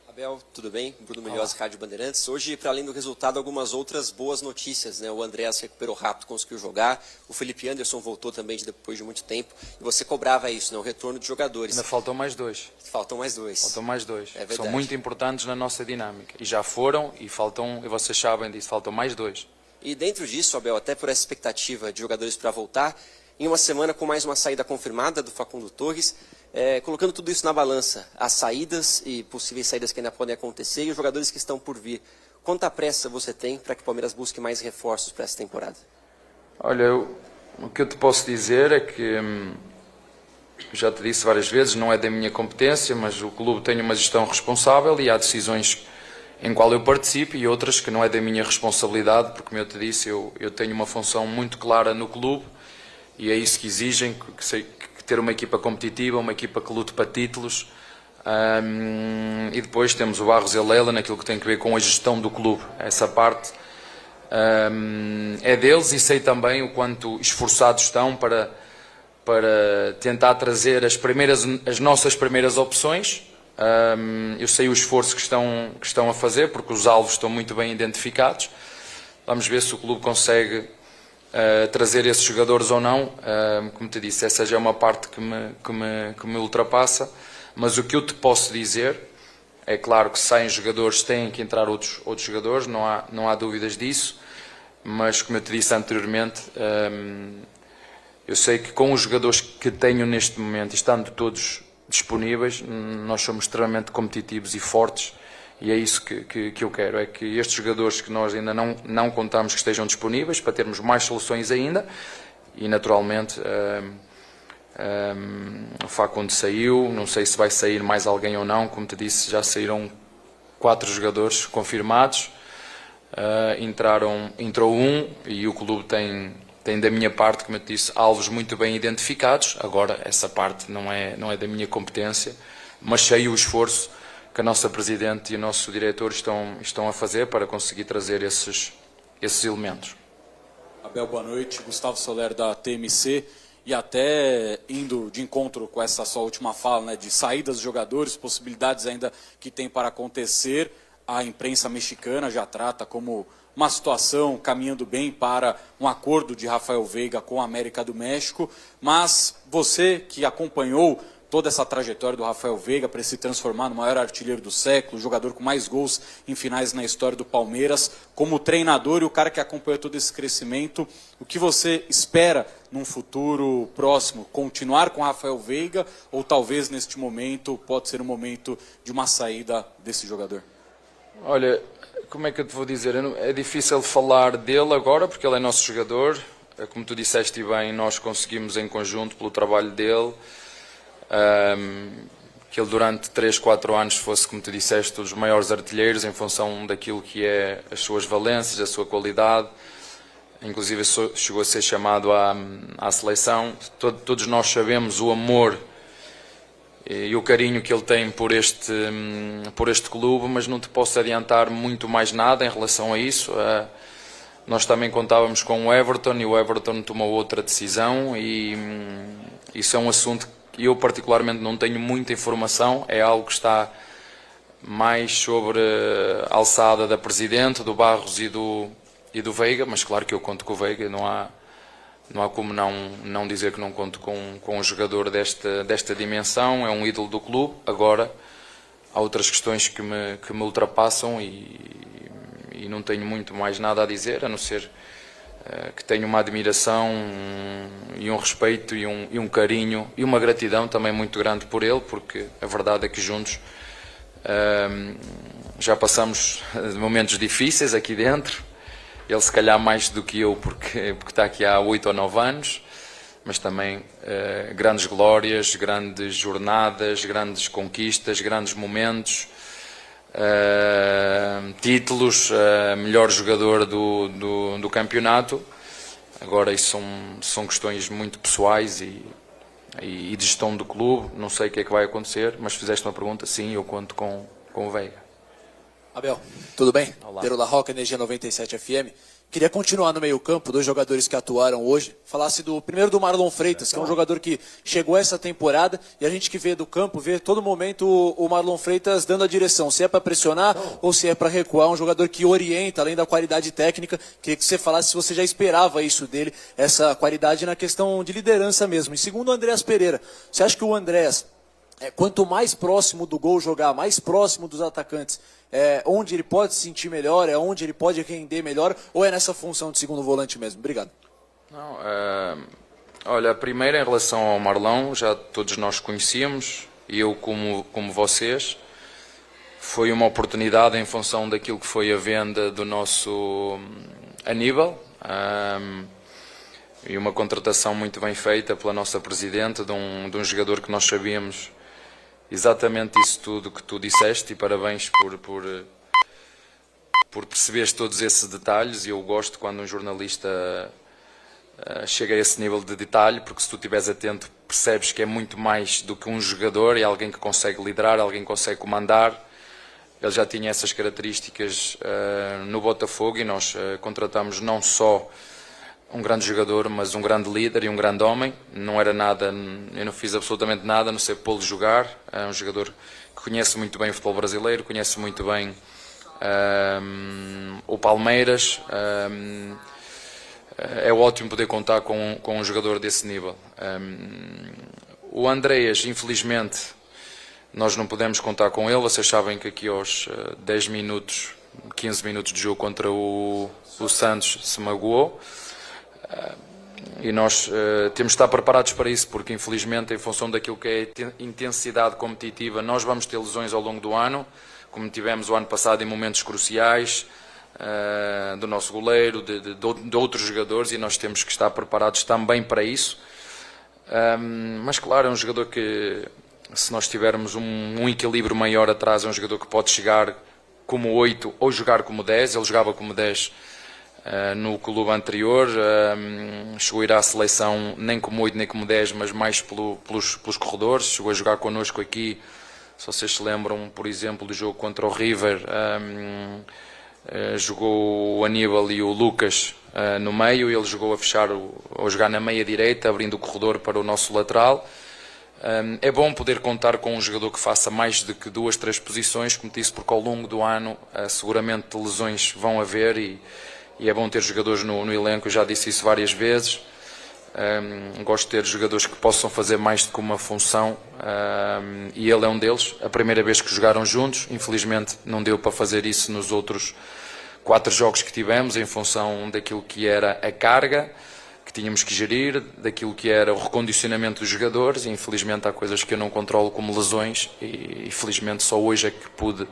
Abel, tudo bem? Bruno Melhose, Rádio Bandeirantes. Hoje, para além do resultado, algumas outras boas notícias, né? O Andréas se recuperou rápido, conseguiu jogar. O Felipe Anderson voltou também depois de muito tempo. E você cobrava isso, né? O retorno de jogadores. Ainda faltam mais dois. Faltam mais dois. Faltam mais dois. É verdade. São muito importantes na nossa dinâmica. E já foram, e vocês sabem disso, faltam mais dois. E dentro disso, Abel, até por essa expectativa de jogadores para voltar, em uma semana com mais uma saída confirmada do Facundo Torres, colocando tudo isso na balança, as saídas e possíveis saídas que ainda podem acontecer e os jogadores que estão por vir. Quanta pressa você tem para que o Palmeiras busque mais reforços para essa temporada? Olha, o que eu te posso dizer é que, já te disse várias vezes, não é da minha competência, mas o clube tem uma gestão responsável e há decisões em qual eu participo e outras que não é da minha responsabilidade, porque, como eu te disse, eu tenho uma função muito clara no clube e é isso que exigem, que ter uma equipa competitiva, uma equipa que lute para títulos. E depois temos o Barros e a Leila naquilo que tem a ver com a gestão do clube. Essa parte é deles, e sei também o quanto esforçados estão para para tentar trazer as nossas primeiras opções. Eu sei o esforço que estão a fazer, porque os alvos estão muito bem identificados. Vamos ver se o clube consegue trazer esses jogadores ou não. Como te disse, essa já é uma parte que me ultrapassa, mas o que eu te posso dizer é claro que saem jogadores, têm que entrar outros jogadores, não há dúvidas disso, mas como eu te disse anteriormente, eu sei que com os jogadores que tenho neste momento, estando todos disponíveis, nós somos extremamente competitivos e fortes, e é isso que eu quero, é que estes jogadores que nós ainda não contamos que estejam disponíveis, para termos mais soluções ainda, e naturalmente o Facundo saiu, não sei se vai sair mais alguém ou não, como te disse, já saíram 4 jogadores confirmados, entrou um, e o clube tem da minha parte, como eu te disse, alvos muito bem identificados. Agora, essa parte não é da minha competência, mas sei o esforço que a nossa Presidente e o nosso Diretor estão a fazer para conseguir trazer esses elementos. Abel, boa noite. Gustavo Soler, da TMC. E até indo de encontro com essa sua última fala, né, de saídas dos jogadores, possibilidades ainda que tem para acontecer, a imprensa mexicana já trata como uma situação caminhando bem para um acordo de Rafael Veiga com a América do México, mas você que acompanhou toda essa trajetória do Rafael Veiga para se transformar no maior artilheiro do século, o jogador com mais gols em finais na história do Palmeiras, como treinador e o cara que acompanhou todo esse crescimento, o que você espera num futuro próximo? Continuar com o Rafael Veiga ou talvez neste momento pode ser um momento de uma saída desse jogador? Olha, como é que eu te vou dizer? É difícil falar dele agora porque ele é nosso jogador. Como tu disseste bem, nós conseguimos em conjunto pelo trabalho dele que ele durante 3, 4 anos fosse, como tu disseste, um dos maiores artilheiros em função daquilo que é as suas valências, a sua qualidade. Inclusive chegou a ser chamado à seleção. Todos nós sabemos o amor e o carinho que ele tem por este clube, mas não te posso adiantar muito mais nada em relação a isso. Nós também contávamos com o Everton e o Everton tomou outra decisão e isso é um assunto que eu particularmente não tenho muita informação, é algo que está mais sobre a alçada da Presidente, do Barros e do Veiga, mas claro que eu conto com o Veiga, não há como não dizer que não conto com um jogador desta dimensão, é um ídolo do clube. Agora, há outras questões que me ultrapassam e não tenho muito mais nada a dizer, a não ser que tenho uma admiração e um respeito e um carinho e uma gratidão também muito grande por ele, porque a verdade é que juntos já passamos momentos difíceis aqui dentro. Ele se calhar mais do que eu porque está aqui há 8 ou 9 anos, mas também grandes glórias, grandes jornadas, grandes conquistas, grandes momentos, títulos, melhor jogador do campeonato. Agora isso são questões muito pessoais e de gestão do clube, não sei o que é que vai acontecer, mas fizeste uma pergunta, sim, eu conto com o Veiga. Abel, tudo bem? Olá. Pedro La Roca, Energia 97 FM. Queria continuar no meio-campo, 2 jogadores que atuaram hoje. Falasse primeiro do Marlon Freitas, que é um jogador que chegou essa temporada e a gente que vê do campo, vê todo momento o Marlon Freitas dando a direção, se é para pressionar ou se é para recuar. Um jogador que orienta, além da qualidade técnica. Queria que você falasse se você já esperava isso dele, essa qualidade na questão de liderança mesmo. E segundo o Andréas Pereira, você acha que o Andréas, quanto mais próximo do gol jogar, mais próximo dos atacantes, onde ele pode se sentir melhor, é onde ele pode render melhor, ou é nessa função de segundo volante mesmo? Obrigado. Não, olha, primeiro em relação ao Marlão, já todos nós conhecíamos, e eu como vocês, foi uma oportunidade em função daquilo que foi a venda do nosso Aníbal, e uma contratação muito bem feita pela nossa Presidente, de um jogador que nós sabíamos exatamente isso tudo que tu disseste, e parabéns por perceberes todos esses detalhes. E eu gosto quando um jornalista chega a esse nível de detalhe, porque se tu estiveres atento percebes que é muito mais do que um jogador, é alguém que consegue liderar, alguém que consegue comandar. Ele já tinha essas características no Botafogo e nós contratamos não só um grande jogador, mas um grande líder e um grande homem. Não era nada, eu não fiz absolutamente nada, a não ser pô-lo jogar. É um jogador que conhece muito bem o futebol brasileiro, conhece muito bem o Palmeiras. É ótimo poder contar com um jogador desse nível. O Andreas, infelizmente, nós não podemos contar com ele. Vocês sabem que aqui aos 10 minutos, 15 minutos de jogo contra o Santos se magoou. E nós temos de estar preparados para isso, porque infelizmente, em função daquilo que é a intensidade competitiva, nós vamos ter lesões ao longo do ano, como tivemos o ano passado em momentos cruciais, do nosso goleiro, de outros jogadores, e nós temos que estar preparados também para isso. Mas claro, é um jogador que, se nós tivermos um equilíbrio maior atrás, é um jogador que pode chegar como 8 ou jogar como 10. Ele jogava como 10 no clube anterior, chegou a ir à seleção nem como 8 nem como 10, mas mais pelos corredores. Chegou a jogar connosco aqui, se vocês se lembram, por exemplo, do jogo contra o River, jogou o Aníbal e o Lucas no meio, e ele jogou a jogar na meia direita, abrindo o corredor para o nosso lateral. É bom poder contar com um jogador que faça mais do que 2, 3 posições, como disse, porque ao longo do ano seguramente lesões vão haver, e é bom ter jogadores no elenco. Eu já disse isso várias vezes. Gosto de ter jogadores que possam fazer mais do que uma função, e ele é um deles. A primeira vez que jogaram juntos, infelizmente não deu para fazer isso nos outros 4 jogos que tivemos, em função daquilo que era a carga que tínhamos que gerir, daquilo que era o recondicionamento dos jogadores, e infelizmente há coisas que eu não controlo, como lesões, e infelizmente só hoje é que pude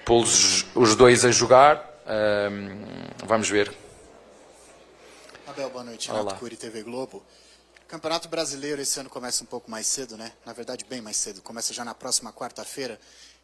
pô-los os dois a jogar. Vamos ver. Abel, boa noite. Renato Curi, TV Globo. O Campeonato Brasileiro esse ano começa um pouco mais cedo, né? Na verdade, bem mais cedo. Começa já na próxima quarta-feira.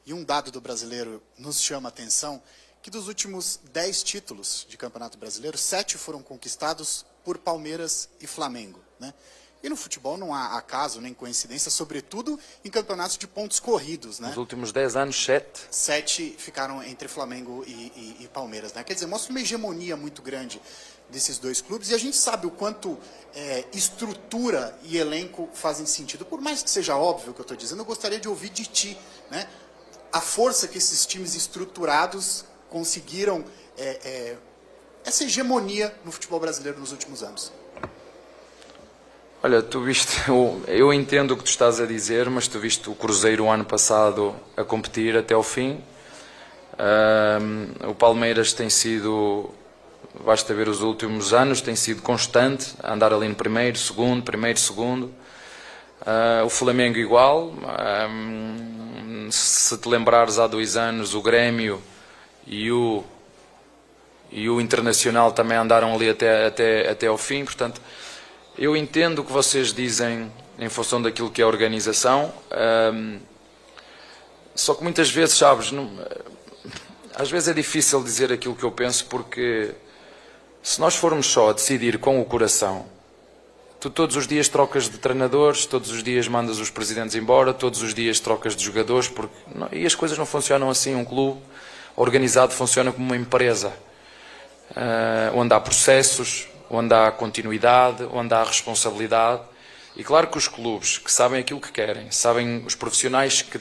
E um dado do brasileiro nos chama a atenção, que dos últimos 10 títulos de Campeonato Brasileiro, 7 foram conquistados por Palmeiras e Flamengo, né? E no futebol não há acaso nem coincidência, sobretudo em campeonatos de pontos corridos, né? Nos últimos 10 anos, 7. 7 ficaram entre Flamengo e Palmeiras, né? Quer dizer, mostra uma hegemonia muito grande desses dois clubes, e a gente sabe o quanto estrutura e elenco fazem sentido. Por mais que seja óbvio o que eu estou dizendo, eu gostaria de ouvir de ti, né? A força que esses times estruturados conseguiram, essa hegemonia no futebol brasileiro nos últimos anos. Olha, tu viste, eu entendo o que tu estás a dizer, mas tu viste o Cruzeiro o ano passado a competir até ao fim. O Palmeiras tem sido, basta ver os últimos anos, tem sido constante, a andar ali no primeiro, segundo. O Flamengo igual. Se te lembrares, há 2 anos o Grêmio e o Internacional também andaram ali até ao fim. Portanto, eu entendo o que vocês dizem em função daquilo que é a organização, só que muitas vezes, sabes, às vezes é difícil dizer aquilo que eu penso, porque se nós formos só a decidir com o coração, tu todos os dias trocas de treinadores, todos os dias mandas os presidentes embora, todos os dias trocas de jogadores, e as coisas não funcionam assim. Um clube organizado funciona como uma empresa, onde há processos, onde há continuidade, onde há responsabilidade. E claro que os clubes que sabem aquilo que querem, sabem os profissionais que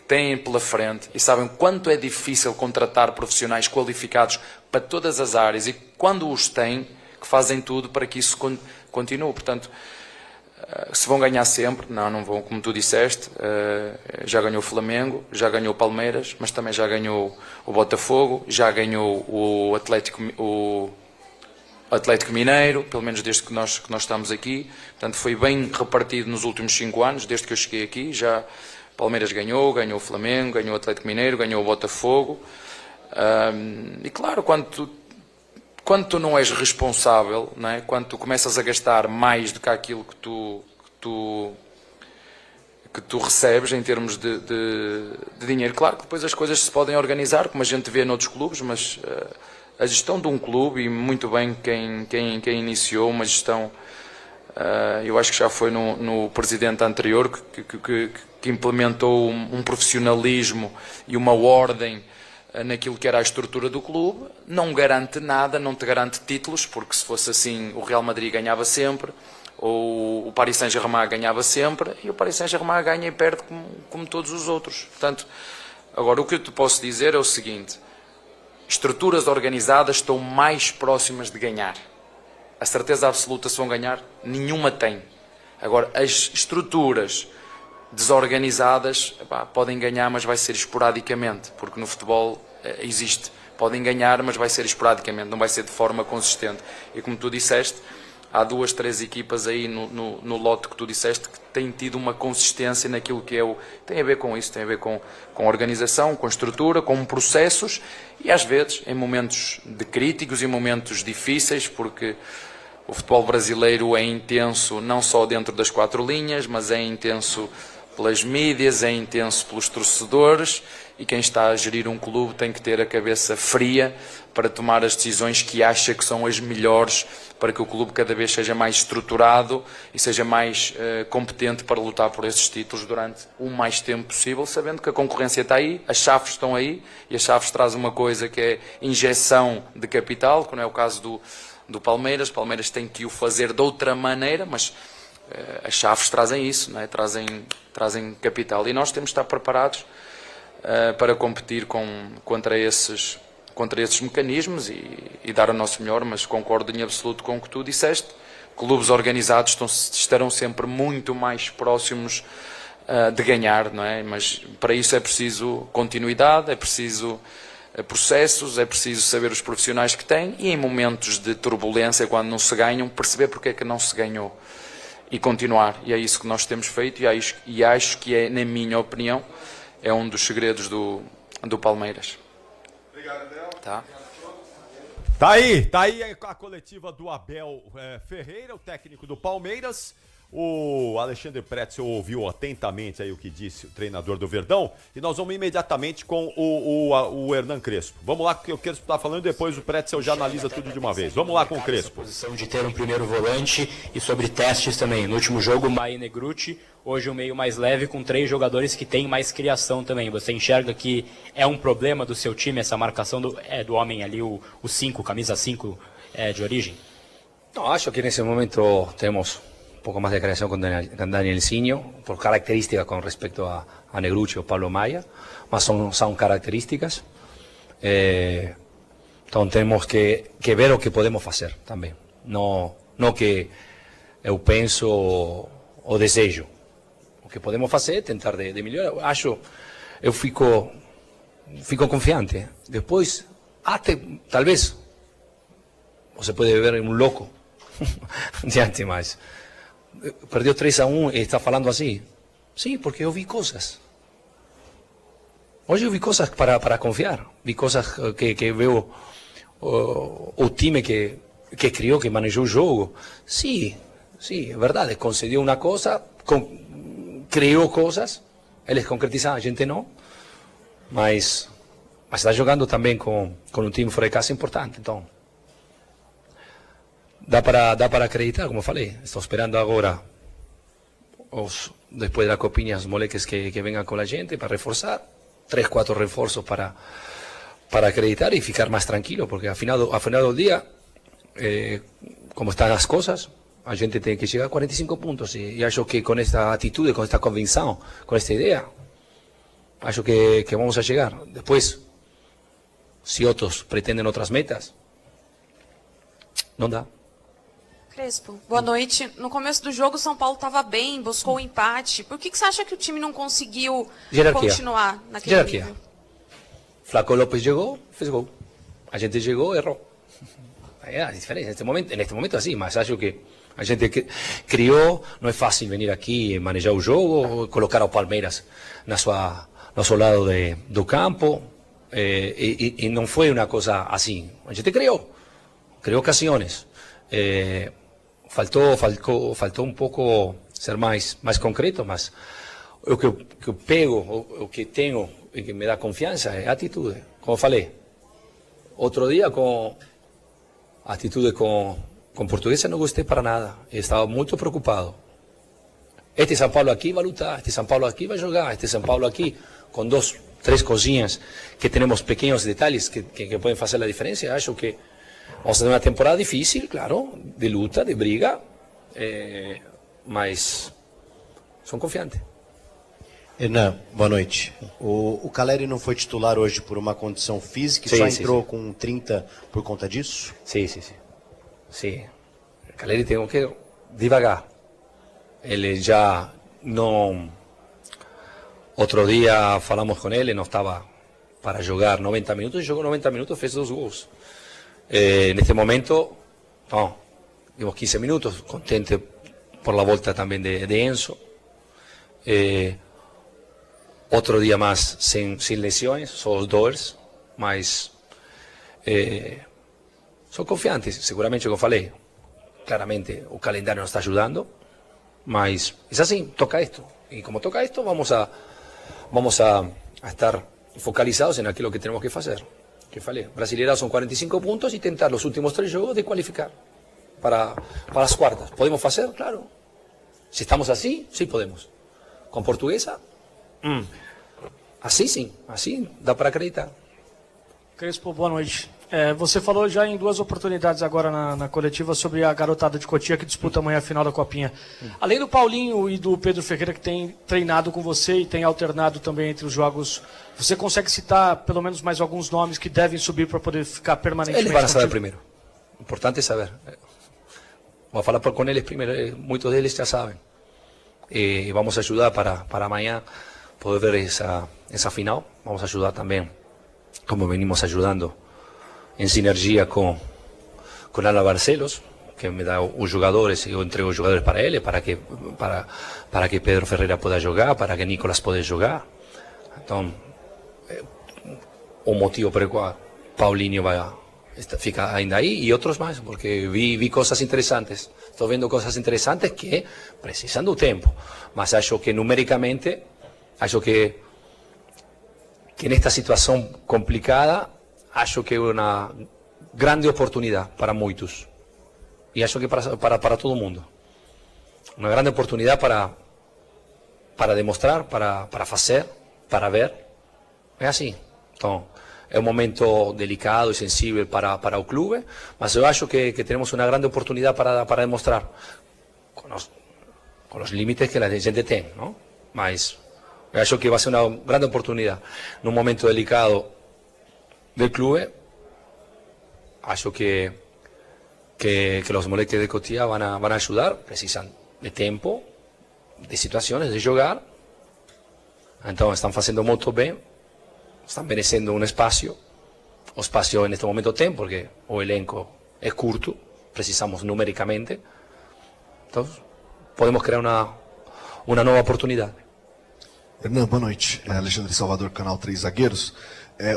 têm pela frente, e sabem quanto é difícil contratar profissionais qualificados para todas as áreas, e quando os têm, que fazem tudo para que isso continue. Portanto, se vão ganhar sempre, não vão, como tu disseste. Já ganhou o Flamengo, já ganhou o Palmeiras, mas também já ganhou o Botafogo, já ganhou o Atlético Mineiro, pelo menos desde que nós estamos aqui. Portanto, foi bem repartido nos últimos 5 anos, desde que eu cheguei aqui. Já Palmeiras ganhou o Flamengo, ganhou o Atlético Mineiro, ganhou o Botafogo. E claro, quando tu não és responsável, não é? Quando tu começas a gastar mais do que aquilo que tu recebes em termos de dinheiro, claro que depois as coisas se podem organizar, como a gente vê noutros clubes, mas a gestão de um clube, e muito bem quem iniciou uma gestão, eu acho que já foi no presidente anterior que implementou um profissionalismo e uma ordem naquilo que era a estrutura do clube, não garante nada, não te garante títulos, porque se fosse assim o Real Madrid ganhava sempre, ou o Paris Saint-Germain ganhava sempre, e o Paris Saint-Germain ganha e perde como todos os outros. Portanto, agora o que eu te posso dizer é o seguinte: estruturas organizadas estão mais próximas de ganhar. A certeza absoluta se vão ganhar, nenhuma tem. Agora, as estruturas desorganizadas, podem ganhar, mas vai ser esporadicamente, porque no futebol existe. Podem ganhar, mas vai ser esporadicamente, não vai ser de forma consistente. E como tu disseste, há 2, 3 equipas aí no lote que tu disseste que têm tido uma consistência naquilo que é tem a ver com isso, tem a ver com organização, com estrutura, com processos, e às vezes em momentos de críticos e momentos difíceis, porque o futebol brasileiro é intenso não só dentro das 4 linhas, mas é intenso pelas mídias, é intenso pelos torcedores, e quem está a gerir um clube tem que ter a cabeça fria para tomar as decisões que acha que são as melhores para que o clube cada vez seja mais estruturado e seja mais competente para lutar por esses títulos durante o mais tempo possível, sabendo que a concorrência está aí, as chaves estão aí, e as chaves trazem uma coisa que é injeção de capital, que não é o caso do Palmeiras. Palmeiras tem que o fazer de outra maneira, mas as chaves trazem isso, não é? Trazem capital, e nós temos de estar preparados para competir contra esses mecanismos e dar o nosso melhor, mas concordo em absoluto com o que tu disseste. Clubes organizados estarão sempre muito mais próximos de ganhar, não é? Mas para isso é preciso continuidade, é preciso processos, é preciso saber os profissionais que têm, e em momentos de turbulência, quando não se ganham, perceber porque é que não se ganhou e continuar. E é isso que nós temos feito, e acho que é, na minha opinião, é um dos segredos do Palmeiras. Obrigado, Adel. Tá aí a coletiva do Abel Ferreira, o técnico do Palmeiras. O Alexandre Pretzel ouviu atentamente aí o que disse o treinador do Verdão, e nós vamos imediatamente com o Hernan Crespo. Vamos lá, que o Crespo está falando, depois o Pretzel já analisa tudo de uma vez. Vamos lá com o Crespo. Posição de ter um primeiro volante, e sobre testes também. No último jogo, Maia e Negruti, hoje um meio mais leve com 3 jogadores que têm mais criação também. Você enxerga que é um problema do seu time essa marcação do homem ali, o 5, camisa 5 de origem? No, acho que nesse momento temos poco más de creación con Danielsinho, por características con respecto a Negrucci o Pablo Maia, mas son características. Então temos que ver o que podemos fazer também. Não que eu penso ou desejo. O que podemos fazer é tentar de melhorar. Eu fico confiante. Depois, talvez, você pode ver um louco diante, mas perdeu 3-1 e está falando assim. Sim, porque eu vi coisas. Hoje eu vi coisas para confiar. Vi coisas que veo o time que criou, que manejou o jogo. Sim, é verdade. Concedeu uma coisa, criou coisas, eles concretizaram, a gente não. Mas está jogando também com um time fora de casa importante. Então, dá para acreditar, como falei. Estou esperando agora, depois da copinha, os moleques que venham com a gente para reforçar. 3, 4 reforços para acreditar e ficar mais tranquilo, porque ao final do dia, como estão as coisas, a gente tem que chegar a 45 pontos. E acho que com esta atitude, com esta convicção, com esta ideia, acho que vamos a chegar. Depois, se outros pretendem outras metas, não dá. Crespo, boa noite. No começo do jogo, o São Paulo estava bem, buscou o empate. Por que você acha que o time não conseguiu continuar naquele nível? Flaco López chegou, fez gol. A gente chegou, errou. É a diferença. Neste momento assim, mas acho que a gente criou. Não é fácil vir aqui e manejar o jogo, colocar o Palmeiras no seu lado do campo. E não foi uma coisa assim. A gente criou ocasiões. Faltou um pouco ser mais concreto, mas o que eu pego, o que tenho e que me dá confiança é a atitude. Como falei, outro dia com a atitude com Portuguesa não gostei para nada, estava muito preocupado. Este São Paulo aqui vai lutar, este São Paulo aqui vai jogar, este São Paulo aqui com 2, 3 cosillas que tenemos pequeños detalles que pueden hacer la diferencia. Acho que vamos a tener una temporada difícil, claro, de luta, de briga, mas sou confiante. Hernan, boa noite. O Caleri não foi titular hoje por uma condição física e só entrou com 30 por conta disso? Sim. Caleri tem que devagar. Ele já não... Outro dia falamos com ele, não estava para jogar 90 minutos, jogou 90 minutos, fez 2 gols. Neste momento, não, dimos 15 minutos, contente por la volta também de Enzo. Outro dia mais sem lesões, só os dois, mas sou confiante, seguramente, como eu falei. Claramente o calendário não está ajudando, mas é assim, toca isto. E como toca isto, vamos a estar focalizados en aquilo que tenemos que hacer. Que falei, Brasileirão son 45 puntos y tentar los últimos 3 juegos de cualificar para las cuartas. ¿Podemos hacer? Claro. Si estamos así, sí podemos. Con Portuguesa, assim sim, assim dá para acreditar. Crespo, boa noite. Você falou já em 2 oportunidades agora na coletiva sobre a garotada de Cotia que disputa amanhã a final da Copinha. Além do Paulinho e do Pedro Ferreira que tem treinado com você e tem alternado também entre os jogos, você consegue citar pelo menos mais alguns nomes que devem subir para poder ficar permanentemente? Eles vão saber primeiro. Importante saber. Vou falar com eles primeiro. Muitos deles já sabem. E vamos ajudar para amanhã poder ver essa final. Vamos ajudar também, como venimos ajudando, em sinergia com Ana Barcelos, que me dá os jogadores, eu entrego os jogadores para ele, para que Pedro Ferreira possa jogar, para que Nicolas possa jogar. Então, o motivo pelo qual Paulinho fica ainda aí e outros mais, porque vi coisas interessantes. Estou vendo coisas interessantes que precisam do tempo, mas acho que numericamente, acho que nesta situação complicada, acho que é uma grande oportunidade para muitos. E acho que para todo mundo. Uma grande oportunidade para demonstrar, para fazer, para ver. É assim. Então, é um momento delicado e sensível para o clube, mas eu acho que temos uma grande oportunidade para demonstrar com os limites que a gente tem, não? Mas eu acho que vai ser uma grande oportunidade num momento delicado del clube. Acho que os moleques de Cotia van a ajudar, precisan de tempo, de situações, de jogar. Então estão fazendo muito bem, estão merecendo um espaço. O espaço neste momento tem, porque o elenco é curto, precisamos numericamente. Então podemos criar uma nova oportunidade. Hernan, boa noite. Alexandre Salvador, canal 3 Zagueiros.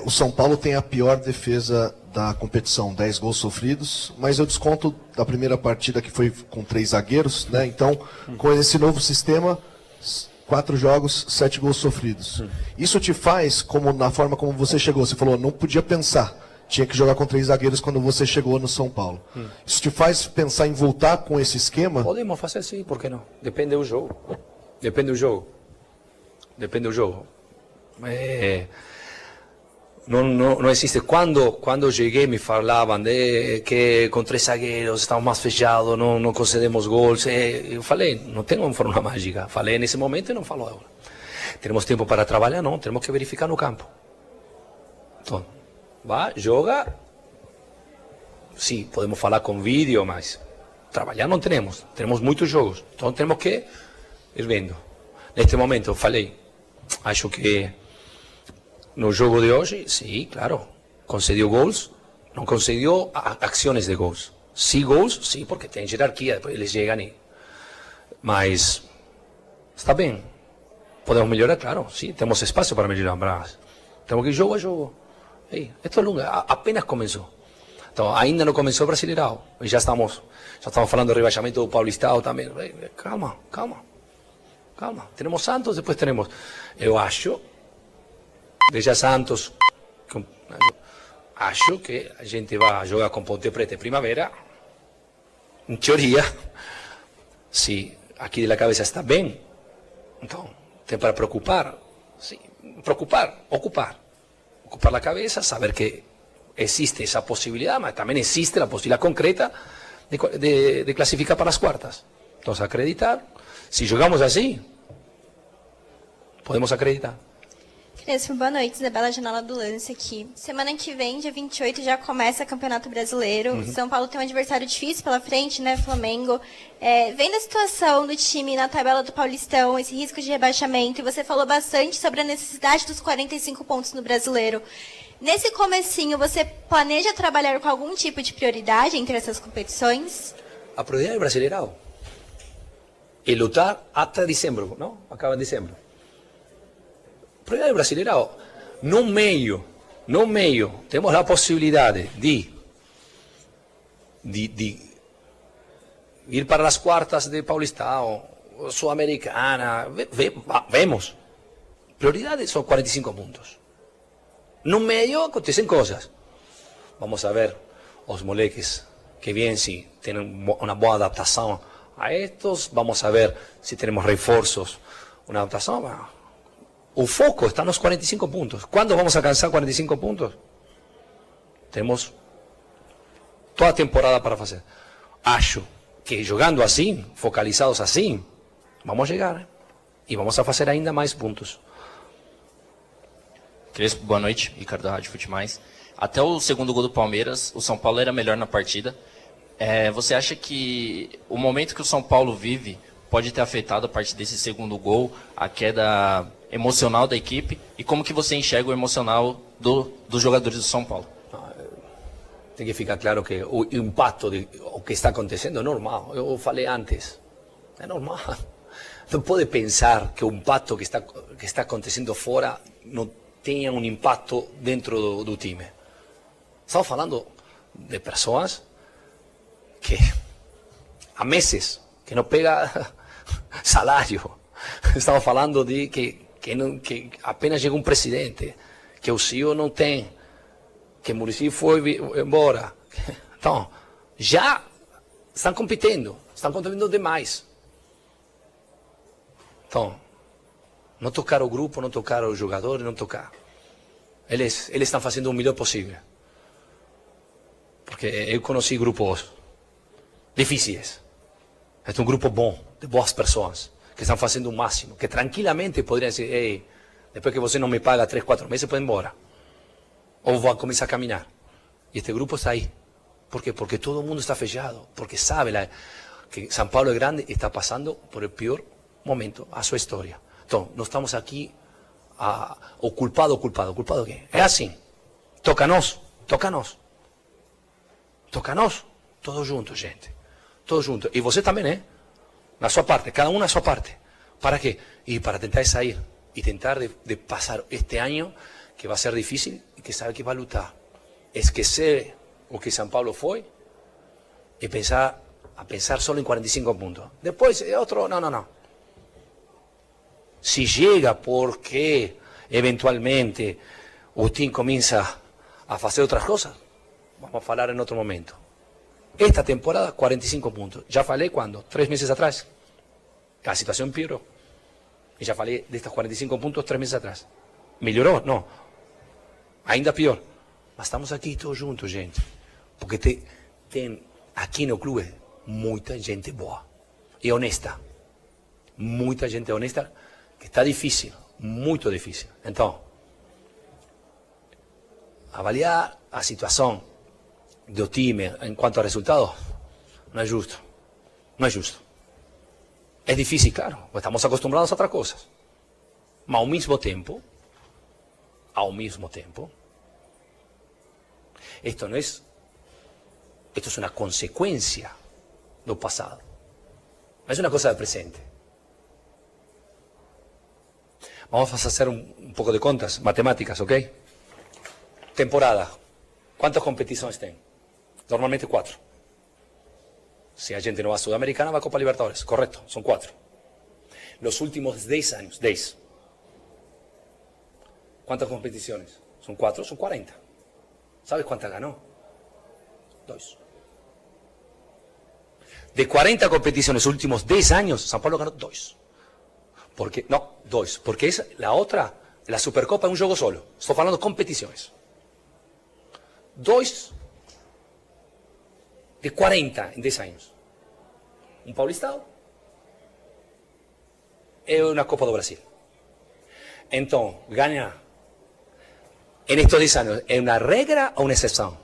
O São Paulo tem a pior defesa da competição, 10 gols sofridos, mas eu desconto da primeira partida que foi com 3 zagueiros, né? Então, com esse novo sistema, 4 jogos, 7 gols sofridos. Isso te faz, como na forma como você chegou, você falou, não podia pensar, tinha que jogar com 3 zagueiros quando você chegou no São Paulo. Isso te faz pensar em voltar com esse esquema? Podemos fazer sim, por que não? Depende do jogo. Depende do jogo. Depende do jogo. Não existe. Quando cheguei me falavam de que com 3 zagueiros estamos mais fechados, não concedemos gols. Eu falei, não tenho uma fórmula mágica. Falei nesse momento e não falo agora. Temos tempo para trabalhar? Não, temos que verificar no campo. Então, joga. Sim, podemos falar com vídeo, mas trabalhar não temos. Temos muitos jogos, então temos que ir vendo. Neste momento, falei, acho que no jogo de hoje, sim, claro, concedeu gols, não concedeu ações de gols. Sim, gols, sim, porque tem hierarquia, depois eles chegam e... Mas está bem, podemos melhorar, claro, sim, temos espaço para melhorar, mas temos que ir jogo a jogo. Isto é longo, apenas começou. Então, ainda não começou o Brasileirão, e já estamos falando do rebaixamento do Paulistão também. Calma. Temos Santos, depois temos... Eu acho... Deixa Santos, acho que a gente vai jogar com Ponte Preta em primavera, em teoria, se aqui da cabeça está bem, então tem para preocupar, sim, ocupar la cabeza, saber que existe esa posibilidad, pero también existe la posibilidad concreta de classificar para as quartas. Entonces, acreditar. Se jogamos assim, podemos acreditar. Crespo, boa noite, Isabela Janela do Lance aqui. Semana que vem, dia 28, já começa o Campeonato Brasileiro. São Paulo tem um adversário difícil pela frente, né, Flamengo. Vendo a situação do time na tabela do Paulistão, esse risco de rebaixamento, e você falou bastante sobre a necessidade dos 45 pontos no Brasileiro. Nesse comecinho, você planeja trabalhar com algum tipo de prioridade entre essas competições? A prioridade do Brasileirão é lutar até dezembro, não? Acaba em dezembro. A prioridade do Brasileirão, no meio, temos a possibilidade de ir para as quartas de Paulistão, Sul-Americana, vemos. Prioridade são 45 pontos. No meio acontecem coisas. Vamos a ver os moleques que vêm, se têm uma boa adaptação a estos. Vamos a ver se temos reforços, uma adaptação. O foco está nos 45 pontos. Quando vamos alcançar 45 pontos? Temos toda a temporada para fazer. Acho que jogando assim, focalizados assim, vamos chegar. E vamos a fazer ainda mais pontos. Crespo, boa noite, Ricardo da Rádio Futemais. Até o segundo gol do Palmeiras, o São Paulo era melhor na partida. Você acha que o momento que o São Paulo vive pode ter afetado a partir desse segundo gol, a queda emocional da equipe? E como que você enxerga o emocional dos jogadores do São Paulo? Tem que ficar claro que o impacto de o que está acontecendo é normal. Eu falei antes, é normal. Não pode pensar que o impacto que está acontecendo fora não tenha um impacto dentro do time. Estamos falando de pessoas que há meses que não pega salário. Estamos falando de que apenas chegou um presidente, que o CEO não tem, que o Muricy foi embora. Então, já estão competindo demais. Então, não tocar o grupo, não tocar os jogadores, não tocar. Eles estão fazendo o melhor possível. Porque eu conheci grupos difíceis. É um grupo bom, de boas pessoas, que estão fazendo o máximo, que tranquilamente poderiam dizer, ei, depois que você não me paga 3, 4 meses, pode ir embora. Ou vou começar a caminhar. E este grupo está aí. ¿Por quê? Porque todo mundo está fechado. Porque sabe que São Paulo é grande e está passando por o pior momento a sua história. Então, não estamos aqui o culpado quem? É assim. Toca-nos. Todos juntos, gente. Todos juntos. E você também, né? Na sua parte, cada um na sua parte. Para quê? E para tentar sair. E tentar de passar este ano, que vai ser difícil, e que sabe que vai lutar. Esquecer o que São Paulo foi e pensar só em 45 pontos. Depois, outro, não. Se chega porque, eventualmente, o time começa a fazer outras coisas, vamos falar em outro momento. Esta temporada, 45 pontos. Já falei quando? 3 meses atrás. A situação piorou. E já falei destes 45 pontos 3 meses atrás. Melhorou? Não. Ainda pior. Mas estamos aqui todos juntos, gente. Porque tem aqui no clube muita gente boa e honesta. Muita gente honesta, que está difícil, muito difícil. Então, avaliar a situação do time em quanto a resultados não é justo. Não é justo. É difícil, claro, estamos acostumbrados a outras coisas. Mas ao mesmo tempo, esto es una consecuencia del pasado. No es una cosa del presente. Vamos a hacer un poco de contas, matemáticas, ¿ok? Temporada. ¿Cuántas competiciones tienen? Normalmente 4. Si la gente no va a Sudamericana, va a Copa Libertadores. Correcto, son 4. Los últimos 10 años, 10. ¿Cuántas competiciones? Son 4, son 40. ¿Sabes cuántas ganó? 2. De 40 competiciones los últimos 10 años, São Paulo ganó 2. ¿Por qué? No, 2. Porque la otra La Supercopa es un juego solo. Estoy hablando de competiciones. 2 de 40 en 10 años. Un Paulistão y una Copa do Brasil. Entonces, ganar en estos 10 años, ¿es una regla o una excepción?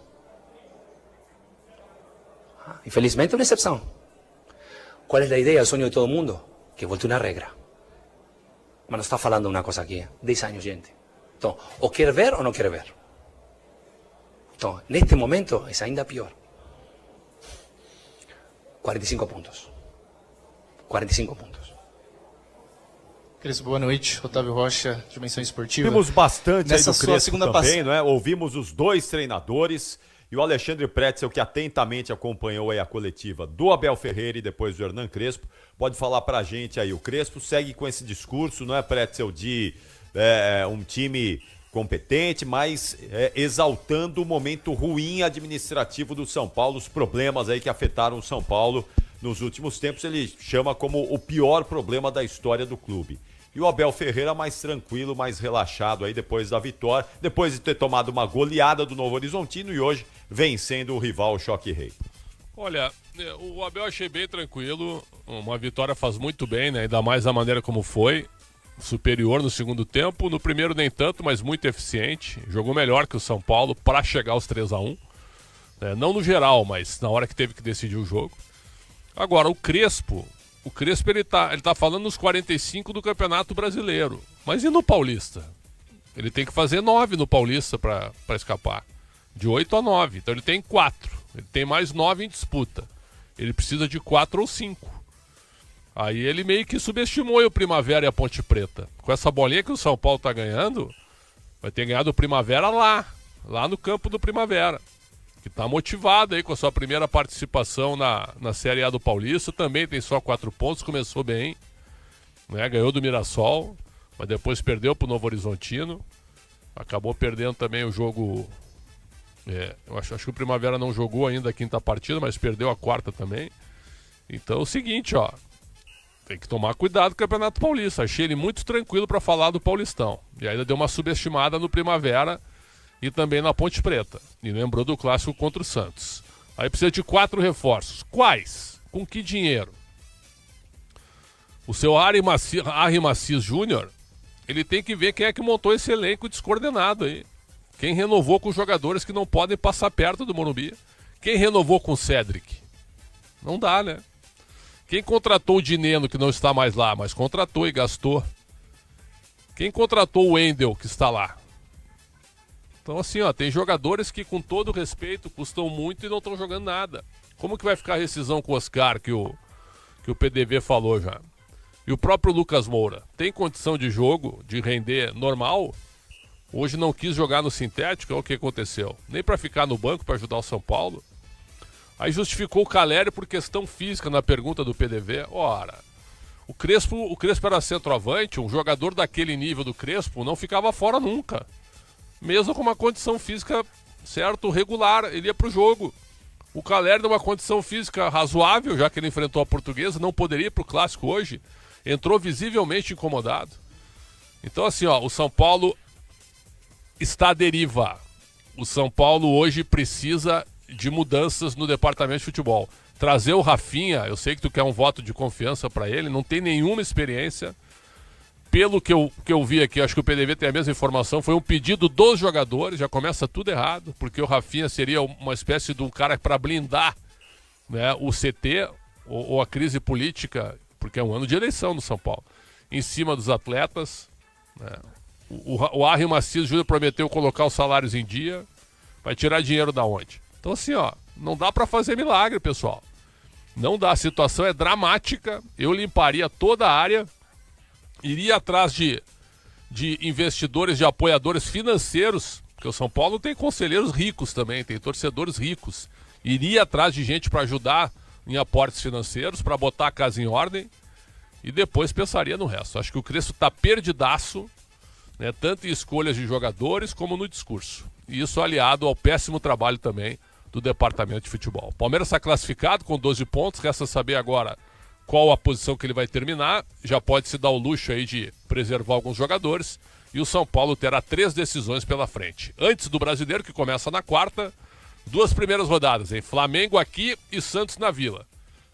Infelizmente, una excepción. ¿Cuál es la idea, el sueño de todo el mundo? Que vuelva una regla. Mas no está hablando una cosa aquí, 10 años, gente. Entonces, o quiere ver o no quiere ver. Entonces, en este momento es ainda peor. 45 pontos. 45 pontos. Crespo, boa noite. Otávio Rocha, Dimensão Esportiva. Vimos bastante Nessa aí do sua Crespo segunda também, não é? Ouvimos os dois treinadores e o Alexandre Pretzel, que atentamente acompanhou aí a coletiva do Abel Ferreira e depois do Hernan Crespo, pode falar pra gente aí. O Crespo segue com esse discurso, não é, Pretzel, de um time competente, mas exaltando o momento ruim administrativo do São Paulo, os problemas aí que afetaram o São Paulo nos últimos tempos. Ele chama como o pior problema da história do clube. E o Abel Ferreira mais tranquilo, mais relaxado aí depois da vitória, depois de ter tomado uma goleada do Novo Horizontino e hoje vencendo o rival Choque Rei. Olha, o Abel achei bem tranquilo, uma vitória faz muito bem, né? Ainda mais a maneira como foi, superior no segundo tempo, no primeiro nem tanto, mas muito eficiente, jogou melhor que o São Paulo para chegar aos 3-1, né? Não no geral, mas na hora que teve que decidir o jogo. Agora, o Crespo ele tá falando nos 45 do Campeonato Brasileiro, mas e no Paulista? Ele tem que fazer 9 no Paulista para escapar, de 8 a 9, então ele tem 4, ele tem mais 9 em disputa, ele precisa de 4 ou 5. Aí ele meio que subestimou o Primavera e a Ponte Preta. Com essa bolinha que o São Paulo tá ganhando, vai ter ganhado o Primavera lá no campo do Primavera, que tá motivado aí com a sua primeira participação na Série A do Paulista, também tem só 4 pontos, começou bem, né? Ganhou do Mirassol, mas depois perdeu pro Novo Horizontino, acabou perdendo também o jogo, eu acho que o Primavera não jogou ainda a quinta partida, mas perdeu a quarta também. Então é o seguinte, ó, tem que tomar cuidado com o Campeonato Paulista. Achei ele muito tranquilo para falar do Paulistão. E ainda deu uma subestimada no Primavera e também na Ponte Preta. E lembrou do clássico contra o Santos. Aí precisa de 4 reforços. Quais? Com que dinheiro? O seu Ari Macias Júnior, ele tem que ver quem é que montou esse elenco descoordenado aí. Quem renovou com jogadores que não podem passar perto do Morumbi. Quem renovou com o Cédric? Não dá, né? Quem contratou o Dineno, que não está mais lá, mas contratou e gastou? Quem contratou o Wendel, que está lá? Então assim, ó, tem jogadores que com todo respeito custam muito e não estão jogando nada. Como que vai ficar a rescisão com o Oscar, que o PDV falou já? E o próprio Lucas Moura, tem condição de jogo, de render normal? Hoje não quis jogar no sintético, é o que aconteceu. Nem para ficar no banco para ajudar o São Paulo. Aí justificou o Caleri por questão física na pergunta do PDV. Ora, o Crespo era centroavante, um jogador daquele nível do Crespo não ficava fora nunca. Mesmo com uma condição física, certo, regular, ele ia pro jogo. O Caleri, numa condição física razoável, já que ele enfrentou a Portuguesa, não poderia ir pro Clássico hoje. Entrou visivelmente incomodado. Então assim, ó, o São Paulo está à deriva. O São Paulo hoje precisa de mudanças no departamento de futebol. Trazer o Rafinha, eu sei que tu quer um voto de confiança para ele, não tem nenhuma experiência. Pelo que eu vi aqui, acho que o PDV tem a mesma informação, foi um pedido dos jogadores, já começa tudo errado, porque o Rafinha seria uma espécie de um cara para blindar, né, o CT ou a crise política, porque é um ano de eleição no São Paulo, em cima dos atletas, né. O Ari Macias Júnior prometeu colocar os salários em dia, vai tirar dinheiro da onde? Então assim, ó, não dá para fazer milagre, pessoal. Não dá, a situação é dramática. Eu limparia toda a área, iria atrás de investidores, de apoiadores financeiros, porque o São Paulo tem conselheiros ricos também, tem torcedores ricos. Iria atrás de gente para ajudar em aportes financeiros, para botar a casa em ordem, e depois pensaria no resto. Acho que o Crespo está perdidaço, né, tanto em escolhas de jogadores como no discurso. E isso aliado ao péssimo trabalho também do departamento de futebol. O Palmeiras está classificado com 12 pontos, resta saber agora qual a posição que ele vai terminar. Já pode se dar o luxo aí de preservar alguns jogadores E o São Paulo terá 3 decisões pela frente. Antes do Brasileiro, que começa na quarta, 2 primeiras rodadas, hein? Flamengo aqui e Santos na Vila.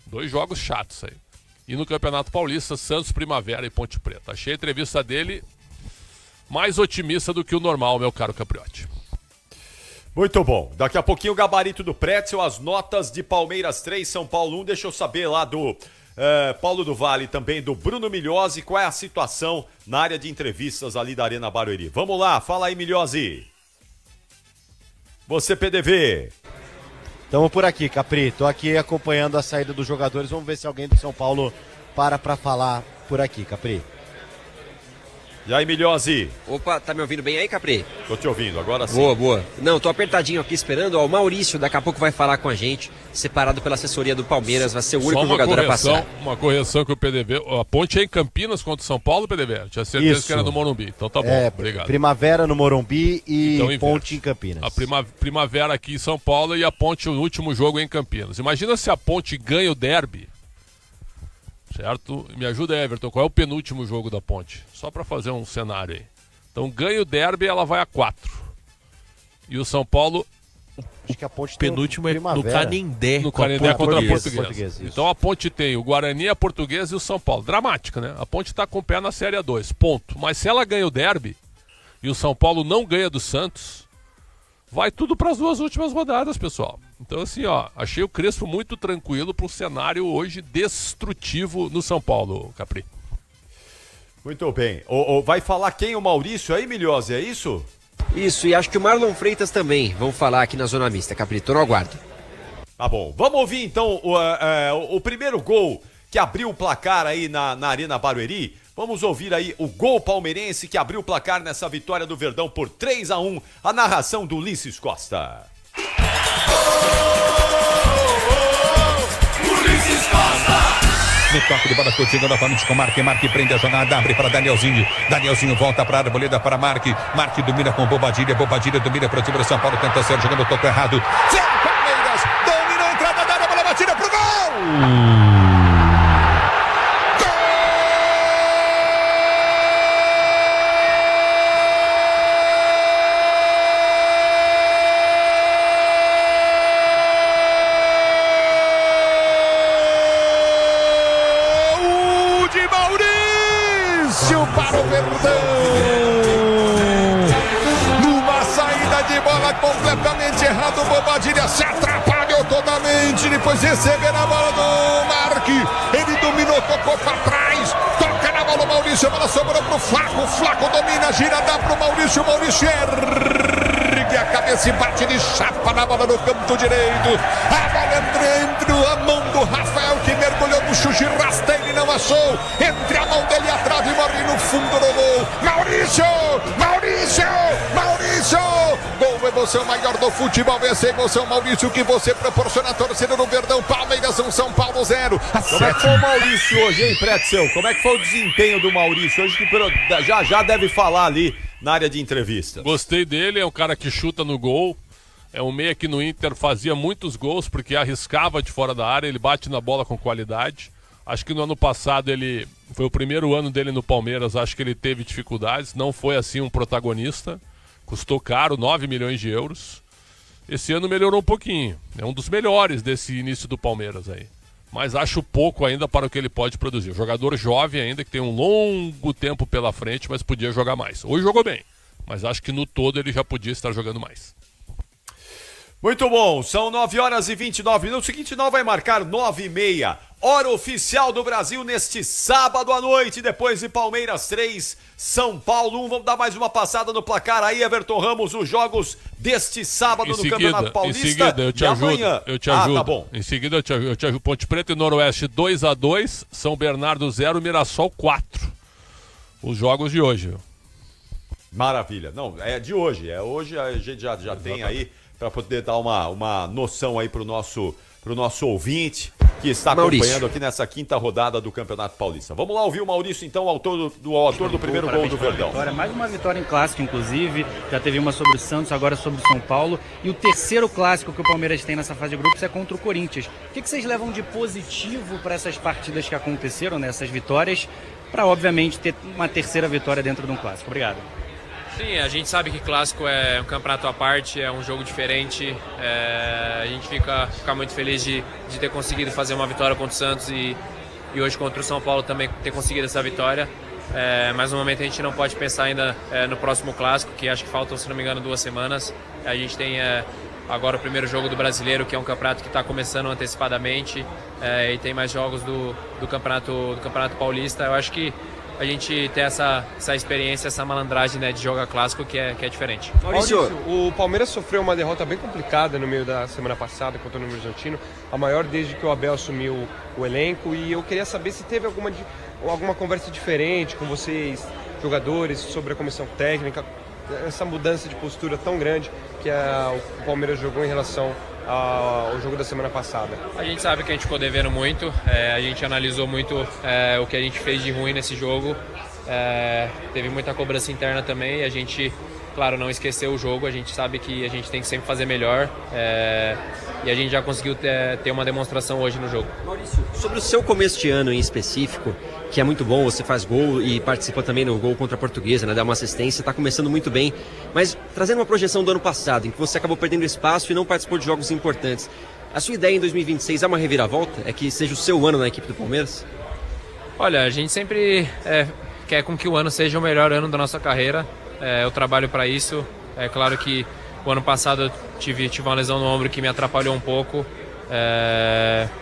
2 jogos chatos aí. E no Campeonato Paulista, Santos, Primavera e Ponte Preta. Achei a entrevista dele mais otimista do que o normal, meu caro Capriotti. Muito bom. Daqui a pouquinho o gabarito do Pretzel, as notas de Palmeiras 3, São Paulo 1. Deixa eu saber lá do Paulo do Vale, também do Bruno Milhozzi, qual é a situação na área de entrevistas ali da Arena Barueri. Vamos lá, fala aí, Milhozzi. Você, PDV. Estamos por aqui, Capri. Tô aqui acompanhando a saída dos jogadores. Vamos ver se alguém do São Paulo para falar por aqui, Capri. E aí, Milhozzi? Opa, tá me ouvindo bem aí, Capri? Tô te ouvindo, agora sim. Boa, boa. Não, tô apertadinho aqui esperando. Ó, o Maurício daqui a pouco vai falar com a gente, separado pela assessoria do Palmeiras, vai ser o único jogador a passar. Uma correção que o PDV... A Ponte é em Campinas contra o São Paulo, PDV? Eu tinha certeza que era no Morumbi, então tá bom, obrigado. Primavera no Morumbi e então, Ponte em Campinas. A Primavera aqui em São Paulo e a Ponte, o último jogo em Campinas. Imagina se a Ponte ganha o derby. Certo? Me ajuda, Everton. Qual é o penúltimo jogo da Ponte? Só para fazer um cenário aí. Então, ganha o derby, ela vai a 4. E o São Paulo... Acho que a Ponte penúltimo é no Canindé. No Canindé contra a Portuguesa. Então, a Ponte tem o Guarani, a Portuguesa e o São Paulo. Dramática, né? A Ponte tá com o pé na Série A2, ponto. Mas se ela ganha o derby e o São Paulo não ganha do Santos, vai tudo para as 2 últimas rodadas, pessoal. Então, assim, ó, achei o Crespo muito tranquilo para um cenário hoje destrutivo no São Paulo, Capri. Muito bem. Vai falar quem? O Maurício aí, Milhozzi, é isso? Isso, e acho que o Marlon Freitas também vão falar aqui na Zona Mista, Capri. Tô no aguardo. Tá bom. Vamos ouvir, então, o primeiro gol que abriu o placar aí na Arena Barueri. Vamos ouvir aí o gol palmeirense que abriu o placar nessa vitória do Verdão por 3-1. A narração do Ulisses Costa. Ulisses Costa! No toque de bola, chegando novamente com Marque. Marque prende a jogada, abre para Danielzinho. Danielzinho volta para a Arboleda, para Marque. Marque domina com Bobadilha. Bobadilha domina para o time do São Paulo. Tenta ser jogando o toque errado. Zé Palmeiras domina a entrada da área, bola batida pro gol! Para o Verdão, numa saída de bola completamente errada, o Bobadilha se atrapalhou totalmente, depois receber a bola do Marque, ele dominou, tocou para trás, toca na bola o Maurício, a bola sobrou pro Flaco, Flaco domina, gira, dá pro Maurício, Maurício ergue a cabeça e bate de chapa na bola no canto direito, a bola entra a mão do Rafael que mergulhou no chute, rasteiro e não achou, entre a mão dele e a trave, morre no fundo do gol, Maurício, Maurício, Maurício, gol, emoção maior do futebol, essa emoção, Maurício, que você proporciona a torcida do Verdão, Palmeiras 1, São Paulo 0. Como é que foi o Maurício hoje, hein, Pretzel? Como é que foi o desempenho do Maurício hoje, que já deve falar ali na área de entrevista? Gostei dele, é um cara que chuta no gol, é um meia que no Inter fazia muitos gols porque arriscava de fora da área, ele bate na bola com qualidade. Acho que no ano passado ele foi o primeiro ano dele no Palmeiras, acho que ele teve dificuldades, não foi assim um protagonista, custou caro, 9 milhões de euros. Esse ano melhorou um pouquinho, é um dos melhores desse início do Palmeiras aí. Mas acho pouco ainda para o que ele pode produzir. Jogador jovem ainda, que tem um longo tempo pela frente, mas podia jogar mais. Hoje jogou bem, mas acho que no todo ele já podia estar jogando mais. Muito bom, são 9h29 minutos. O seguinte, não vai marcar 9h30. Hora oficial do Brasil neste sábado à noite, depois de Palmeiras 3, São Paulo 1. Vamos dar mais uma passada no placar aí, Everton Ramos, os jogos deste sábado no Campeonato Paulista. Em seguida, eu te ajudo. Eu te ajudo. Tá bom. Em seguida, eu te ajudo. Ponte Preta e Noroeste 2-2, São Bernardo 0, Mirassol 4. Os jogos de hoje. Maravilha. Não, é de hoje. É hoje, a gente já tem aí para poder dar uma noção aí pro nosso ouvinte que está acompanhando aqui nessa quinta rodada do Campeonato Paulista. Vamos lá ouvir o Maurício, então, autor do primeiro gol do Verdão. Mais uma vitória em clássico, inclusive. Já teve uma sobre o Santos, agora sobre o São Paulo. E o terceiro clássico que o Palmeiras tem nessa fase de grupos é contra o Corinthians. O que vocês levam de positivo para essas partidas que aconteceram, nessas vitórias, para, obviamente, ter uma terceira vitória dentro de um clássico? Obrigado. Sim, a gente sabe que clássico é um campeonato à parte, é um jogo diferente. A gente fica muito feliz de ter conseguido fazer uma vitória contra o Santos e hoje contra o São Paulo também ter conseguido essa vitória. Mas no momento a gente não pode pensar ainda no próximo clássico, que acho que faltam, se não me engano, 2 semanas. A gente tem agora o primeiro jogo do Brasileiro, que é um campeonato que está começando antecipadamente, e tem mais jogos do campeonato Paulista. Eu acho que a gente tem essa experiência, essa malandragem, né, de jogar clássico que é diferente. Maurício, o Palmeiras sofreu uma derrota bem complicada no meio da semana passada contra o Novo Horizontino, a maior desde que o Abel assumiu o elenco, e eu queria saber se teve alguma conversa diferente com vocês, jogadores, sobre a comissão técnica, essa mudança de postura tão grande que o Palmeiras jogou em relação ao jogo da semana passada. A gente sabe que a gente ficou devendo muito, a gente analisou muito o que a gente fez de ruim nesse jogo, teve muita cobrança interna também, e a gente, claro, não esqueceu o jogo, a gente sabe que a gente tem que sempre fazer melhor, e a gente já conseguiu ter uma demonstração hoje no jogo. Maurício, sobre o seu começo de ano em específico, que é muito bom, você faz gol e participa também no gol contra a Portuguesa, né, dá uma assistência, está começando muito bem, mas trazendo uma projeção do ano passado, em que você acabou perdendo espaço e não participou de jogos importantes, a sua ideia em 2026 é uma reviravolta? É que seja o seu ano na equipe do Palmeiras? Olha, a gente sempre quer com que o ano seja o melhor ano da nossa carreira, eu trabalho para isso, é claro que o ano passado eu tive uma lesão no ombro que me atrapalhou um pouco,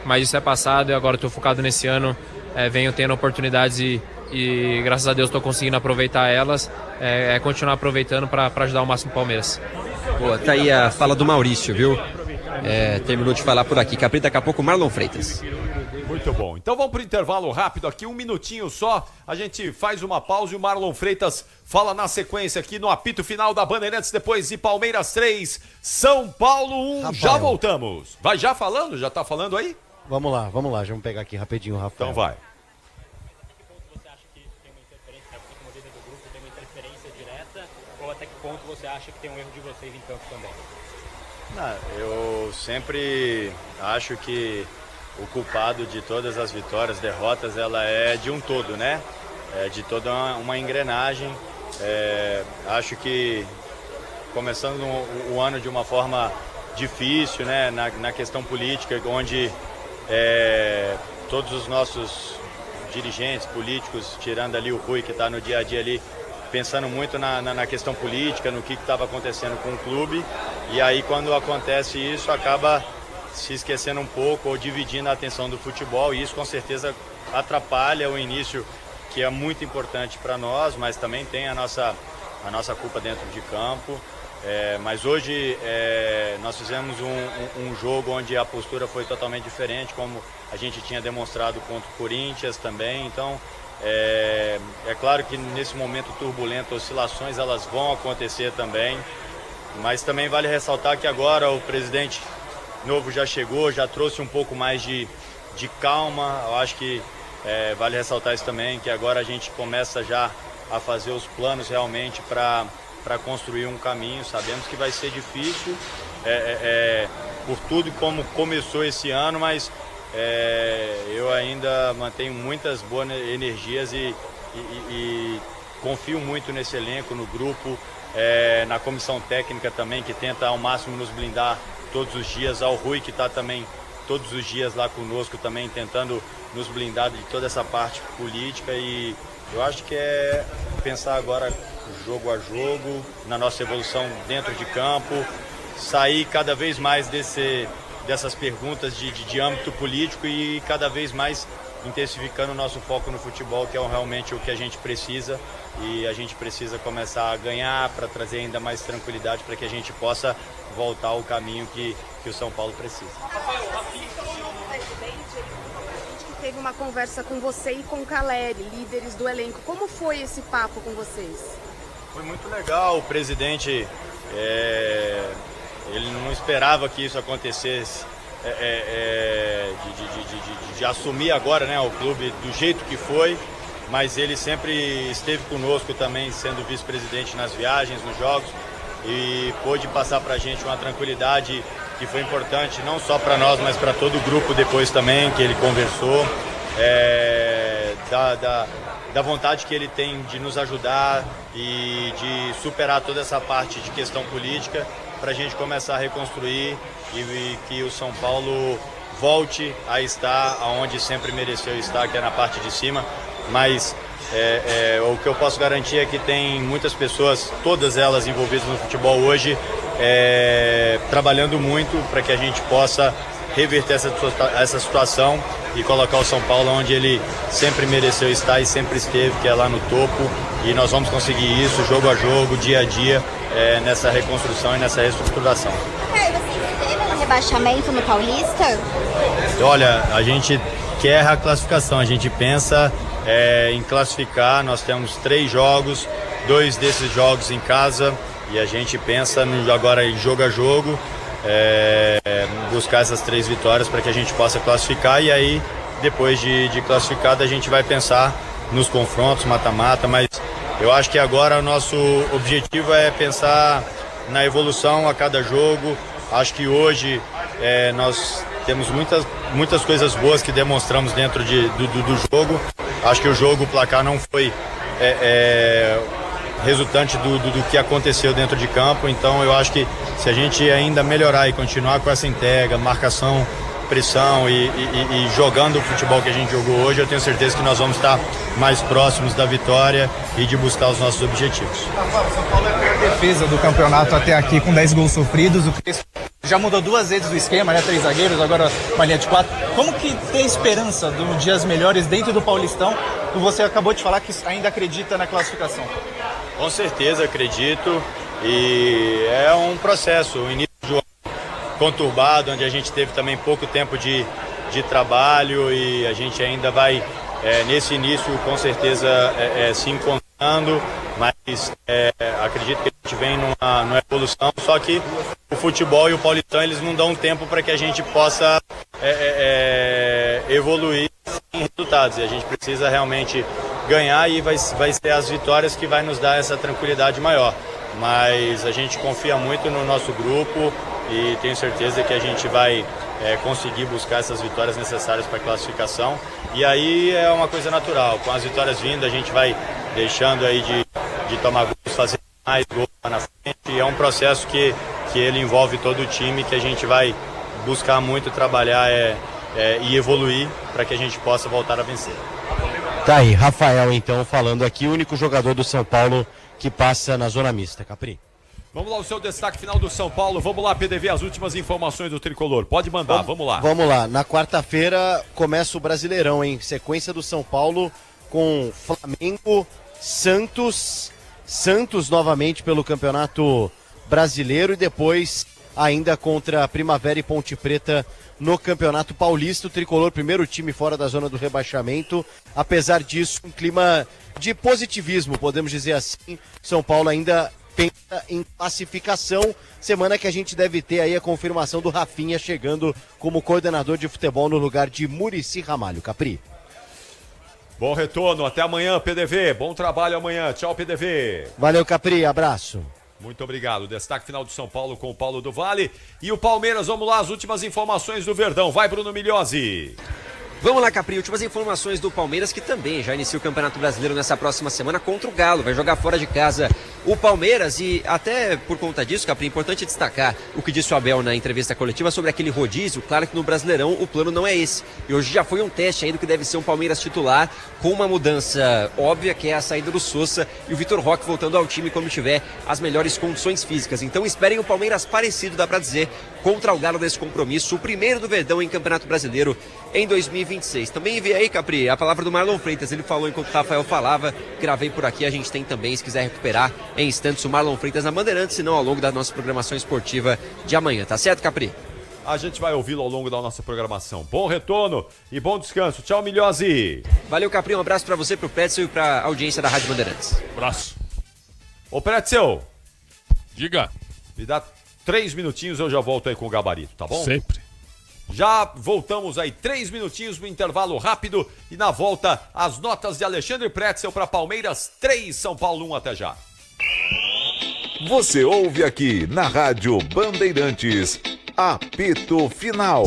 mas isso é passado e agora estou focado nesse ano, venho tendo oportunidades e graças a Deus estou conseguindo aproveitar elas, continuar aproveitando para ajudar o máximo o Palmeiras. Boa, tá aí a fala do Maurício, viu? Terminou de falar por aqui. Capri, daqui a pouco Marlon Freitas. Muito bom. Então vamos para o intervalo rápido aqui, 1 minutinho só. A gente faz uma pausa e o Marlon Freitas fala na sequência aqui no apito final da Bandeirantes, depois de Palmeiras 3, São Paulo 1. Rafael. Já voltamos. Vai já falando? Já tá falando aí? Vamos lá. Vamos pegar aqui rapidinho, Rafael. Então vai. Ou até que ponto você acha que tem um erro de vocês em campo também? Eu sempre acho que o culpado de todas as vitórias, derrotas, ela é de um todo, né? É de toda uma engrenagem. Acho que começando o ano de uma forma difícil, né? Na questão política, onde todos os nossos dirigentes políticos, tirando ali o Rui, que está no dia a dia ali, pensando muito na questão política, no que estava acontecendo com o clube, e aí quando acontece isso acaba se esquecendo um pouco ou dividindo a atenção do futebol, e isso com certeza atrapalha o início, que é muito importante para nós, mas também tem a nossa culpa dentro de campo. Mas hoje nós fizemos um jogo onde a postura foi totalmente diferente, como a gente tinha demonstrado contra o Corinthians também, então é claro que nesse momento turbulento, oscilações elas vão acontecer também, mas também vale ressaltar que agora o presidente novo já chegou, já trouxe um pouco mais de calma. Eu acho que vale ressaltar isso também, que agora a gente começa já a fazer os planos realmente para construir um caminho. Sabemos que vai ser difícil por tudo como começou esse ano, mas eu ainda mantenho muitas boas energias e confio muito nesse elenco, no grupo, na comissão técnica também, que tenta ao máximo nos blindar todos os dias, ao Rui, que está também todos os dias lá conosco também, tentando nos blindar de toda essa parte política, e eu acho que é pensar agora jogo a jogo, na nossa evolução dentro de campo, sair cada vez mais dessas perguntas de âmbito político e cada vez mais intensificando o nosso foco no futebol, que é realmente o que a gente precisa, e a gente precisa começar a ganhar para trazer ainda mais tranquilidade para que a gente possa voltar ao caminho que o São Paulo precisa. Rafael, teve uma conversa com você e com o Caleri, líderes do elenco. Como foi esse papo com vocês? Foi muito legal. O presidente, ele não esperava que isso acontecesse, de assumir agora, né, o clube do jeito que foi, mas ele sempre esteve conosco também, sendo vice-presidente nas viagens, nos jogos, e pôde passar para a gente uma tranquilidade que foi importante, não só para nós, mas para todo o grupo depois também, que ele conversou, da vontade que ele tem de nos ajudar e de superar toda essa parte de questão política para a gente começar a reconstruir e que o São Paulo volte a estar onde sempre mereceu estar, que é na parte de cima. Mas o que eu posso garantir é que tem muitas pessoas, todas elas envolvidas no futebol hoje, trabalhando muito para que a gente possa reverter essa situação e colocar o São Paulo onde ele sempre mereceu estar e sempre esteve, que é lá no topo. E nós vamos conseguir isso jogo a jogo, dia a dia, nessa reconstrução e nessa reestruturação. Você teve um rebaixamento no Paulista? Olha, a gente quer a classificação, a gente pensa em classificar. Nós temos 3 jogos, 2 desses jogos em casa, e a gente pensa agora em jogo a jogo, buscar essas 3 vitórias para que a gente possa classificar. E aí, depois de classificado, a gente vai pensar nos confrontos, mata-mata. Mas eu acho que agora o nosso objetivo é pensar na evolução a cada jogo. Acho que hoje nós temos muitas coisas boas que demonstramos dentro do jogo. Acho que o placar não foi resultante do que aconteceu dentro de campo. Então eu acho que se a gente ainda melhorar e continuar com essa entrega, marcação, pressão e jogando o futebol que a gente jogou hoje, eu tenho certeza que nós vamos estar mais próximos da vitória e de buscar os nossos objetivos. O São Paulo é a pior defesa do campeonato até aqui, com 10 gols sofridos. O Crespo já mudou 2 vezes o esquema, 3 zagueiros, agora uma linha de 4. Como que tem esperança de dias melhores dentro do Paulistão? Você acabou de falar que ainda acredita na classificação. Com certeza acredito, e é um processo, um início de jogo conturbado, onde a gente teve também pouco tempo de trabalho, e a gente ainda vai nesse início com certeza se encontrando, mas acredito que a gente vem numa evolução. Só que o futebol e o Paulistão, eles não dão tempo para que a gente possa evoluir em resultados, e a gente precisa realmente ganhar, e vai ser as vitórias que vai nos dar essa tranquilidade maior. Mas a gente confia muito no nosso grupo e tenho certeza que a gente vai conseguir buscar essas vitórias necessárias para a classificação. E aí é uma coisa natural, com as vitórias vindo a gente vai deixando aí de tomar gols, fazer mais gols lá na frente, e é um processo que ele envolve todo o time, que a gente vai buscar muito trabalhar e evoluir para que a gente possa voltar a vencer. Tá aí, Rafael então falando aqui, o único jogador do São Paulo que passa na zona mista. Capri. Vamos lá, o seu destaque final do São Paulo. Vamos lá, PDV, as últimas informações do Tricolor. Pode mandar, vamos lá. Vamos lá, na quarta-feira começa o Brasileirão, hein? Sequência do São Paulo com Flamengo, Santos novamente pelo Campeonato Brasileiro, e depois ainda contra a Primavera e Ponte Preta no Campeonato Paulista. O Tricolor, primeiro time fora da zona do rebaixamento. Apesar disso, um clima de positivismo, podemos dizer assim. São Paulo ainda pensa em classificação. Semana que a gente deve ter aí a confirmação do Rafinha chegando como coordenador de futebol no lugar de Muricy Ramalho. Capri. Bom retorno, até amanhã, PDV. Bom trabalho amanhã. Tchau, PDV. Valeu, Capri. Abraço. Muito obrigado. Destaque final do São Paulo com o Paulo do Vale. E o Palmeiras, vamos lá, as últimas informações do Verdão. Vai, Bruno Migliozzi. Vamos lá, Capri, últimas informações do Palmeiras, que também já inicia o Campeonato Brasileiro nessa próxima semana contra o Galo. Vai jogar fora de casa o Palmeiras, e até por conta disso, Capri, é importante destacar o que disse o Abel na entrevista coletiva sobre aquele rodízio. Claro que no Brasileirão o plano não é esse, e hoje já foi um teste ainda que deve ser um Palmeiras titular, com uma mudança óbvia, que é a saída do Sousa e o Vitor Roque voltando ao time quando tiver as melhores condições físicas. Então esperem o Palmeiras parecido, dá pra dizer, contra o Galo nesse compromisso, o primeiro do Verdão em Campeonato Brasileiro em 2026. Também enviei aí, Capri, a palavra do Marlon Freitas. Ele falou enquanto o Rafael falava, gravei por aqui. A gente tem também, se quiser recuperar em instantes, o Marlon Freitas na Bandeirantes, se não ao longo da nossa programação esportiva de amanhã. Tá certo, Capri? A gente vai ouvi-lo ao longo da nossa programação. Bom retorno e bom descanso. Tchau, Migliozzi. Valeu, Capri. Um abraço pra você, pro Pretzel e pra audiência da Rádio Bandeirantes. Abraço. Ô, Pretzel. Diga. Me dá 3 minutinhos, eu já volto aí com o gabarito, tá bom? Sempre. Já voltamos aí, 3 minutinhos no intervalo rápido, e na volta as notas de Alexandre Pretzel para Palmeiras 3, São Paulo 1, até já. Você ouve aqui na Rádio Bandeirantes, apito final.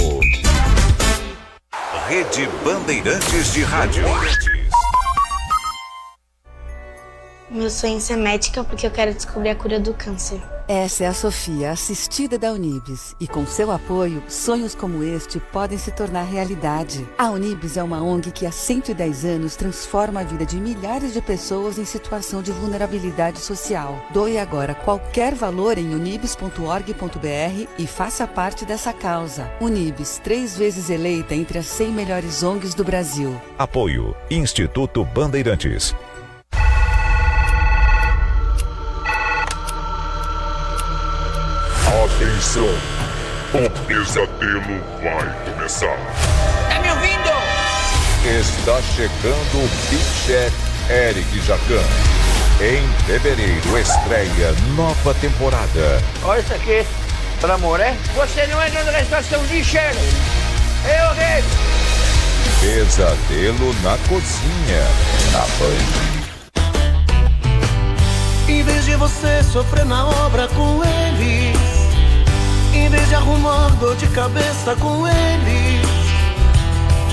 Rede Bandeirantes de Rádio. Meu sonho é ser médica porque eu quero descobrir a cura do câncer. Essa é a Sofia, assistida da Unibis. E com seu apoio, sonhos como este podem se tornar realidade. A Unibis é uma ONG que há 110 anos transforma a vida de milhares de pessoas em situação de vulnerabilidade social. Doe agora qualquer valor em unibis.org.br e faça parte dessa causa. Unibis, 3 vezes eleita entre as 100 melhores ONGs do Brasil. Apoio Instituto Bandeirantes. Atenção, o pesadelo vai começar. Tá me ouvindo? Está chegando o Big Chef Eric Jacan. Em fevereiro estreia nova temporada. Olha isso aqui, pelo amor, é? Você não entra na estação lixeira. Eu vejo. Pesadelo na cozinha. Na Band. Em vez de você sofrer na obra com eles, em vez de arrumar dor de cabeça com eles,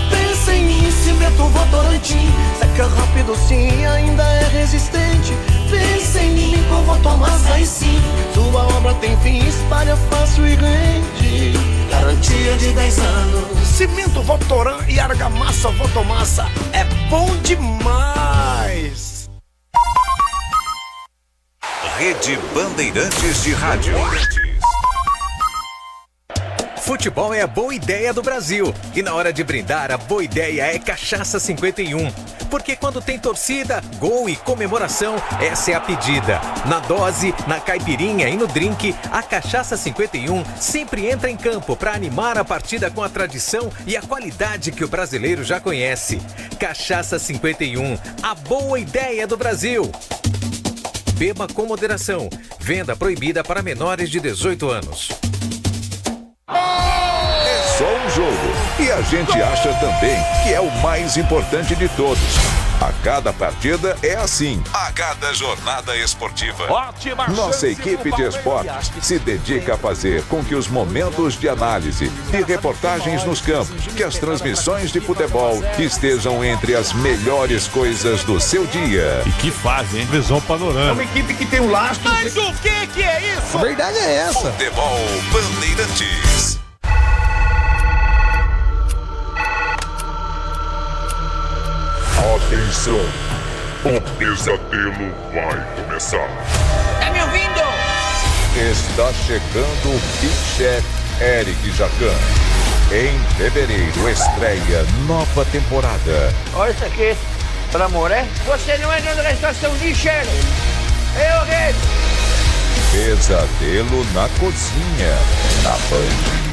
pensa em mim, cimento Votorantim. Seca rápido sim, ainda é resistente. Pensa em mim com Votomassa e sim, sua obra tem fim, espalha fácil e rende. Garantia de 10 anos. Cimento Votoran e argamassa Votomassa é bom demais. Rede Bandeirantes de Rádio. Futebol é a boa ideia do Brasil. E na hora de brindar, a boa ideia é Cachaça 51. Porque quando tem torcida, gol e comemoração, essa é a pedida. Na dose, na caipirinha e no drink, a Cachaça 51 sempre entra em campo para animar a partida com a tradição e a qualidade que o brasileiro já conhece. Cachaça 51, a boa ideia do Brasil. Beba com moderação. Venda proibida para menores de 18 anos. É só um jogo. E a gente acha também que é o mais importante de todos. A cada partida é assim. A cada jornada esportiva. Ótima Nossa equipe de esportes se dedica a fazer com que os momentos de análise e reportagens nos campos, que as transmissões de futebol estejam entre as melhores coisas do seu dia. E que fazem, hein? Visão panorâmica. É uma equipe que tem um lastro. Mas o que é isso? A verdade é essa. Futebol Bandeirantes. Atenção, o pesadelo vai começar. Tá me ouvindo? Está chegando o Big Chef Eric Jacan. Em fevereiro estreia nova temporada. Olha isso aqui, pelo amor, é? Você não entra na estação lixeira. Eu vejo. Pesadelo na cozinha. Na Band.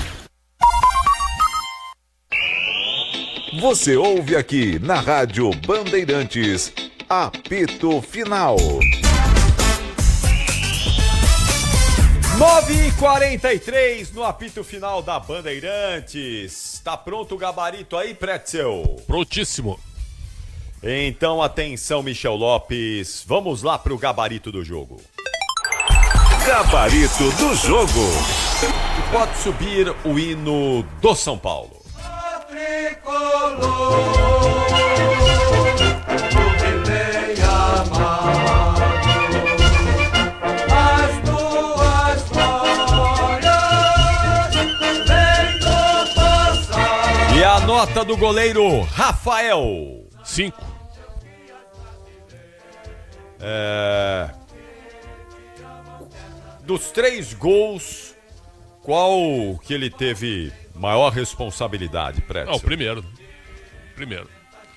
Você ouve aqui na Rádio Bandeirantes, apito final. 9h43 no apito final da Bandeirantes. Tá pronto o gabarito aí, Pretzel? Prontíssimo. Então, atenção, Michel Lopes. Vamos lá pro gabarito do jogo. Gabarito do jogo. E pode subir o hino do São Paulo. E a nota do goleiro Rafael? 5. Dos 3 gols, qual que ele teve maior responsabilidade, Pretzel? Não, o primeiro. Primeiro,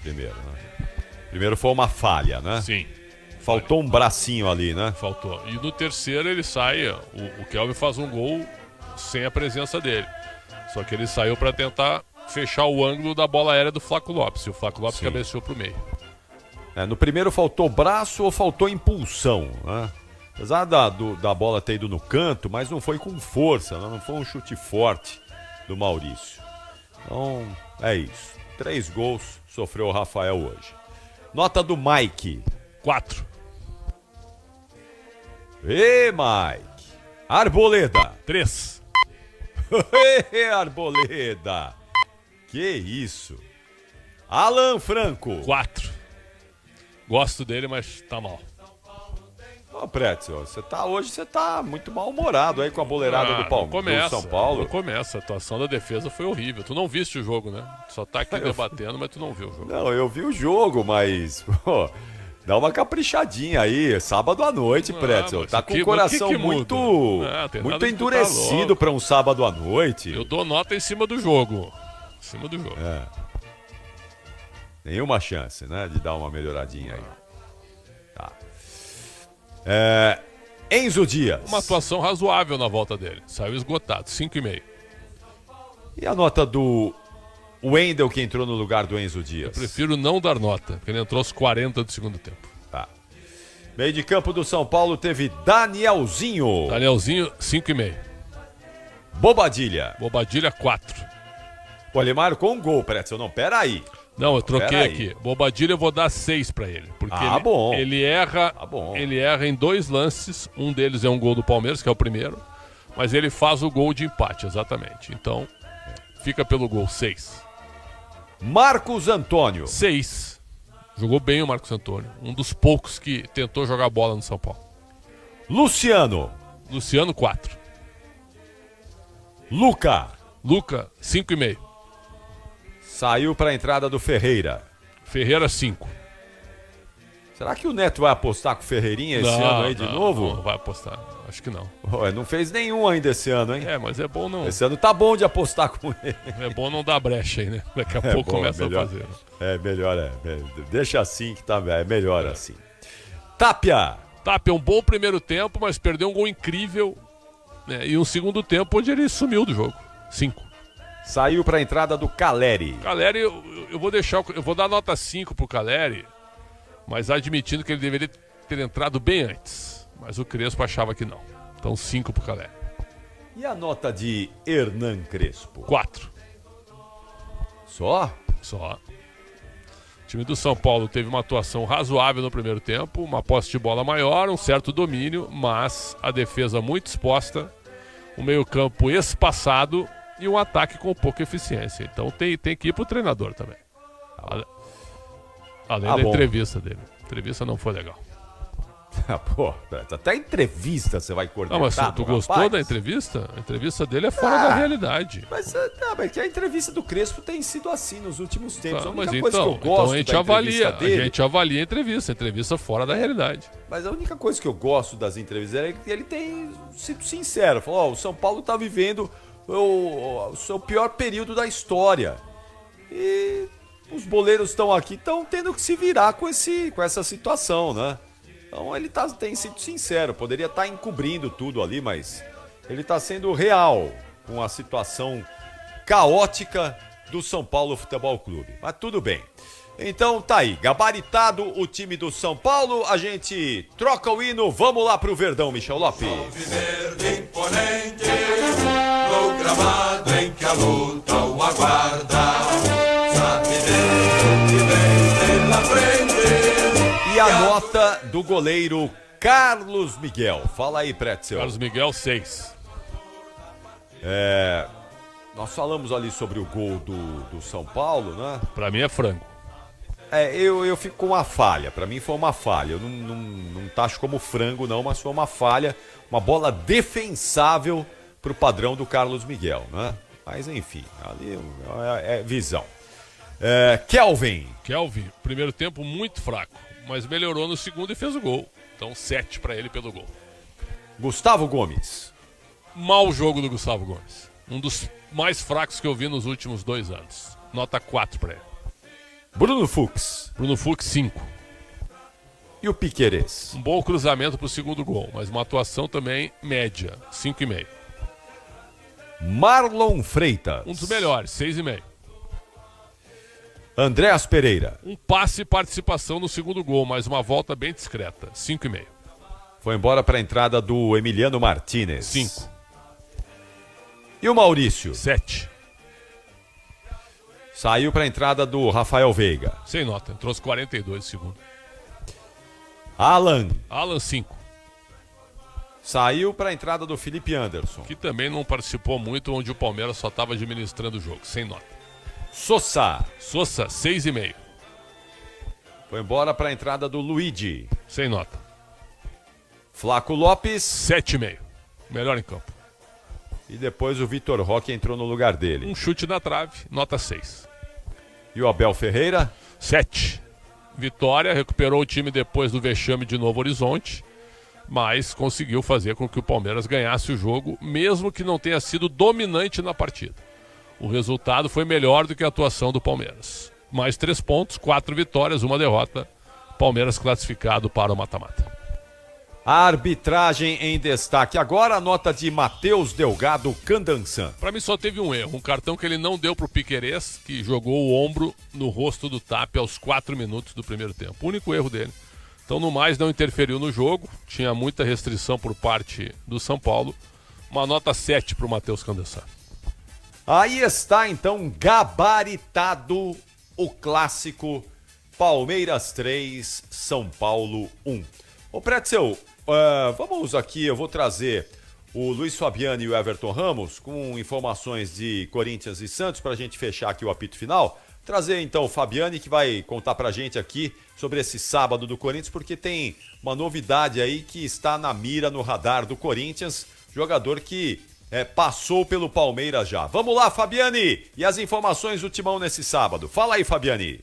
né? Primeiro foi uma falha, né? Sim. Faltou um bracinho ali, né? Faltou. E no terceiro ele sai, o Kelvin faz um gol sem a presença dele. Só que ele saiu para tentar fechar o ângulo da bola aérea do Flaco Lopes. E o Flaco Lopes cabeceou pro meio. No primeiro faltou braço ou faltou impulsão, né? Apesar da bola ter ido no canto, mas não foi com força, né? Não foi um chute forte do Maurício. Então, é isso. 3 gols sofreu o Rafael hoje. Nota do Mike. 4. Ê, Mike. Arboleda. 3. Arboleda. Que isso. Alan Franco. 4. Gosto dele, mas tá mal. Ô, Pretzel, hoje você tá muito mal-humorado aí com a boleirada do Palmeiras, do São Paulo. Não começa, a atuação da defesa foi horrível. Tu não viste o jogo, né? Tu só tá aqui debatendo, mas tu não viu o jogo. Não, eu vi o jogo, mas... Pô, dá uma caprichadinha aí, sábado à noite, Pretzel. Tá com o coração muito endurecido pra um sábado à noite. Eu dou nota em cima do jogo. Em cima do jogo. Nenhuma chance, né, de dar uma melhoradinha aí. Tá. Enzo Dias. Uma atuação razoável na volta dele. Saiu esgotado, 5,5. E a nota do Wendel, que entrou no lugar do Enzo Dias? Eu prefiro não dar nota, porque ele entrou aos 40 do segundo tempo. Tá. Meio de campo do São Paulo teve Danielzinho. Danielzinho, 5,5. Bobadilha. Bobadilha, 4. Pô, ele marcou um gol, Pretzel. Não, pera aí. Não, eu troquei aqui. Bobadilha eu vou dar 6 pra ele. Porque ele erra. Ele erra em 2 lances. Um deles é um gol do Palmeiras, que é o primeiro. Mas ele faz o gol de empate, exatamente. Então, fica pelo gol, 6. Marcos Antônio. 6. Jogou bem o Marcos Antônio. Um dos poucos que tentou jogar bola no São Paulo. Luciano. Luciano, 4. Luca, 5,5. Saiu para a entrada do Ferreira. Ferreira, 5. Será que o Neto vai apostar com o Ferreirinha esse ano aí de novo? Não vai apostar, acho que não. Não fez nenhum ainda esse ano, hein? Mas é bom não... Esse ano tá bom de apostar com ele. É bom não dar brecha aí, né? Daqui a pouco começa a fazer. Melhor. Deixa assim que tá melhor assim. Tapia, um bom primeiro tempo, mas perdeu um gol incrível. Né? E um segundo tempo onde ele sumiu do jogo. 5. Saiu para a entrada do Caleri. Caleri, eu vou dar nota 5 pro Caleri, mas admitindo que ele deveria ter entrado bem antes. Mas o Crespo achava que não. Então 5 pro Caleri. E a nota de Hernan Crespo? 4. Só? Só. O time do São Paulo teve uma atuação razoável no primeiro tempo, uma posse de bola maior, um certo domínio, mas a defesa muito exposta, o meio-campo espaçado e um ataque com pouca eficiência. Então tem que ir pro treinador também. Além da entrevista dele. A entrevista não foi legal. Pô, até a entrevista você vai cortar. Não, mas tu gostou da entrevista? A entrevista dele é fora da realidade. Mas que a entrevista do Crespo tem sido assim nos últimos tempos. A única mas coisa que eu gosto a gente avalia a entrevista fora da realidade. Mas a única coisa que eu gosto das entrevistas é que ele tem sido sincero. Falou, o São Paulo tá vivendo o seu pior período da história. E os boleiros estão aqui, estão tendo que se virar com essa situação, né? Então ele tem sido sincero, poderia estar encobrindo tudo ali, mas ele está sendo real com a situação caótica do São Paulo Futebol Clube. Mas tudo bem. Então tá aí, gabaritado o time do São Paulo, a gente troca o hino, vamos lá pro Verdão, Michel Lopes. Verde imponente, no gramado em que a luta o aguarda, sabe Deus que vem pela frente. E a nota do goleiro Carlos Miguel. Fala aí, Pretzel. Carlos Miguel, 6. Nós falamos ali sobre o gol do São Paulo, né? Pra mim é frango. Eu fico com uma falha. Pra mim foi uma falha. Eu não taxo como frango, não, mas foi uma falha. Uma bola defensável pro padrão do Carlos Miguel, né? Mas enfim, ali é visão. Kelvin, primeiro tempo muito fraco, mas melhorou no segundo e fez o gol. Então 7 pra ele pelo gol. Gustavo Gomes. Mau jogo do Gustavo Gomes. Um dos mais fracos que eu vi nos últimos 2 anos. Nota 4 pra ele. Bruno Fux, 5. E o Piquerez? Um bom cruzamento pro segundo gol, mas uma atuação também média, 5,5. Marlon Freitas. Um dos melhores, 6,5. Andréas Pereira. Um passe e participação no segundo gol, mas uma volta bem discreta, 5,5. Foi embora para a entrada do Emiliano Martínez. 5. E o Maurício? 7. Saiu para a entrada do Rafael Veiga. Sem nota, entrou aos 42 segundo. Alan, 5. Saiu para a entrada do Felipe Anderson. Que também não participou muito, onde o Palmeiras só estava administrando o jogo, sem nota. Sosa, 6,5. Foi embora para a entrada do Luigi. Sem nota. Flaco Lopes. 7,5. Melhor em campo. E depois o Vitor Roque entrou no lugar dele. Um chute na trave, nota 6. E o Abel Ferreira? 7. Vitória, recuperou o time depois do vexame de Novo Horizonte, mas conseguiu fazer com que o Palmeiras ganhasse o jogo, mesmo que não tenha sido dominante na partida. O resultado foi melhor do que a atuação do Palmeiras. Mais 3 pontos, 4 vitórias, 1 derrota. Palmeiras classificado para o mata-mata. A arbitragem em destaque. Agora a nota de Matheus Delgado Candançan. Para mim só teve um erro, um cartão que ele não deu pro Piquerez, que jogou o ombro no rosto do Tapia aos 4 minutos do primeiro tempo. O único erro dele. Então, no mais, não interferiu no jogo. Tinha muita restrição por parte do São Paulo. Uma nota 7 pro Matheus Candançan. Aí está, então, gabaritado o clássico Palmeiras 3, São Paulo 1. Ô, Pretzel, vamos aqui, eu vou trazer o Luiz Fabiano e o Everton Ramos com informações de Corinthians e Santos para a gente fechar aqui o apito final. Trazer então o Fabiani, que vai contar pra gente aqui sobre esse sábado do Corinthians, porque tem uma novidade aí que está na mira, no radar do Corinthians, jogador que passou pelo Palmeiras já. Vamos lá, Fabiani, e as informações do Timão nesse sábado. Fala aí, Fabiani.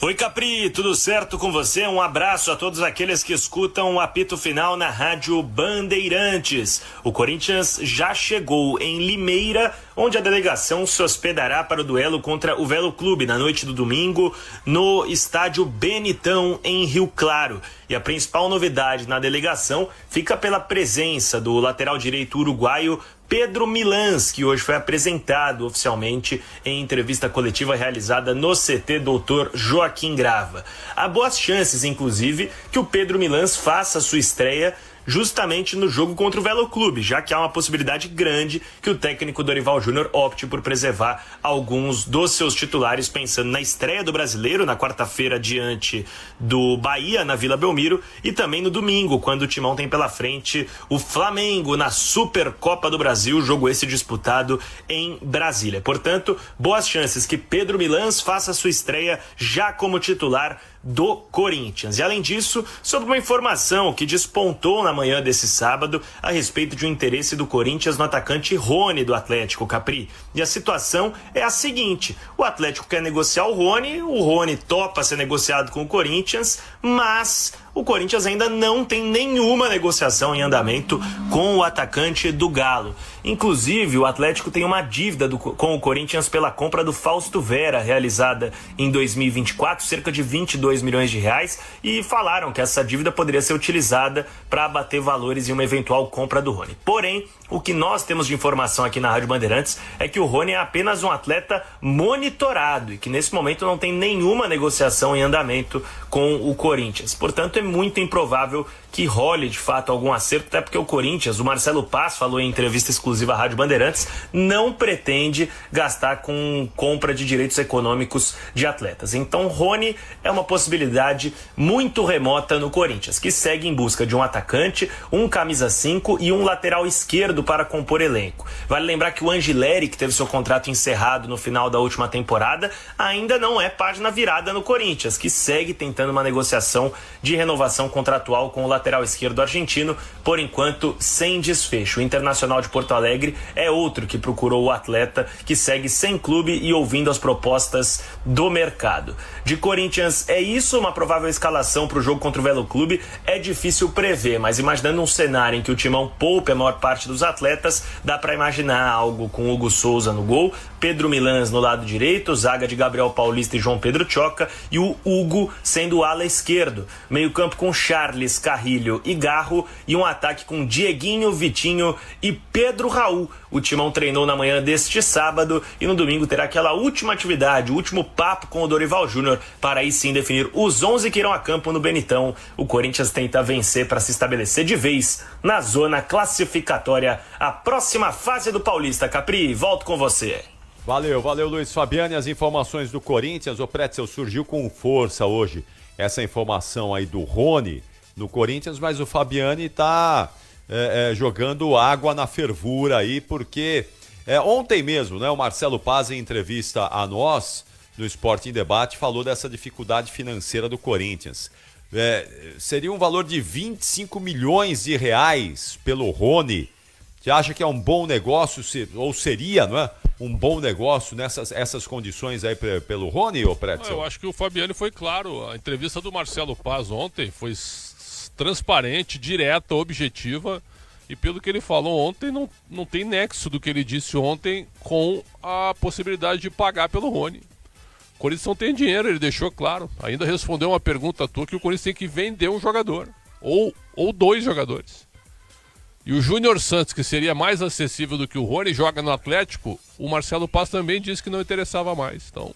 Oi, Capri, tudo certo com você? Um abraço a todos aqueles que escutam o apito final na Rádio Bandeirantes. O Corinthians já chegou em Limeira, onde a delegação se hospedará para o duelo contra o Velo Clube na noite do domingo no estádio Benitão, em Rio Claro. E a principal novidade na delegação fica pela presença do lateral direito uruguaio Pedro Milans, que hoje foi apresentado oficialmente em entrevista coletiva realizada no CT Dr. Joaquim Grava. Há boas chances, inclusive, que o Pedro Milans faça sua estreia justamente no jogo contra o Velo Clube, já que há uma possibilidade grande que o técnico Dorival Júnior opte por preservar alguns dos seus titulares, pensando na estreia do Brasileiro na quarta-feira diante do Bahia, na Vila Belmiro, e também no domingo, quando o Timão tem pela frente o Flamengo na Supercopa do Brasil, jogo esse disputado em Brasília. Portanto, boas chances que Pedro Milans faça sua estreia já como titular do Corinthians. E além disso, sobre uma informação que despontou na manhã desse sábado a respeito de um interesse do Corinthians no atacante Rony do Atlético, Capri. E a situação é a seguinte: o Atlético quer negociar o Rony topa ser negociado com o Corinthians, mas o Corinthians ainda não tem nenhuma negociação em andamento com o atacante do Galo. Inclusive, o Atlético tem uma dívida com o Corinthians pela compra do Fausto Vera, realizada em 2024, cerca de 22 milhões de reais, e falaram que essa dívida poderia ser utilizada para abater valores em uma eventual compra do Rony. Porém, o que nós temos de informação aqui na Rádio Bandeirantes é que o Rony é apenas um atleta monitorado e que nesse momento não tem nenhuma negociação em andamento com o Corinthians. Portanto, é muito improvável que role de fato algum acerto, até porque o Corinthians, o Marcelo Paz falou em entrevista exclusiva à Rádio Bandeirantes, não pretende gastar com compra de direitos econômicos de atletas. Então, Rony é uma possibilidade muito remota no Corinthians, que segue em busca de um atacante, um camisa 5 e um lateral esquerdo para compor elenco. Vale lembrar que o Angileri, que teve seu contrato encerrado no final da última temporada, ainda não é página virada no Corinthians, que segue tentando uma negociação de renovação contratual com o lateral esquerdo argentino, por enquanto sem desfecho. O Internacional de Porto Alegre é outro que procurou o atleta, que segue sem clube e ouvindo as propostas do mercado. De Corinthians é isso, uma provável escalação para o jogo contra o Velo Clube é difícil prever, mas imaginando um cenário em que o Timão poupe a maior parte dos atletas, dá para imaginar algo com Hugo Souza no gol, Pedro Milans no lado direito, zaga de Gabriel Paulista e João Pedro Choca, e o Hugo sendo o ala esquerdo, meio campo com Charles, Carrilho e Garro, e um ataque com Dieguinho, Vitinho e Pedro Raul. O Timão treinou na manhã deste sábado e no domingo terá aquela última atividade, o último papo com o Dorival Júnior, para aí sim definir os 11 que irão a campo no Benitão. O Corinthians tenta vencer para se estabelecer de vez na zona classificatória, a próxima fase do Paulista. Capri, volto com você. Valeu Luiz Fabiani. As informações do Corinthians, o Pretzel surgiu com força hoje, essa informação aí do Rony no Corinthians, mas o Fabiani tá jogando água na fervura aí, porque ontem mesmo, né, o Marcelo Paz, em entrevista a nós, no Esporte em Debate, falou dessa dificuldade financeira do Corinthians. seria um valor de 25 milhões de reais pelo Rony. Você acha que é um bom negócio, ou seria, não é? Um bom negócio nessas condições aí pelo Rony, ou Pretzel? Eu acho que o Fabiano foi claro. A entrevista do Marcelo Paz ontem foi transparente, direta, objetiva. E pelo que ele falou ontem, não tem nexo do que ele disse ontem com a possibilidade de pagar pelo Rony. O Corinthians não tem dinheiro, ele deixou claro. Ainda respondeu uma pergunta tua que o Corinthians tem que vender um jogador. Ou 2 jogadores. E o Júnior Santos, que seria mais acessível do que o Rony, joga no Atlético. O Marcelo Paz também disse que não interessava mais. Então,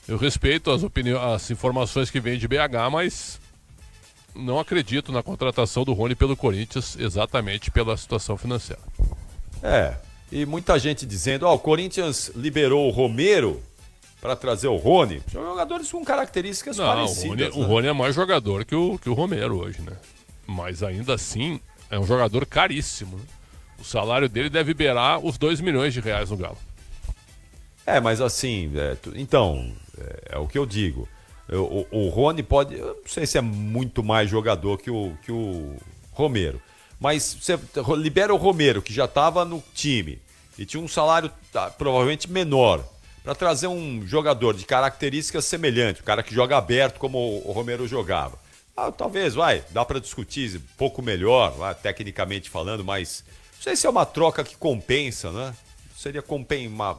eu respeito as informações que vêm de BH, mas não acredito na contratação do Rony pelo Corinthians exatamente pela situação financeira. E muita gente dizendo, o Corinthians liberou o Romero para trazer o Rony. São jogadores com características parecidas. O Rony é mais jogador que o Romero hoje, né? Mas ainda assim, é um jogador caríssimo. Né? O salário dele deve beirar os 2 milhões de reais no Galo. Mas assim, é o que eu digo. O Rony pode, eu não sei se é muito mais jogador que o Romero, mas você libera o Romero, que já estava no time e tinha um salário provavelmente menor, para trazer um jogador de características semelhantes, um cara que joga aberto como o Romero jogava. Talvez, dá para discutir um pouco melhor, tecnicamente falando, mas não sei se é uma troca que compensa, né? Seria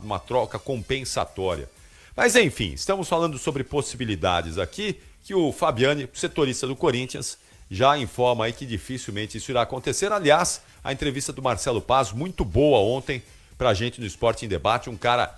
uma troca compensatória. Mas enfim, estamos falando sobre possibilidades aqui, que o Fabiani, setorista do Corinthians, já informa aí que dificilmente isso irá acontecer. Aliás, a entrevista do Marcelo Paz, muito boa ontem pra gente no Esporte em Debate, um cara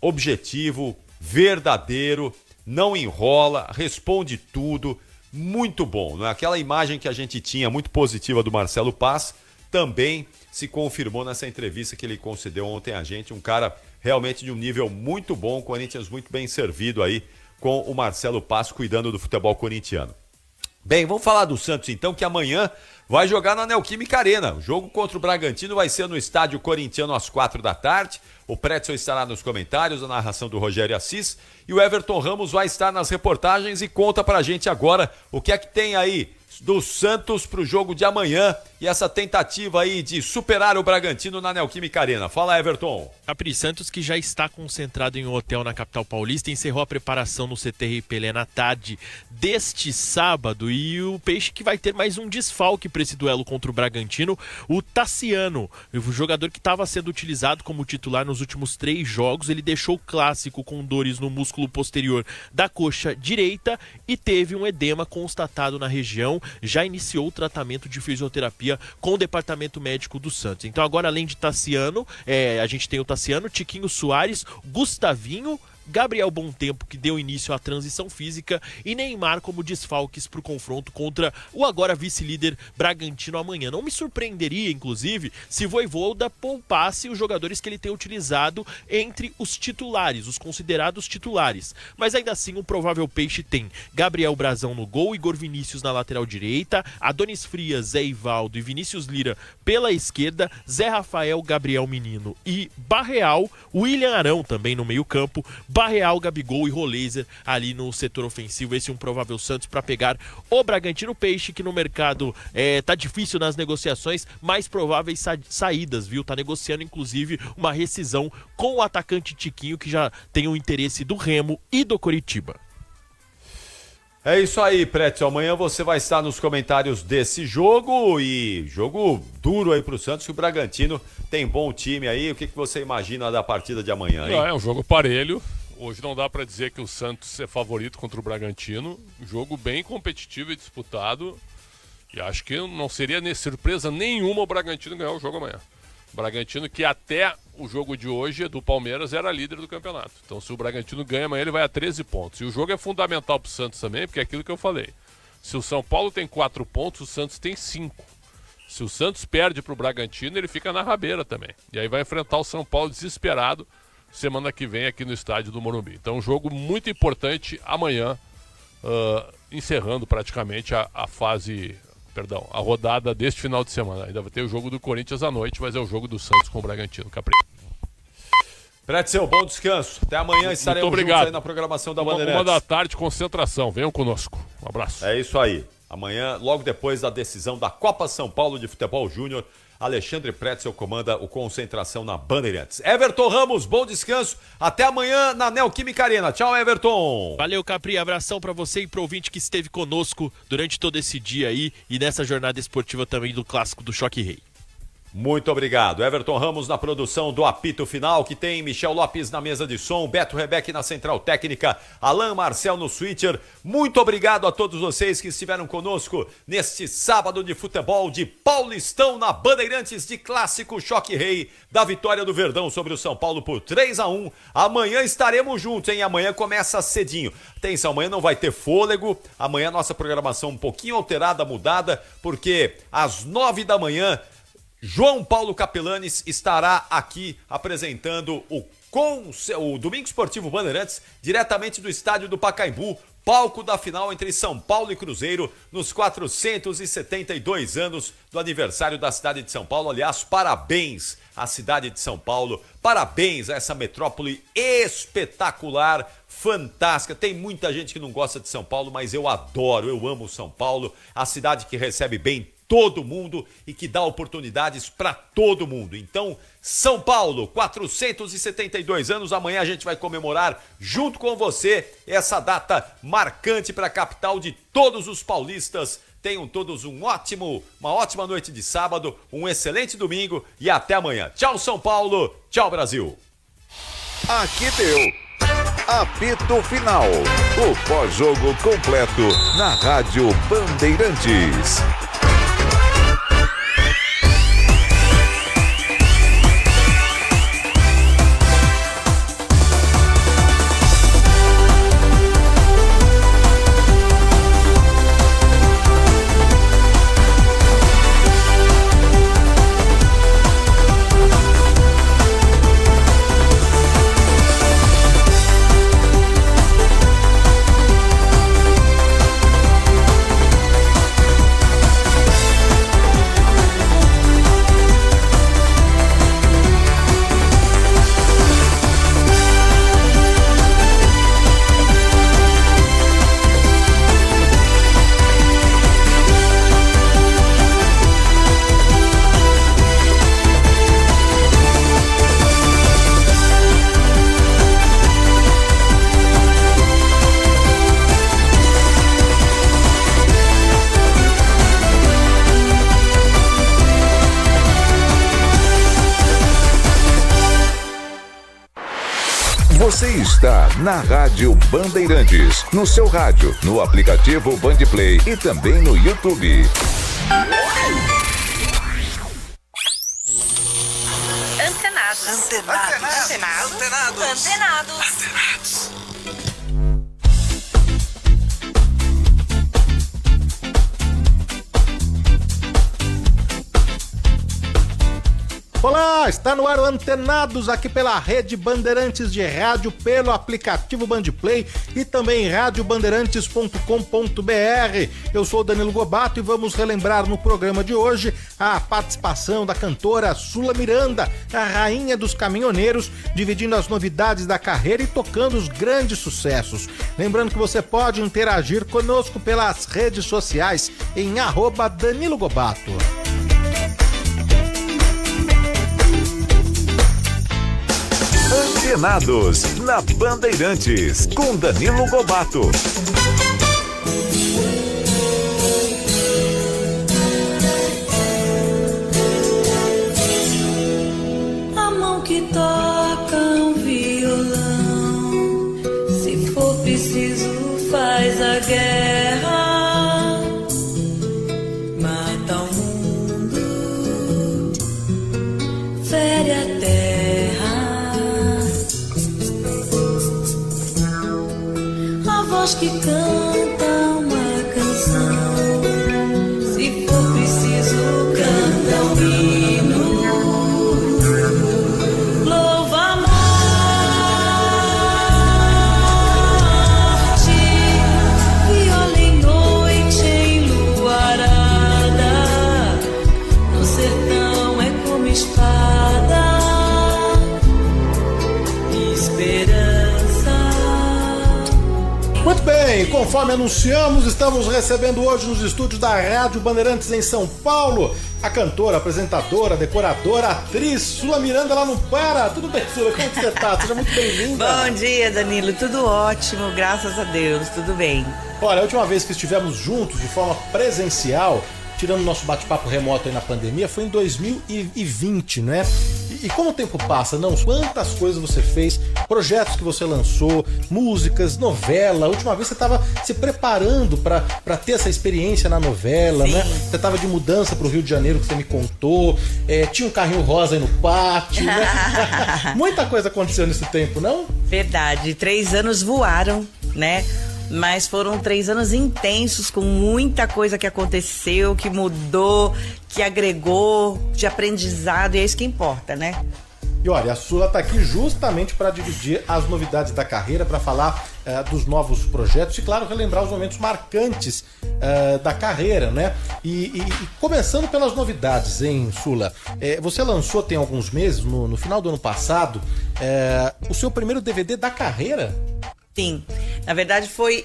objetivo, verdadeiro, não enrola, responde tudo, muito bom. Não é? Aquela imagem que a gente tinha muito positiva do Marcelo Paz também se confirmou nessa entrevista que ele concedeu ontem a gente, um cara realmente de um nível muito bom, o Corinthians muito bem servido aí com o Marcelo Paz cuidando do futebol corintiano. Bem, vamos falar do Santos então, que amanhã vai jogar na Neoquímica Arena. O jogo contra o Bragantino vai ser no estádio corintiano às 16h. O Pretzel estará nos comentários, a narração do Rogério Assis. E o Everton Ramos vai estar nas reportagens e conta pra gente agora o que é que tem aí do Santos pro jogo de amanhã e essa tentativa aí de superar o Bragantino na Neoquímica Arena. Fala, Everton. Capri, Santos, que já está concentrado em um hotel na capital paulista, encerrou a preparação no CTR Pelé na tarde deste sábado, e o Peixe que vai ter mais um desfalque para esse duelo contra o Bragantino, o Tassiano, o jogador que estava sendo utilizado como titular nos últimos 3 jogos. Ele deixou o clássico com dores no músculo posterior da coxa direita e teve um edema constatado na região. Já iniciou o tratamento de fisioterapia com o departamento médico do Santos. Então agora, além de Tassiano, a gente tem o Tassiano, Tiquinho Soares, Gustavinho, Gabriel Bontempo, que deu início à transição física, e Neymar como desfalques para o confronto contra o agora vice-líder Bragantino amanhã. Não me surpreenderia, inclusive, se Vojvoda poupasse os jogadores que ele tem utilizado entre os titulares, os considerados titulares. Mas ainda assim, o provável Peixe tem Gabriel Brazão no gol, Igor Vinícius na lateral direita, Adonis Frias, Zé Ivaldo e Vinícius Lira pela esquerda, Zé Rafael, Gabriel Menino e Barreal, William Arão também no meio-campo, Barreal, Gabigol e Roleiser ali no setor ofensivo. Esse é um provável Santos para pegar o Bragantino. Peixe, que no mercado tá difícil nas negociações, mais prováveis saídas, viu? Tá negociando inclusive uma rescisão com o atacante Tiquinho, que já tem o interesse do Remo e do Coritiba. É isso aí, Pretzel. Amanhã você vai estar nos comentários desse jogo, e jogo duro aí pro Santos, que o Bragantino tem bom time aí. O que você imagina da partida de amanhã, hein? É um jogo parelho. Hoje não dá para dizer que o Santos é favorito contra o Bragantino. Jogo bem competitivo e disputado. E acho que não seria surpresa nenhuma o Bragantino ganhar o jogo amanhã. O Bragantino, que até o jogo de hoje do Palmeiras era líder do campeonato. Então, se o Bragantino ganha amanhã, ele vai a 13 pontos. E o jogo é fundamental pro Santos também, porque é aquilo que eu falei. Se o São Paulo tem 4 pontos, o Santos tem 5. Se o Santos perde pro Bragantino, ele fica na rabeira também. E aí vai enfrentar o São Paulo desesperado semana que vem aqui no estádio do Morumbi. Então, um jogo muito importante amanhã, encerrando praticamente a rodada deste final de semana. Ainda vai ter o jogo do Corinthians à noite, mas é o jogo do Santos com o Bragantino, Capri. Pretzel, bom descanso. Até amanhã estaremos juntos aí na programação da Bandeirantes. 1 da tarde, concentração. Venham conosco. Um abraço. É isso aí. Amanhã, logo depois da decisão da Copa São Paulo de Futebol Júnior, Alexandre Pretzel comanda o Concentração na Bandeirantes. Everton Ramos, bom descanso. Até amanhã na Neoquímica Arena. Tchau, Everton. Valeu, Capri. Abração pra você e pro ouvinte que esteve conosco durante todo esse dia aí e nessa jornada esportiva também do Clássico do Choque Rei. Muito obrigado. Everton Ramos na produção do apito final, que tem Michel Lopes na mesa de som, Beto Rebeck na central técnica, Alain Marcel no switcher. Muito obrigado a todos vocês que estiveram conosco neste sábado de futebol de Paulistão na Bandeirantes, de Clássico Choque Rei, da vitória do Verdão sobre o São Paulo por 3-1. Amanhã estaremos juntos, hein? Amanhã começa cedinho. Atenção, amanhã não vai ter fôlego. Amanhã nossa programação um pouquinho alterada, mudada, porque às 9 da manhã João Paulo Capelanes estará aqui apresentando o Domingo Esportivo Bandeirantes, diretamente do estádio do Pacaembu, palco da final entre São Paulo e Cruzeiro, nos 472 anos do aniversário da cidade de São Paulo. Aliás, parabéns à cidade de São Paulo, parabéns a essa metrópole espetacular, fantástica. Tem muita gente que não gosta de São Paulo, mas eu adoro, eu amo São Paulo, a cidade que recebe bem todo mundo e que dá oportunidades para todo mundo. Então, São Paulo, 472 anos, amanhã a gente vai comemorar junto com você essa data marcante para a capital de todos os paulistas. Tenham todos uma ótima noite de sábado, um excelente domingo e até amanhã. Tchau, São Paulo, tchau, Brasil. Aqui deu apito final, o pós-jogo completo na Rádio Bandeirantes. Você está na Rádio Bandeirantes, no seu rádio, no aplicativo Bandplay e também no YouTube. Antenados. Antenados. Antenados. Antenados. Olá, está no ar o Antenados aqui pela Rede Bandeirantes de Rádio, pelo aplicativo Bandplay e também radiobandeirantes.com.br. Eu sou o Danilo Gobato e vamos relembrar no programa de hoje a participação da cantora Sula Miranda, a rainha dos caminhoneiros, dividindo as novidades da carreira e tocando os grandes sucessos. Lembrando que você pode interagir conosco pelas redes sociais em @Danilo Gobato. Antenados na Bandeirantes, com Danilo Gobato. A mão que toca um violão, se for preciso faz a guerra, mata o mundo, fere a terra. Que canta uma canção, se for preciso canta um hino, louva a morte, viola em noite enluarada, no sertão é como espada, Muito bem, conforme anunciamos, estamos recebendo hoje nos estúdios da Rádio Bandeirantes em São Paulo a cantora, apresentadora, decoradora, atriz Sula Miranda. Ela não para. Tudo bem, Sula? Como que você tá? Seja muito bem-vinda. Bom dia, Danilo. Tudo ótimo, graças a Deus. Tudo bem. Olha, a última vez que estivemos juntos de forma presencial, tirando o nosso bate-papo remoto aí na pandemia, foi em 2020, né? E como o tempo passa, não? Quantas coisas você fez, projetos que você lançou, músicas, novela. A última vez você estava se preparando para ter essa experiência na novela, né? Você estava de mudança para o Rio de Janeiro, que você me contou. Tinha um carrinho rosa aí no pátio, né? Muita coisa aconteceu nesse tempo, não? Verdade. 3 anos voaram, né? Mas foram 3 anos intensos, com muita coisa que aconteceu, que mudou, que agregou de aprendizado, e é isso que importa, né? E olha, a Sula tá aqui justamente para dividir as novidades da carreira, para falar dos novos projetos e, claro, relembrar os momentos marcantes da carreira, né? E começando pelas novidades, hein, Sula? Você lançou tem alguns meses, no final do ano passado, o seu primeiro DVD da carreira? Sim, na verdade foi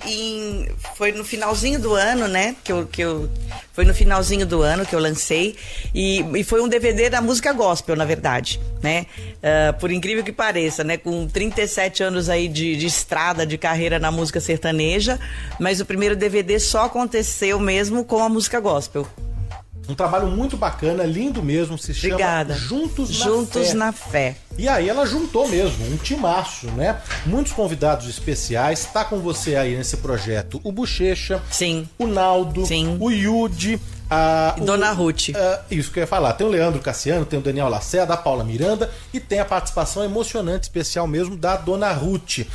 no finalzinho do ano, né, foi no finalzinho do ano que eu lancei, e foi um DVD da música gospel, na verdade, né, por incrível que pareça, né, com 37 anos aí de estrada, de carreira na música sertaneja, mas o primeiro DVD só aconteceu mesmo com a música gospel. Um trabalho muito bacana, lindo mesmo, se chama Obrigada. Juntos na Fé. E aí ela juntou mesmo, um timaço, né? Muitos convidados especiais. Tá com você aí nesse projeto o Bochecha, sim, o Naldo, sim, o Yudi, Dona Ruth. Isso que eu ia falar. Tem o Leandro Cassiano, tem o Daniel Lacerda, a Paula Miranda e tem a participação emocionante, especial mesmo, da Dona Ruth.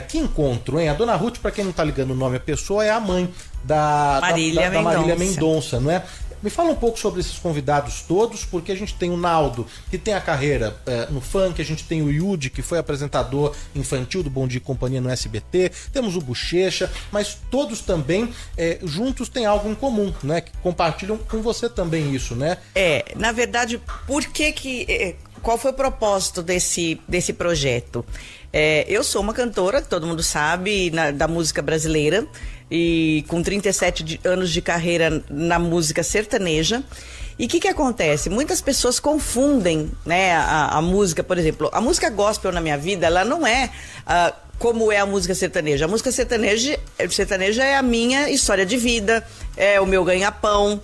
Que encontro, hein? A Dona Ruth, para quem não tá ligando o nome à pessoa, é a mãe da Marília Mendonça, não é? Me fala um pouco sobre esses convidados todos, porque a gente tem o Naldo, que tem a carreira no funk, a gente tem o Yudi, que foi apresentador infantil do Bom Dia e Companhia no SBT, temos o Bochecha, mas todos também juntos têm algo em comum, né? Que compartilham com você também isso, né? Na verdade, qual foi o propósito desse projeto? Eu sou uma cantora, todo mundo sabe, da música brasileira, e com 37 anos de carreira na música sertaneja. E o que acontece? Muitas pessoas confundem, né, a música, por exemplo, a música gospel na minha vida, ela não é como é a música sertaneja. A música sertaneja é a minha história de vida, é o meu ganha-pão,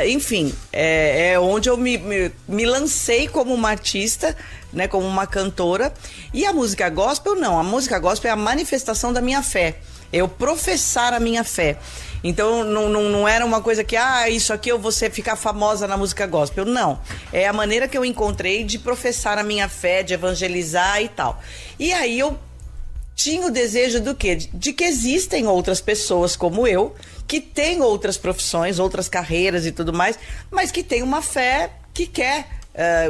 enfim, é onde eu me lancei como uma artista, né, como uma cantora. E a música gospel não, a música gospel é a manifestação da minha fé, eu professar a minha fé. Então não era uma coisa que, isso aqui eu vou ficar famosa na música gospel. Não, é a maneira que eu encontrei de professar a minha fé, de evangelizar e tal. E aí eu tinha o desejo do quê? De que existem outras pessoas como eu, que têm outras profissões, outras carreiras e tudo mais, mas que têm uma fé que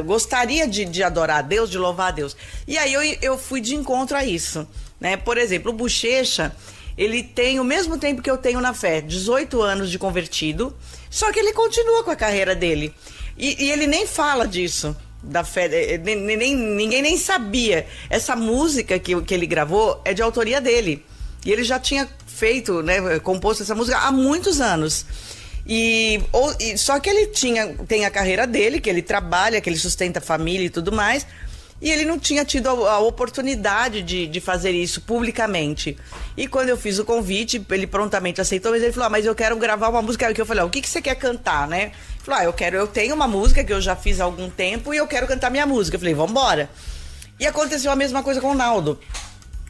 gostaria de adorar a Deus, de louvar a Deus. E aí eu fui de encontro a isso, né? Por exemplo, o Bochecha, ele tem o mesmo tempo que eu tenho na fé, 18 anos de convertido, só que ele continua com a carreira dele. E ele nem fala disso, da fé, ninguém nem sabia. Essa música que ele gravou é de autoria dele. E ele já tinha feito, né, composto essa música há muitos anos. Só que ele tem a carreira dele, que ele trabalha, que ele sustenta a família e tudo mais, e ele não tinha tido a oportunidade de fazer isso publicamente. E quando eu fiz o convite, ele prontamente aceitou, mas ele falou, mas eu quero gravar uma música. Que eu falei, o que você quer cantar, né? Ele falou, eu tenho uma música que eu já fiz há algum tempo e eu quero cantar minha música. Eu falei, vambora. E aconteceu a mesma coisa com o Naldo.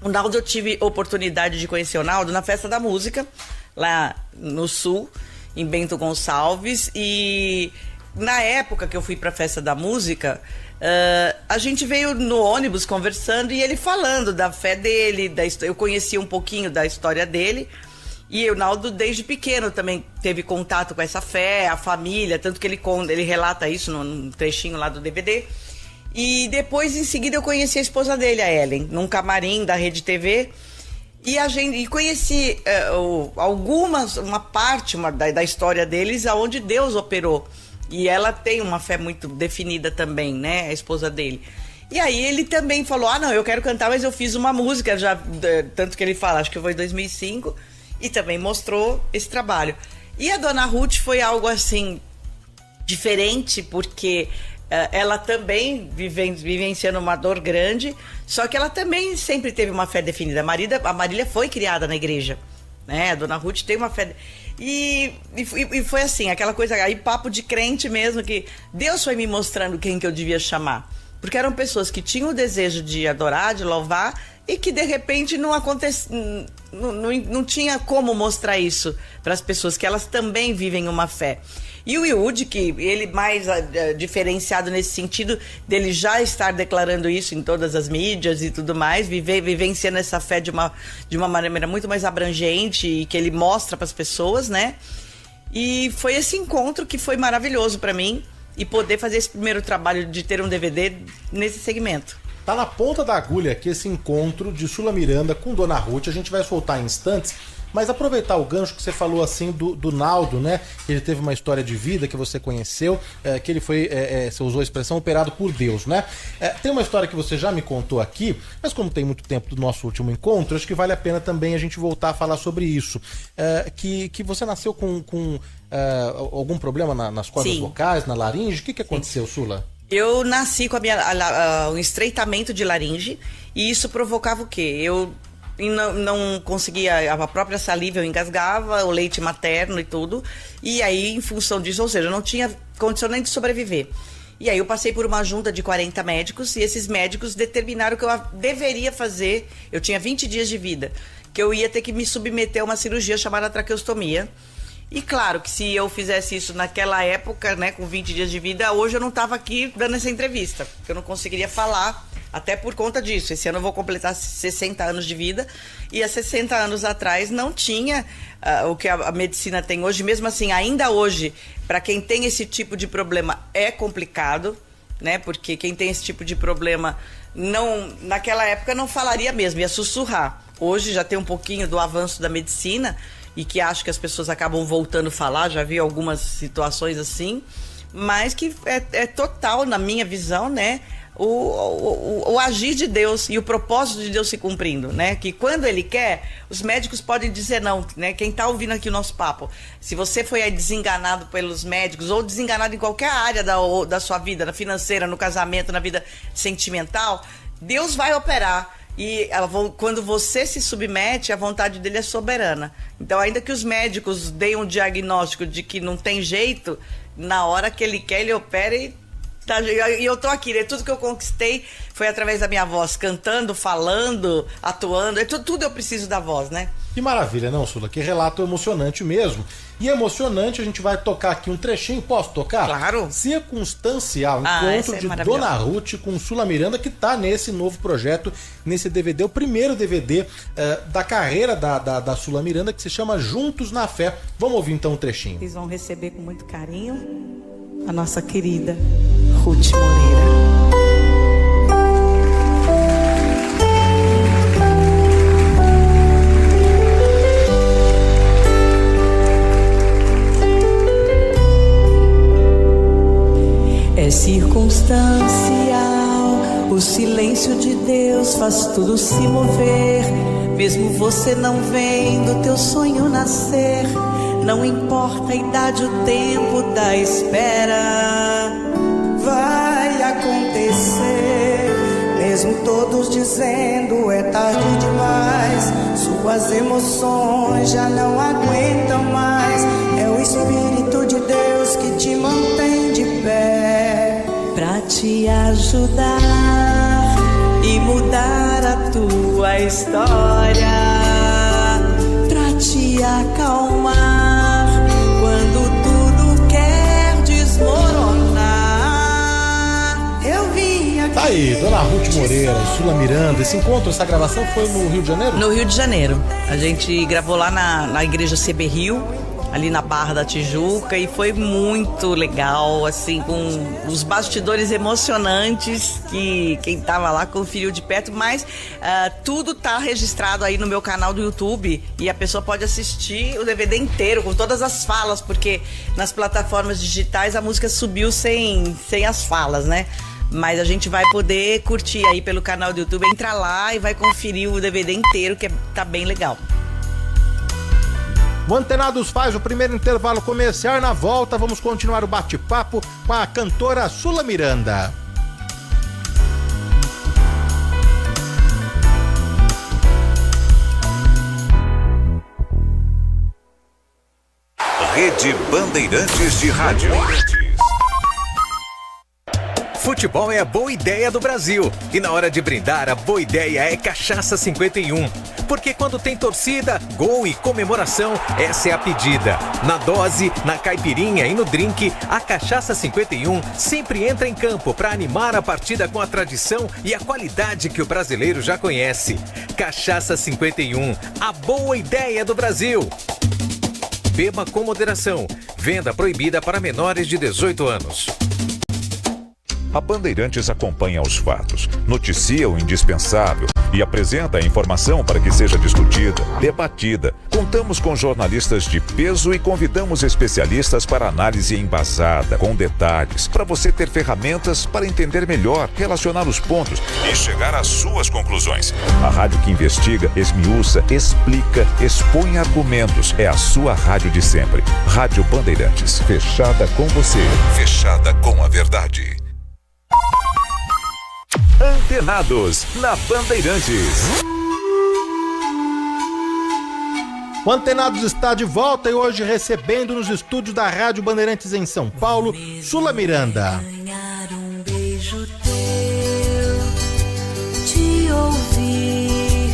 O Naldo, eu tive oportunidade de conhecer o Naldo na Festa da Música, lá no Sul, em Bento Gonçalves, e na época que eu fui pra Festa da Música, a gente veio no ônibus conversando e ele falando da fé dele, eu conhecia um pouquinho da história dele, e o Naldo desde pequeno também teve contato com essa fé, a família, tanto que ele relata isso num trechinho lá do DVD. E depois, em seguida, eu conheci a esposa dele, a Ellen, num camarim da Rede TV. E conheci uma parte da história deles, aonde Deus operou. E ela tem uma fé muito definida também, né? A esposa dele. E aí ele também falou, não, eu quero cantar, mas eu fiz uma música já, tanto que ele fala, acho que foi em 2005, e também mostrou esse trabalho. E a Dona Ruth foi algo assim, diferente, porque ela também vivenciando uma dor grande, só que ela também sempre teve uma fé definida. A Marília foi criada na igreja, né? A Dona Ruth tem uma fé... E foi assim, aquela coisa, aí papo de crente mesmo, que Deus foi me mostrando quem que eu devia chamar. Porque eram pessoas que tinham o desejo de adorar, de louvar, e que de repente não tinha como mostrar isso para as pessoas, que elas também vivem uma fé. E o Yehudi, que ele mais diferenciado nesse sentido, dele já estar declarando isso em todas as mídias e tudo mais, vivenciando essa fé de uma maneira muito mais abrangente e que ele mostra para as pessoas, né? E foi esse encontro que foi maravilhoso para mim, e poder fazer esse primeiro trabalho de ter um DVD nesse segmento. Tá na ponta da agulha aqui esse encontro de Sula Miranda com Dona Ruth. A gente vai soltar em instantes, mas aproveitar o gancho que você falou assim do Naldo, né? Ele teve uma história de vida que você conheceu, que ele foi, você usou a expressão, operado por Deus, né? Tem uma história que você já me contou aqui, mas como tem muito tempo do nosso último encontro, acho que vale a pena também a gente voltar a falar sobre isso. Que você nasceu com algum problema nas cordas vocais, na laringe? O que aconteceu, Sula? Eu nasci com um estreitamento de laringe, e isso provocava o quê? Eu não conseguia, a própria saliva eu engasgava, o leite materno e tudo, e aí em função disso, ou seja, eu não tinha condição nem de sobreviver. E aí eu passei por uma junta de 40 médicos, e esses médicos determinaram que eu deveria fazer, eu tinha 20 dias de vida, que eu ia ter que me submeter a uma cirurgia chamada traqueostomia. E claro que se eu fizesse isso naquela época, né, com 20 dias de vida, hoje eu não estava aqui dando essa entrevista, porque eu não conseguiria falar, até por conta disso. Esse ano eu vou completar 60 anos de vida, e há 60 anos atrás não tinha o que a medicina tem hoje. Mesmo assim, ainda hoje, para quem tem esse tipo de problema, é complicado, né, porque quem tem esse tipo de problema, naquela época não falaria mesmo, ia sussurrar. Hoje já tem um pouquinho do avanço da medicina, e que acho que as pessoas acabam voltando a falar, já vi algumas situações assim, mas que é total, na minha visão, né, o agir de Deus e o propósito de Deus se cumprindo, né, que quando Ele quer, os médicos podem dizer não, né, quem tá ouvindo aqui o nosso papo, se você foi aí desenganado pelos médicos, ou desenganado em qualquer área da sua vida, na financeira, no casamento, na vida sentimental, Deus vai operar. E quando você se submete, a vontade dele é soberana. Então, ainda que os médicos deem um diagnóstico de que não tem jeito, na hora que ele quer, ele opera e eu tô aqui, né? Tudo que eu conquistei foi através da minha voz, cantando, falando, atuando. Tudo eu preciso da voz, né? Que maravilha, não, Sula? Que relato emocionante mesmo. E emocionante, a gente vai tocar aqui um trechinho. Posso tocar? Claro. Circunstancial, encontro de Dona Ruth com Sula Miranda, que tá nesse novo projeto, nesse DVD, o primeiro DVD da carreira da Sula Miranda, que se chama Juntos na Fé. Vamos ouvir então um trechinho. Vocês vão receber com muito carinho a nossa querida Ruth Moreira. É circunstancial, o silêncio de Deus faz tudo se mover. Mesmo você não vendo teu sonho nascer, não importa a idade, o tempo da espera, vai acontecer. Mesmo todos dizendo é tarde demais, suas emoções já não aguentam mais. É o Espírito de Deus que te mantém de pé, pra te ajudar e mudar a tua história, pra te acalmar quando tudo quer desmoronar. Eu vim aqui. Tá aí, Dona Ruth Moreira e Sula Miranda. Esse encontro, essa gravação foi no Rio de Janeiro? No Rio de Janeiro. A gente gravou lá na igreja CB Rio, ali na Barra da Tijuca, e foi muito legal, assim, com os bastidores emocionantes que quem tava lá conferiu de perto, mas tudo tá registrado aí no meu canal do YouTube, e a pessoa pode assistir o DVD inteiro, com todas as falas, porque nas plataformas digitais a música subiu sem as falas, né? Mas a gente vai poder curtir aí pelo canal do YouTube, entra lá e vai conferir o DVD inteiro, que tá bem legal. O Antenados faz o primeiro intervalo comercial. Na volta vamos continuar o bate-papo com a cantora Sula Miranda. Rede Bandeirantes de Rádio. Futebol é a boa ideia do Brasil. E na hora de brindar, a boa ideia é Cachaça 51. Porque quando tem torcida, gol e comemoração, essa é a pedida. Na dose, na caipirinha e no drink, a Cachaça 51 sempre entra em campo para animar a partida com a tradição e a qualidade que o brasileiro já conhece. Cachaça 51, a boa ideia do Brasil. Beba com moderação. Venda proibida para menores de 18 anos. A Bandeirantes acompanha os fatos, noticia o indispensável e apresenta a informação para que seja discutida, debatida. Contamos com jornalistas de peso e convidamos especialistas para análise embasada, com detalhes, para você ter ferramentas para entender melhor, relacionar os pontos e chegar às suas conclusões. A rádio que investiga, esmiuça, explica, expõe argumentos. É a sua rádio de sempre. Rádio Bandeirantes, fechada com você, fechada com a verdade. Antenados, na Bandeirantes. O Antenados está de volta e hoje recebendo nos estúdios da Rádio Bandeirantes em São Paulo, Sula Miranda. Ganhar um beijo teu, te ouvir,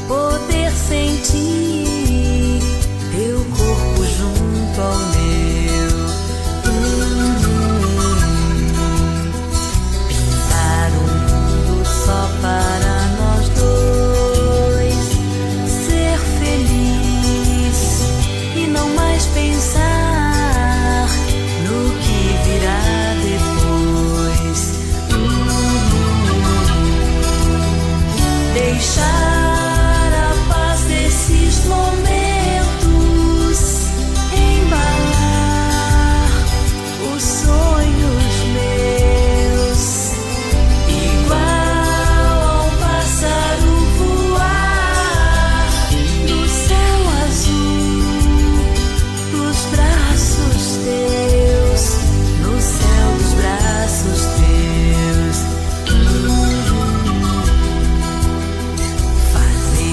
poder sentir teu corpo junto ao meu. Só para nós dois ser feliz e não mais pensar no que virá depois. Deixar a paz desses momentos embalar os sonhos meus.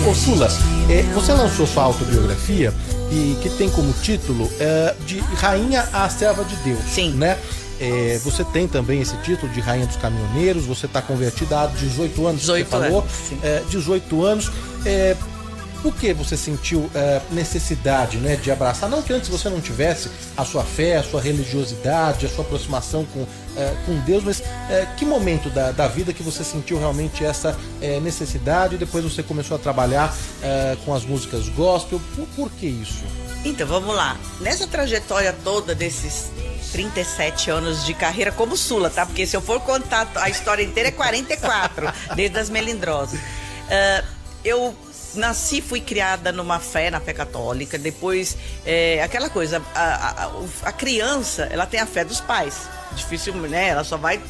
Ô Sula, você lançou sua autobiografia e que tem como título de Rainha à Serva de Deus. Sim. Né? Você tem também esse título de Rainha dos Caminhoneiros, você está convertida há 18 anos, 18 você falou. anos, 18 anos. Por que você sentiu necessidade, né, de abraçar? Não que antes você não tivesse a sua fé, a sua religiosidade, a sua aproximação com Deus, mas que momento da vida que você sentiu realmente essa necessidade e depois você começou a trabalhar com as músicas gospel? Por que isso? Então, vamos lá. Nessa trajetória toda desses 37 anos de carreira como Sula, tá? Porque se eu for contar a história inteira é 44, desde as Melindrosas. Eu nasci, fui criada na fé católica, depois aquela coisa, a criança, ela tem a fé dos pais, difícil, né? Ela só vai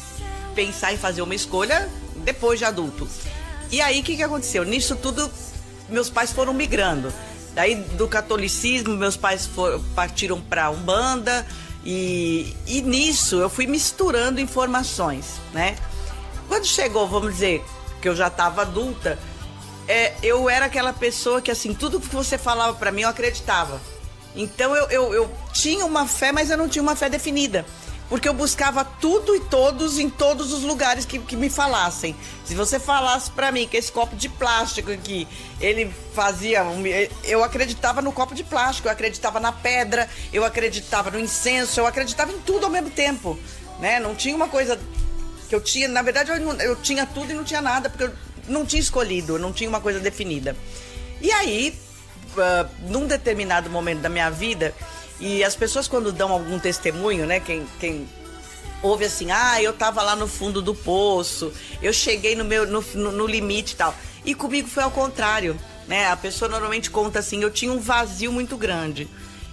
pensar em fazer uma escolha depois de adulto. E aí, o que aconteceu? Nisso tudo, meus pais foram migrando. Daí, do catolicismo, meus pais partiram para Umbanda e nisso eu fui misturando informações, né? Quando chegou, vamos dizer, que eu já estava adulta, eu era aquela pessoa que, assim, tudo que você falava pra mim, eu acreditava. Então, eu tinha uma fé, mas eu não tinha uma fé definida. Porque eu buscava tudo e todos em todos os lugares que me falassem. Se você falasse pra mim que esse copo de plástico aqui, ele fazia... Eu acreditava no copo de plástico, eu acreditava na pedra, eu acreditava no incenso, eu acreditava em tudo ao mesmo tempo, né? Não tinha uma coisa que eu tinha... Na verdade, eu tinha tudo e não tinha nada, porque eu não tinha escolhido, não tinha uma coisa definida. E aí, num determinado momento da minha vida, e as pessoas quando dão algum testemunho, né, quem ouve assim, eu tava lá no fundo do poço, eu cheguei no limite e tal. E comigo foi ao contrário, né? A pessoa normalmente conta assim, eu tinha um vazio muito grande.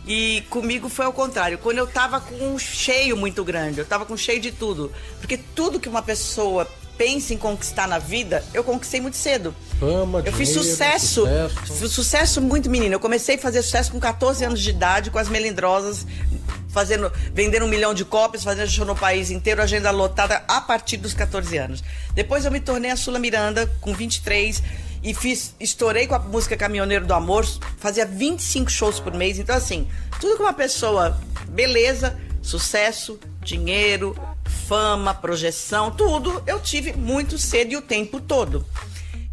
E comigo foi ao contrário. Quando eu tava com um cheio muito grande, eu tava com cheio de tudo. Porque tudo que uma pessoa pensa em conquistar na vida, eu conquistei muito cedo. Fama, eu fiz dinheiro, sucesso muito menino. Eu comecei a fazer sucesso com 14 anos de idade, com as Melindrosas, vendendo 1 milhão de cópias, fazendo show no país inteiro, agenda lotada a partir dos 14 anos. Depois eu me tornei a Sula Miranda com 23 e estourei com a música Caminhoneiro do Amor, fazia 25 shows por mês. Então assim, tudo que uma pessoa, beleza, sucesso, dinheiro, fama, projeção, tudo eu tive muito cedo e o tempo todo.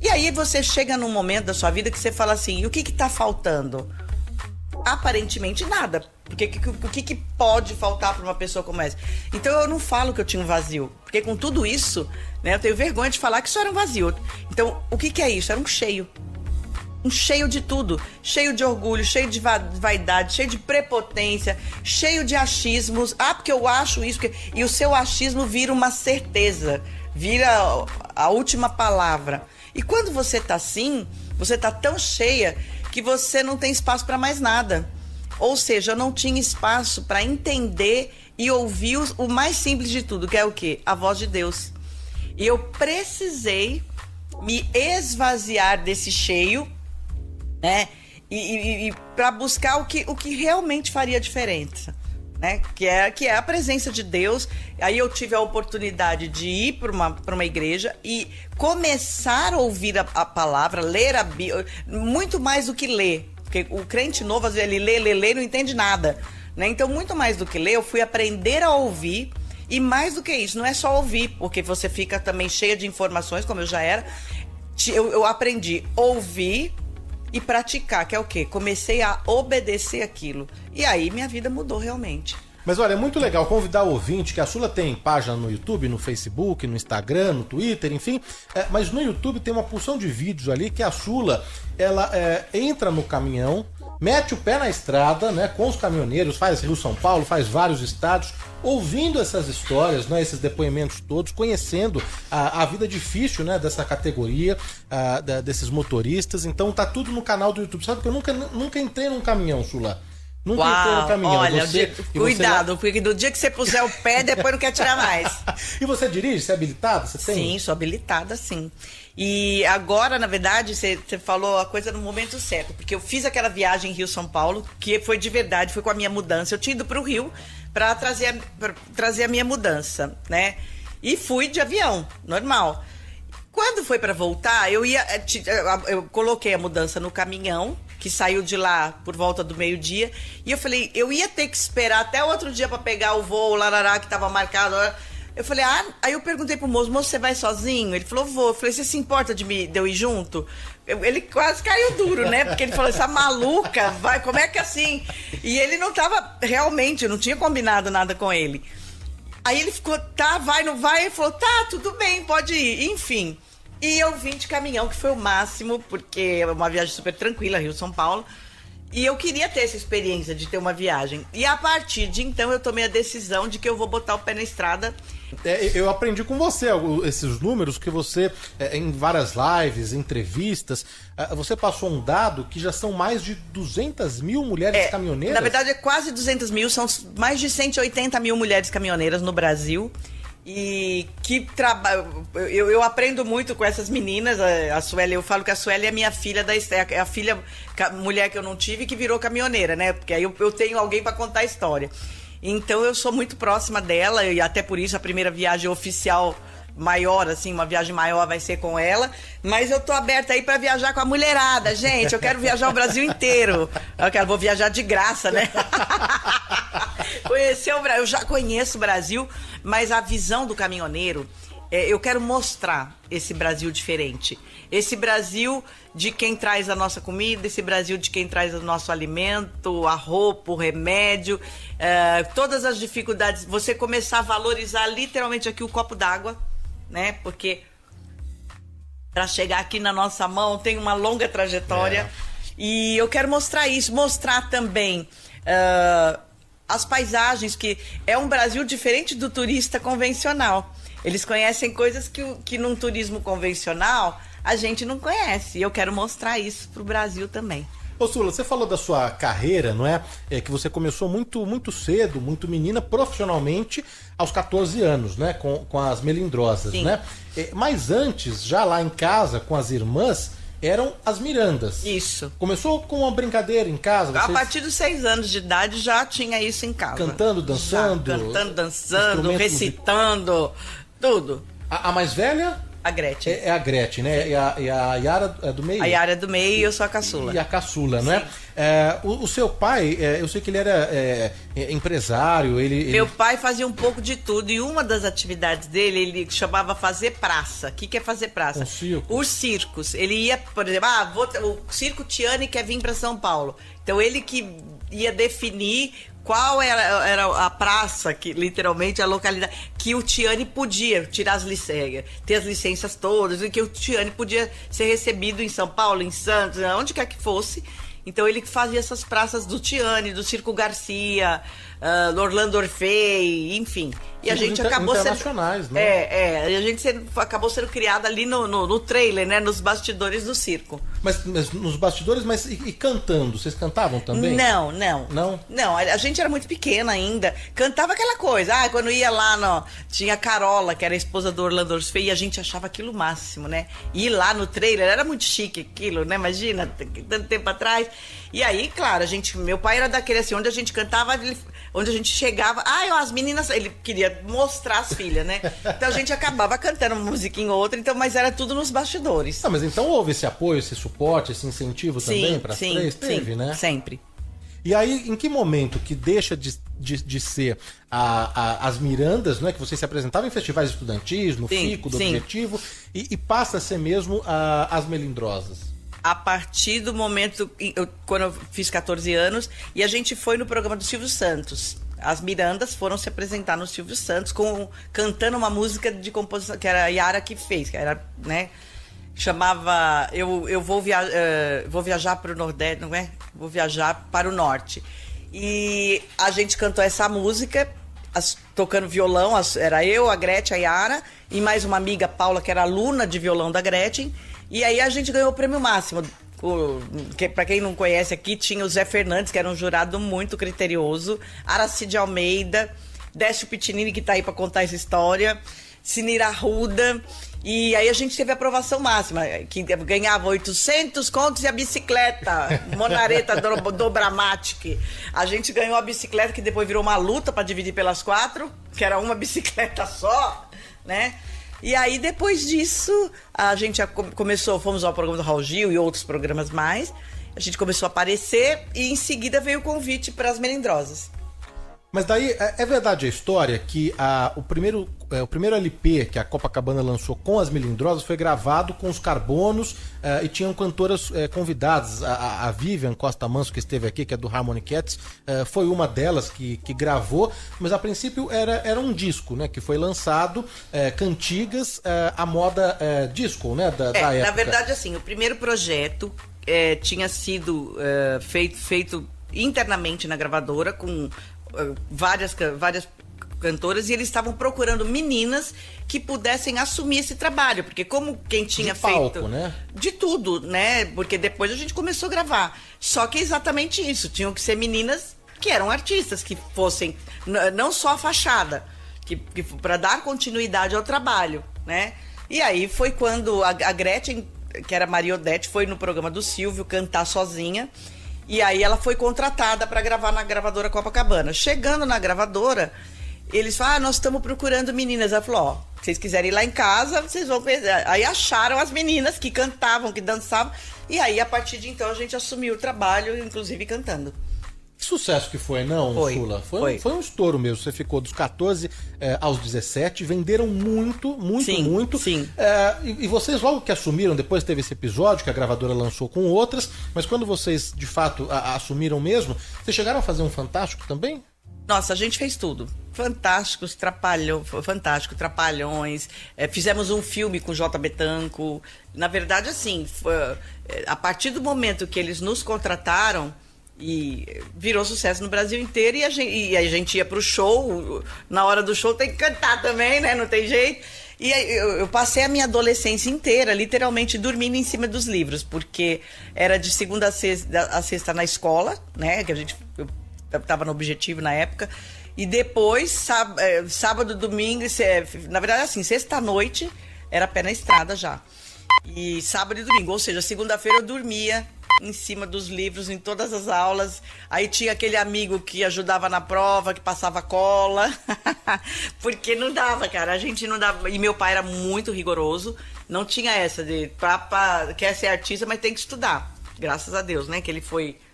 E aí você chega num momento da sua vida que você fala assim, e o que tá faltando? Aparentemente nada. Porque o que pode faltar para uma pessoa como essa? Então eu não falo que eu tinha um vazio. Porque com tudo isso, né, eu tenho vergonha de falar que isso era um vazio. Então, o que é isso? Era um cheio. Um cheio de tudo. Cheio de orgulho, cheio de vaidade, cheio de prepotência, cheio de achismos. Ah, porque eu acho isso. E o seu achismo vira uma certeza. Vira a última palavra. E quando você tá assim, você tá tão cheia que você não tem espaço para mais nada. Ou seja, eu não tinha espaço para entender e ouvir o mais simples de tudo, que é o quê? A voz de Deus. E eu precisei me esvaziar desse cheio, né? E para buscar o que realmente faria diferença, né? Que é a presença de Deus. Aí eu tive a oportunidade de ir para uma igreja e começar a ouvir a palavra, ler a Bíblia, muito mais do que ler. Porque o crente novo, às vezes, ele lê e não entende nada, né? Então, muito mais do que ler, eu fui aprender a ouvir. E mais do que isso, não é só ouvir, porque você fica também cheia de informações, como eu já era. Eu aprendi a ouvir e praticar, que é o quê? Comecei a obedecer aquilo. E aí, minha vida mudou realmente. Mas olha, é muito legal convidar o ouvinte, que a Sula tem página no YouTube, no Facebook, no Instagram, no Twitter, enfim. Mas no YouTube tem uma porção de vídeos ali que a Sula, ela entra no caminhão, mete o pé na estrada, né, com os caminhoneiros, faz Rio São Paulo, faz vários estados, ouvindo essas histórias, né, esses depoimentos todos, conhecendo a vida difícil, né, dessa categoria, desses motoristas. Então tá tudo no canal do YouTube. Sabe que eu nunca entrei num caminhão, Sula. Nunca entrei no caminhão. Olha, cuidado, porque do dia que você puser o pé, depois não quer tirar mais. E você dirige? Você é habilitada? Você tem? Sim, sou habilitada, sim. E agora, na verdade, você falou a coisa no momento certo, porque eu fiz aquela viagem Rio-São Paulo, que foi de verdade, foi com a minha mudança. Eu tinha ido para o Rio para trazer a minha mudança, né? E fui de avião, normal. Quando foi para voltar, eu coloquei a mudança no caminhão, que saiu de lá por volta do meio-dia, e eu falei, eu ia ter que esperar até o outro dia para pegar o voo larará que estava marcado. Eu falei, aí eu perguntei pro moço, você vai sozinho? Ele falou, vou. Eu falei, você se importa de eu ir junto? Ele quase caiu duro, né? Porque ele falou, essa maluca, vai, como é que assim? E ele não tava, realmente, eu não tinha combinado nada com ele. Aí ele ficou, tá, vai, não vai? Ele falou, tá, tudo bem, pode ir. Enfim. E eu vim de caminhão, que foi o máximo, porque é uma viagem super tranquila, Rio-São Paulo. E eu queria ter essa experiência de ter uma viagem. E a partir de então eu tomei a decisão de que eu vou botar o pé na estrada. Eu aprendi com você esses números, que você, em várias lives, entrevistas, você passou um dado que já são mais de 200 mil mulheres caminhoneiras. Na verdade é quase 200 mil, são mais de 180 mil mulheres caminhoneiras no Brasil. E que eu aprendo muito com essas meninas. A Sueli, eu falo que a Sueli é minha filha é a filha, mulher que eu não tive, que virou caminhoneira, né? Porque aí eu tenho alguém para contar a história. Então eu sou muito próxima dela, e até por isso a primeira viagem oficial maior, assim, uma viagem maior vai ser com ela. Mas eu tô aberta aí para viajar com a mulherada, gente. Eu quero viajar o Brasil inteiro. Vou viajar de graça, né? Conhecer o Brasil. Eu já conheço o Brasil, mas a visão do caminhoneiro, eu quero mostrar esse Brasil diferente. Esse Brasil de quem traz a nossa comida, esse Brasil de quem traz o nosso alimento, a roupa, o remédio, todas as dificuldades. Você começar a valorizar literalmente aqui o copo d'água, né? Porque para chegar aqui na nossa mão tem uma longa trajetória. E eu quero mostrar isso, mostrar também as paisagens, que é um Brasil diferente do turista convencional. Eles conhecem coisas que num turismo convencional a gente não conhece. E eu quero mostrar isso pro Brasil também. Ô Sula, você falou da sua carreira, não é? Que você começou muito cedo, muito menina, profissionalmente, aos 14 anos, né? Com as Melindrosas, Sim. né? Mas antes, já lá em casa, com as irmãs, eram as Mirandas. Isso. Começou com uma brincadeira em casa? A partir dos 6 anos de idade já tinha isso em casa. Cantando, dançando? Já, cantando, dançando, instrumento recitando, tudo. A mais velha? A Gretchen. É a Gretchen, né? E a Yara é do meio? A Yara é do meio e eu sou a caçula. E a caçula, não é? O seu pai, eu sei que ele era empresário, Meu pai fazia um pouco de tudo e uma das atividades dele, ele chamava fazer praça. O que é fazer praça? Um circo. Os circos. Ele ia, por exemplo, o Circo Tiani quer vir para São Paulo. Então ele que ia definir qual era a praça, que literalmente a localidade, que o Tiani podia tirar ter as licenças todas, e que o Tiani podia ser recebido em São Paulo, em Santos, onde quer que fosse. Então ele fazia essas praças do Tiani, do Circo Garcia, do Orlando Orfei, enfim. E a gente acabou internacionais, né? E a gente acabou sendo criada ali no trailer, né? Nos bastidores do circo. Mas nos bastidores, e cantando? Vocês cantavam também? Não. Não, a gente era muito pequena ainda. Cantava aquela coisa. Quando ia lá, tinha a Carola, que era a esposa do Orlando Orfei, e a gente achava aquilo o máximo, né? Ir lá no trailer, era muito chique aquilo, né? Imagina, tanto tempo atrás. E aí, claro, meu pai era daquele assim, onde a gente cantava, onde a gente chegava, as meninas, ele queria mostrar as filhas, né? Então a gente acabava cantando uma musiquinha ou outra, mas era tudo nos bastidores. Mas então houve esse apoio, esse suporte, esse incentivo também para as três? Teve, né? Sempre. E aí, em que momento que deixa de ser as Mirandas, né, que vocês se apresentavam em festivais estudantis, no FICO, do Objetivo, e passa a ser mesmo as Melindrosas? A partir do momento, quando eu fiz 14 anos, e a gente foi no programa do Silvio Santos. As Mirandas foram se apresentar no Silvio Santos cantando uma música de composição, que era a Yara que fez, que era, né? Chamava Eu vou viajar para o Nordeste, não é? Vou viajar para o Norte. E a gente cantou essa música, tocando violão, era eu, a Gretchen, a Yara, e mais uma amiga, Paula, que era aluna de violão da Gretchen. E aí a gente ganhou o prêmio máximo. Para quem não conhece aqui, tinha o Zé Fernandes, que era um jurado muito criterioso, Aracide Almeida, Décio Pitinini, que tá aí para contar essa história, Sinira Arruda. E aí a gente teve a aprovação máxima, que ganhava 800 contos e a bicicleta, Monareta Dobramatic. A gente ganhou a bicicleta, que depois virou uma luta para dividir pelas 4, que era uma bicicleta só, né? E aí, depois disso, a gente fomos ao programa do Raul Gil e outros programas mais. A gente começou a aparecer e em seguida veio o convite para as Melindrosas. Mas daí, é verdade a história que o primeiro LP que a Copacabana lançou com as Melindrosas foi gravado com os Carbonos e tinham cantoras convidadas. A Vivian Costa Manso, que esteve aqui, que é do Harmony Cats, foi uma delas que gravou, mas a princípio era um disco, né, que foi lançado, cantigas, a moda disco, né, da época. Na verdade, assim, o primeiro projeto tinha sido feito internamente na gravadora com várias cantoras, e eles estavam procurando meninas que pudessem assumir esse trabalho, porque como quem tinha palco, né? De tudo, né? Porque depois a gente começou a gravar. Só que é exatamente isso, tinham que ser meninas que eram artistas, que fossem não só a fachada, que para dar continuidade ao trabalho, né? E aí foi quando a Gretchen, que era Maria Odete, foi no programa do Silvio cantar sozinha. E aí ela foi contratada para gravar na gravadora Copacabana. Chegando na gravadora, eles falaram, nós estamos procurando meninas. Ela falou, se vocês quiserem ir lá em casa, vocês vão ver. Aí acharam as meninas que cantavam, que dançavam. E aí, a partir de então, a gente assumiu o trabalho, inclusive cantando. Que sucesso que foi, não, Sula? Foi um estouro mesmo. Você ficou dos 14 aos 17, venderam muito. Sim. E vocês logo que assumiram, depois teve esse episódio que a gravadora lançou com outras, mas quando vocês, de fato, assumiram mesmo, vocês chegaram a fazer um Fantástico também? Nossa, a gente fez tudo. Fantástico, Trapalhões. Fizemos um filme com J. Betanco. Na verdade, assim, a partir do momento que eles nos contrataram, e virou sucesso no Brasil inteiro, e a gente ia pro show, na hora do show tem que cantar também, né? Não tem jeito. E eu passei a minha adolescência inteira, literalmente, dormindo em cima dos livros, porque era de segunda a sexta na escola, né? Que eu estava no Objetivo na época. E depois, sábado, domingo, na verdade, assim, sexta-noite, era pé na estrada já. E sábado e domingo, ou seja, segunda-feira eu dormia em cima dos livros, em todas as aulas. Aí tinha aquele amigo que ajudava na prova, que passava cola. Porque não dava, cara. A gente não dava. E meu pai era muito rigoroso. Não tinha essa de quer ser artista, mas tem que estudar. Graças a Deus, né? Que ele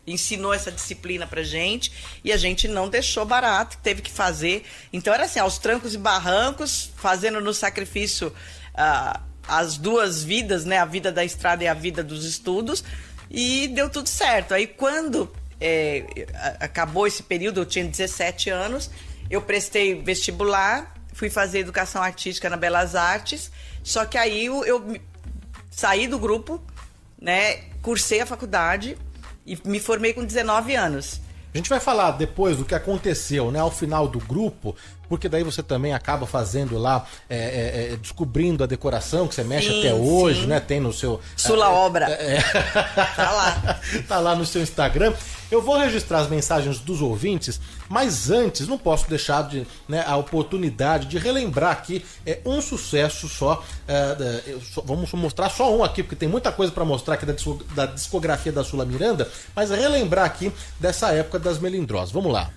ensinou essa disciplina pra gente. E a gente não deixou barato, teve que fazer. Então era assim, aos trancos e barrancos, fazendo no sacrifício as duas vidas, né? A vida da estrada e a vida dos estudos. E deu tudo certo. Aí quando acabou esse período, eu tinha 17 anos, eu prestei vestibular, fui fazer educação artística na Belas Artes, só que aí eu saí do grupo, né, cursei a faculdade e me formei com 19 anos. A gente vai falar depois do que aconteceu, né, ao final do grupo, porque daí você também acaba fazendo lá, descobrindo a decoração que você mexe até hoje, né? Tem no seu... Sula Obra. Tá lá. Tá lá no seu Instagram. Eu vou registrar as mensagens dos ouvintes, mas antes não posso deixar a oportunidade de relembrar aqui um sucesso só. Vamos mostrar só um aqui, porque tem muita coisa para mostrar aqui da discografia da Sula Miranda, mas relembrar aqui dessa época das Melindrosas. Vamos lá.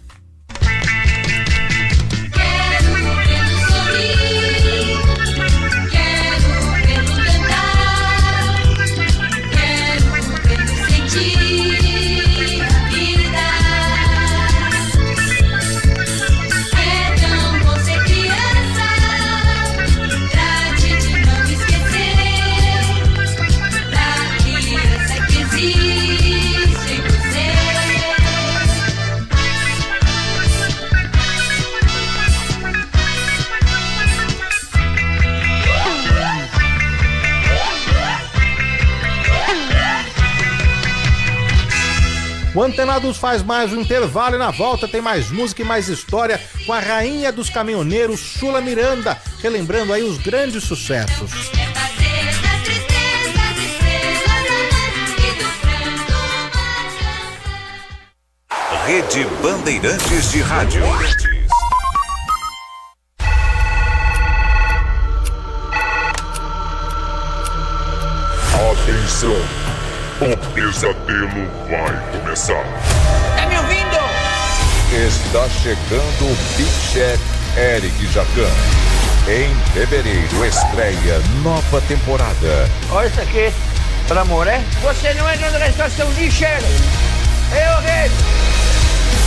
O Antenados faz mais um intervalo e na volta tem mais música e mais história com a rainha dos caminhoneiros, Sula Miranda, relembrando aí os grandes sucessos. Rede Bandeirantes de Rádio. Atenção! O pesadelo vai começar. Tá me ouvindo? Está chegando o Big Chef Eric Jacan. Em fevereiro estreia nova temporada. Olha isso aqui, pelo amor, é? Você não entra na estação lixeiro. Eu vejo.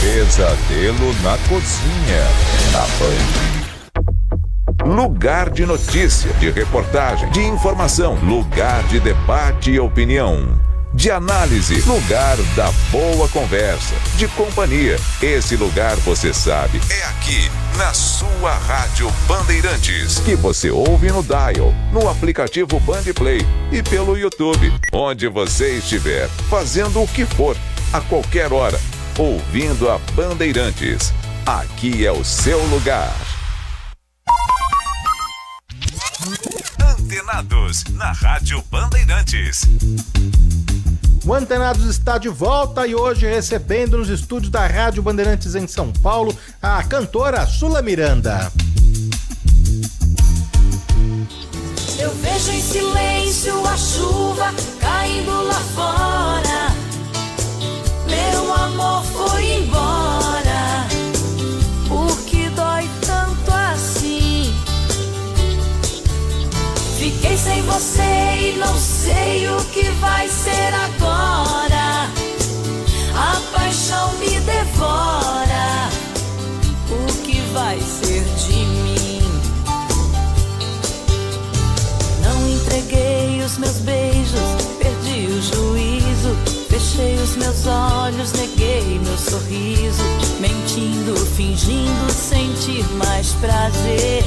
Pesadelo na cozinha, na Band. Lugar de notícia, de reportagem, de informação, lugar de debate e opinião. De análise, lugar da boa conversa, de companhia. Esse lugar, você sabe, é aqui, na sua Rádio Bandeirantes, que você ouve no dial, no aplicativo Bandplay e pelo YouTube, onde você estiver, fazendo o que for, a qualquer hora, ouvindo a Bandeirantes. Aqui é o seu lugar. Antenados, na Rádio Bandeirantes. O Antenados está de volta e hoje recebendo nos estúdios da Rádio Bandeirantes em São Paulo a cantora Sula Miranda. Eu vejo em silêncio a chuva caindo lá fora. Meu amor foi embora. Por que dói tanto assim? Fiquei sem você e não sei o que vai ser agora. A paixão me devora. O que vai ser de mim? Não entreguei os meus beijos, perdi o juízo. Fechei os meus olhos, neguei meu sorriso. Mentindo, fingindo sentir mais prazer.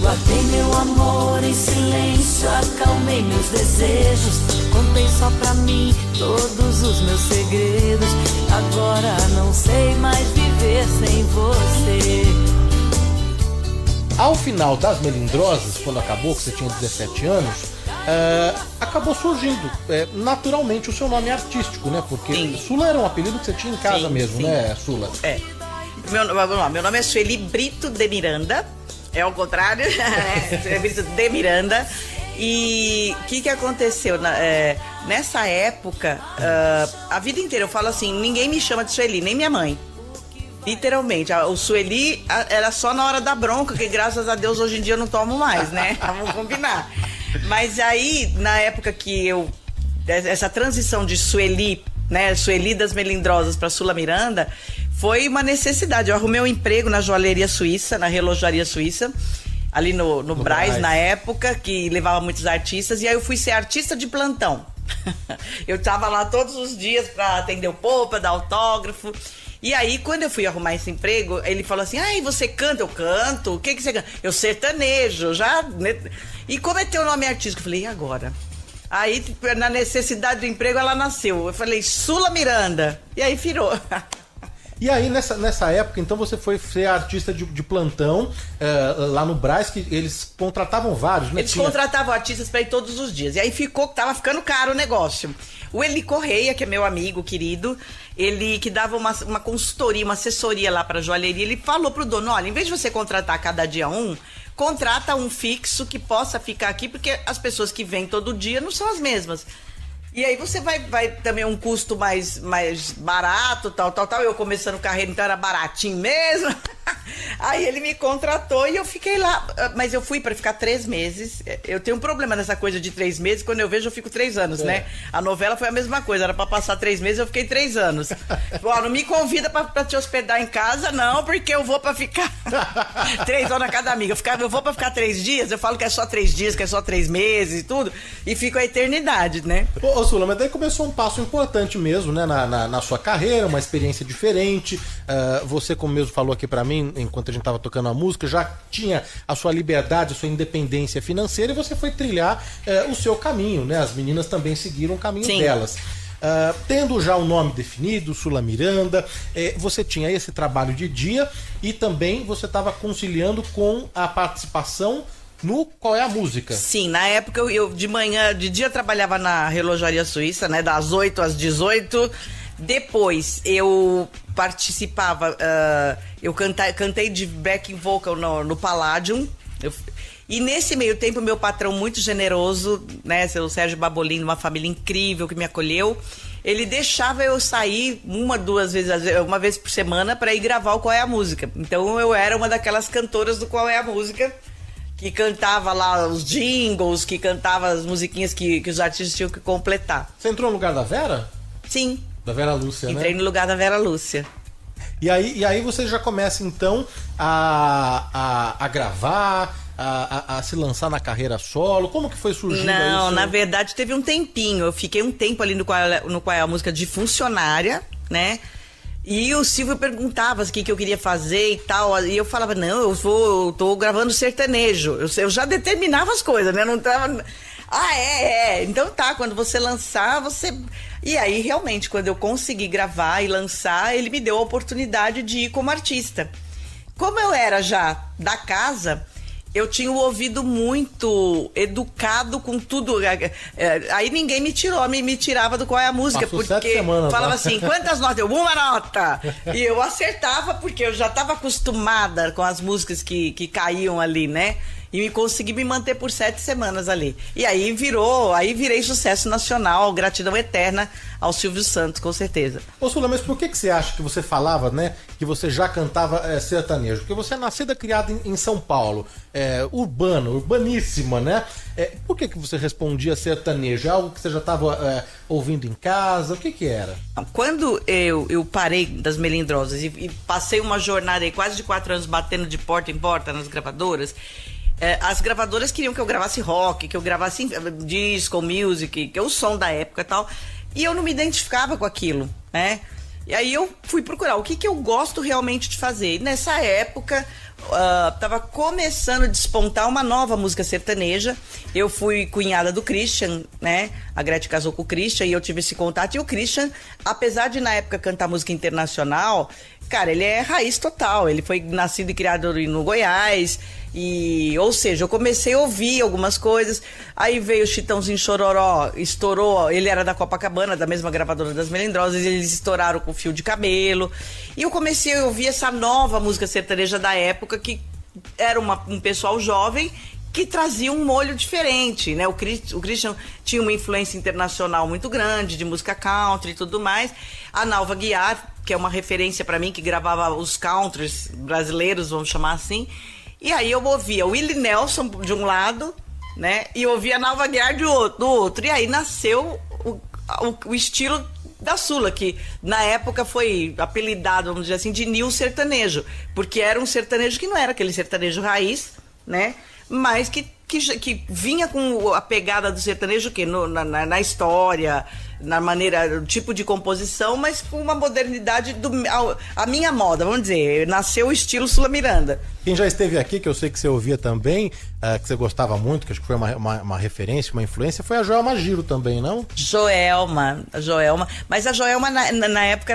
Guardei meu amor em silêncio, acalmei meus desejos. Contei só pra mim todos os meus segredos. Agora não sei mais viver sem você. Ao final das Melindrosas, quando acabou, que você tinha 17 anos, acabou surgindo naturalmente o seu nome artístico, né? Porque Sula era um apelido que você tinha em casa mesmo, né, Sula? Meu nome é Sueli Brito de Miranda, é ao contrário, Sueli Brito de Miranda. E o que aconteceu? Nessa época, a vida inteira eu falo assim, ninguém me chama de Sueli, nem minha mãe. Literalmente, o Sueli era só na hora da bronca, que graças a Deus hoje em dia eu não tomo mais, né? Vamos combinar. Mas aí, na época que essa transição de Sueli, né? Sueli das Melindrosas para Sula Miranda, foi uma necessidade. Eu arrumei um emprego na joalheria suíça, na relojaria suíça, ali no Brás, na época, que levava muitos artistas, e aí eu fui ser artista de plantão. Eu tava lá todos os dias para atender o povo, para dar autógrafo. E aí, quando eu fui arrumar esse emprego, ele falou assim, ai, você canta? Eu canto. O que você canta? Eu sertanejo, já... E como é teu nome artístico? Eu falei, e agora? Aí, na necessidade do emprego, ela nasceu. Eu falei, Sula Miranda. E aí, virou. E aí, nessa época, então, você foi ser artista de plantão lá no Brás, que eles contratavam vários, né? Eles contratavam artistas para ir todos os dias. E aí tava ficando caro o negócio. O Eli Correia, que é meu amigo querido, ele que dava uma consultoria, uma assessoria lá pra joalheria, ele falou pro dono, olha, em vez de você contratar cada dia contrata um fixo que possa ficar aqui, porque as pessoas que vêm todo dia não são as mesmas. E aí você vai também um custo mais barato, tal. Eu começando carreira, então era baratinho mesmo. Aí ele me contratou e eu fiquei lá. Mas eu fui para ficar 3 meses. Eu tenho um problema nessa coisa de 3 meses. Quando eu vejo, eu fico 3 anos, né? A novela foi a mesma coisa. Era para passar 3 meses, eu fiquei 3 anos. Ó, não me convida para te hospedar em casa, não, porque eu vou para ficar 3 horas na cada amiga. Eu vou para ficar 3 dias, eu falo que é só 3 dias, que é só 3 meses e tudo. E fico a eternidade, né? Ô Sula, mas daí começou um passo importante mesmo, né? Na sua carreira, uma experiência diferente. Você, como mesmo falou aqui pra mim, enquanto a gente tava tocando a música, já tinha a sua liberdade, a sua independência financeira, e você foi trilhar o seu caminho, né? As meninas também seguiram o caminho delas. Tendo já o nome definido, Sula Miranda, você tinha esse trabalho de dia e também você estava conciliando com a participação no Qual é a Música? Sim, na época eu de dia trabalhava na relojaria suíça, né, das 8 às 18. Depois eu participava, eu cantei de backing vocal no Palladium. E nesse meio tempo, meu patrão muito generoso, né, seu Sérgio Babolini, uma família incrível que me acolheu, ele deixava eu sair uma vez por semana para ir gravar o Qual é a Música. Então eu era uma daquelas cantoras do Qual é a Música, que cantava lá os jingles, que cantava as musiquinhas que os artistas tinham que completar. Você entrou no lugar da Vera? Sim. Da Vera Lúcia, Entrei no lugar da Vera Lúcia. E aí você já começa então a gravar, a se lançar na carreira solo? Como que foi surgindo isso? Não, na verdade teve um tempinho. Eu fiquei um tempo ali no Qual é a Música de funcionária, né? E o Silvio perguntava o que eu queria fazer e tal. E eu falava, não, eu tô gravando sertanejo. Eu já determinava as coisas, né? Não tava... Então tá, quando você lançar, você... E aí, realmente, quando eu consegui gravar e lançar, ele me deu a oportunidade de ir como artista. Como eu era já da casa, eu tinha o ouvido muito educado com tudo. Aí ninguém me tirava do Qual é a Música. Passou porque 7 semanas, falava né? assim, quantas notas? Uma nota! E eu acertava, porque eu já estava acostumada com as músicas que caíam ali, né? E consegui me manter por 7 semanas ali. E aí virei sucesso nacional, gratidão eterna ao Silvio Santos, com certeza. Ô Sula, mas por que você acha que você falava, né, que você já cantava sertanejo? Porque você é nascida e criada em São Paulo, urbaníssima, né? Por que você respondia sertanejo? É algo que você já estava ouvindo em casa? O que era? Quando eu parei das Melindrosas e passei uma jornada aí, quase de 4 anos batendo de porta em porta nas gravadoras, as gravadoras queriam que eu gravasse rock, que eu gravasse disco, music, que é o som da época e tal. E eu não me identificava com aquilo, né? E aí eu fui procurar o que eu gosto realmente de fazer. E nessa época, tava começando a despontar uma nova música sertaneja. Eu fui cunhada do Christian, né? A Gretchen casou com o Christian e eu tive esse contato. E o Christian, apesar de na época cantar música internacional, cara, ele é raiz total. Ele foi nascido e criado no Goiás. Ou seja, eu comecei a ouvir algumas coisas, aí veio o Chitãozinho Chororó, estourou, ele era da Copacabana, da mesma gravadora das Melindrosas, eles estouraram com Fio de Cabelo, e eu comecei a ouvir essa nova música sertaneja da época, que era um pessoal jovem, que trazia um molho diferente, né? O Christian tinha uma influência internacional muito grande, de música country e tudo mais, a Nalva Guiar, que é uma referência para mim, que gravava os countries brasileiros, vamos chamar assim. E aí eu ouvia o Willie Nelson de um lado, né? E ouvia a Nalva Guiar do outro. E aí nasceu o estilo da Sula, que na época foi apelidado, vamos dizer assim, de New Sertanejo. Porque era um sertanejo que não era aquele sertanejo raiz, né? Mas que vinha com a pegada do sertanejo na história, na maneira, o tipo de composição, mas com uma modernidade a minha moda, vamos dizer, nasceu o estilo Sula Miranda. Quem já esteve aqui, que eu sei que você ouvia também, que você gostava muito, que acho que foi uma referência, uma influência, foi a Joelma Giro também, não? Joelma. Mas a Joelma, na época,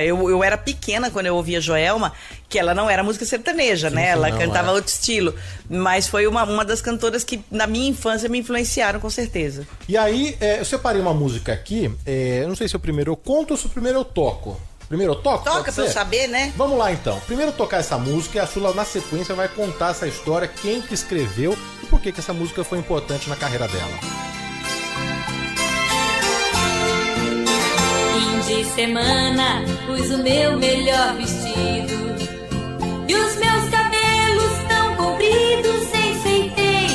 eu era pequena quando eu ouvia Joelma, que ela não era música sertaneja, né? Ela cantava outro estilo. Mas foi uma das cantoras que, na minha infância, me influenciaram, com certeza. E aí, eu separei uma música aqui, eu não sei se é o primeiro eu conto ou se o primeiro eu toco. Primeiro eu toco? Toca pra eu saber, né? Vamos lá então. Primeiro tocar essa música e a Sula na sequência vai contar essa história, quem que escreveu e por que essa música foi importante na carreira dela. Fim de semana, pus o meu melhor vestido e os meus cabelos tão compridos enfeitei.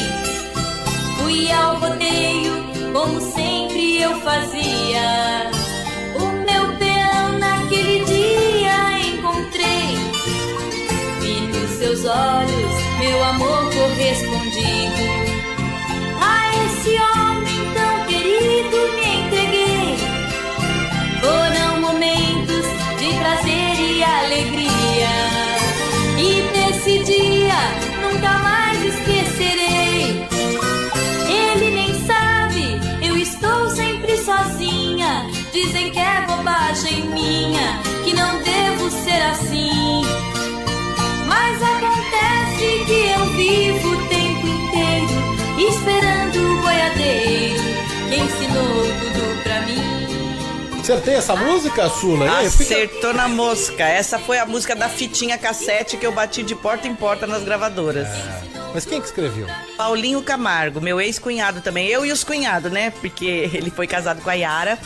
Fui ao rodeio, como sempre eu fazia. Naquele dia encontrei, vi nos seus olhos meu amor correspondido. A esse homem tão querido me entreguei. Foram momentos de prazer e alegria, e desse dia nunca mais esquecerei. Ele nem sabe, eu estou sempre sozinha. Dizem que é bobagem minha, que não devo ser assim. Mas acontece que eu vivo o tempo inteiro esperando o boiadeiro que ensinou tudo pra mim. Acertei essa música, Sula? Acertou na mosca. Essa foi a música da fitinha cassete que eu bati de porta em porta nas gravadoras. Mas quem que escreveu? Paulinho Camargo, meu ex-cunhado também. Eu e os cunhados, né? Porque ele foi casado com a Yara.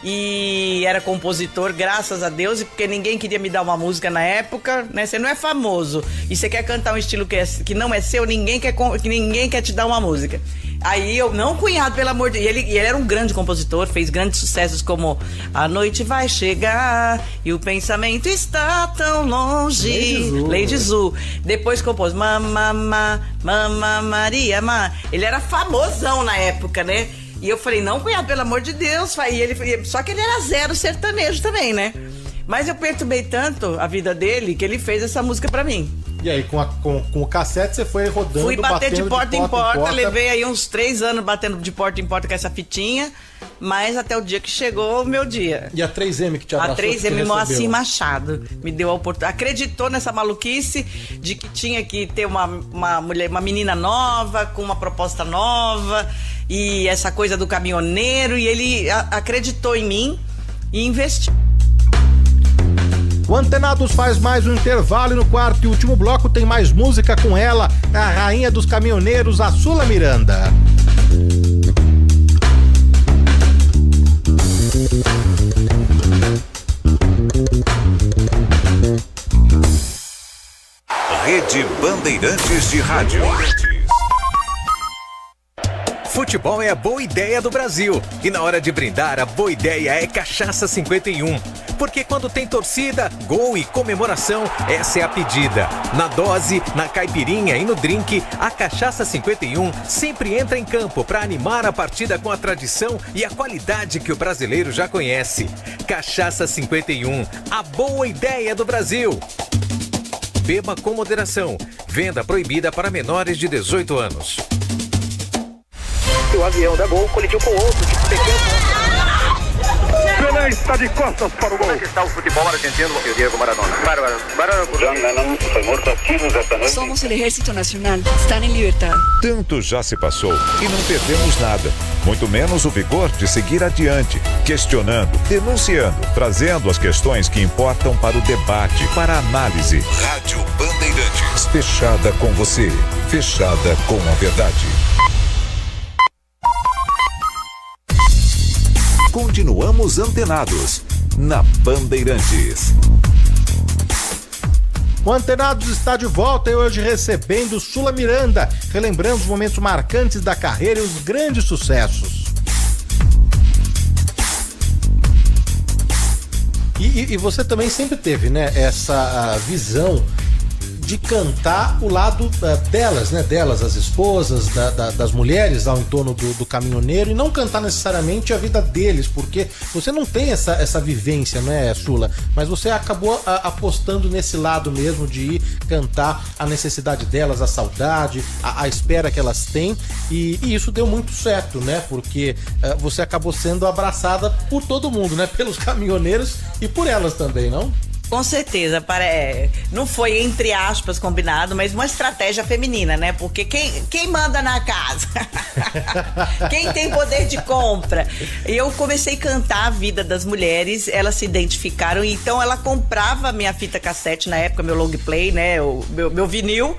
E era compositor, graças a Deus, e porque ninguém queria me dar uma música na época, né? Você não é famoso e você quer cantar um estilo que não é seu, ninguém quer te dar uma música. Aí eu, não, cunhado, pelo amor de Deus. E ele era um grande compositor, fez grandes sucessos como A Noite Vai Chegar e O Pensamento Está Tão Longe, Lady Zu. Depois compôs Mamma Maria Ma. Ele era famosão na época, né? E eu falei, não, cunhado, pelo amor de Deus. Só que ele era zero sertanejo também, né? Mas eu perturbei tanto a vida dele que ele fez essa música pra mim. E aí, com o cassete, você foi rodando, fui bater de porta em porta. Levei aí uns 3 anos batendo de porta em porta com essa fitinha. Mas até o dia que chegou o meu dia. E a 3M que te abraçou? A 3M, Moacir Machado, me deu a oportunidade. Acreditou nessa maluquice de que tinha que ter uma menina nova, com uma proposta nova. E essa coisa do caminhoneiro. E ele acreditou em mim e investiu. O Antenados faz mais um intervalo e no quarto e último bloco tem mais música com ela, a rainha dos caminhoneiros, a Sula Miranda. Rede Bandeirantes de Rádio. Futebol é a boa ideia do Brasil. E na hora de brindar, a boa ideia é Cachaça 51. Porque quando tem torcida, gol e comemoração, essa é a pedida. Na dose, na caipirinha e no drink, a Cachaça 51 sempre entra em campo para animar a partida com a tradição e a qualidade que o brasileiro já conhece. Cachaça 51, a boa ideia do Brasil. Beba com moderação. Venda proibida para menores de 18 anos. O avião da Gol colidiu com outro de pequeno. Pelé está de costas para o gol. Aqui está o futebol argentino e o Diego Maradona. Bárbaro. John Lennon foi morto a tiros esta noite. Somos el Ejército Nacional. Están en libertad. Tanto já se passou e não perdemos nada, muito menos o vigor de seguir adiante, questionando, denunciando, trazendo as questões que importam para o debate, para a análise. Rádio Bandeirantes, fechada com você, fechada com a verdade. Continuamos antenados na Bandeirantes. O Antenados está de volta e hoje recebendo Sula Miranda, relembrando os momentos marcantes da carreira e os grandes sucessos. E você também sempre teve, né, essa visão de cantar o lado delas, né? Delas, as esposas, das mulheres ao entorno do caminhoneiro, e não cantar necessariamente a vida deles, porque você não tem essa vivência, né, Sula? Mas você acabou apostando nesse lado mesmo de ir cantar a necessidade delas, a saudade, a espera que elas têm, e isso deu muito certo, né? Porque você acabou sendo abraçada por todo mundo, né? Pelos caminhoneiros e por elas também, não? Com certeza, não foi entre aspas combinado, mas uma estratégia feminina, né? Porque quem manda na casa? Quem tem poder de compra? E eu comecei a cantar a vida das mulheres, elas se identificaram, então ela comprava minha fita cassete na época, meu long play, né? Meu vinil,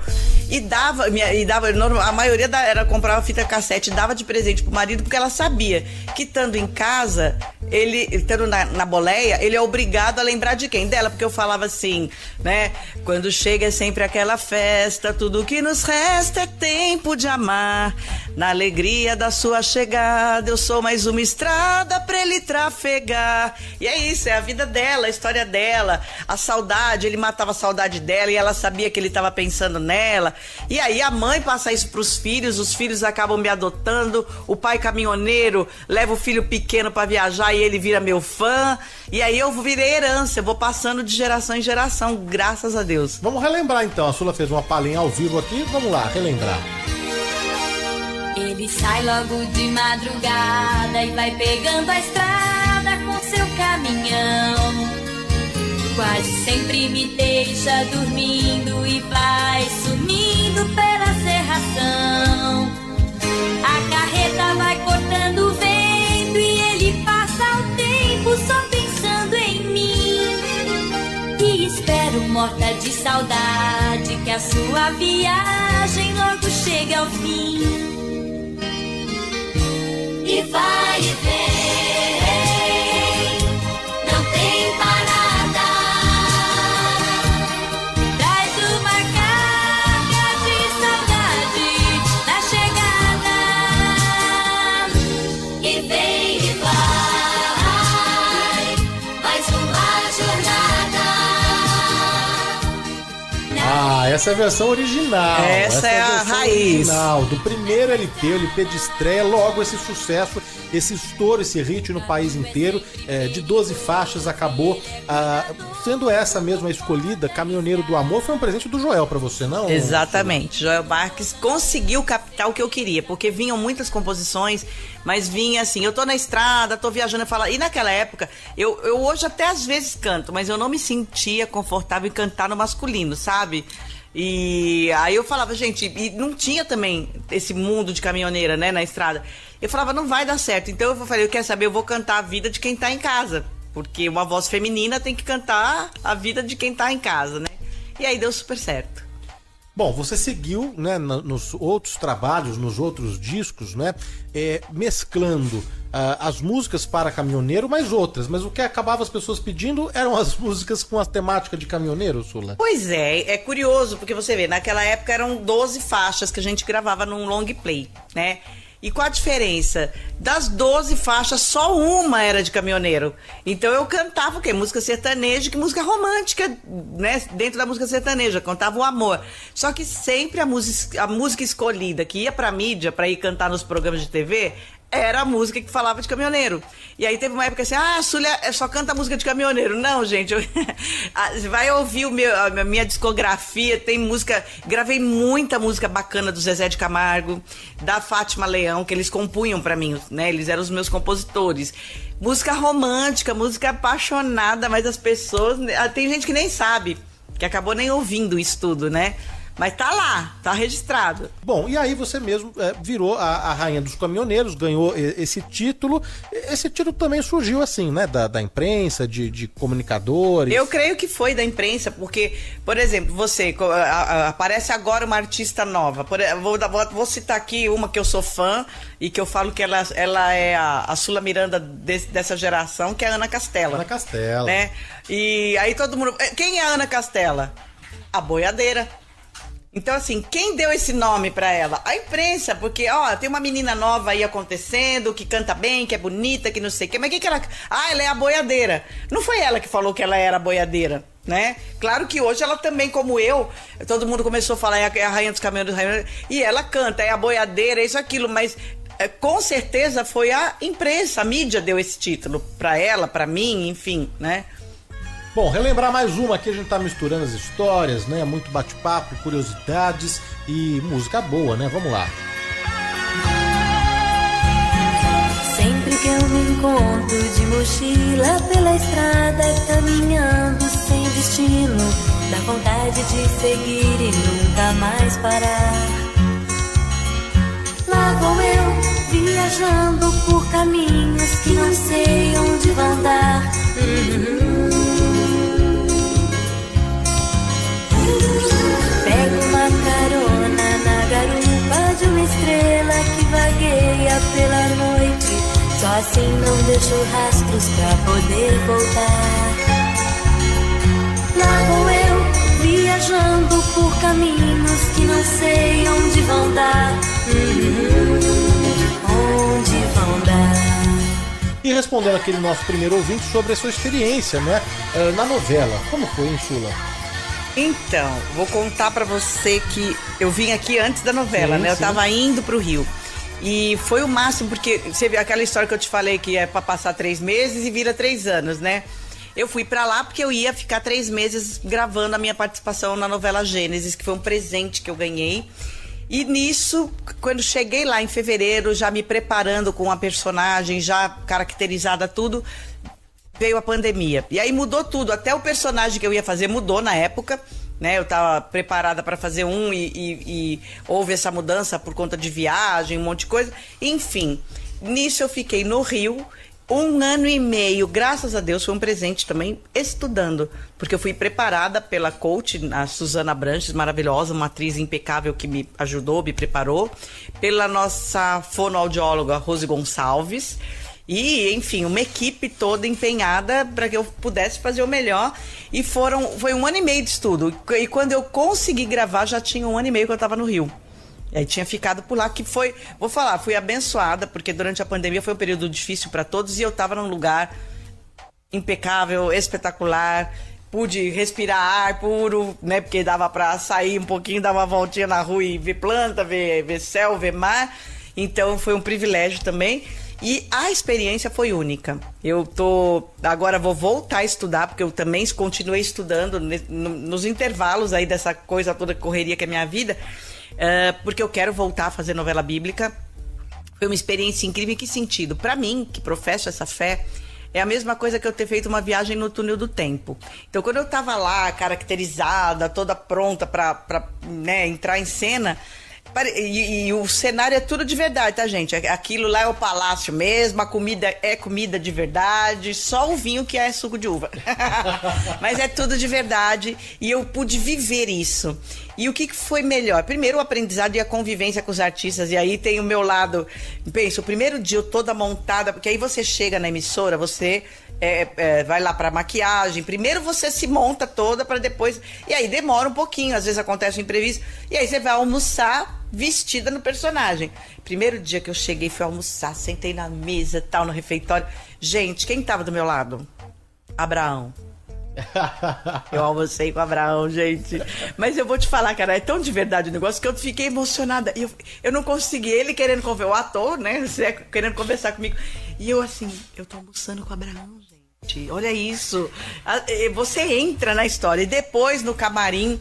e dava, a maioria ela comprava fita cassete e dava de presente pro marido, porque ela sabia que estando em casa, ele estando na boleia, ele é obrigado a lembrar de quem? Dela, porque eu falava assim, né? Quando chega é sempre aquela festa, tudo que nos resta é tempo de amar. Na alegria da sua chegada, eu sou mais uma estrada pra ele trafegar. E é isso, é a vida dela, a história dela, a saudade, ele matava a saudade dela e ela sabia que ele estava pensando nela. E aí a mãe passa isso pros filhos, os filhos acabam me adotando, o pai caminhoneiro leva o filho pequeno pra viajar e ele vira meu fã. E aí eu virei herança, eu vou passando de geração em geração, graças a Deus. Vamos relembrar então, a Sula fez uma palhinha ao vivo aqui, vamos lá, relembrar. Ele sai logo de madrugada e vai pegando a estrada com seu caminhão. Quase sempre me deixa dormindo e vai sumindo pela serração. A carreta vai cortando o vento e ele passa o tempo só pensando em mim. E espero morta de saudade que a sua viagem logo chegue ao fim. E vai e vem, não tem parada. Traz uma carga de saudade na chegada. E vem e vai, mais uma jornada. Ah, essa é a versão original. Essa é a raiz. Original, do primeiro LP, o LP de estreia, logo esse sucesso, esse estouro, esse hit no país inteiro, de 12 faixas, acabou sendo essa mesma escolhida, Caminhoneiro do Amor. Foi um presente do Joel pra você, não? Exatamente, Joel Marques conseguiu captar o que eu queria, porque vinham muitas composições, mas vinha assim, eu tô na estrada, tô viajando, e naquela época, eu hoje até às vezes canto, mas eu não me sentia confortável em cantar no masculino, sabe? E aí eu falava, gente, e não tinha também esse mundo de caminhoneira, né, na estrada. Eu falava, não vai dar certo. Então eu falei, quer saber, eu vou cantar a vida de quem tá em casa. Porque uma voz feminina tem que cantar a vida de quem tá em casa, né? E aí deu super certo. Bom, você seguiu, né, nos outros trabalhos, nos outros discos, né, mesclando as músicas para caminhoneiro, mais outras. Mas o que acabava as pessoas pedindo eram as músicas com a temática de caminhoneiro, Sula? Pois é curioso, porque você vê, naquela época eram 12 faixas que a gente gravava num long play, né? E qual a diferença? Das 12 faixas, só uma era de caminhoneiro. Então eu cantava o quê? Música sertaneja, que música romântica, né? Dentro da música sertaneja, cantava o amor. Só que sempre a música escolhida, que ia pra mídia, pra ir cantar nos programas de TV, era a música que falava de caminhoneiro. E aí teve uma época assim, a Súlia só canta música de caminhoneiro. Não, gente, vai ouvir a minha discografia, tem música, gravei muita música bacana do Zezé de Camargo, da Fátima Leão, que eles compunham pra mim, né? Eles eram os meus compositores. música romântica, música apaixonada, mas as pessoas... Tem gente que nem sabe, que acabou nem ouvindo isso tudo, né? Mas tá lá, tá registrado. Bom, e aí você mesmo virou a rainha dos caminhoneiros, ganhou esse título. Esse título também surgiu assim, né? Da imprensa, de comunicadores. Eu creio que foi da imprensa, porque, por exemplo, você aparece agora uma artista nova. Vou citar aqui uma que eu sou fã e que eu falo que ela é a Sula Miranda dessa geração, que é a Ana Castela. Ana Castela. Né? E aí todo mundo... Quem é a Ana Castela? A boiadeira. Então, assim, quem deu esse nome pra ela? A imprensa, porque, tem uma menina nova aí acontecendo, que canta bem, que é bonita, que não sei o quê. Mas que ela... ela é a boiadeira. Não foi ela que falou que ela era a boiadeira, né? Claro que hoje ela também, como eu, todo mundo começou a falar, é a rainha dos caminhoneiros, e ela canta, é a boiadeira, é isso, aquilo, mas... Com certeza foi a imprensa, a mídia deu esse título pra ela, pra mim, enfim, né? Bom, relembrar mais uma aqui, a gente tá misturando as histórias, né? Muito bate-papo, curiosidades e música boa, né? Vamos lá. Sempre que eu me encontro de mochila pela estrada, caminhando sem destino, dá vontade de seguir e nunca mais parar. Lá vou eu, viajando por caminhos que não sei onde vão dar. Pego uma carona na garupa de uma estrela que vagueia pela noite. Só assim não deixo rastros pra poder voltar. Lá vou eu, viajando por caminhos que não sei onde vão dar. Onde vão dar. E respondendo aquele nosso primeiro ouvinte sobre a sua experiência, né? Na novela. Como foi, hein, Sula? Então, vou contar pra você que eu vim aqui antes da novela, né? Eu tava indo pro Rio. E foi o máximo, porque você viu aquela história que eu te falei que é pra passar 3 meses e vira 3 anos, né? Eu fui pra lá porque eu ia ficar 3 meses gravando a minha participação na novela Gênesis, que foi um presente que eu ganhei. E nisso, quando cheguei lá em fevereiro, já me preparando com a personagem, já caracterizada tudo, veio a pandemia. E aí mudou tudo, até o personagem que eu ia fazer mudou na época, né? Eu tava preparada para fazer e houve essa mudança por conta de viagem, um monte de coisa. Enfim, nisso eu fiquei no Rio 1 ano e meio, graças a Deus, foi um presente também, estudando. Porque eu fui preparada pela coach, a Suzana Branches, maravilhosa, uma atriz impecável que me ajudou, me preparou. Pela nossa fonoaudióloga, Rose Gonçalves. E, enfim, uma equipe toda empenhada para que eu pudesse fazer o melhor. E foi 1 ano e meio de estudo. E quando eu consegui gravar, já tinha 1 ano e meio que eu estava no Rio. E aí tinha ficado por lá, que foi... Vou falar, fui abençoada, porque durante a pandemia foi um período difícil para todos. E eu estava num lugar impecável, espetacular. Pude respirar ar puro, né? Porque dava para sair um pouquinho, dar uma voltinha na rua e ver planta, ver céu, ver mar. Então foi um privilégio também. E a experiência foi única. Agora vou voltar a estudar, porque eu também continuei estudando nos intervalos aí dessa coisa toda, correria que é a minha vida, porque eu quero voltar a fazer novela bíblica. Foi uma experiência incrível. Em que sentido? Para mim, que professo essa fé, é a mesma coisa que eu ter feito uma viagem no túnel do tempo. Então, quando eu tava lá, caracterizada, toda pronta para né, entrar em cena... E o cenário é tudo de verdade, tá, gente? Aquilo lá é o palácio mesmo, a comida é comida de verdade, só o vinho que é suco de uva. Mas é tudo de verdade e eu pude viver isso. E o que foi melhor? Primeiro o aprendizado e a convivência com os artistas. E aí tem o meu lado... Pensa, o primeiro dia eu toda montada, porque aí você chega na emissora, você... vai lá pra maquiagem. Primeiro você se monta toda para depois... E aí demora um pouquinho, às vezes acontece um imprevisto. E aí você vai almoçar vestida no personagem. Primeiro dia que eu cheguei, fui almoçar, sentei na mesa, tal, no refeitório. Gente, quem tava do meu lado? Abraão. Eu almocei com o Abraão, gente. Mas eu vou te falar, cara, é tão de verdade o negócio que eu fiquei emocionada. Eu não consegui, ele querendo conversar, o ator, né, querendo conversar comigo. E eu assim, eu tô almoçando com o Abraão, gente. Olha isso. Você entra na história. E depois, no camarim,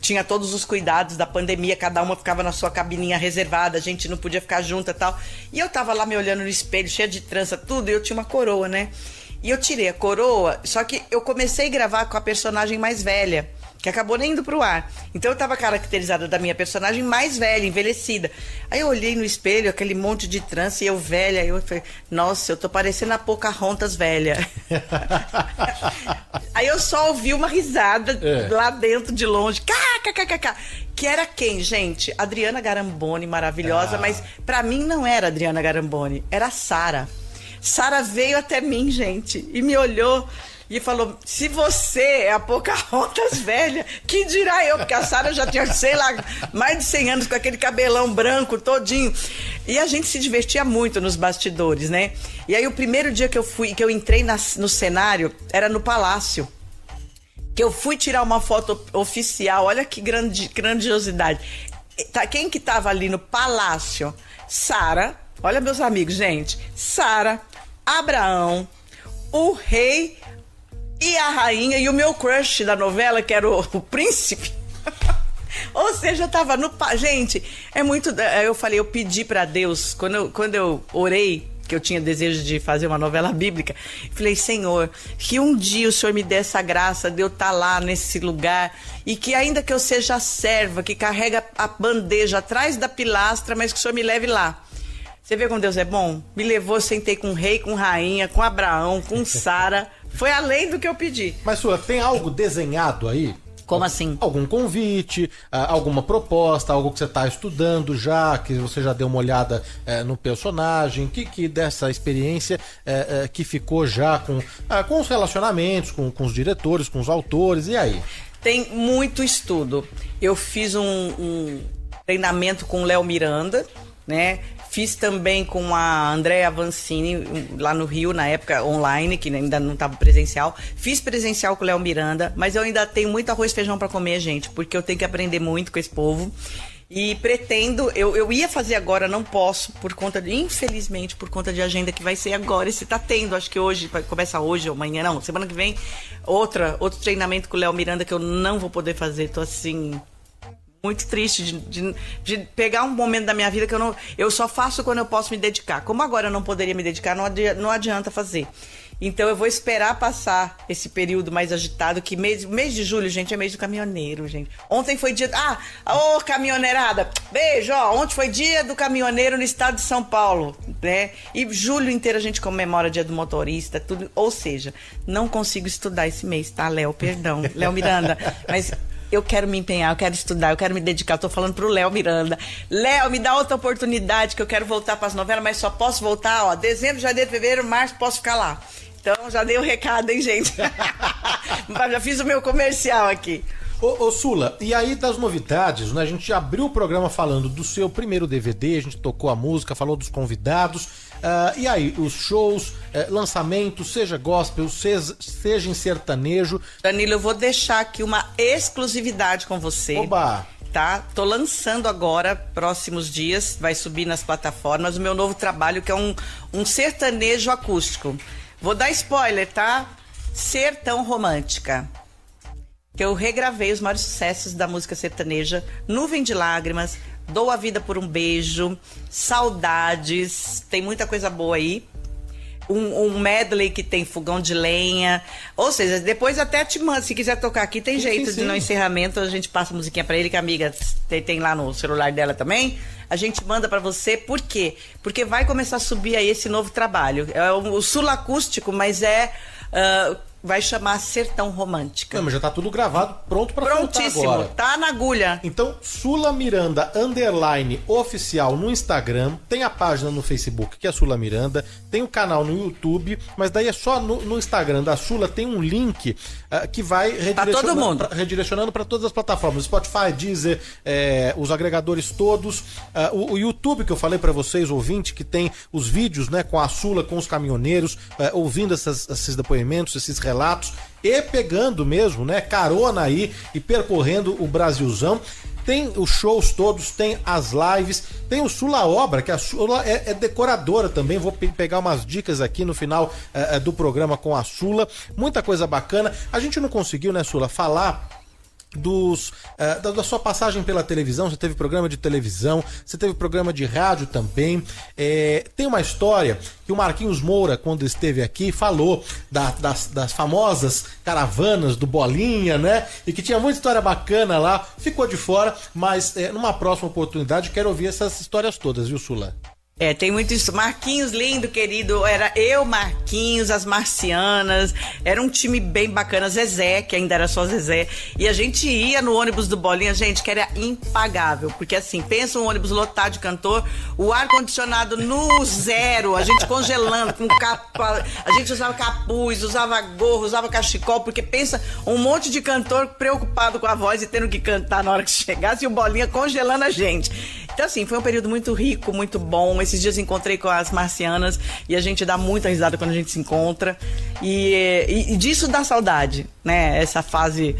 tinha todos os cuidados da pandemia, cada uma ficava na sua cabininha reservada, a gente não podia ficar junta e tal. E eu tava lá me olhando no espelho, cheia de trança, tudo, e eu tinha uma coroa, né? E eu tirei a coroa, só que eu comecei a gravar com a personagem mais velha, que acabou nem indo pro ar. Então eu tava caracterizada da minha personagem mais velha, envelhecida. Aí eu olhei no espelho, aquele monte de trança, e eu velha, eu falei, nossa, eu tô parecendo a Pocahontas velha. Aí eu só ouvi uma risada lá dentro, de longe, kkkk. Que era quem, gente? Adriana Garamboni, maravilhosa, mas pra mim não era Adriana Garamboni, era a Sara. Sara veio até mim, gente, e me olhou e falou, se você é a Pocahontas velha, que dirá eu? Porque a Sara já tinha, sei lá, mais de 100 anos com aquele cabelão branco todinho. E a gente se divertia muito nos bastidores, né? E aí o primeiro dia que eu entrei no cenário, era no Palácio. Que eu fui tirar uma foto oficial, olha que grandiosidade. Quem que tava ali no Palácio? Sara, olha meus amigos, gente. Sara, Abraão, o rei e a rainha e o meu crush da novela, que era o príncipe. Ou seja, eu tava no... Gente, é muito... Eu falei, eu pedi pra Deus, quando eu orei, que eu tinha desejo de fazer uma novela bíblica, falei, Senhor, que um dia o Senhor me dê essa graça de eu estar lá nesse lugar, e que ainda que eu seja a serva que carrega a bandeja atrás da pilastra, mas que o Senhor me leve lá. Você vê como Deus é bom? Me levou, sentei com o rei, com rainha, com Abraão, com Sara. Foi além do que eu pedi. Mas, Sula, tem algo desenhado aí? Como assim? Algum convite, alguma proposta, algo que você está estudando já, que você já deu uma olhada no personagem, que dessa experiência que ficou já com os relacionamentos, com os diretores, com os autores, e aí? Tem muito estudo. Eu fiz um treinamento com o Léo Miranda, né? Fiz também com a Andrea Vancini, lá no Rio, na época online, que ainda não estava presencial. Fiz presencial com o Léo Miranda, mas eu ainda tenho muito arroz e feijão para comer, gente, porque eu tenho que aprender muito com esse povo. E pretendo, eu ia fazer agora, não posso, infelizmente, por conta de agenda que vai ser agora. E se tá tendo, acho que hoje, começa hoje ou amanhã, não, semana que vem, outro treinamento com o Léo Miranda que eu não vou poder fazer, tô assim... muito triste de pegar um momento da minha vida que eu só faço quando eu posso me dedicar. Como agora eu não poderia me dedicar, não adianta fazer. Então eu vou esperar passar esse período mais agitado, que mês de julho, gente, é mês do caminhoneiro, gente. Ontem foi dia... caminhoneirada, beijo, ontem foi dia do caminhoneiro no estado de São Paulo, né? E julho inteiro a gente comemora dia do motorista, tudo. Ou seja, não consigo estudar esse mês, tá, Léo? Perdão, Léo Miranda, mas... Eu quero me empenhar, eu quero estudar, eu quero me dedicar. Eu tô falando pro Léo Miranda. Léo, me dá outra oportunidade, que eu quero voltar pras novelas, mas só posso voltar, dezembro, janeiro, fevereiro, março, posso ficar lá. Então, já dei o recado, hein, gente? Já fiz o meu comercial aqui. Ô Sula, e aí das novidades, né? A gente abriu o programa falando do seu primeiro DVD, a gente tocou a música, falou dos convidados. E aí, os shows, lançamentos, seja gospel, seja em sertanejo. Danilo, eu vou deixar aqui uma exclusividade com você. Oba! Tá? Tô lançando agora, próximos dias, vai subir nas plataformas, o meu novo trabalho, que é um sertanejo acústico. Vou dar spoiler, tá? Sertão Romântica. Que eu regravei os maiores sucessos da música sertaneja, Nuvem de Lágrimas, Dou a Vida por um Beijo, Saudades, tem muita coisa boa aí. Um medley que tem Fogão de Lenha. Ou seja, depois até te mando, se quiser tocar aqui, tem jeito de no encerramento, a gente passa a musiquinha pra ele, que a amiga tem lá no celular dela também. A gente manda pra você, por quê? Porque vai começar a subir aí esse novo trabalho. É o Sula Acústico, mas vai chamar Sertão Romântica. Não, mas já tá tudo gravado, pronto pra soltar agora. Prontíssimo, tá na agulha. Então, Sula Miranda _oficial no Instagram, tem a página no Facebook, que é Sula Miranda, tem o canal no YouTube, mas daí é só no Instagram da Sula, tem um link que vai redirecionando para todas as plataformas, Spotify, Deezer, os agregadores todos, o YouTube que eu falei para vocês, ouvinte, que tem os vídeos, né, com a Sula, com os caminhoneiros, ouvindo esses depoimentos, esses relatos e pegando mesmo, né, carona aí e percorrendo o Brasilzão. Tem os shows todos, tem as lives, tem o Sula Obra, que a Sula é decoradora também. Vou pegar umas dicas aqui no final do programa com a Sula. Muita coisa bacana. A gente não conseguiu, né, Sula, falar da sua passagem pela televisão. Você teve programa de televisão, você teve programa de rádio também. Tem uma história que o Marquinhos Moura, quando esteve aqui, falou das famosas caravanas do Bolinha, né? E que tinha muita história bacana lá. Ficou de fora, mas numa próxima oportunidade quero ouvir essas histórias todas, viu, Sula? Tem muito isso. Marquinhos, lindo, querido. Era eu, Marquinhos, as Marcianas. Era um time bem bacana. Zezé, que ainda era só Zezé. E a gente ia no ônibus do Bolinha, gente, que era impagável. Porque assim, pensa um ônibus lotado de cantor, o ar-condicionado no zero, a gente congelando, com capa. A gente usava capuz, usava gorro, usava cachecol, porque pensa um monte de cantor preocupado com a voz e tendo que cantar na hora que chegasse, e o Bolinha congelando a gente. Então, assim, foi um período muito rico, muito bom. Esses dias encontrei com as Marcianas e a gente dá muita risada quando a gente se encontra. E disso dá saudade, né? Essa fase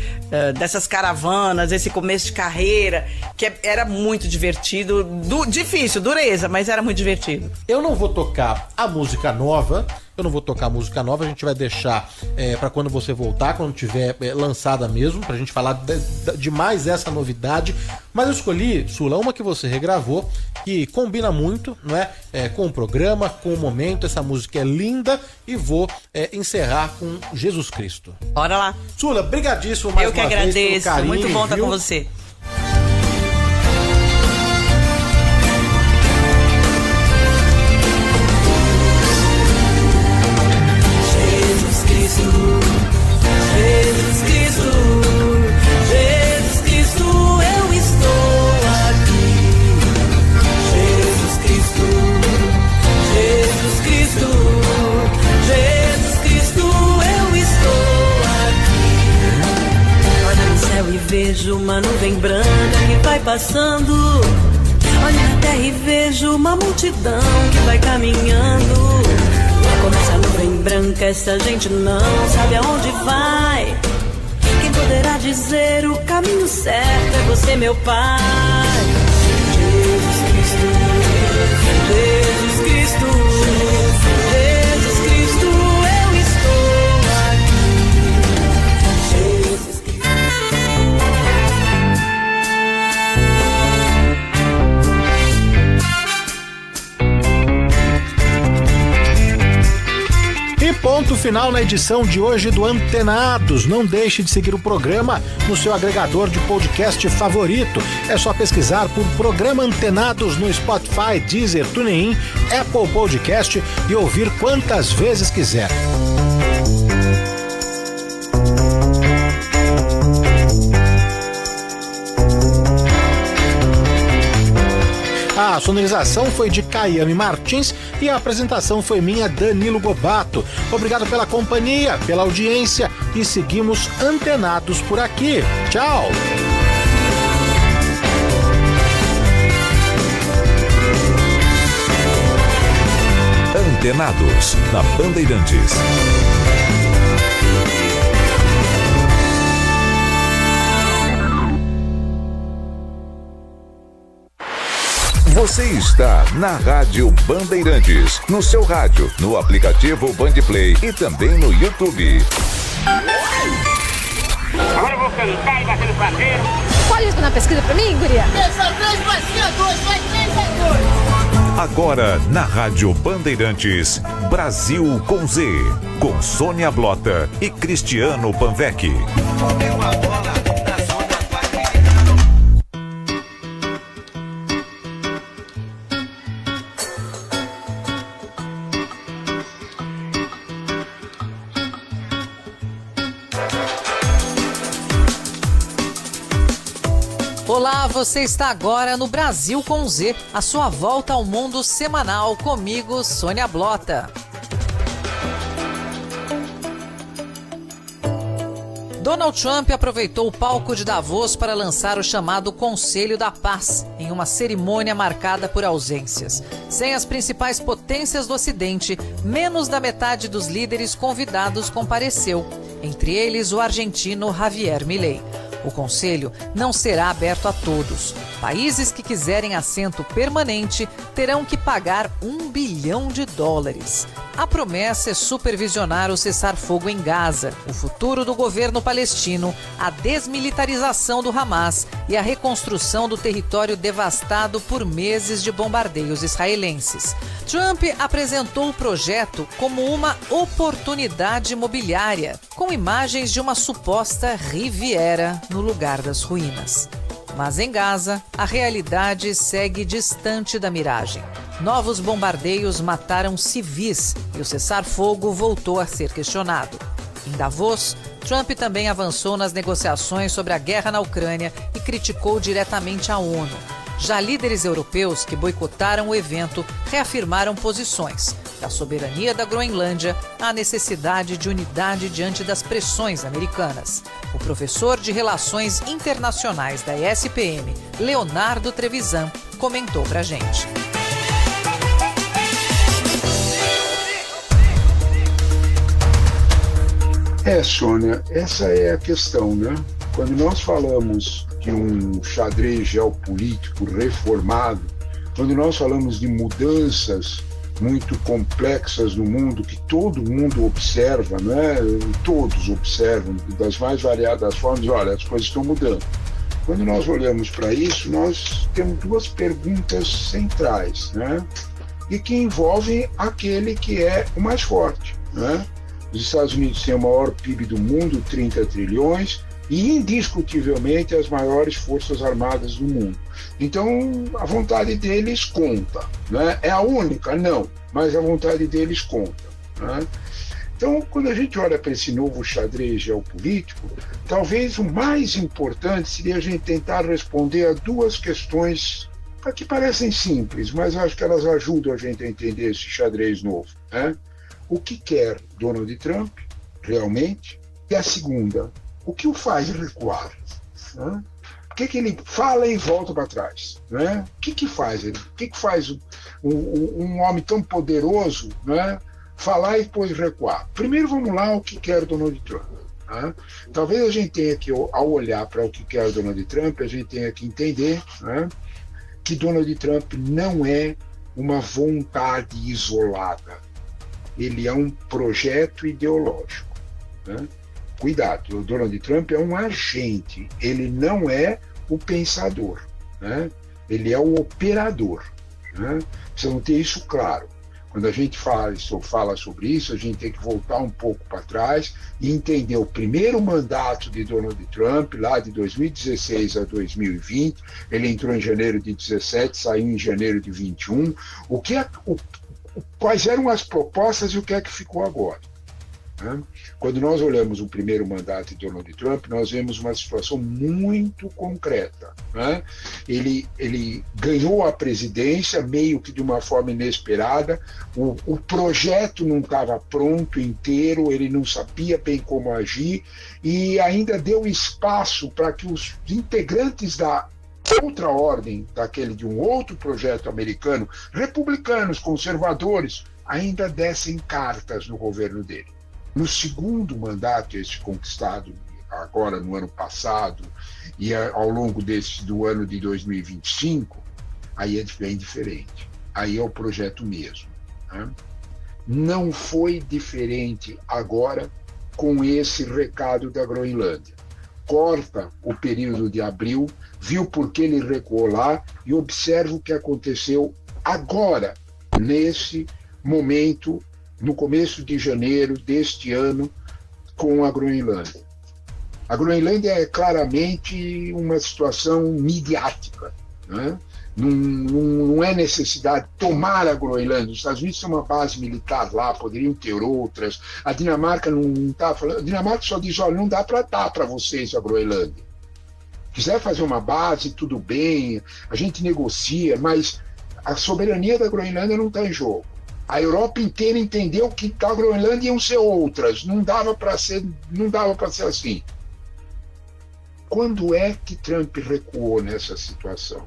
dessas caravanas, esse começo de carreira, que era muito divertido. Difícil, dureza, mas era muito divertido. Eu não vou tocar a música nova. A gente vai deixar pra quando você voltar, quando tiver lançada mesmo, pra gente falar de mais essa novidade. Mas eu escolhi, Sula, uma que você regravou, que combina muito, não é? Com o programa, com o momento. Essa música é linda e vou encerrar com Jesus Cristo. Bora lá. Sula, brigadíssimo mais uma vez. Eu que agradeço, carinho, muito bom estar com você. Vejo uma nuvem branca que vai passando. Olho na terra e vejo uma multidão que vai caminhando. Como essa nuvem branca, essa gente não sabe aonde vai. Quem poderá dizer o caminho certo é você, meu Pai. Jesus Cristo, Jesus Cristo, Jesus Cristo, eu estou aqui. Jesus Cristo. E ponto final na edição de hoje do Antenados. Não deixe de seguir o programa no seu agregador de podcast favorito. É só pesquisar por Programa Antenados no Spotify, Deezer, TuneIn, Apple Podcast e ouvir quantas vezes quiser. A sonorização foi de Caiame Martins e a apresentação foi minha, Danilo Gobato. Obrigado pela companhia, pela audiência e seguimos antenados por aqui. Tchau! Antenados, na Bandeirantes. Você está na Rádio Bandeirantes, no seu rádio, no aplicativo Bandplay e também no YouTube. Agora eu vou cantar e bater no prazer. Olha isso na pesquisa pra mim, guria. 3 vai ser 2, vai 3 Agora na Rádio Bandeirantes, Brasil com Z, com Sônia Blota e Cristiano Panvec. Olá, você está agora no Brasil com Z, a sua volta ao mundo semanal comigo, Sônia Blota. Donald Trump aproveitou o palco de Davos para lançar o chamado Conselho da Paz, em uma cerimônia marcada por ausências. Sem as principais potências do Ocidente, menos da metade dos líderes convidados compareceu, entre eles o argentino Javier Milei. O conselho não será aberto a todos. Países que quiserem assento permanente terão que pagar $1 bilhão. A promessa é supervisionar o cessar-fogo em Gaza, o futuro do governo palestino, a desmilitarização do Hamas e a reconstrução do território devastado por meses de bombardeios israelenses. Trump apresentou o projeto como uma oportunidade imobiliária, com imagens de uma suposta Riviera no lugar das ruínas. Mas em Gaza, a realidade segue distante da miragem. Novos bombardeios mataram civis e o cessar-fogo voltou a ser questionado. Em Davos, Trump também avançou nas negociações sobre a guerra na Ucrânia e criticou diretamente a ONU. Já líderes europeus que boicotaram o evento reafirmaram posições, da soberania da Groenlândia à necessidade de unidade diante das pressões americanas. O professor de Relações Internacionais da ESPM, Leonardo Trevisan, comentou pra gente. Sônia, essa é a questão, né? Quando nós falamos de um xadrez geopolítico reformado, quando nós falamos de mudanças muito complexas no mundo, que todo mundo observa, né? Todos observam, das mais variadas formas, olha, as coisas estão mudando. Quando nós olhamos para isso, nós temos duas perguntas centrais, né? E que envolvem aquele que é o mais forte, né? Os Estados Unidos têm o maior PIB do mundo, 30 trilhões, e indiscutivelmente as maiores forças armadas do mundo. Então, a vontade deles conta, né? É a única? Não, mas a vontade deles conta, né? Então, quando a gente olha para esse novo xadrez geopolítico, talvez o mais importante seria a gente tentar responder a duas questões que parecem simples, mas acho que elas ajudam a gente a entender esse xadrez novo, né? O que quer Donald Trump, realmente? E a segunda, o que o faz recuar? Né? Por que ele fala e volta para trás? Né? O que faz ele? O que faz um homem tão poderoso, né, falar e depois recuar? Primeiro vamos lá, o que quer Donald Trump. Né? Talvez a gente tenha que, ao olhar para o que quer Donald Trump, a gente tenha que entender, né, que Donald Trump não é uma vontade isolada. Ele é um projeto ideológico, né? Cuidado, o Donald Trump é um agente, ele não é o pensador, né? Ele é o operador, né? Precisamos ter isso claro. Quando a gente fala sobre isso, a gente tem que voltar um pouco para trás e entender o primeiro mandato de Donald Trump, lá de 2016 a 2020, ele entrou em janeiro de 17, saiu em janeiro de 21, quais eram as propostas e o que é que ficou agora, né? Quando nós olhamos o primeiro mandato de Donald Trump, nós vemos uma situação muito concreta, né? Ele ganhou a presidência meio que de uma forma inesperada, o projeto não estava pronto inteiro, ele não sabia bem como agir e ainda deu espaço para que os integrantes da outra ordem, daquele de um outro projeto americano, republicanos, conservadores, ainda dessem cartas no governo dele. No segundo mandato, esse conquistado agora no ano passado e ao longo do ano de 2025, aí é bem diferente. Aí é o projeto mesmo, né? Não foi diferente agora com esse recado da Groenlândia. Corta o período de abril, viu por que ele recuou lá e observa o que aconteceu agora, nesse momento, no começo de janeiro deste ano, com a Groenlândia. A Groenlândia é claramente uma situação midiática, né? Não é necessidade de tomar a Groenlândia. Os Estados Unidos têm uma base militar lá, poderiam ter outras. A Dinamarca não está falando. A Dinamarca só diz: olha, não dá para dar para vocês a Groenlândia. Quiser fazer uma base, tudo bem, a gente negocia, mas a soberania da Groenlândia não está em jogo. A Europa inteira entendeu que a Groenlândia iam ser outras, não dava para ser assim. Quando é que Trump recuou nessa situação?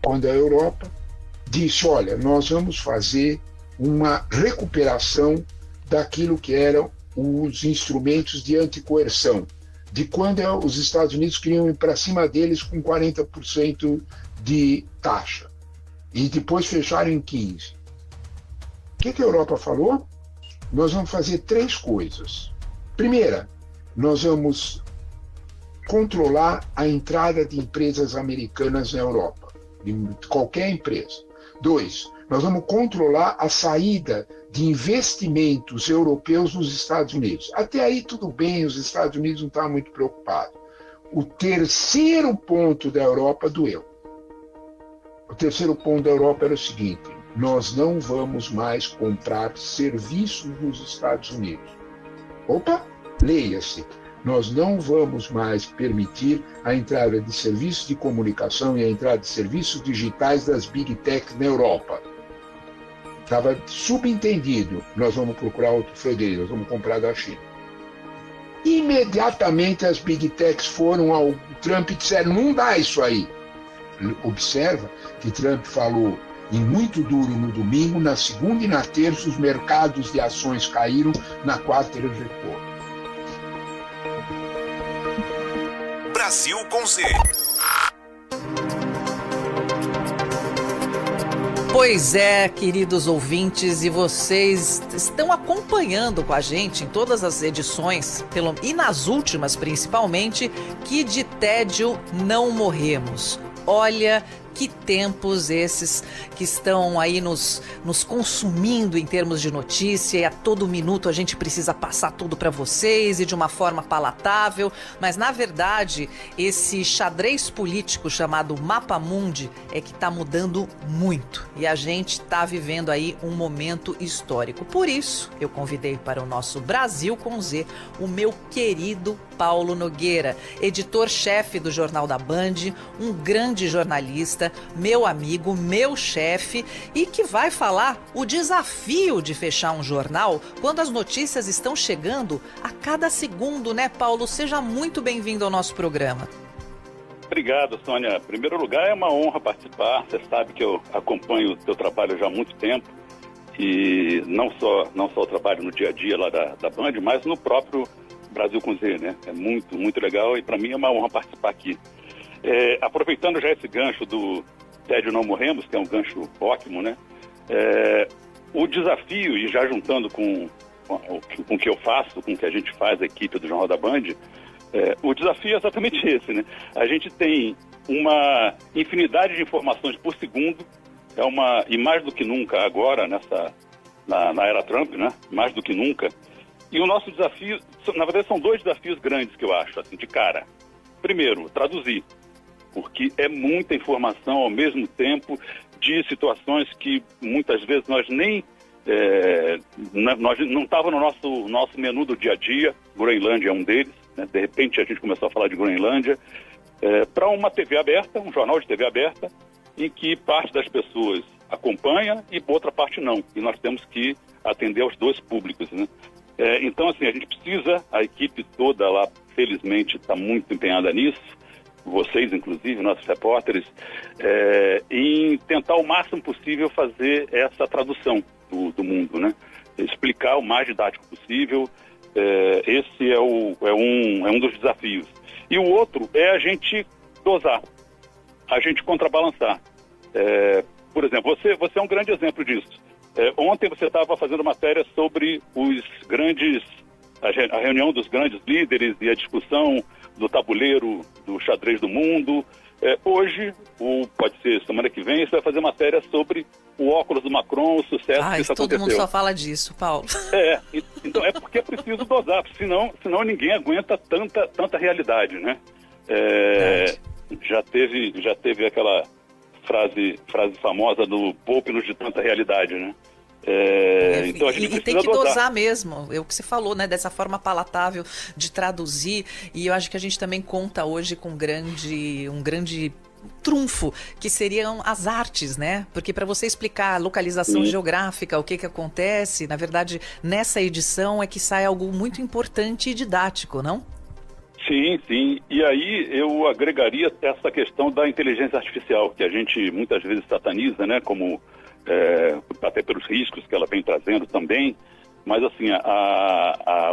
Quando a Europa disse: olha, nós vamos fazer uma recuperação daquilo que eram os instrumentos de anticoerção, de quando os Estados Unidos queriam ir para cima deles com 40% de taxa, e depois fecharam em 15%. O que a Europa falou? nós vamos fazer 3 coisas. Primeira, nós vamos controlar a entrada de empresas americanas na Europa, de qualquer empresa. 2, nós vamos controlar a saída de investimentos europeus nos Estados Unidos. Até aí tudo bem, os Estados Unidos não estavam muito preocupados. O terceiro ponto da Europa doeu. O terceiro ponto da Europa era o seguinte: nós não vamos mais comprar serviços nos Estados Unidos. Opa, leia-se. Nós não vamos mais permitir a entrada de serviços de comunicação e a entrada de serviços digitais das Big Tech na Europa. Estava subentendido, nós vamos procurar outro freguês, nós vamos comprar da China. Imediatamente as Big Techs foram ao Trump e disseram: não dá isso aí. Observa que Trump falou e muito duro no domingo, na segunda e na terça os mercados de ações caíram, na quarta ele recuou. Brasil com Z. Pois é, queridos ouvintes, e vocês estão acompanhando com a gente em todas as edições, e nas últimas principalmente, que de tédio não morremos. Olha que tempos esses que estão aí nos consumindo em termos de notícia, e a todo minuto a gente precisa passar tudo para vocês e de uma forma palatável, mas na verdade esse xadrez político chamado Mapa Mundi é que está mudando muito e a gente está vivendo aí um momento histórico. Por isso eu convidei para o nosso Brasil com Z o meu querido Paulo Nogueira, editor-chefe do Jornal da Band, um grande jornalista, meu amigo, meu chefe, e que vai falar o desafio de fechar um jornal quando as notícias estão chegando a cada segundo, né, Paulo? Seja muito bem-vindo ao nosso programa. Obrigado, Sônia. Em primeiro lugar, é uma honra participar. Você sabe que eu acompanho o teu trabalho já há muito tempo, e não só o trabalho no dia a dia lá da Band, mas no próprio Brasil com Z, né? É muito, muito legal, e para mim é uma honra participar aqui. Aproveitando já esse gancho do Tédio Não Morremos, que é um gancho ótimo, né? O desafio, e já juntando com o que eu faço, com o que a gente faz, a equipe do Jornal da Band, o desafio é exatamente esse, né? A gente tem uma infinidade de informações por segundo, e mais do que nunca agora, na era Trump, né? Mais do que nunca. E o nosso desafio, na verdade, são 2 desafios grandes que eu acho, assim, de cara. Primeiro, traduzir, porque é muita informação ao mesmo tempo, de situações que muitas vezes nós nem... nós não estava no nosso menu do dia a dia. Groenlândia é um deles, né? De repente a gente começou a falar de Groenlândia, para uma TV aberta, um jornal de TV aberta, em que parte das pessoas acompanha e outra parte não. E nós temos que atender aos 2 públicos, né? Então, assim, a gente precisa, a equipe toda lá, felizmente, está muito empenhada nisso, vocês, inclusive, nossos repórteres, em tentar o máximo possível fazer essa tradução do mundo, né? Explicar o mais didático possível. Esse é um dos desafios. E o outro é a gente dosar, a gente contrabalançar. Por exemplo, você é um grande exemplo disso. Ontem você estava fazendo matéria sobre a reunião dos grandes líderes e a discussão do tabuleiro do xadrez do mundo. Hoje, pode ser semana que vem, você vai fazer matéria sobre o óculos do Macron, o sucesso que isso todo aconteceu. Mundo só fala disso, Paulo. Então é porque é preciso dosar, senão ninguém aguenta tanta realidade, né? Já teve aquela frase famosa do poupe-nos de tanta realidade, né? Então a gente precisa tem que dosar mesmo, é o que você falou, né? Dessa forma palatável de traduzir, e eu acho que a gente também conta hoje com um grande trunfo, que seriam as artes, né? Porque para você explicar a localização geográfica, o que acontece, na verdade, nessa edição é que sai algo muito importante e didático, não? Sim. E aí eu agregaria essa questão da inteligência artificial, que a gente muitas vezes sataniza, né? Como até pelos riscos que ela vem trazendo também, mas assim,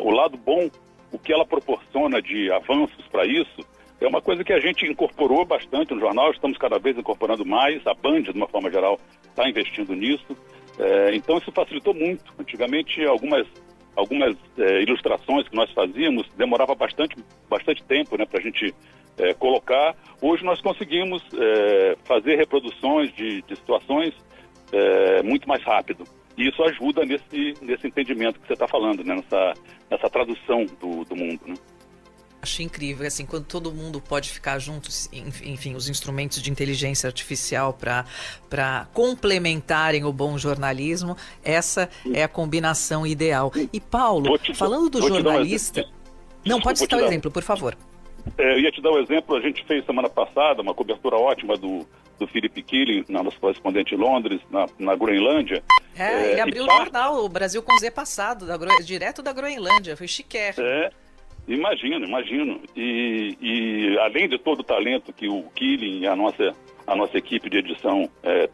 o lado bom, o que ela proporciona de avanços para isso, é uma coisa que a gente incorporou bastante no jornal, estamos cada vez incorporando mais, a Band, de uma forma geral, está investindo nisso, então isso facilitou muito. Antigamente, algumas algumas ilustrações que nós fazíamos, demorava bastante tempo, né, para a gente colocar. Hoje nós conseguimos fazer reproduções de situações muito mais rápido. E isso ajuda nesse entendimento que você está falando, né, nessa tradução do mundo, né? Acho incrível, assim, quando todo mundo pode ficar juntos, enfim, os instrumentos de inteligência artificial para complementarem o bom jornalismo, essa é a combinação ideal. E Paulo, falando do jornalista... Não, pode citar o exemplo, por favor. Eu ia te dar um exemplo, a gente fez semana passada uma cobertura ótima do Philip Keeling, nosso correspondente em Londres, na Groenlândia. Ele abriu o jornal, o Brasil com Z passado, direto da Groenlândia, foi chiquérrimo. Imagino. E além de todo o talento que o Keeling e a nossa equipe de edição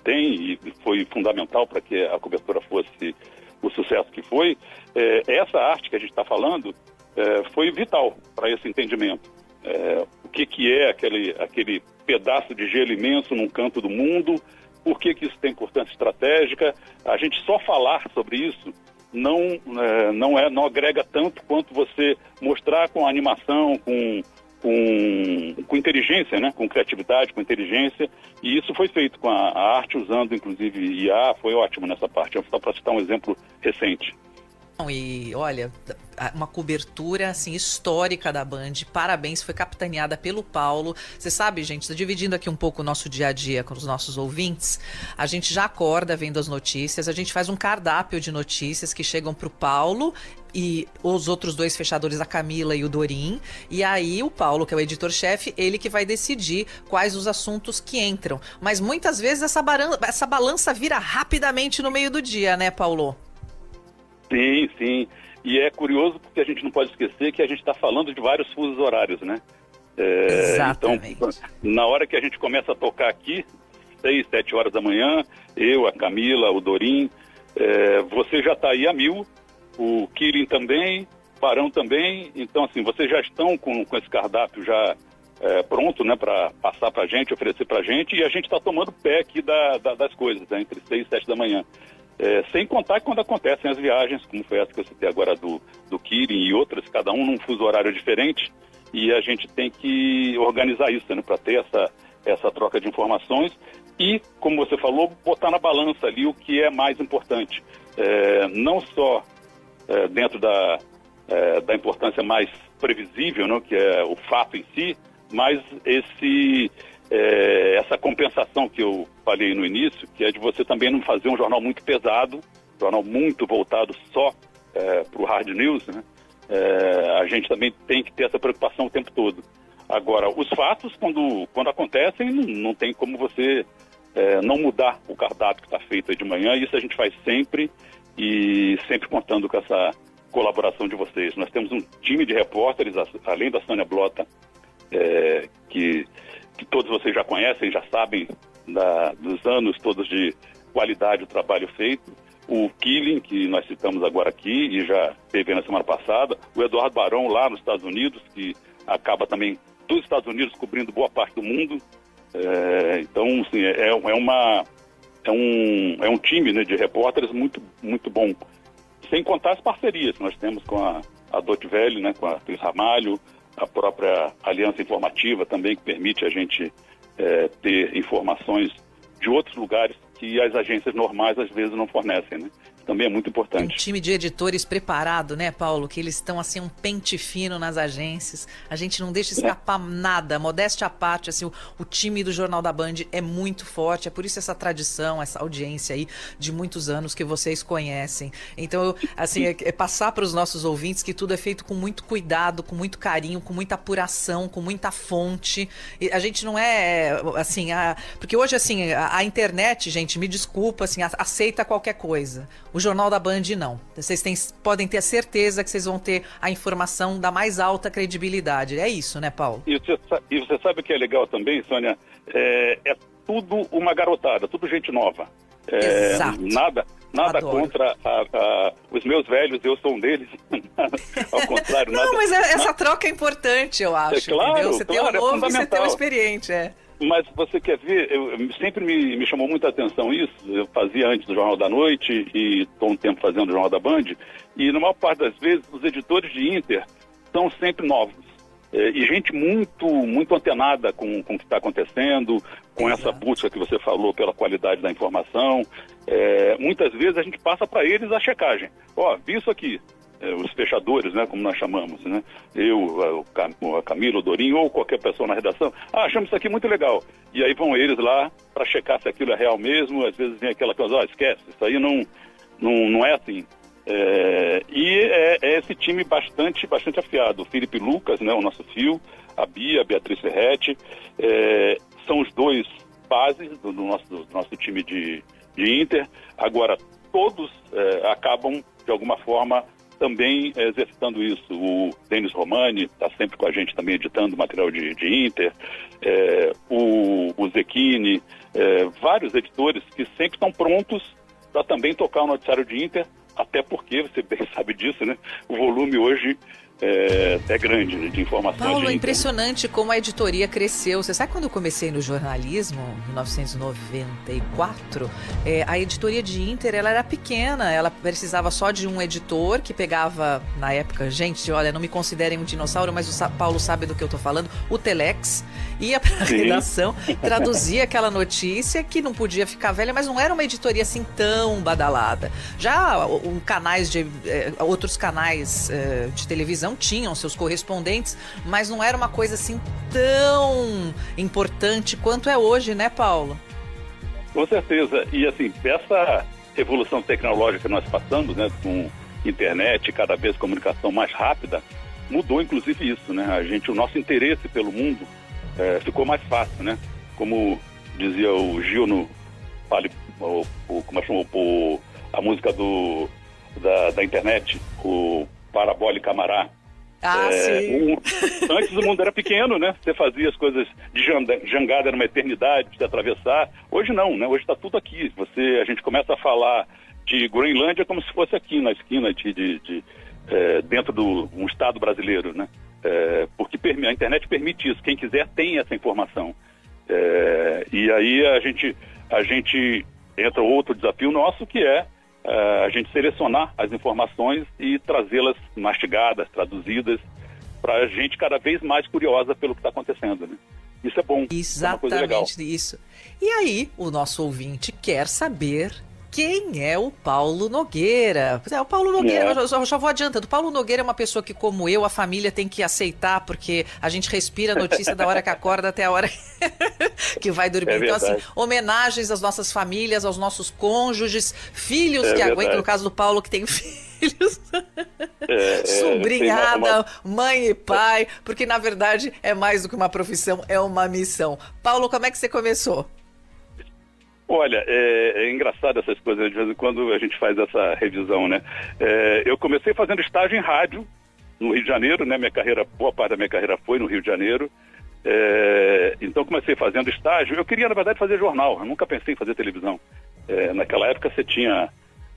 tem, e foi fundamental para que a cobertura fosse o sucesso que foi, essa arte que a gente está falando foi vital para esse entendimento. O que é aquele pedaço de gelo imenso num canto do mundo, por que isso tem importância estratégica. A gente só falar sobre isso não agrega tanto quanto você mostrar com animação, com inteligência, né? Com criatividade, com inteligência, e isso foi feito com a arte, usando inclusive IA, foi ótimo nessa parte. Só para citar um exemplo recente. E olha, uma cobertura assim histórica da Band, parabéns, foi capitaneada pelo Paulo. Você sabe, gente, estou dividindo aqui um pouco o nosso dia a dia com os nossos ouvintes. A gente já acorda vendo as notícias, a gente faz um cardápio de notícias que chegam para o Paulo e os outros dois fechadores, a Camila e o Dorim, e aí o Paulo, que é o editor-chefe, ele que vai decidir quais os assuntos que entram. Mas muitas vezes essa balança vira rapidamente no meio do dia, né, Paulo? Sim. E é curioso porque a gente não pode esquecer que a gente está falando de vários fusos horários, né? Exatamente. Então, na hora que a gente começa a tocar aqui, 6, 7 horas da manhã, eu, a Camila, o Dorim, você já está aí a 1000, o Keeling também, o Barão também. Então, assim, vocês já estão com esse cardápio já pronto, né, para passar para a gente, oferecer para a gente, e a gente está tomando pé aqui das coisas, né, entre 6 e 7 da manhã. Sem contar que quando acontecem as viagens, como foi essa que eu citei agora do Keeling e outras, cada um num fuso horário diferente, e a gente tem que organizar isso, né, para ter essa troca de informações e, como você falou, botar na balança ali o que é mais importante. Não só dentro da importância mais previsível, né, que é o fato em si, mas essa compensação que eu falei no início, que é de você também não fazer um jornal muito pesado, um jornal muito voltado só para o hard news, né? A gente também tem que ter essa preocupação o tempo todo. Agora, os fatos, quando acontecem, não tem como você não mudar o cardápio que está feito aí de manhã, e isso a gente faz sempre, e sempre contando com essa colaboração de vocês. Nós temos um time de repórteres, além da Sônia Blota, que todos vocês já conhecem, já sabem dos anos todos de qualidade do trabalho feito. O Keeling, que nós citamos agora aqui e já teve na semana passada. O Eduardo Barão, lá nos Estados Unidos, que acaba também dos Estados Unidos cobrindo boa parte do mundo. Então, assim, é um time, né, de repórteres muito, muito bom. Sem contar as parcerias que nós temos com a Deutsche Welle, né, com a Cris Ramalho, a própria Aliança Informativa também, que permite a gente ter informações de outros lugares que as agências normais às vezes não fornecem, né? Também é muito importante. Um time de editores preparado, né, Paulo? Que eles estão assim um pente fino nas agências. A gente não deixa escapar nada. Modéstia à parte, assim, o time do Jornal da Band é muito forte. É por isso essa tradição, essa audiência aí de muitos anos que vocês conhecem. Então, assim, é passar para os nossos ouvintes que tudo é feito com muito cuidado, com muito carinho, com muita apuração, com muita fonte. E a gente não é assim, porque hoje assim a internet, gente, me desculpa, assim, aceita qualquer coisa. O Jornal da Band não. Vocês podem ter a certeza que vocês vão ter a informação da mais alta credibilidade. É isso, né, Paulo? E você sabe o que é legal também, Sônia? É tudo uma garotada, tudo gente nova. Exato. Nada contra os meus velhos, eu sou um deles. Ao contrário. Não, mas essa troca é importante, eu acho. Claro, entendeu? Você tem um novo e você tem um experiente, Mas você quer ver, sempre me chamou muita atenção isso. Eu fazia antes do Jornal da Noite e estou um tempo fazendo o Jornal da Band, e na maior parte das vezes os editores de Inter são sempre novos. E gente muito antenada com o que está acontecendo, com essa busca que você falou pela qualidade da informação. Muitas vezes a gente passa para eles a checagem. Vi isso aqui. Os fechadores, né, como nós chamamos, né? Eu, a Camila, o Dorinho ou qualquer pessoa na redação, achamos isso aqui muito legal. E aí vão eles lá para checar se aquilo é real mesmo. Às vezes vem aquela coisa, esquece, isso aí não é assim. E é esse time bastante afiado. O Felipe Lucas, né, o nosso fio, a Bia, a Beatriz Ferretti, são os dois bases do nosso time de Inter. Agora, todos acabam, de alguma forma, também exercitando isso. O Denis Romani está sempre com a gente também editando material de Inter, o Zecchini, vários editores que sempre estão prontos para também tocar o noticiário de Inter, até porque, você bem sabe disso, né? O volume hoje é grande, né, de informações. Paulo, é impressionante como a editoria cresceu. Você sabe quando eu comecei no jornalismo, em 1994, a editoria de Inter, ela era pequena, ela precisava só de um editor que pegava, na época, gente, olha, não me considerem um dinossauro, mas o Paulo sabe do que eu tô falando, o Telex, ia pra redação, traduzia aquela notícia que não podia ficar velha, mas não era uma editoria assim tão badalada. Já outros canais de televisão tinham seus correspondentes, mas não era uma coisa assim tão importante quanto é hoje, né, Paulo? Com certeza. E assim, essa evolução tecnológica que nós passamos, né, com internet, cada vez comunicação mais rápida, mudou inclusive isso, né? O nosso interesse pelo mundo ficou mais fácil, né? Como dizia o Gil no a música da internet, o Parabólica Camará. Sim. Antes o mundo era pequeno, né? Você fazia as coisas de jangada, era uma eternidade de se atravessar. Hoje não, né? Hoje está tudo aqui. A gente começa a falar de Groenlândia como se fosse aqui na esquina dentro de um estado brasileiro, né? Porque a internet permite isso. Quem quiser tem essa informação. E aí a gente entra outro desafio nosso, que é a gente selecionar as informações e trazê-las mastigadas, traduzidas, para a gente cada vez mais curiosa pelo que está acontecendo, né? Isso é bom. Exatamente, é uma coisa legal. Isso. E aí, o nosso ouvinte quer saber quem é o Paulo Nogueira. O Paulo Nogueira, eu já vou adiantando. O Paulo Nogueira é uma pessoa que, como eu, a família tem que aceitar, porque a gente respira a notícia da hora que acorda até a hora que vai dormir. Então, assim, homenagens às nossas famílias, aos nossos cônjuges, filhos que aguentam, no caso do Paulo, que tem filhos, sobrinhada, mãe e pai, porque, na verdade, é mais do que uma profissão, é uma missão. Paulo, como é que você começou? Olha, é engraçado essas coisas, de vez em quando a gente faz essa revisão, né? Eu comecei fazendo estágio em rádio, no Rio de Janeiro, né? Boa parte da minha carreira foi no Rio de Janeiro. Então comecei fazendo estágio. Eu queria, na verdade, fazer jornal, eu nunca pensei em fazer televisão. Naquela época você tinha...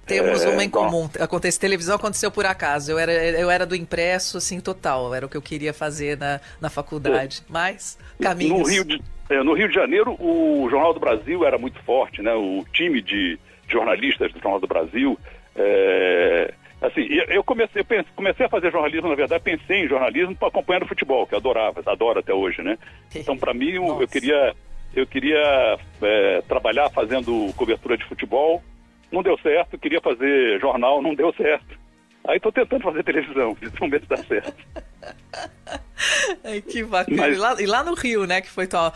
Temos uma em comum. Televisão aconteceu por acaso. Eu era do impresso, assim, total. Era o que eu queria fazer na faculdade. Mas, caminhos... No Rio de Janeiro, o Jornal do Brasil era muito forte, né? O time de jornalistas do Jornal do Brasil. Eu comecei a fazer jornalismo, na verdade, pensei em jornalismo acompanhando futebol, que eu adoro até hoje, né? Então, para mim, eu queria trabalhar fazendo cobertura de futebol. Não deu certo, queria fazer jornal, não deu certo. Aí estou tentando fazer televisão, vamos ver se dá certo. Ai, que bacana. E lá no Rio, né, que foi tua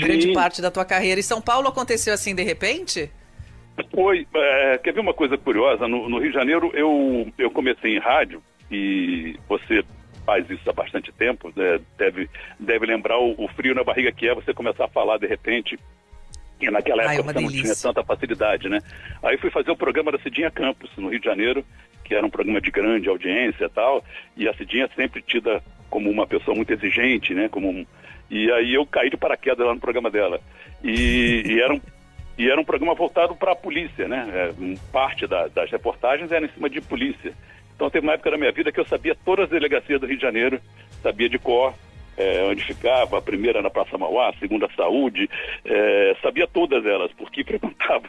grande parte da tua carreira. E São Paulo aconteceu assim de repente? Foi. Quer ver uma coisa curiosa? No Rio de Janeiro eu comecei em rádio, e você faz isso há bastante tempo, né? Deve lembrar o frio na barriga que é você começar a falar de repente. E naquela época você não tinha tanta facilidade, né? Aí fui fazer o programa da Cidinha Campos, no Rio de Janeiro, que era um programa de grande audiência e tal, e a Cidinha sempre tida como uma pessoa muito exigente, né? E aí eu caí de paraquedas lá no programa dela. E era um programa voltado para a polícia, né? Parte das reportagens era em cima de polícia. Então teve uma época da minha vida que eu sabia todas as delegacias do Rio de Janeiro, sabia de cor, onde ficava, a primeira na Praça Mauá, a segunda Saúde, sabia todas elas, porque frequentava.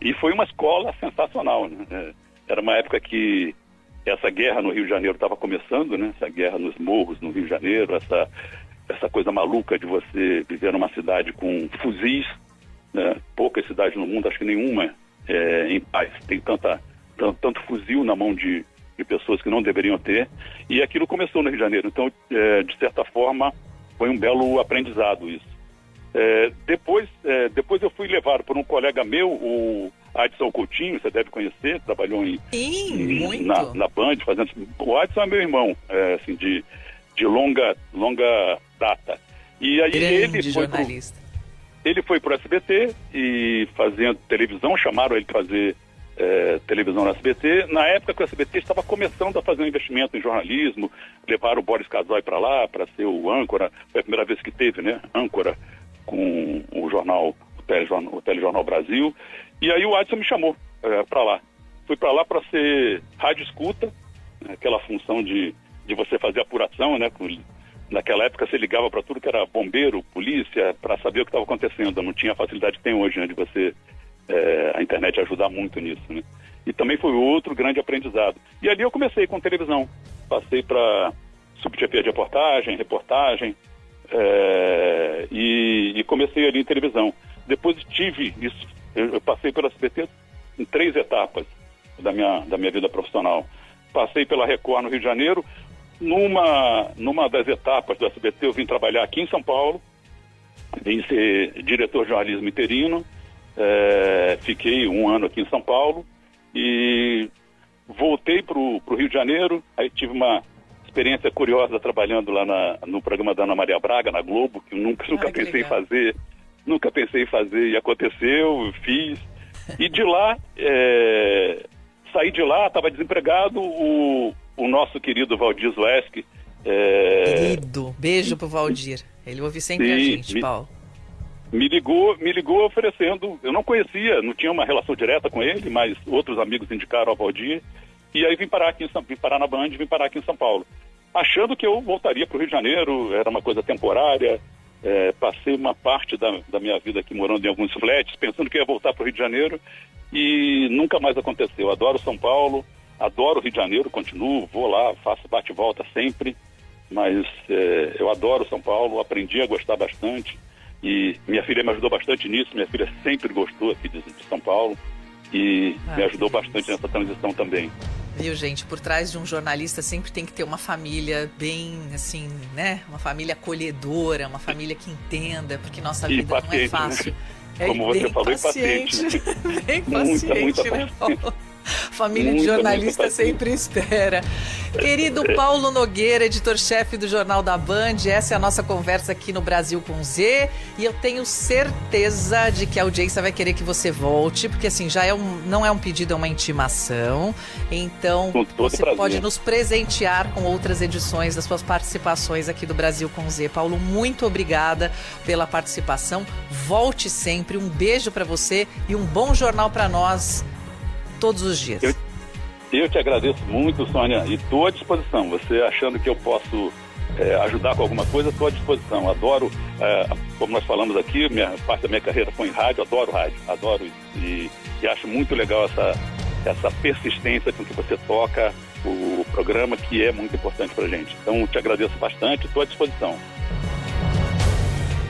E foi uma escola sensacional, né? Era uma época que essa guerra no Rio de Janeiro estava começando, né? Essa guerra nos morros no Rio de Janeiro, essa coisa maluca de você viver numa cidade com fuzis, né? Poucas cidades no mundo, acho que nenhuma em paz, tem tanto fuzil na mão de pessoas que não deveriam ter, e aquilo começou no Rio de Janeiro. Então, de certa forma, foi um belo aprendizado isso. Depois eu fui levado por um colega meu, o Adson Coutinho, você deve conhecer, trabalhou na Band, fazendo... O Adson é meu irmão, assim, de longa data. E aí ele foi pro SBT e fazendo televisão, chamaram ele para fazer televisão no SBT. Na época que o SBT estava começando a fazer um investimento em jornalismo, levaram o Boris Casoy para lá para ser o âncora, foi a primeira vez que teve, né, âncora com o Telejornal Brasil, e aí o Adson me chamou para lá. Fui para lá para ser rádio escuta, aquela função de você fazer apuração, né? Naquela época você ligava para tudo que era bombeiro, polícia, para saber o que estava acontecendo. Não tinha a facilidade que tem hoje, né, de você, a internet ajudar muito nisso, né? E também foi outro grande aprendizado. E ali eu comecei com televisão. Passei para subchefia de reportagem, e comecei ali em televisão. Depois eu passei pela SBT em 3 etapas da minha vida profissional. Passei pela Record no Rio de Janeiro. Numa das etapas do SBT eu vim trabalhar aqui em São Paulo, vim ser diretor de jornalismo interino, fiquei 1 ano aqui em São Paulo e voltei para o Rio de Janeiro. Aí tive uma experiência curiosa trabalhando lá no programa da Ana Maria Braga, na Globo, que eu nunca pensei em fazer, e aconteceu, fiz. E de lá, saí de lá, estava desempregado, o nosso querido Valdir Zueski. Querido, beijo pro Valdir. Ele ouve sempre a gente, Paulo. Me ligou oferecendo, eu não conhecia, não tinha uma relação direta com ele, mas outros amigos indicaram ao Valdir. E aí vim parar na Band, vim parar aqui em São Paulo. Achando que eu voltaria para o Rio de Janeiro, era uma coisa temporária. Passei uma parte da minha vida aqui morando em alguns flats, pensando que ia voltar para o Rio de Janeiro, e nunca mais aconteceu. Adoro São Paulo, adoro o Rio de Janeiro, continuo, vou lá, faço bate e volta sempre, mas eu adoro São Paulo, aprendi a gostar bastante, e minha filha me ajudou bastante nisso. Minha filha sempre gostou aqui de São Paulo e me ajudou bastante nessa transição também. Viu, gente? Por trás de um jornalista sempre tem que ter uma família bem, assim, né? Uma família acolhedora, uma família que entenda, porque nossa vida não é fácil. Né? Como você falou, paciente. Bem paciente, né, Paulo? Família de jornalista sempre espera. Querido Paulo Nogueira, editor-chefe do Jornal da Band, essa é a nossa conversa aqui no Brasil com Z, e eu tenho certeza de que a audiência vai querer que você volte, porque assim, não é um pedido, é uma intimação. Então, você pode nos presentear com outras edições das suas participações aqui do Brasil com Z. Paulo, muito obrigada pela participação. Volte sempre. Um beijo para você e um bom jornal para nós todos os dias. Eu te agradeço muito, Sônia, e estou à disposição. Você achando que eu posso ajudar com alguma coisa, estou à disposição. Adoro, como nós falamos aqui, parte da minha carreira foi em rádio, adoro isso. E acho muito legal essa persistência com que você toca o programa, que é muito importante pra gente. Então, te agradeço bastante, estou à disposição.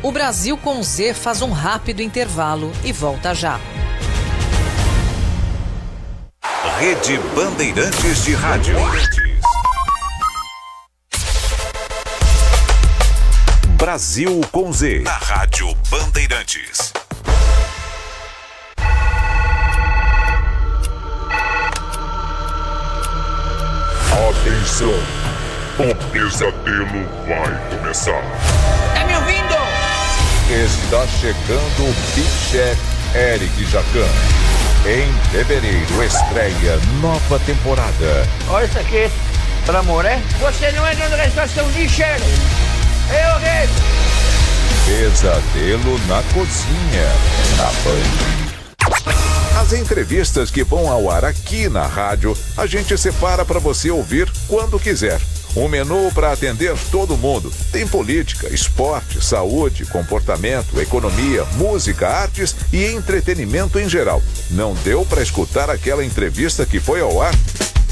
O Brasil com Z faz um rápido intervalo e volta já. Rede Bandeirantes de Rádio. Brasil com Z. Na Rádio Bandeirantes. Atenção, o pesadelo vai começar. Tá me ouvindo? Está chegando o Big Chef Eric Jacan. Em fevereiro estreia nova temporada. Olha isso aqui, pelo amor, é? Você não é dono da estação lixeiro. Eu mesmo. Pesadelo na cozinha, na Band. As entrevistas que vão ao ar aqui na rádio, a gente separa para você ouvir quando quiser. Um menu para atender todo mundo. Tem política, esporte, saúde, comportamento, economia, música, artes e entretenimento em geral. Não deu para escutar aquela entrevista que foi ao ar?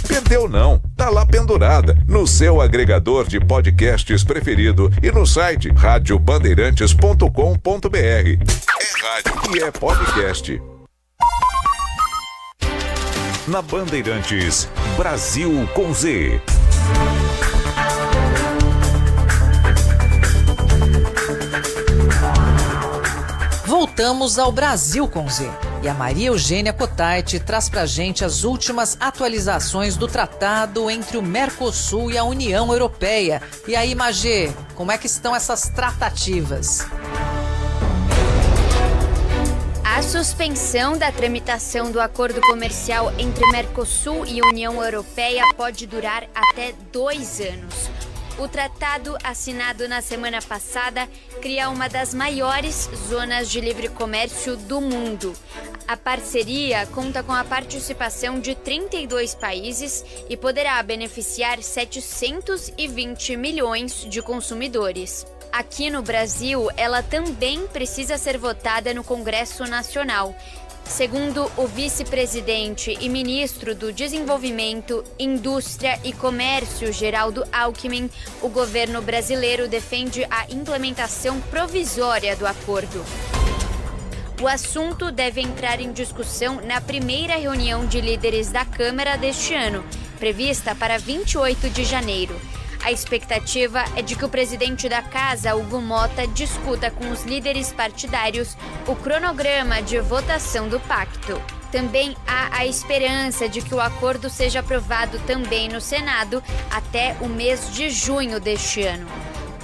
Perdeu não, tá lá pendurada, no seu agregador de podcasts preferido e no site radiobandeirantes.com.br. É rádio e é podcast. Na Bandeirantes, Brasil com Z. Voltamos ao Brasil com Z. E a Maria Eugênia Cotarte traz pra gente as últimas atualizações do tratado entre o Mercosul e a União Europeia. E aí, Magê, como é que estão essas tratativas? A suspensão da tramitação do acordo comercial entre Mercosul e União Europeia pode durar até 2 anos. O tratado, assinado na semana passada, cria uma das maiores zonas de livre comércio do mundo. A parceria conta com a participação de 32 países e poderá beneficiar 720 milhões de consumidores. Aqui no Brasil, ela também precisa ser votada no Congresso Nacional. Segundo o vice-presidente e ministro do Desenvolvimento, Indústria e Comércio, Geraldo Alckmin, o governo brasileiro defende a implementação provisória do acordo. O assunto deve entrar em discussão na primeira reunião de líderes da Câmara deste ano, prevista para 28 de janeiro. A expectativa é de que o presidente da Casa, Hugo Mota, discuta com os líderes partidários o cronograma de votação do pacto. Também há a esperança de que o acordo seja aprovado também no Senado até o mês de junho deste ano.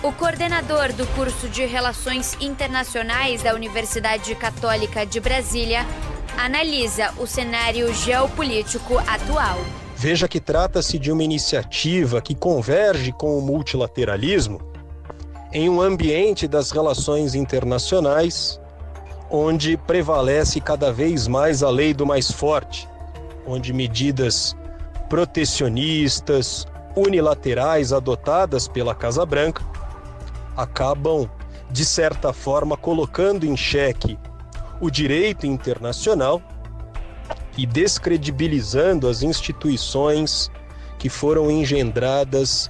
O coordenador do curso de Relações Internacionais da Universidade Católica de Brasília analisa o cenário geopolítico atual. Veja que trata-se de uma iniciativa que converge com o multilateralismo em um ambiente das relações internacionais onde prevalece cada vez mais a lei do mais forte, onde medidas protecionistas, unilaterais adotadas pela Casa Branca acabam, de certa forma, colocando em xeque o direito internacional e descredibilizando as instituições que foram engendradas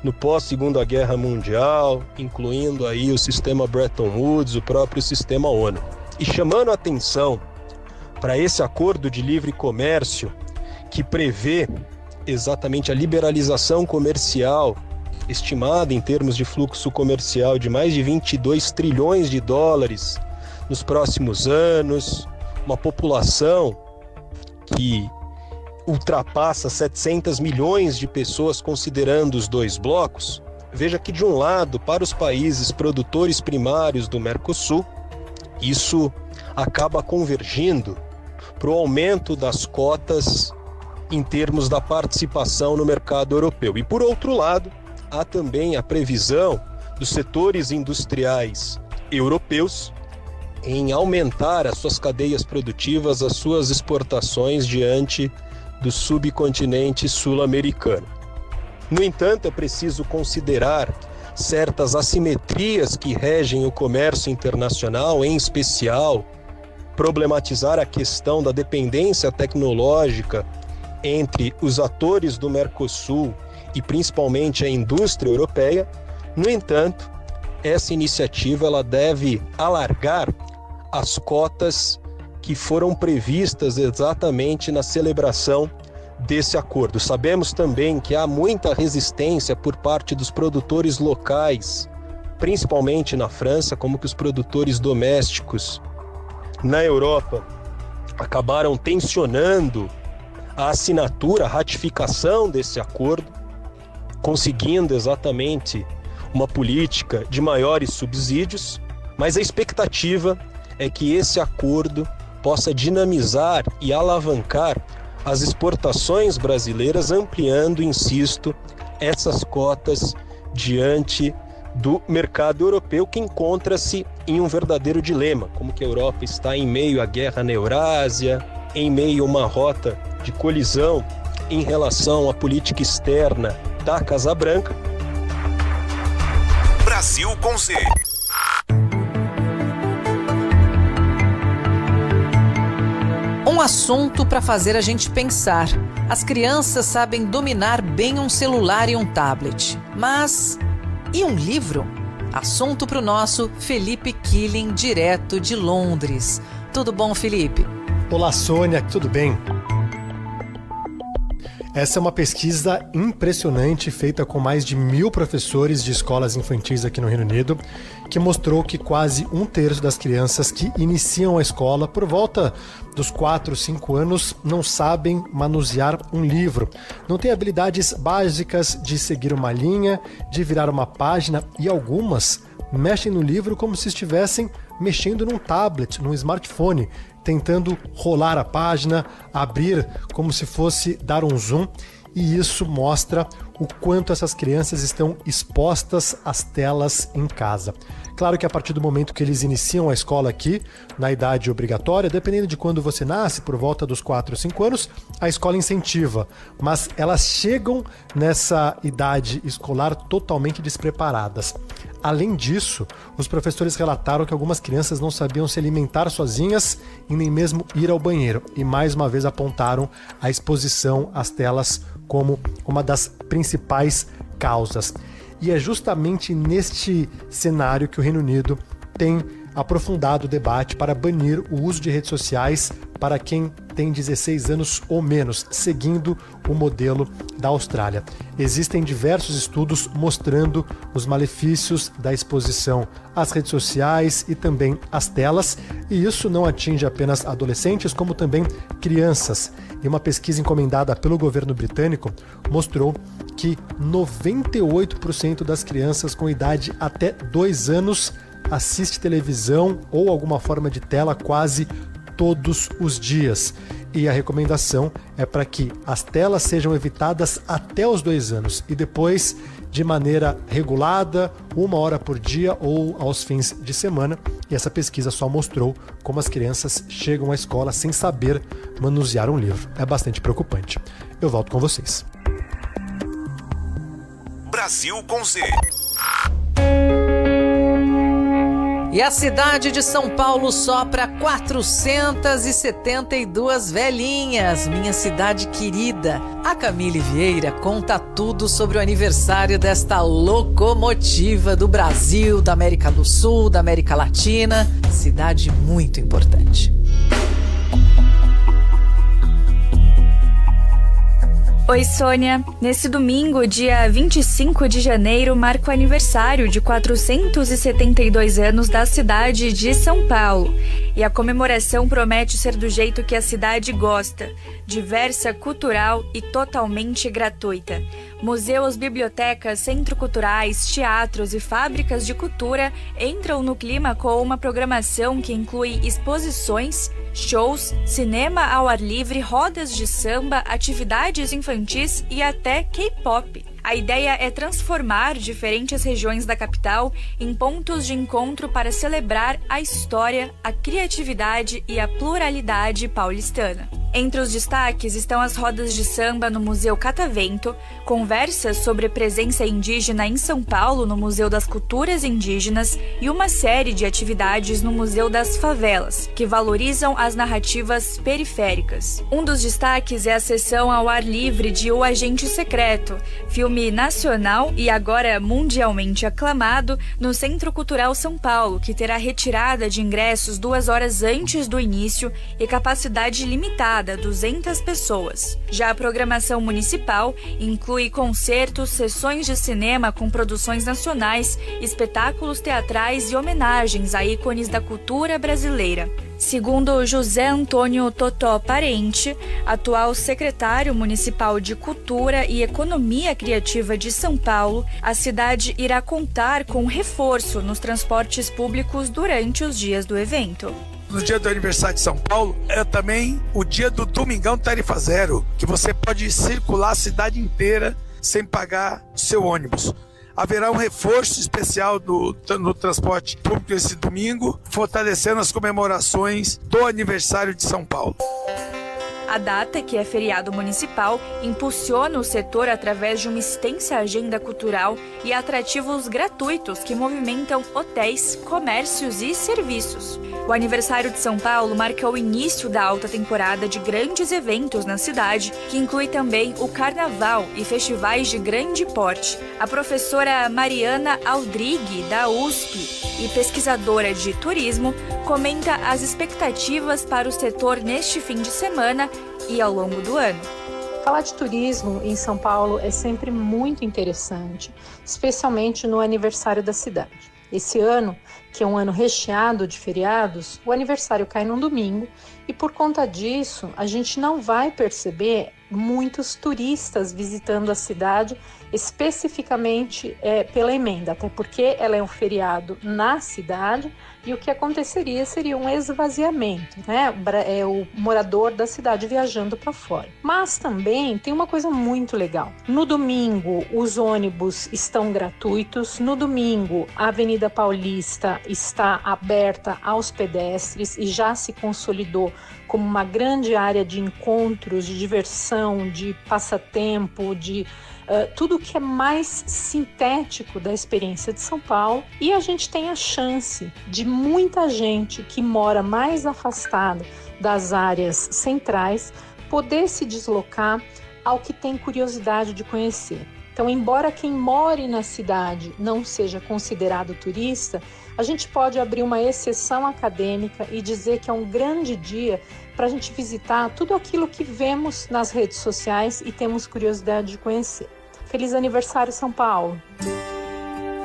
no pós-Segunda Guerra Mundial, incluindo aí o sistema Bretton Woods, o próprio sistema ONU. E chamando a atenção para esse acordo de livre comércio que prevê exatamente a liberalização comercial, estimada em termos de fluxo comercial de mais de 22 trilhões de dólares nos próximos anos, uma população que ultrapassa 700 milhões de pessoas considerando os dois blocos. Veja que, de um lado, para os países produtores primários do Mercosul, isso acaba convergindo para o aumento das cotas em termos da participação no mercado europeu. E, por outro lado, há também a previsão dos setores industriais europeus em aumentar as suas cadeias produtivas, as suas exportações diante do subcontinente sul-americano. No entanto, é preciso considerar certas assimetrias que regem o comércio internacional, em especial problematizar a questão da dependência tecnológica entre os atores do Mercosul e principalmente a indústria europeia. No entanto, essa iniciativa ela deve alargar as cotas que foram previstas exatamente na celebração desse acordo. Sabemos também que há muita resistência por parte dos produtores locais, principalmente na França, como que os produtores domésticos na Europa acabaram tensionando a assinatura, a ratificação desse acordo, conseguindo exatamente uma política de maiores subsídios, mas a expectativa é que esse acordo possa dinamizar e alavancar as exportações brasileiras, ampliando, insisto, essas cotas diante do mercado europeu, que encontra-se em um verdadeiro dilema, como que a Europa está em meio à guerra na Eurásia, em meio a uma rota de colisão em relação à política externa da Casa Branca. Brasil com Z. Um assunto para fazer a gente pensar. As crianças sabem dominar bem um celular e um tablet. Mas e um livro? Assunto para o nosso Felipe Killing, direto de Londres. Tudo bom, Felipe? Olá, Sônia, tudo bem? Essa é uma pesquisa impressionante feita com mais de 1.000 professores de escolas infantis aqui no Reino Unido, que mostrou que quase 1/3 das crianças que iniciam a escola por volta dos 4, 5 anos não sabem manusear um livro. Não têm habilidades básicas de seguir uma linha, de virar uma página, e algumas mexem no livro como se estivessem mexendo num tablet, num smartphone, tentando rolar a página, abrir como se fosse dar um zoom, e isso mostra o quanto essas crianças estão expostas às telas em casa. Claro que a partir do momento que eles iniciam a escola aqui, na idade obrigatória, dependendo de quando você nasce, por volta dos 4, 5 anos, a escola incentiva, mas elas chegam nessa idade escolar totalmente despreparadas. Além disso, os professores relataram que algumas crianças não sabiam se alimentar sozinhas e nem mesmo ir ao banheiro, e mais uma vez apontaram a exposição às telas como uma das principais causas. E é justamente neste cenário que o Reino Unido tem aprofundado o debate para banir o uso de redes sociais para quem tem 16 anos ou menos, seguindo o modelo da Austrália. Existem diversos estudos mostrando os malefícios da exposição às redes sociais e também às telas, e isso não atinge apenas adolescentes, como também crianças. E uma pesquisa encomendada pelo governo britânico mostrou que 98% das crianças com idade até 2 anos assiste televisão ou alguma forma de tela quase todos os dias. E a recomendação é para que as telas sejam evitadas até os 2 anos e depois de maneira regulada, 1 hora por dia ou aos fins de semana. E essa pesquisa só mostrou como as crianças chegam à escola sem saber manusear um livro. É bastante preocupante. Eu volto com vocês. Brasil com Z. E a cidade de São Paulo sopra 472 velhinhas, minha cidade querida. A Camille Vieira conta tudo sobre o aniversário desta locomotiva do Brasil, da América do Sul, da América Latina. Cidade muito importante. Oi, Sônia. Nesse domingo, dia 25 de janeiro, marca o aniversário de 472 anos da cidade de São Paulo. E a comemoração promete ser do jeito que a cidade gosta, diversa, cultural e totalmente gratuita. Museus, bibliotecas, centros culturais, teatros e fábricas de cultura entram no clima com uma programação que inclui exposições, shows, cinema ao ar livre, rodas de samba, atividades infantis e até K-pop. A ideia é transformar diferentes regiões da capital em pontos de encontro para celebrar a história, a criatividade e a pluralidade paulistana. Entre os destaques estão as rodas de samba no Museu Catavento, conversas sobre presença indígena em São Paulo no Museu das Culturas Indígenas e uma série de atividades no Museu das Favelas, que valorizam as narrativas periféricas. Um dos destaques é a sessão ao ar livre de O Agente Secreto, filme nacional e agora mundialmente aclamado no Centro Cultural São Paulo, que terá retirada de ingressos 2 horas antes do início e capacidade limitada, 200 pessoas. Já a programação municipal inclui concertos, sessões de cinema com produções nacionais, espetáculos teatrais e homenagens a ícones da cultura brasileira. Segundo José Antônio Totó Parente, atual secretário municipal de Cultura e Economia Criativa de São Paulo, a cidade irá contar com reforço nos transportes públicos durante os dias do evento. No dia do aniversário de São Paulo, é também o dia do Domingão Tarifa Zero, que você pode circular a cidade inteira sem pagar seu ônibus. Haverá um reforço especial no transporte público esse domingo, fortalecendo as comemorações do aniversário de São Paulo. A data, que é feriado municipal, impulsiona o setor através de uma extensa agenda cultural e atrativos gratuitos que movimentam hotéis, comércios e serviços. O aniversário de São Paulo marca o início da alta temporada de grandes eventos na cidade, que inclui também o carnaval e festivais de grande porte. A professora Mariana Aldrigue, da USP, e pesquisadora de turismo, comenta as expectativas para o setor neste fim de semana e ao longo do ano. Falar de turismo em São Paulo é sempre muito interessante, especialmente no aniversário da cidade. Esse ano, que é um ano recheado de feriados, o aniversário cai num domingo e, por conta disso, a gente não vai perceber muitos turistas visitando a cidade, especificamente pela emenda, até porque ela é um feriado na cidade e o que aconteceria seria um esvaziamento, né? O morador da cidade viajando para fora. Mas também tem uma coisa muito legal. No domingo, os ônibus estão gratuitos. No domingo, a Avenida Paulista está aberta aos pedestres e já se consolidou como uma grande área de encontros, de diversão, de passatempo, de tudo que é mais sintético da experiência de São Paulo. E a gente tem a chance de muita gente que mora mais afastada das áreas centrais poder se deslocar ao que tem curiosidade de conhecer. Então, embora quem more na cidade não seja considerado turista, a gente pode abrir uma exceção acadêmica e dizer que é um grande dia para a gente visitar tudo aquilo que vemos nas redes sociais e temos curiosidade de conhecer. Feliz aniversário, São Paulo!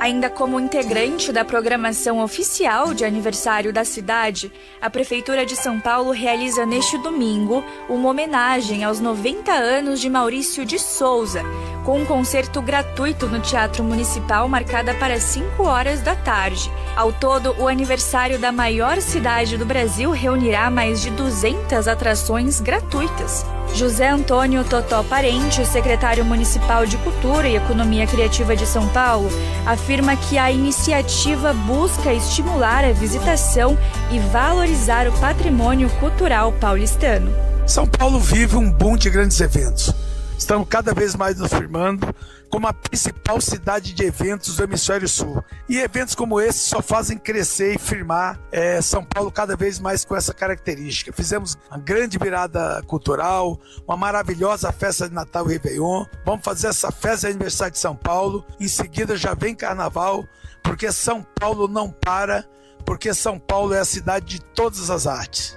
Ainda como integrante da programação oficial de aniversário da cidade, a Prefeitura de São Paulo realiza neste domingo uma homenagem aos 90 anos de Maurício de Souza, com um concerto gratuito no Teatro Municipal marcada para 5 horas da tarde. Ao todo, o aniversário da maior cidade do Brasil reunirá mais de 200 atrações gratuitas. José Antônio Totó Parente, secretário municipal de Cultura e Economia Criativa de São Paulo, afirma que a iniciativa busca estimular a visitação e valorizar o patrimônio cultural paulistano. São Paulo vive um boom de grandes eventos. Estamos cada vez mais nos firmando como a principal cidade de eventos do Hemisfério Sul. E eventos como esse só fazem crescer e firmar São Paulo cada vez mais com essa característica. Fizemos uma grande virada cultural, uma maravilhosa festa de Natal e Réveillon. Vamos fazer essa festa de aniversário de São Paulo. Em seguida já vem Carnaval, porque São Paulo não para, porque São Paulo é a cidade de todas as artes.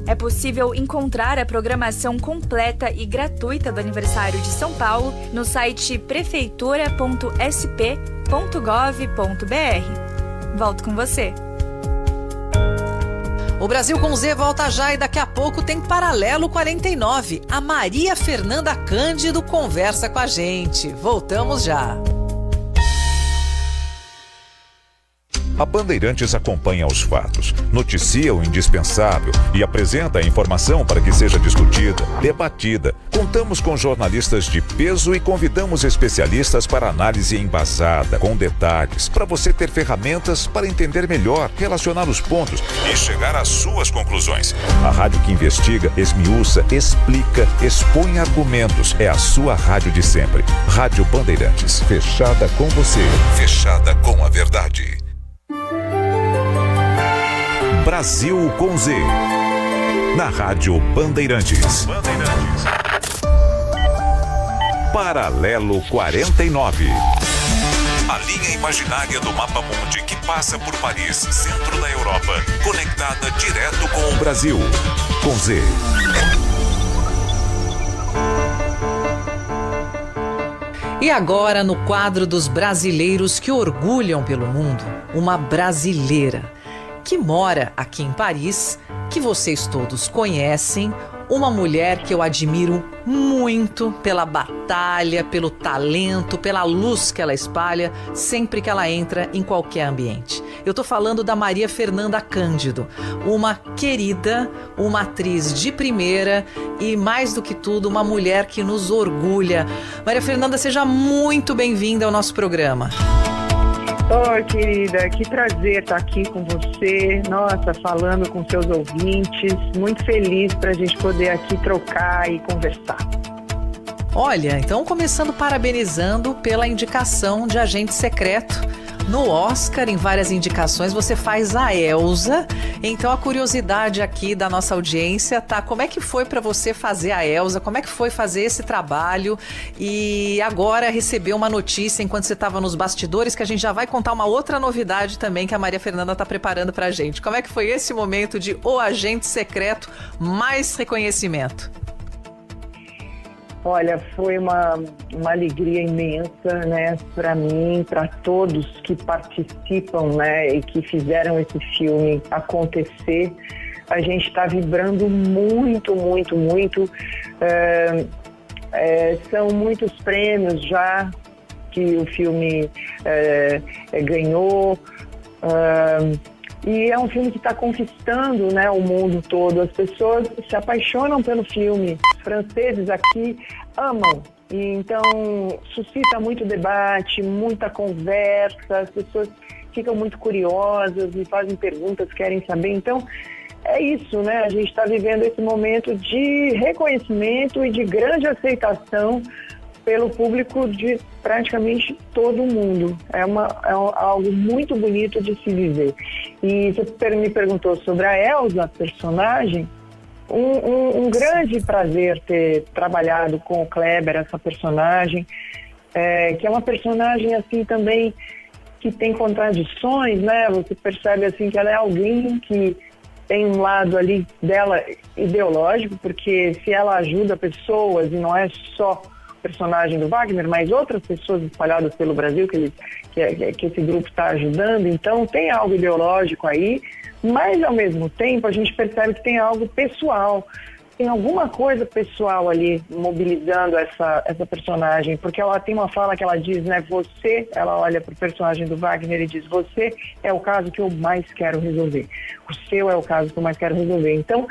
É possível encontrar a programação completa e gratuita do aniversário de São Paulo no site prefeitura.sp.gov.br. Volto com você. O Brasil com Z volta já e daqui a pouco tem Paralelo 49. A Maria Fernanda Cândido conversa com a gente. Voltamos já. A Bandeirantes acompanha os fatos, noticia o indispensável e apresenta a informação para que seja discutida, debatida. Contamos com jornalistas de peso e convidamos especialistas para análise embasada, com detalhes, para você ter ferramentas para entender melhor, relacionar os pontos e chegar às suas conclusões. A rádio que investiga, esmiuça, explica, expõe argumentos. É a sua rádio de sempre. Rádio Bandeirantes, fechada com você, fechada com a verdade. Brasil com Z, na Rádio Bandeirantes. Paralelo 49. A linha imaginária do mapa mundi que passa por Paris, centro da Europa, conectada direto com o Brasil. Com Z. E agora, no quadro dos brasileiros que orgulham pelo mundo, uma brasileira que mora aqui em Paris, que vocês todos conhecem, uma mulher que eu admiro muito pela batalha, pelo talento, pela luz que ela espalha sempre que ela entra em qualquer ambiente. Eu tô falando da Maria Fernanda Cândido, uma querida, uma atriz de primeira e, mais do que tudo, uma mulher que nos orgulha. Maria Fernanda, seja muito bem-vinda ao nosso programa. Oi, querida, que prazer estar aqui com você, nossa, falando com seus ouvintes, muito feliz para a gente poder aqui trocar e conversar. Olha, então começando parabenizando pela indicação de Agente Secreto. No Oscar, em várias indicações, você faz a Elsa. Então a curiosidade aqui da nossa audiência tá, como é que foi para você fazer a Elsa? Como é que foi fazer esse trabalho? E agora recebeu uma notícia enquanto você estava nos bastidores, que a gente já vai contar uma outra novidade também que a Maria Fernanda tá preparando pra gente. Como é que foi esse momento de O Agente Secreto, mais reconhecimento? Olha, foi uma alegria imensa, né, para mim, para todos que participam, né, e que fizeram esse filme acontecer. A gente está vibrando muito, muito, muito. São muitos prêmios já que o filme ganhou. E é um filme que está conquistando, né, o mundo todo. As pessoas se apaixonam pelo filme. Os franceses aqui amam. E então suscita muito debate, muita conversa. As pessoas ficam muito curiosas e fazem perguntas, querem saber. Então é isso, né? A gente está vivendo esse momento de reconhecimento e de grande aceitação pelo público de praticamente todo mundo. É algo muito bonito de se viver. E você me perguntou sobre a Elsa, personagem. Um grande prazer ter trabalhado com o Kleber, essa personagem, que é uma personagem assim também que tem contradições, né? Você percebe assim que ela é alguém que tem um lado ali dela ideológico, porque se ela ajuda pessoas e não é só personagem do Wagner, mas outras pessoas espalhadas pelo Brasil que esse grupo está ajudando, então tem algo ideológico aí, mas ao mesmo tempo a gente percebe que tem algo pessoal, tem alguma coisa pessoal ali mobilizando essa personagem, porque ela tem uma fala que ela diz, né, ela olha para o personagem do Wagner e diz, você é o caso que eu mais quero resolver, o seu é o caso que eu mais quero resolver. Então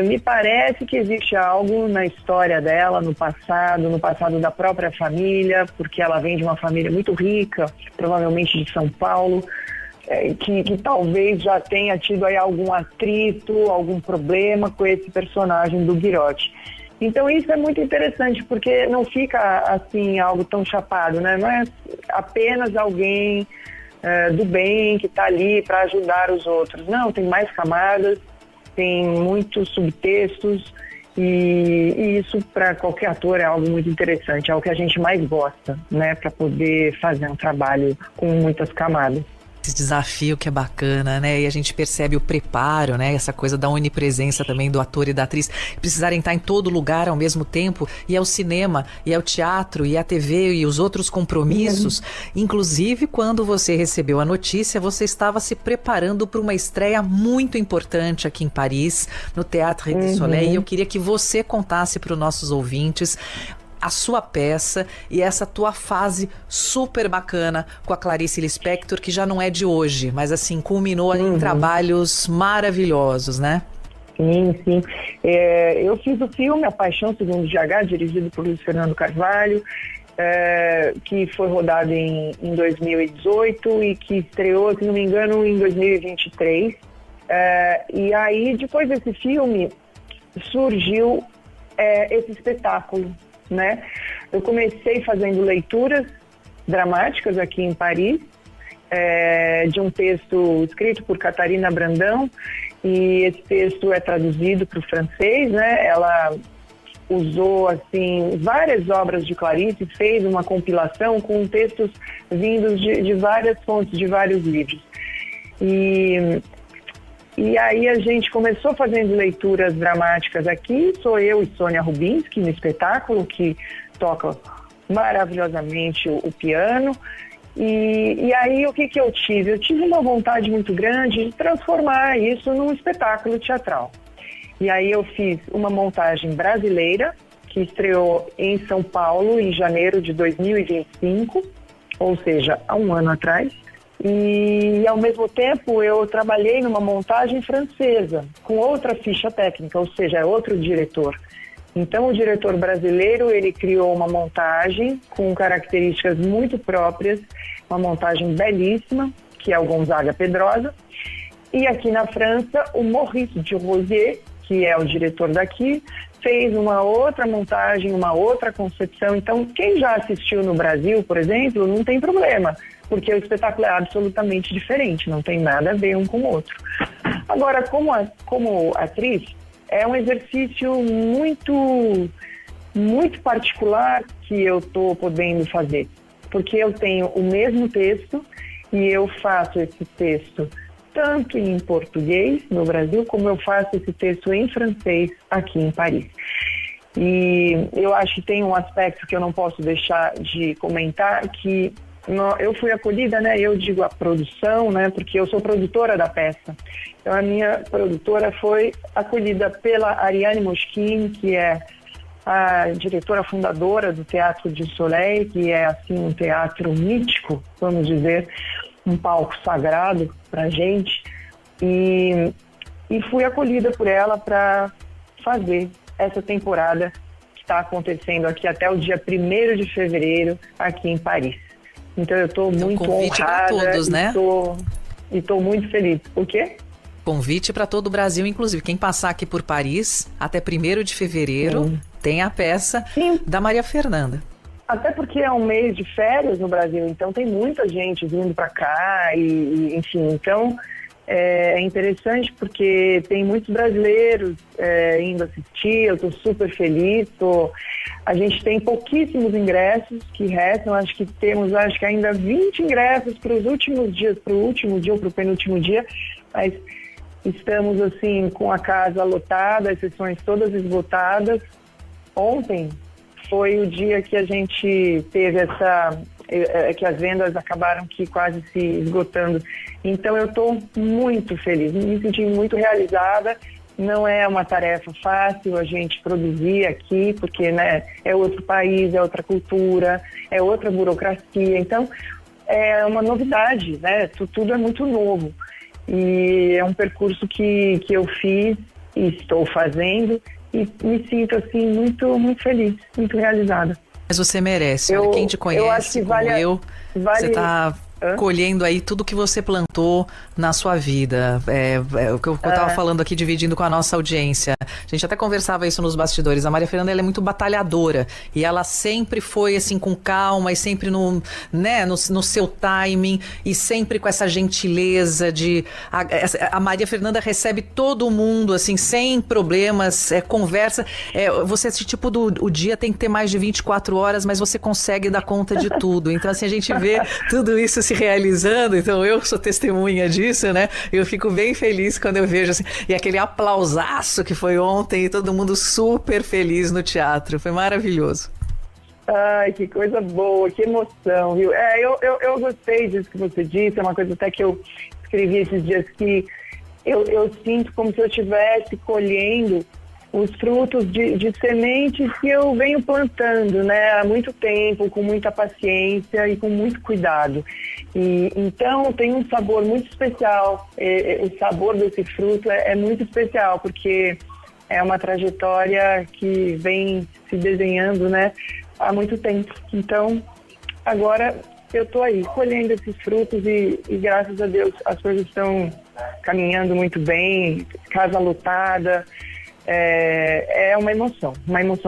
me parece que existe algo na história dela, no passado da própria família, porque ela vem de uma família muito rica, provavelmente de São Paulo, que talvez já tenha tido aí algum atrito, algum problema com esse personagem do Guirotti. Então isso é muito interessante, porque não fica assim algo tão chapado, né? Não é apenas alguém do bem que está ali para ajudar os outros. Não, tem mais camadas, tem muitos subtextos e isso para qualquer ator é algo muito interessante, é o que a gente mais gosta, né, para poder fazer um trabalho com muitas camadas. Esse desafio que é bacana, né? E a gente percebe o preparo, né? Essa coisa da onipresença também do ator e da atriz, precisarem estar em todo lugar ao mesmo tempo, e é o cinema, e é o teatro, e a TV, e os outros compromissos. Inclusive, quando você recebeu a notícia, você estava se preparando para uma estreia muito importante aqui em Paris, no Théâtre du Soleil, e eu queria que você contasse para os nossos ouvintes a sua peça e essa tua fase super bacana com a Clarice Lispector, que já não é de hoje, mas assim, culminou em trabalhos maravilhosos, né? Sim, sim. Eu fiz o filme A Paixão Segundo GH, dirigido por Luiz Fernando Carvalho, que foi rodado em 2018 e que estreou, se não me engano, em 2023. E aí, depois desse filme, surgiu esse espetáculo, né? Eu comecei fazendo leituras dramáticas aqui em Paris, de um texto escrito por Catarina Brandão, e esse texto é traduzido para o francês, né? Ela usou assim várias obras de Clarice, fez uma compilação com textos vindos de várias fontes, de vários livros. E aí a gente começou fazendo leituras dramáticas aqui, sou eu e Sônia Rubinski no espetáculo, que toca maravilhosamente o piano. E aí o que eu tive? Eu tive uma vontade muito grande de transformar isso num espetáculo teatral. E aí eu fiz uma montagem brasileira, que estreou em São Paulo em janeiro de 2025, ou seja, há um ano atrás. E, ao mesmo tempo, eu trabalhei numa montagem francesa, com outra ficha técnica, ou seja, é outro diretor. Então, o diretor brasileiro, ele criou uma montagem com características muito próprias, uma montagem belíssima, que é o Gonzaga Pedrosa. E aqui na França, o Maurice Durozier, que é o diretor daqui, fez uma outra montagem, uma outra concepção. Então, quem já assistiu no Brasil, por exemplo, não tem problema, porque o espetáculo é absolutamente diferente, não tem nada a ver um com o outro. Agora, como atriz, é um exercício muito particular que eu estou podendo fazer, porque eu tenho o mesmo texto e eu faço esse texto tanto em português no Brasil, como eu faço esse texto em francês aqui em Paris. E eu acho que tem um aspecto que eu não posso deixar de comentar, que eu fui acolhida, né? Eu digo a produção, né? Porque eu sou produtora da peça. Então a minha produtora foi acolhida pela Ariane Moschini, que é a diretora fundadora do Teatro du Soleil, que é assim um teatro mítico, vamos dizer, um palco sagrado pra gente. E fui acolhida por ela para fazer essa temporada que está acontecendo aqui até o dia 1º de fevereiro aqui em Paris. Então eu estou muito honrada todos, né? e estou muito feliz. O quê? Convite para todo o Brasil, inclusive. Quem passar aqui por Paris, até 1º de fevereiro, tem a peça da Maria Fernanda. Até porque é um mês de férias no Brasil, então tem muita gente vindo para cá, enfim. Então é interessante porque tem muitos brasileiros indo assistir, eu estou super feliz. A gente tem pouquíssimos ingressos que restam, acho que temos ainda 20 ingressos para os últimos dias, para o último dia ou para o penúltimo dia, mas estamos assim com a casa lotada, as sessões todas esgotadas. Ontem foi o dia que a gente teve que as vendas acabaram que quase se esgotando. Então eu estou muito feliz, me senti muito realizada. Não é uma tarefa fácil a gente produzir aqui, porque, né, é outro país, é outra cultura, é outra burocracia. Então, é uma novidade, né? Tudo é muito novo. E é um percurso que eu fiz e estou fazendo e me sinto, assim, muito, muito feliz, muito realizada. Mas você merece. Olha, quem te conhece você está colhendo aí tudo que você plantou na sua vida. O que eu estava falando aqui, dividindo com a nossa audiência. A gente até conversava isso nos bastidores. A Maria Fernanda, ela é muito batalhadora. E ela sempre foi, assim, com calma e sempre no seu timing e sempre com essa gentileza de... A Maria Fernanda recebe todo mundo, assim, sem problemas, conversa. Você, tipo, o dia tem que ter mais de 24 horas, mas você consegue dar conta de tudo. Então, assim, a gente vê tudo isso se realizando. Então, eu sou testemunha disso, né? Eu fico bem feliz quando eu vejo, assim, e aquele aplausaço que foi ontem e todo mundo super feliz no teatro. Foi maravilhoso. Ai, que coisa boa, que emoção, viu? Eu gostei disso que você disse, é uma coisa até que eu escrevi esses dias, que eu sinto como se eu estivesse colhendo os frutos de sementes que eu venho plantando, né, há muito tempo, com muita paciência e com muito cuidado. E então tem um sabor muito especial. O sabor desse fruto é muito especial, porque é uma trajetória que vem se desenhando, né, há muito tempo. Então, agora eu estou aí colhendo esses frutos e graças a Deus as coisas estão caminhando muito bem, casa lotada. É uma emoção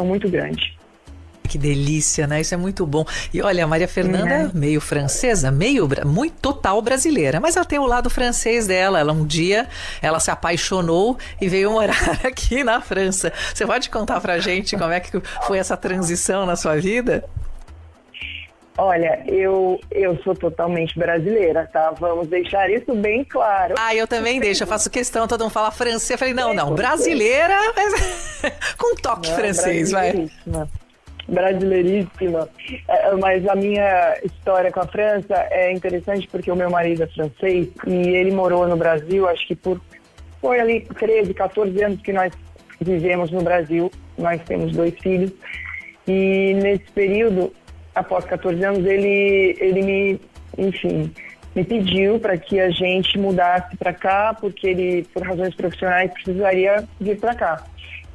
muito grande. Que delícia, né? Isso é muito bom. E olha, a Maria Fernanda é meio francesa, muito total brasileira, mas ela tem o lado francês dela. Um dia ela se apaixonou e veio morar aqui na França. Você pode contar pra gente como é que foi essa transição na sua vida? Olha, eu sou totalmente brasileira, tá? Vamos deixar isso bem claro. Eu também deixo, eu faço questão, todo mundo fala francês. Eu falei, não, brasileira, mas com toque francês, vai. Brasileiríssima. Mas a minha história com a França é interessante porque o meu marido é francês e ele morou no Brasil, acho que foi ali 13, 14 anos que nós vivemos no Brasil. Nós temos 2 filhos e nesse período, após 14 anos, ele me pediu para que a gente mudasse para cá, porque ele, por razões profissionais, precisaria vir para cá.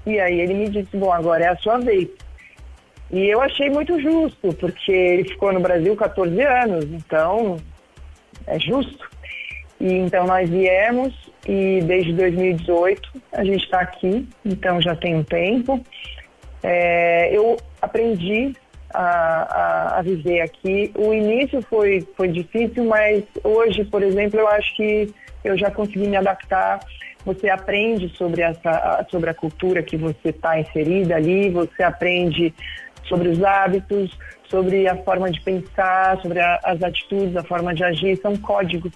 E aí ele me disse, bom, agora é a sua vez. E eu achei muito justo, porque ele ficou no Brasil 14 anos, então é justo. E então nós viemos e desde 2018 a gente está aqui, então já tem um tempo. Eu aprendi a viver aqui. O início foi difícil, mas hoje, por exemplo, eu acho que eu já consegui me adaptar. Você aprende sobre a cultura que você está inserida ali, você aprende sobre os hábitos, sobre a forma de pensar, sobre as atitudes, a forma de agir, são códigos.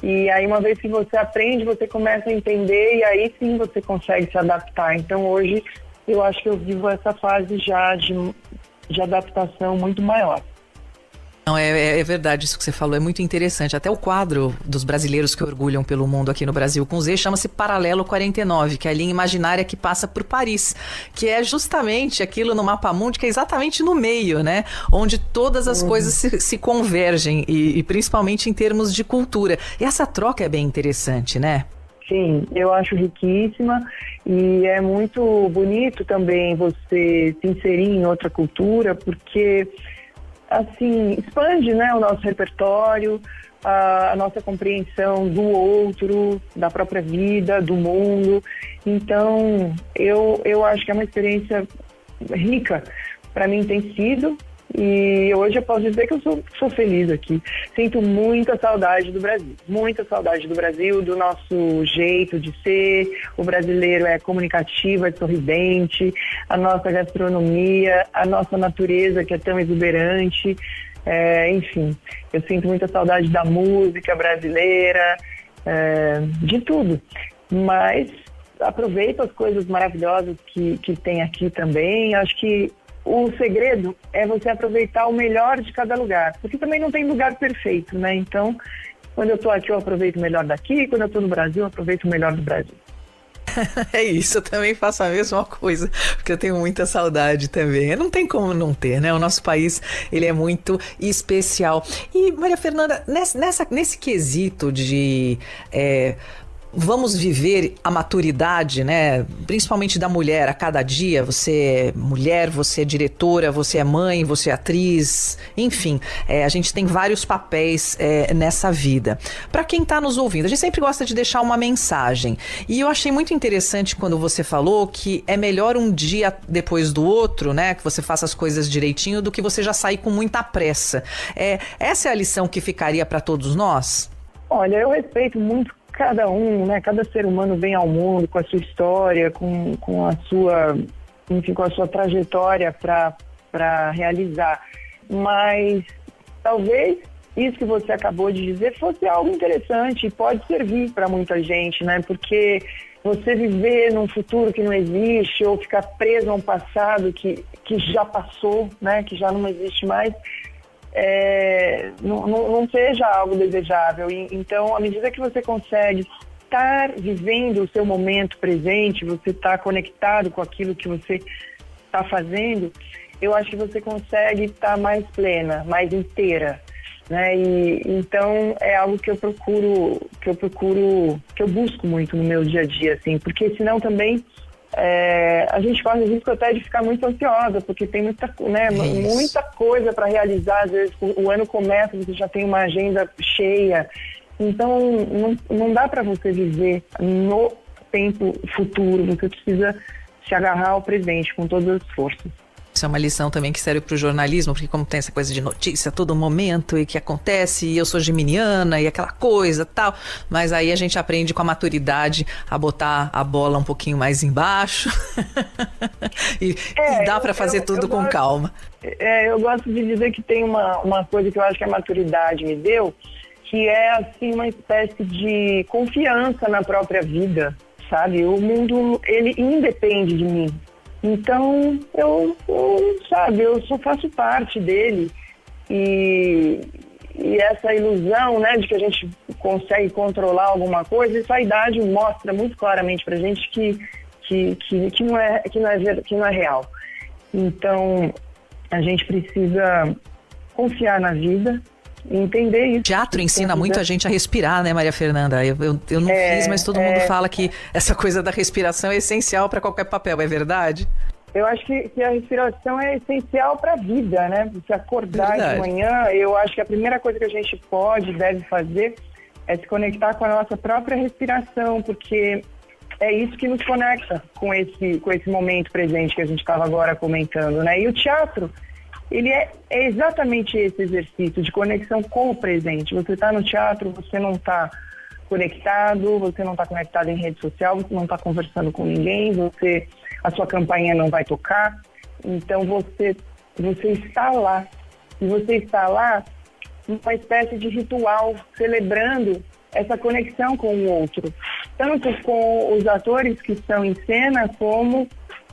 E aí, uma vez que você aprende, você começa a entender e aí sim você consegue se adaptar. Então, hoje, eu acho que eu vivo essa fase já de adaptação muito maior. Não, é verdade isso que você falou, é muito interessante. Até o quadro dos brasileiros que orgulham pelo mundo aqui no Brasil com Z chama-se Paralelo 49, que é a linha imaginária que passa por Paris, que é justamente aquilo no mapa mundi que é exatamente no meio, né? Onde todas as coisas se convergem e principalmente em termos de cultura. E essa troca é bem interessante, né? Sim, eu acho riquíssima e é muito bonito também você se inserir em outra cultura, porque assim, expande, né, o nosso repertório, a nossa compreensão do outro, da própria vida, do mundo. Então, eu acho que é uma experiência rica. Para mim tem sido, e hoje eu posso dizer que eu sou feliz aqui. Sinto muita saudade do Brasil, do nosso jeito de ser. O brasileiro é comunicativo, é sorridente, a nossa gastronomia, a nossa natureza que é tão exuberante. Enfim, eu sinto muita saudade da música brasileira, de tudo. Mas aproveito as coisas maravilhosas que tem aqui também. Acho que o segredo é você aproveitar o melhor de cada lugar, porque também não tem lugar perfeito, né? Então, quando eu estou aqui, eu aproveito o melhor daqui, quando eu estou no Brasil, eu aproveito o melhor do Brasil. É isso, eu também faço a mesma coisa, porque eu tenho muita saudade também. Não tem como não ter, né? O nosso país, ele é muito especial. E, Maria Fernanda, nesse quesito de... vamos viver a maturidade, né? Principalmente da mulher a cada dia. Você é mulher, você é diretora, você é mãe, você é atriz, enfim, a gente tem vários papéis nessa vida. Para quem está nos ouvindo, a gente sempre gosta de deixar uma mensagem. E eu achei muito interessante quando você falou que é melhor um dia depois do outro, né? Que você faça as coisas direitinho do que você já sair com muita pressa. Essa é a lição que ficaria para todos nós? Olha, eu respeito muito cada um, né? Cada ser humano vem ao mundo com a sua história, com a sua, enfim, com a sua trajetória para realizar. Mas talvez isso que você acabou de dizer fosse algo interessante e pode servir para muita gente, né? Porque você viver num futuro que não existe ou ficar preso a um passado que já passou, né? Que já não existe mais, não seja algo desejável. Então, à medida que você consegue estar vivendo o seu momento presente, você está conectado com aquilo que você está fazendo, eu acho que você consegue estar mais plena, mais inteira, né? E então é algo que eu busco muito no meu dia a dia, assim, porque senão também a gente corre o risco até de ficar muito ansiosa, porque tem muita coisa para realizar. Às vezes o ano começa, você já tem uma agenda cheia, então não dá para você viver no tempo futuro, você precisa se agarrar ao presente com todas as forças. Isso é uma lição também que serve para o jornalismo, porque como tem essa coisa de notícia a todo momento e que acontece, e eu sou geminiana e aquela coisa tal, mas aí a gente aprende com a maturidade a botar a bola um pouquinho mais embaixo e dá para fazer tudo com calma. Eu gosto de dizer que tem uma coisa que eu acho que a maturidade me deu, que é assim uma espécie de confiança na própria vida, sabe? O mundo, ele independe de mim. Então, eu só faço parte dele e essa ilusão, né, de que a gente consegue controlar alguma coisa, essa idade mostra muito claramente pra gente que não é real. Então, a gente precisa confiar na vida, entender isso. Teatro ensina muito a gente a respirar, né, Maria Fernanda? Eu não fiz, mas todo mundo fala que essa coisa da respiração é essencial para qualquer papel, é verdade? Eu acho que a respiração é essencial para a vida, né? Você acordar de manhã, eu acho que a primeira coisa que a gente deve fazer é se conectar com a nossa própria respiração, porque é isso que nos conecta com esse momento presente que a gente estava agora comentando, né? E o teatro, ele é exatamente esse exercício de conexão com o presente. Você está no teatro, você não está conectado, você não está conectado em rede social, você não está conversando com ninguém, a sua campainha não vai tocar, então você está lá. E você está lá numa espécie de ritual, celebrando essa conexão com o outro. Tanto com os atores que estão em cena, como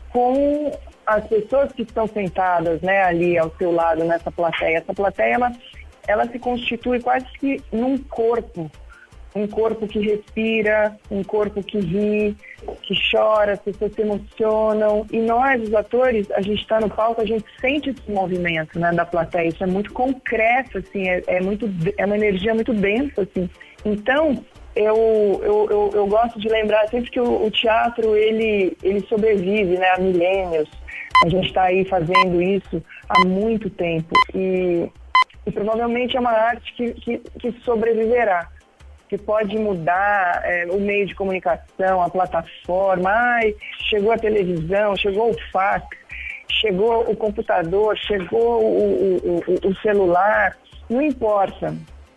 com as pessoas que estão sentadas, né, ali ao seu lado nessa plateia. Essa plateia, ela se constitui quase que num corpo. Um corpo que respira, um corpo que ri, que chora, as pessoas se emocionam. E nós, os atores, a gente está no palco, a gente sente esse movimento, né, da plateia. Isso é muito concreto, assim, é uma energia muito densa, assim. Então, eu gosto de lembrar sempre que o teatro, ele sobrevive, né, há milênios. A gente está aí fazendo isso há muito tempo. E provavelmente é uma arte que sobreviverá. Que pode mudar o meio de comunicação, a plataforma, chegou a televisão, chegou o fax, chegou o computador, chegou o celular, não importa.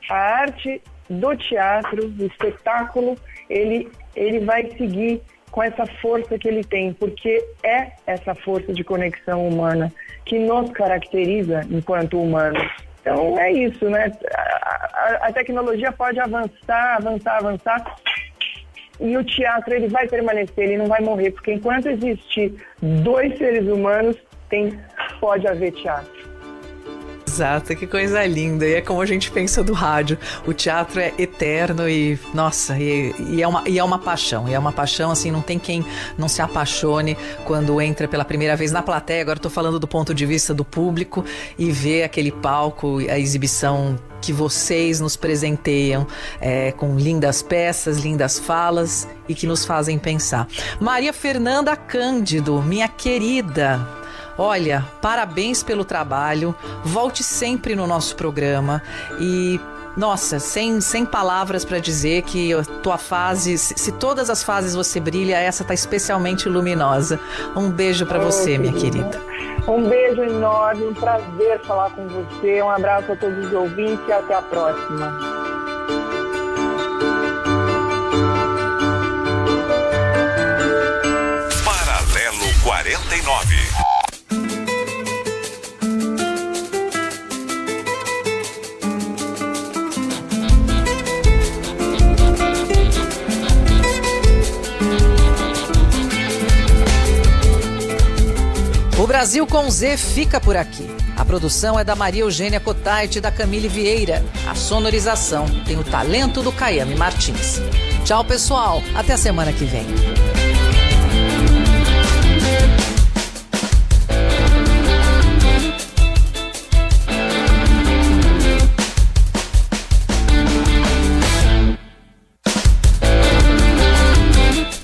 A arte do teatro, do espetáculo, ele vai seguir com essa força que ele tem, porque é essa força de conexão humana que nos caracteriza enquanto humanos. Então é isso, né? A tecnologia pode avançar, e o teatro ele vai permanecer, ele não vai morrer, porque enquanto existir dois seres humanos, pode haver teatro. Exato, que coisa linda. E é como a gente pensa do rádio. O teatro é eterno e, nossa, e é uma paixão. E é uma paixão, assim, não tem quem não se apaixone quando entra pela primeira vez na plateia. Agora eu tô falando do ponto de vista do público e vê aquele palco, a exibição que vocês nos presenteiam com lindas peças, lindas falas e que nos fazem pensar. Maria Fernanda Cândido, minha querida, olha, parabéns pelo trabalho, volte sempre no nosso programa e, nossa, sem palavras para dizer que a tua fase, se todas as fases você brilha, essa tá especialmente luminosa. Um beijo para você, minha querida. Um beijo enorme, um prazer falar com você, um abraço a todos os ouvintes e até a próxima. Paralelo 49. O Brasil com Z fica por aqui. A produção é da Maria Eugênia Cotait e da Camille Vieira. A sonorização tem o talento do Caiame Martins. Tchau, pessoal. Até a semana que vem.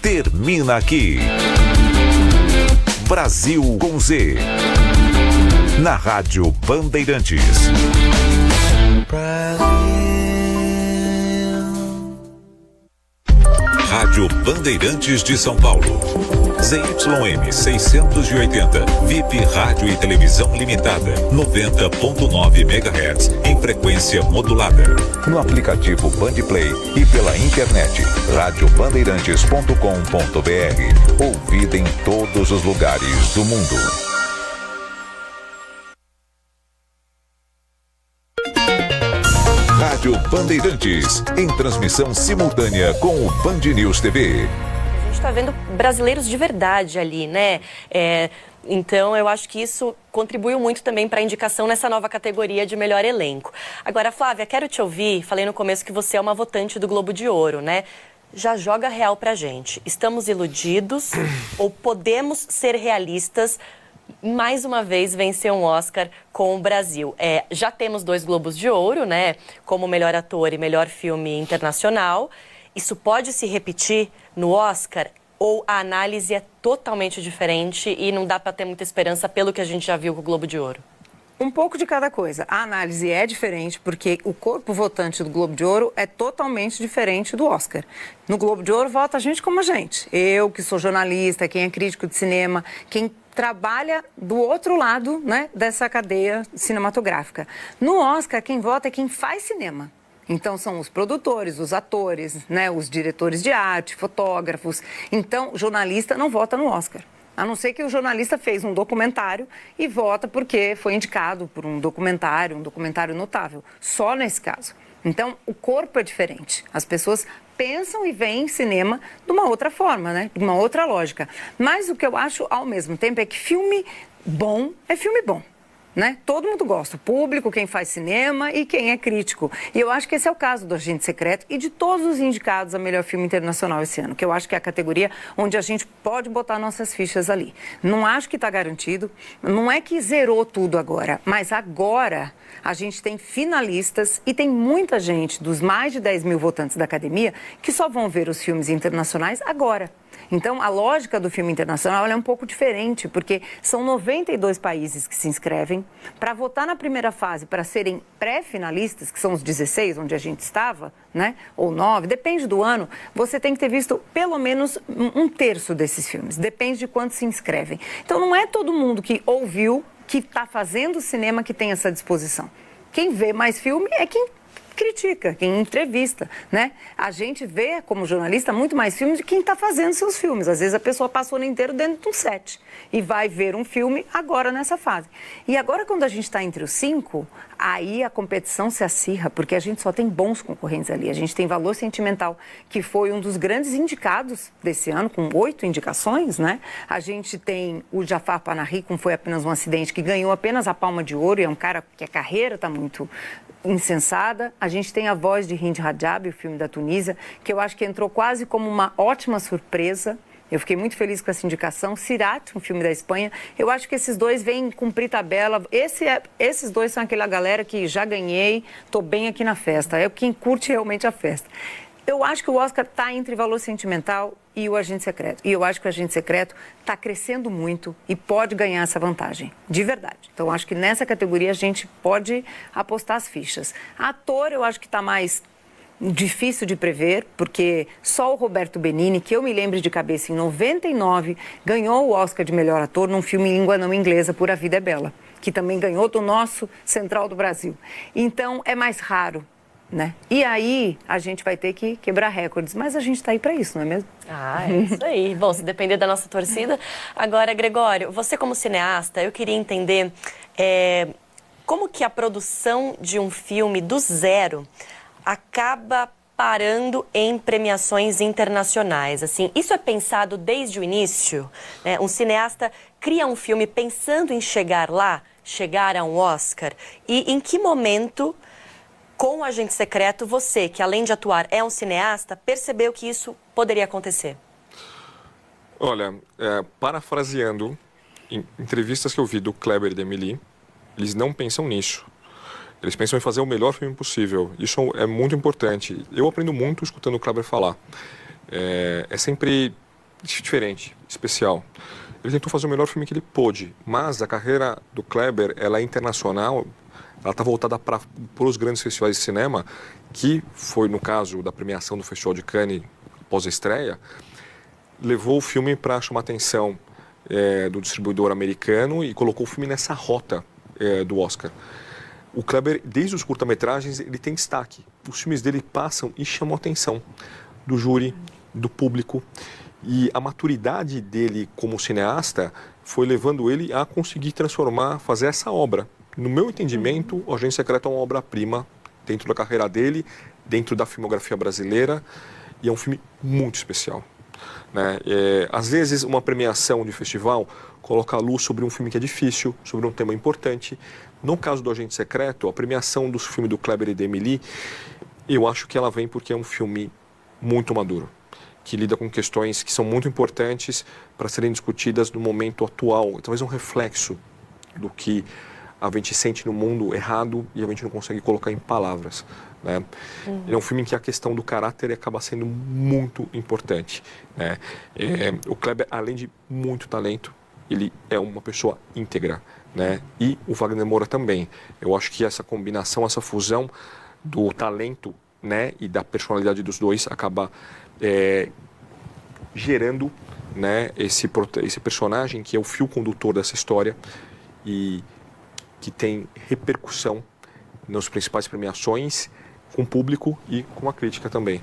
Termina aqui. Brasil com Z. Na Rádio Bandeirantes. Rádio Bandeirantes de São Paulo. ZYM 680, VIP Rádio e Televisão Limitada, 90.9 MHz, em frequência modulada. No aplicativo Bandplay e pela internet, radiobandeirantes.com.br. Ouvida em todos os lugares do mundo. Rádio Bandeirantes, em transmissão simultânea com o Band News TV. A gente está vendo brasileiros de verdade ali, né? Então, eu acho que isso contribuiu muito também para a indicação nessa nova categoria de melhor elenco. Agora, Flávia, quero te ouvir. Falei no começo que você é uma votante do Globo de Ouro, né? Já joga real pra gente. Estamos iludidos ou podemos ser realistas? Mais uma vez vencer um Oscar com o Brasil. Já temos 2 Globos de Ouro, né? Como melhor ator e melhor filme internacional. Isso pode se repetir no Oscar? Ou a análise é totalmente diferente e não dá para ter muita esperança pelo que a gente já viu com o Globo de Ouro? Um pouco de cada coisa. A análise é diferente porque o corpo votante do Globo de Ouro é totalmente diferente do Oscar. No Globo de Ouro vota a gente como a gente. Eu, que sou jornalista, quem é crítico de cinema, quem trabalha do outro lado, né, dessa cadeia cinematográfica. No Oscar, quem vota é quem faz cinema. Então, são os produtores, os atores, né, os diretores de arte, fotógrafos. Então, jornalista não vota no Oscar. A não ser que o jornalista fez um documentário e vota porque foi indicado por um documentário notável. Só nesse caso. Então, o corpo é diferente. As pessoas pensam e veem cinema de uma outra forma, né? De uma outra lógica. Mas o que eu acho, ao mesmo tempo, é que filme bom é filme bom. Né? Todo mundo gosta, o público, quem faz cinema e quem é crítico. E eu acho que esse é o caso do Agente Secreto e de todos os indicados a melhor filme internacional esse ano, que eu acho que é a categoria onde a gente pode botar nossas fichas ali. Não acho que está garantido, não é que zerou tudo agora, mas agora a gente tem finalistas e tem muita gente dos mais de 10 mil votantes da academia que só vão ver os filmes internacionais agora. Então, a lógica do filme internacional é um pouco diferente, porque são 92 países que se inscrevem. Para votar na primeira fase, para serem pré-finalistas, que são os 16, onde a gente estava, né? Ou 9, depende do ano, você tem que ter visto pelo menos um terço desses filmes. Depende de quantos se inscrevem. Então, não é todo mundo que ouviu, que está fazendo cinema, que tem essa disposição. Quem vê mais filme é quem critica, quem entrevista, né? A gente vê, como jornalista, muito mais filmes de quem está fazendo seus filmes. Às vezes a pessoa passa o ano inteiro dentro de um set e vai ver um filme agora nessa fase. E agora, quando a gente está entre os 5, aí a competição se acirra, porque a gente só tem bons concorrentes ali. A gente tem Valor Sentimental, que foi um dos grandes indicados desse ano, com 8 indicações, né? A gente tem o Jafar Panahi, como foi apenas um acidente, que ganhou apenas a Palma de Ouro, e é um cara que a carreira está muito insensada. A gente tem A Voz de Hind Rajab, o filme da Tunísia, que eu acho que entrou quase como uma ótima surpresa. Eu fiquei muito feliz com essa indicação. Sirat, um filme da Espanha. Eu acho que esses dois vêm cumprir tabela. Esses dois são aquela galera que já ganhei, tô bem aqui na festa. É quem curte realmente a festa. Eu acho que o Oscar está entre Valor Sentimental e o Agente Secreto. E eu acho que o Agente Secreto está crescendo muito e pode ganhar essa vantagem, de verdade. Então, eu acho que nessa categoria a gente pode apostar as fichas. Ator, eu acho que está mais difícil de prever, porque só o Roberto Benigni, que eu me lembro de cabeça, em 99, ganhou o Oscar de melhor ator num filme em língua não inglesa, Por A Vida é Bela, que também ganhou do nosso Central do Brasil. Então, é mais raro. Né? E aí a gente vai ter que quebrar recordes, mas a gente está aí para isso, não é mesmo? Ah, é isso aí. Bom, se depender da nossa torcida. Agora, Gregório, você como cineasta, eu queria entender como que a produção de um filme do zero acaba parando em premiações internacionais. Assim, isso é pensado desde o início? Né? Um cineasta cria um filme pensando em chegar lá, chegar a um Oscar, e em que momento, com o Agente Secreto, você, que além de atuar é um cineasta, percebeu que isso poderia acontecer? Olha, parafraseando, em entrevistas que eu vi do Kleber e da Emily, eles não pensam nisso. Eles pensam em fazer o melhor filme possível. Isso é muito importante. Eu aprendo muito escutando o Kleber falar. É sempre diferente, especial. Ele tentou fazer o melhor filme que ele pôde, mas a carreira do Kleber, ela é internacional. Ela está voltada para os grandes festivais de cinema, que foi, no caso da premiação do Festival de Cannes, pós-estreia, levou o filme para chamar a atenção do distribuidor americano e colocou o filme nessa rota do Oscar. O Kleber, desde os curta-metragens, ele tem destaque. Os filmes dele passam e chamam a atenção do júri, do público. E a maturidade dele como cineasta foi levando ele a conseguir transformar, fazer essa obra. No meu entendimento, O Agente Secreto é uma obra-prima dentro da carreira dele, dentro da filmografia brasileira, e é um filme muito especial. Né? Às vezes, uma premiação de festival coloca a luz sobre um filme que é difícil, sobre um tema importante. No caso do Agente Secreto, a premiação do filme do Kleber e da Emily, eu acho que ela vem porque é um filme muito maduro, que lida com questões que são muito importantes para serem discutidas no momento atual, talvez um reflexo do que a gente sente no mundo errado e a gente não consegue colocar em palavras, né? É um filme em que a questão do caráter acaba sendo muito importante, né? O Kleber, além de muito talento, ele é uma pessoa íntegra, né? E o Wagner Moura também. Eu acho que essa combinação, essa fusão do talento, né, e da personalidade dos dois acaba gerando, né, esse personagem que é o fio condutor dessa história e que tem repercussão nas principais premiações, com o público e com a crítica também.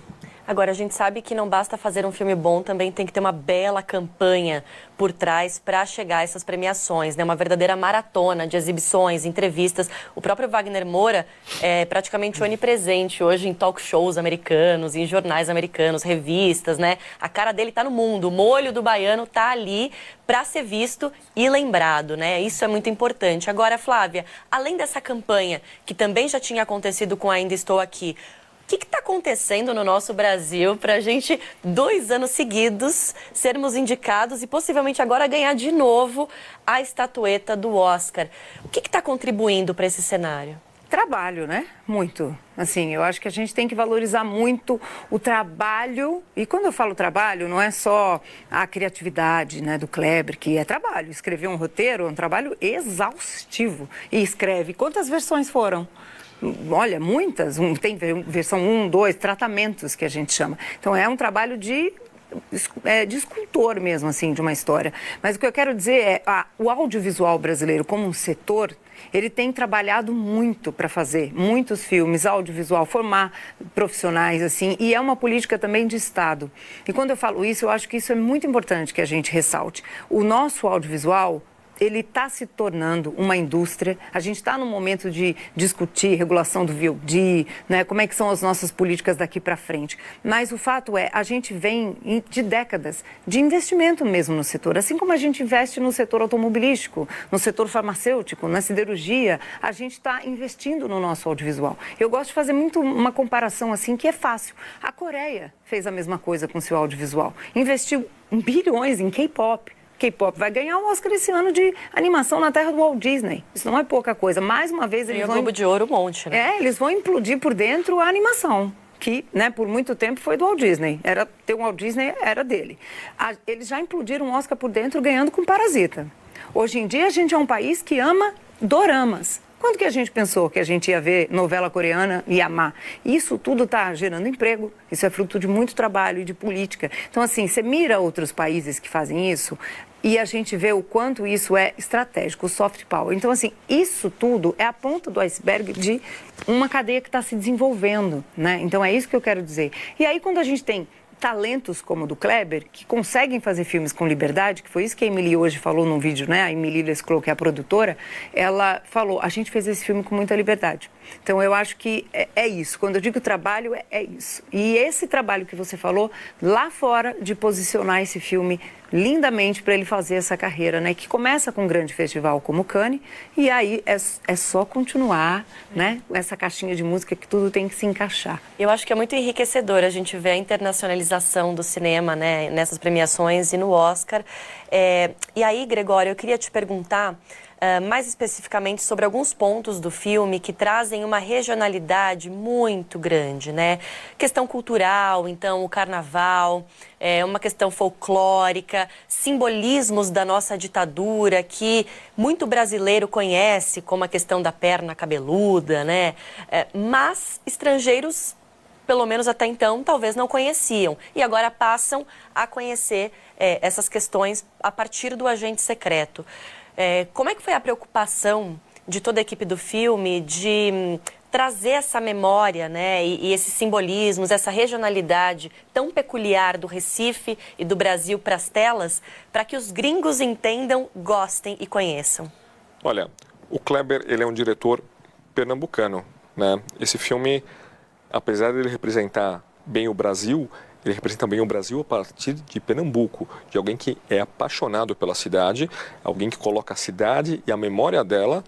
Agora, a gente sabe que não basta fazer um filme bom, também tem que ter uma bela campanha por trás para chegar a essas premiações, né? Uma verdadeira maratona de exibições, entrevistas. O próprio Wagner Moura é praticamente onipresente hoje em talk shows americanos, em jornais americanos, revistas, né? A cara dele está no mundo, o molho do baiano está ali para ser visto e lembrado, né? Isso é muito importante. Agora, Flávia, além dessa campanha, que também já tinha acontecido com Ainda Estou Aqui, o que está acontecendo no nosso Brasil para a gente, 2 anos seguidos, sermos indicados e possivelmente agora ganhar de novo a estatueta do Oscar? O que está contribuindo para esse cenário? Trabalho, né? Muito. Assim, eu acho que a gente tem que valorizar muito o trabalho. E quando eu falo trabalho, não é só a criatividade, né, do Kleber, que é trabalho. Escrever um roteiro é um trabalho exaustivo. E escreve. Quantas versões foram? Olha, muitas. Tem versão 1, 2, tratamentos que a gente chama. Então, é um trabalho de escultor mesmo, assim, de uma história. Mas o que eu quero dizer é, o audiovisual brasileiro como um setor, ele tem trabalhado muito para fazer muitos filmes, audiovisual, formar profissionais, assim, e é uma política também de Estado. E quando eu falo isso, eu acho que isso é muito importante que a gente ressalte. O nosso audiovisual, ele está se tornando uma indústria. A gente está no momento de discutir regulação do VOD, né, como é que são as nossas políticas daqui para frente. Mas o fato é, a gente vem de décadas de investimento mesmo no setor, assim como a gente investe no setor automobilístico, no setor farmacêutico, na siderurgia, a gente está investindo no nosso audiovisual. Eu gosto de fazer muito uma comparação assim que é fácil. A Coreia fez a mesma coisa com seu audiovisual, investiu bilhões em K-pop. K-pop vai ganhar o Oscar esse ano de animação na terra do Walt Disney. Isso não é pouca coisa. Mais uma vez, eles vão... Globo de Ouro, um monte, né? Eles vão implodir por dentro a animação, que, né, por muito tempo foi do Walt Disney. Ter um Walt Disney era dele. Eles já implodiram o Oscar por dentro ganhando com Parasita. Hoje em dia, a gente é um país que ama doramas. Quando que a gente pensou que a gente ia ver novela coreana e amar? Isso tudo está gerando emprego, isso é fruto de muito trabalho e de política. Então, assim, você mira outros países que fazem isso e a gente vê o quanto isso é estratégico, o soft power. Então, assim, isso tudo é a ponta do iceberg de uma cadeia que está se desenvolvendo, né? Então, é isso que eu quero dizer. E aí, quando a gente tem talentos como o do Kleber, que conseguem fazer filmes com liberdade, que foi isso que a Emily hoje falou num vídeo, né? A Emily Lesclos, que é a produtora, ela falou, a gente fez esse filme com muita liberdade. Então, eu acho que é isso. Quando eu digo trabalho, é isso. E esse trabalho que você falou, lá fora, de posicionar esse filme lindamente para ele fazer essa carreira, né? Que começa com um grande festival como Cannes, e aí é só continuar, né? Essa caixinha de música que tudo tem que se encaixar. Eu acho que é muito enriquecedor a gente ver a internacionalização do cinema, né? Nessas premiações e no Oscar. E aí, Gregório, eu queria te perguntar mais especificamente sobre alguns pontos do filme que trazem uma regionalidade muito grande, né? Questão cultural, então, o carnaval, uma questão folclórica, simbolismos da nossa ditadura que muito brasileiro conhece, como a questão da perna cabeluda, né? Mas estrangeiros, pelo menos até então, talvez não conheciam. E agora passam a conhecer essas questões a partir do Agente Secreto. Como é que foi a preocupação de toda a equipe do filme de trazer essa memória, né, e esses simbolismos, essa regionalidade tão peculiar do Recife e do Brasil para as telas, para que os gringos entendam, gostem e conheçam? Olha, o Kleber, ele é um diretor pernambucano, né? Esse filme, apesar de ele representar bem o Brasil, ele representa bem o Brasil a partir de Pernambuco, de alguém que é apaixonado pela cidade, alguém que coloca a cidade e a memória dela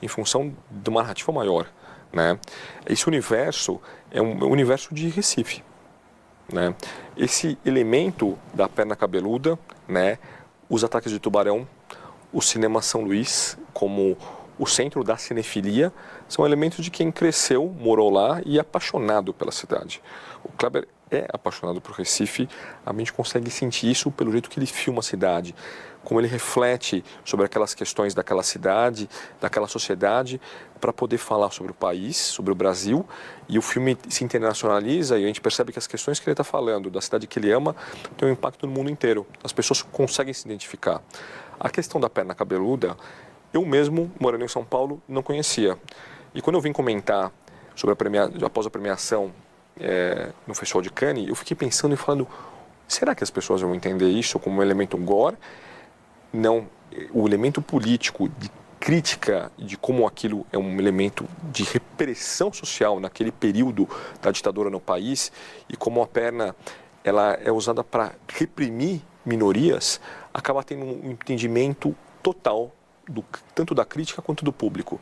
em função de uma narrativa maior, né? Esse universo é um universo de Recife, né? Esse elemento da perna cabeluda, né? Os ataques de tubarão, o cinema São Luís como o centro da cinefilia, são elementos de quem cresceu, morou lá e é apaixonado pela cidade. O Kleber é apaixonado por Recife, a gente consegue sentir isso pelo jeito que ele filma a cidade, como ele reflete sobre aquelas questões daquela cidade, daquela sociedade, para poder falar sobre o país, sobre o Brasil, e o filme se internacionaliza e a gente percebe que as questões que ele está falando, da cidade que ele ama, tem um impacto no mundo inteiro. As pessoas conseguem se identificar. A questão da perna cabeluda, eu mesmo, morando em São Paulo, não conhecia. E quando eu vim comentar sobre após a premiação no Festival de Cannes, eu fiquei pensando e falando, será que as pessoas vão entender isso como um elemento gore? Não, o elemento político de crítica de como aquilo é um elemento de repressão social naquele período da ditadura no país e como a perna ela é usada para reprimir minorias, acaba tendo um entendimento total tanto da crítica quanto do público.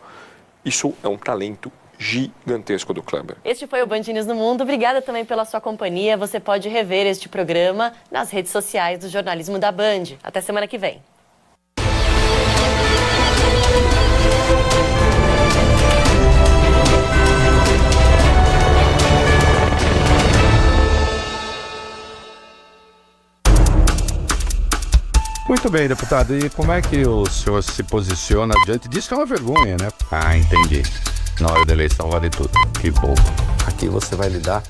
Isso é um talento gigantesco do Kleber. Este foi o Band News no Mundo. Obrigada também pela sua companhia. Você pode rever este programa nas redes sociais do jornalismo da Band. Até semana que vem. Muito bem, deputado. E como é que o senhor se posiciona diante disso? Que é uma vergonha, né? Ah, entendi. Na hora da eleição vale tudo. Que bom. Aqui você vai lidar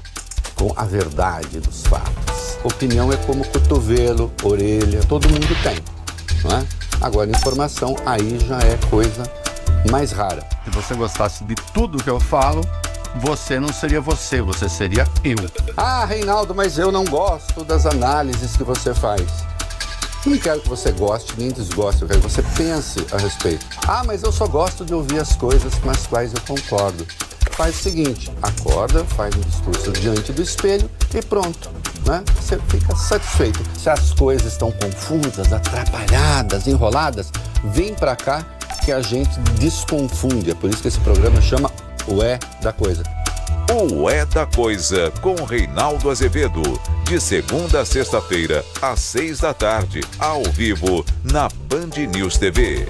com a verdade dos fatos. Opinião é como cotovelo, orelha, todo mundo tem, não é? Agora, informação aí já é coisa mais rara. Se você gostasse de tudo que eu falo, você não seria você, você seria eu. Ah, Reinaldo, mas eu não gosto das análises que você faz. Não quero que você goste nem desgoste, eu quero que você pense a respeito. Ah, mas eu só gosto de ouvir as coisas com as quais eu concordo. Faz o seguinte, acorda, faz um discurso diante do espelho e pronto, né? Você fica satisfeito. Se as coisas estão confusas, atrapalhadas, enroladas, vem pra cá que a gente desconfunde. É por isso que esse programa chama O É da Coisa. O É da Coisa, com Reinaldo Azevedo. De segunda a sexta-feira, às 6 da tarde, ao vivo, na Band News TV.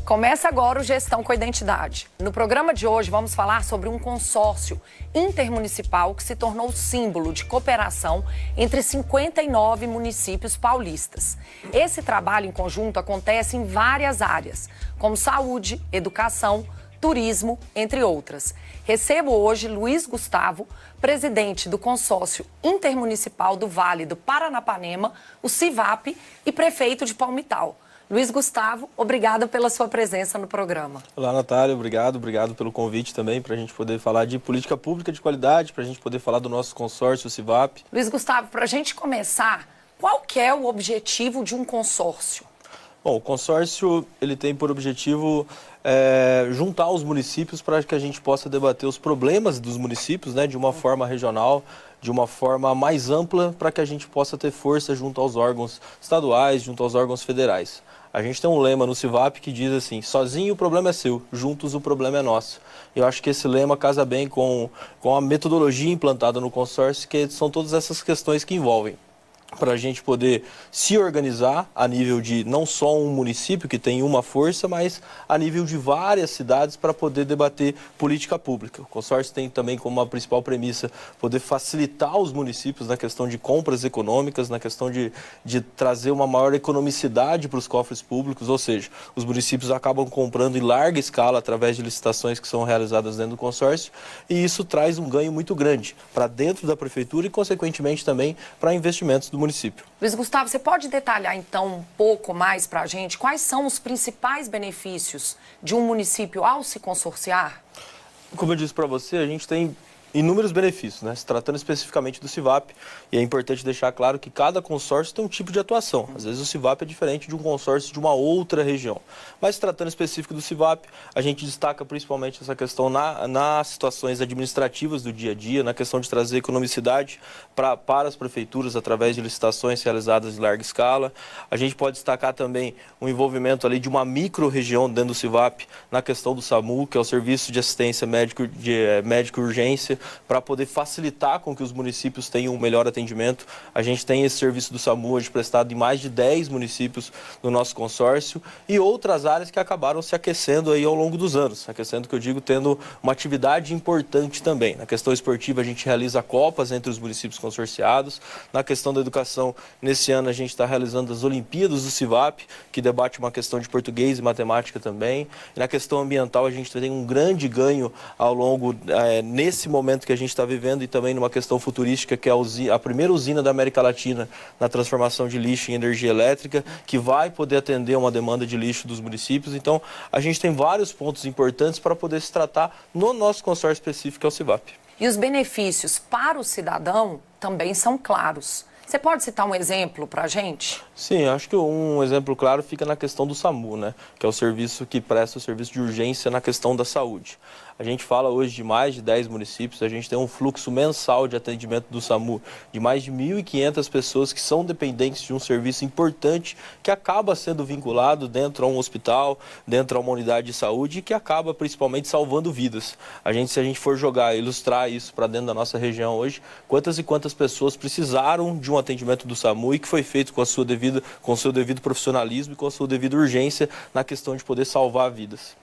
Começa agora o Gestão com Identidade. No programa de hoje vamos falar sobre um consórcio intermunicipal que se tornou símbolo de cooperação entre 59 municípios paulistas. Esse trabalho em conjunto acontece em várias áreas, como saúde, educação, turismo, entre outras. Recebo hoje Luiz Gustavo, presidente do Consórcio Intermunicipal do Vale do Paranapanema, o CIVAP, e prefeito de Palmital. Luiz Gustavo, obrigada pela sua presença no programa. Olá, Natália, obrigado pelo convite também, para a gente poder falar de política pública de qualidade, para a gente poder falar do nosso consórcio, o CIVAP. Luiz Gustavo, para a gente começar, qual que é o objetivo de um consórcio? Bom, o consórcio ele tem por objetivo juntar os municípios para que a gente possa debater os problemas dos municípios, né, de uma forma regional, de uma forma mais ampla, para que a gente possa ter força junto aos órgãos estaduais, junto aos órgãos federais. A gente tem um lema no CIVAP que diz assim, sozinho o problema é seu, juntos o problema é nosso. Eu acho que esse lema casa bem com a metodologia implantada no consórcio, que são todas essas questões que envolvem. Para a gente poder se organizar a nível de não só um município que tem uma força, mas a nível de várias cidades para poder debater política pública. O consórcio tem também como uma principal premissa poder facilitar os municípios na questão de compras econômicas, na questão de trazer uma maior economicidade para os cofres públicos, ou seja, os municípios acabam comprando em larga escala através de licitações que são realizadas dentro do consórcio, e isso traz um ganho muito grande para dentro da prefeitura e, consequentemente, também para investimentos do município. Luiz Gustavo, você pode detalhar então um pouco mais para a gente quais são os principais benefícios de um município ao se consorciar? Como eu disse para você, a gente tem inúmeros benefícios, né? Se tratando especificamente do CIVAP, e é importante deixar claro que cada consórcio tem um tipo de atuação. Às vezes o CIVAP é diferente de um consórcio de uma outra região. Mas se tratando específico do CIVAP, a gente destaca principalmente essa questão nas situações administrativas do dia a dia, na questão de trazer economicidade para as prefeituras através de licitações realizadas em larga escala. A gente pode destacar também o envolvimento ali de uma micro-região dentro do CIVAP na questão do SAMU, que é o Serviço de Assistência Médica Urgência, para poder facilitar com que os municípios tenham um melhor atendimento. A gente tem esse serviço do SAMU hoje prestado em mais de 10 municípios no nosso consórcio e outras áreas que acabaram se aquecendo aí ao longo dos anos. Aquecendo, que eu digo, tendo uma atividade importante também. Na questão esportiva, a gente realiza copas entre os municípios consorciados. Na questão da educação, nesse ano a gente está realizando as Olimpíadas do CIVAP, que debate uma questão de português e matemática também. E na questão ambiental, a gente tem um grande ganho ao longo, nesse momento que a gente está vivendo, e também numa questão futurística, que é a primeira usina da América Latina na transformação de lixo em energia elétrica, que vai poder atender uma demanda de lixo dos municípios. Então, a gente tem vários pontos importantes para poder se tratar no nosso consórcio específico, que é o CIVAP. E os benefícios para o cidadão também são claros. Você pode citar um exemplo para a gente? Sim, acho que um exemplo claro fica na questão do SAMU, né? Que é o serviço que presta o serviço de urgência na questão da saúde. A gente fala hoje de mais de 10 municípios, a gente tem um fluxo mensal de atendimento do SAMU de mais de 1.500 pessoas que são dependentes de um serviço importante que acaba sendo vinculado dentro a um hospital, dentro a uma unidade de saúde e que acaba principalmente salvando vidas. Se a gente for ilustrar isso para dentro da nossa região hoje, quantas e quantas pessoas precisaram de um atendimento do SAMU e que foi feito com o seu devido profissionalismo e com a sua devida urgência na questão de poder salvar vidas.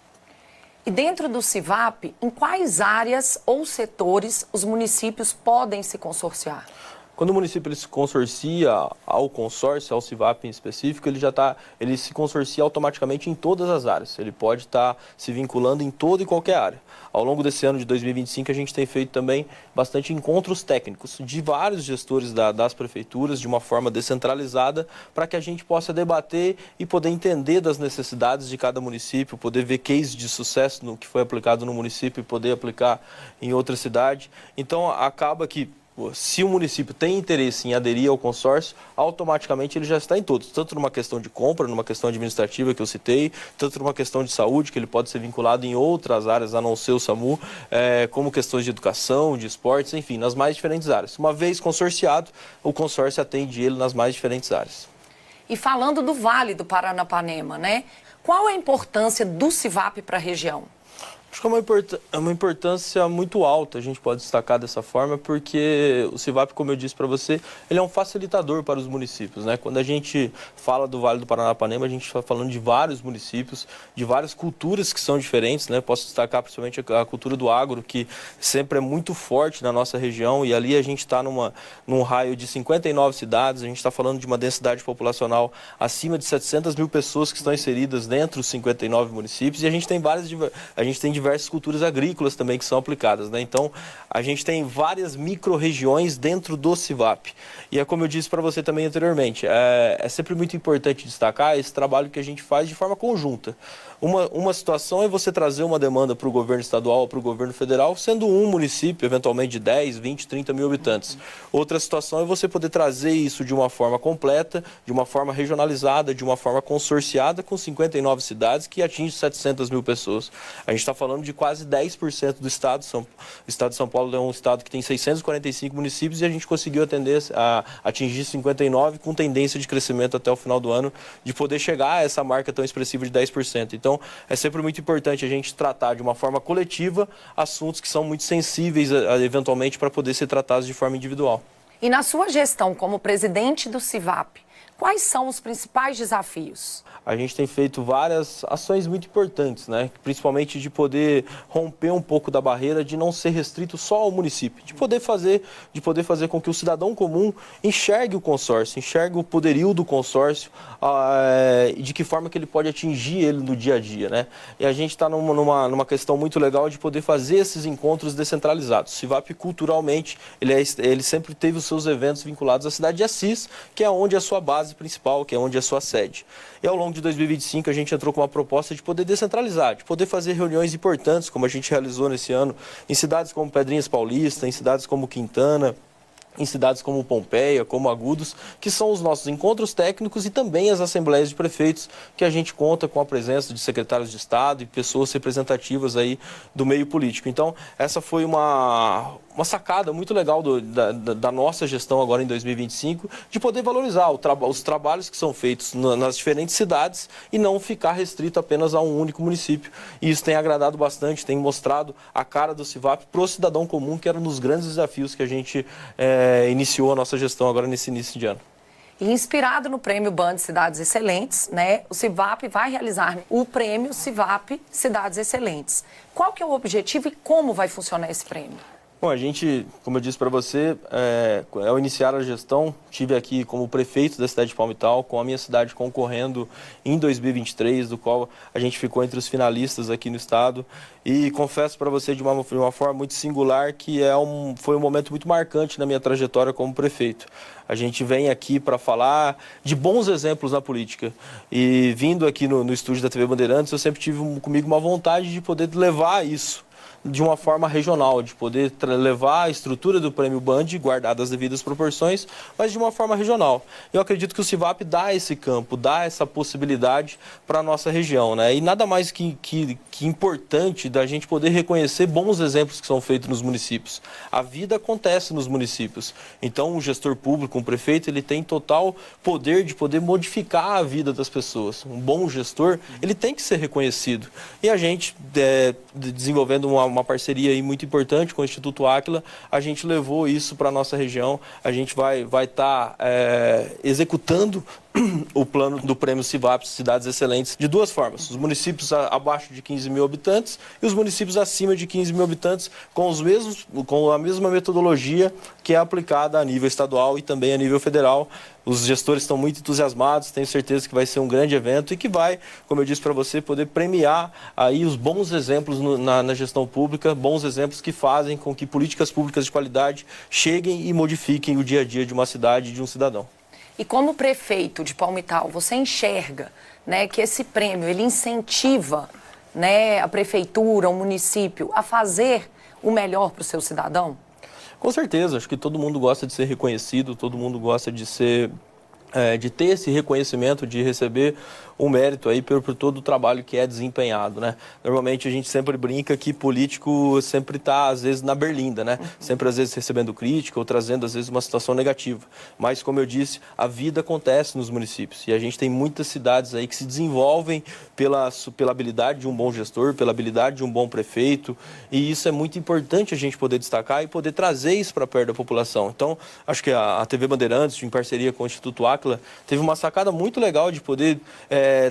E dentro do CIVAP, em quais áreas ou setores os municípios podem se consorciar? Quando o município se consorcia ao consórcio, ao CIVAP em específico, ele se consorcia automaticamente em todas as áreas. Ele pode estar se vinculando em toda e qualquer área. Ao longo desse ano de 2025, a gente tem feito também bastante encontros técnicos de vários gestores das prefeituras, de uma forma descentralizada, para que a gente possa debater e poder entender das necessidades de cada município, poder ver cases de sucesso no que foi aplicado no município e poder aplicar em outra cidade. Então, acaba que se o município tem interesse em aderir ao consórcio, automaticamente ele já está em todos, tanto numa questão de compra, numa questão administrativa que eu citei, tanto numa questão de saúde, que ele pode ser vinculado em outras áreas a não ser o SAMU, como questões de educação, de esportes, enfim, nas mais diferentes áreas. Uma vez consorciado, o consórcio atende ele nas mais diferentes áreas. E falando do Vale do Paranapanema, né? Qual a importância do CIVAP para a região? Acho que é uma importância muito alta, a gente pode destacar dessa forma, porque o CIVAP, como eu disse para você, ele é um facilitador para os municípios, né? Quando a gente fala do Vale do Paranapanema, a gente está falando de vários municípios, de várias culturas que são diferentes, né? Posso destacar principalmente a cultura do agro, que sempre é muito forte na nossa região, e ali a gente está num raio de 59 cidades, a gente está falando de uma densidade populacional acima de 700 mil pessoas que estão inseridas dentro dos 59 municípios, e a gente tem diversas culturas agrícolas também que são aplicadas, né? Então, a gente tem várias micro-regiões dentro do CIVAP. E é como eu disse para você também anteriormente, é sempre muito importante destacar esse trabalho que a gente faz de forma conjunta. Uma situação é você trazer uma demanda para o governo estadual ou para o governo federal, sendo um município, eventualmente de 10, 20, 30 mil habitantes. Outra situação é você poder trazer isso de uma forma completa, de uma forma regionalizada, de uma forma consorciada, com 59 cidades que atinge 700 mil pessoas. A gente está falando de quase 10% do estado. O estado de São Paulo é um estado que tem 645 municípios e a gente conseguiu atingir 59 com tendência de crescimento até o final do ano, de poder chegar a essa marca tão expressiva de 10%. Então, é sempre muito importante a gente tratar de uma forma coletiva assuntos que são muito sensíveis, eventualmente, para poder ser tratados de forma individual. E na sua gestão como presidente do CIVAP, quais são os principais desafios? A gente tem feito várias ações muito importantes, né? Principalmente de poder romper um pouco da barreira de não ser restrito só ao município, de poder fazer com que o cidadão comum enxergue o consórcio, enxergue o poderio do consórcio e de que forma que ele pode atingir ele no dia a dia, né? E a gente está numa questão muito legal de poder fazer esses encontros descentralizados. O CIVAP, culturalmente, ele sempre teve os seus eventos vinculados à cidade de Assis, que é onde a sua base base principal, que é onde é a sua sede. E ao longo de 2025 a gente entrou com uma proposta de poder descentralizar, de poder fazer reuniões importantes, como a gente realizou nesse ano, em cidades como Pedrinhas Paulista, em cidades como Quintana, em cidades como Pompeia, como Agudos, que são os nossos encontros técnicos e também as assembleias de prefeitos, que a gente conta com a presença de secretários de Estado e pessoas representativas aí do meio político. Então, essa foi uma sacada muito legal da nossa gestão agora em 2025, de poder valorizar os trabalhos que são feitos nas diferentes cidades e não ficar restrito apenas a um único município. E isso tem agradado bastante, tem mostrado a cara do CIVAP para o cidadão comum, que era um dos grandes desafios que a gente iniciou a nossa gestão agora nesse início de ano. E inspirado no prêmio Band Cidades Excelentes, né, o CIVAP vai realizar o prêmio CIVAP Cidades Excelentes. Qual que é o objetivo e como vai funcionar esse prêmio? Bom, a gente, como eu disse para você, ao iniciar a gestão, tive aqui como prefeito da cidade de Palmital, com a minha cidade concorrendo em 2023, do qual a gente ficou entre os finalistas aqui no estado. E confesso para você de uma forma muito singular que foi um momento muito marcante na minha trajetória como prefeito. A gente vem aqui para falar de bons exemplos na política. E vindo aqui no estúdio da TV Bandeirantes, eu sempre tive comigo uma vontade de poder levar isso de uma forma regional, de poder levar a estrutura do Prêmio Band, guardada as devidas proporções, mas de uma forma regional. Eu acredito que o CIVAP dá esse campo, dá essa possibilidade para a nossa região, né? E nada mais que importante da gente poder reconhecer bons exemplos que são feitos nos municípios. A vida acontece nos municípios. Então, o gestor público, um prefeito, ele tem total poder de poder modificar a vida das pessoas. Um bom gestor, ele tem que ser reconhecido. E a gente, desenvolvendo uma parceria aí muito importante com o Instituto Áquila, a gente levou isso para a nossa região. A gente vai estar executando o plano do Prêmio CIVAP Cidades Excelentes de duas formas: os municípios abaixo de 15 mil habitantes e os municípios acima de 15 mil habitantes com a mesma metodologia que é aplicada a nível estadual e também a nível federal. Os gestores estão muito entusiasmados, tenho certeza que vai ser um grande evento e que vai, como eu disse para você, poder premiar aí os bons exemplos na gestão pública, bons exemplos que fazem com que políticas públicas de qualidade cheguem e modifiquem o dia a dia de uma cidade e de um cidadão. E como prefeito de Palmital, você enxerga, né, que esse prêmio ele incentiva, né, a prefeitura, o município a fazer o melhor para o seu cidadão? Com certeza, acho que todo mundo gosta de ser reconhecido, todo mundo gosta de ter esse reconhecimento, de receber um mérito aí por todo o trabalho que é desempenhado, né? Normalmente a gente sempre brinca que político sempre está, às vezes, na berlinda, né? Sempre, às vezes, recebendo crítica ou trazendo, às vezes, uma situação negativa. Mas, como eu disse, a vida acontece nos municípios e a gente tem muitas cidades aí que se desenvolvem pela habilidade de um bom gestor, pela habilidade de um bom prefeito, e isso é muito importante a gente poder destacar e poder trazer isso para perto da população. Então, acho que a TV Bandeirantes, em parceria com o Instituto Áquila, teve uma sacada muito legal de poder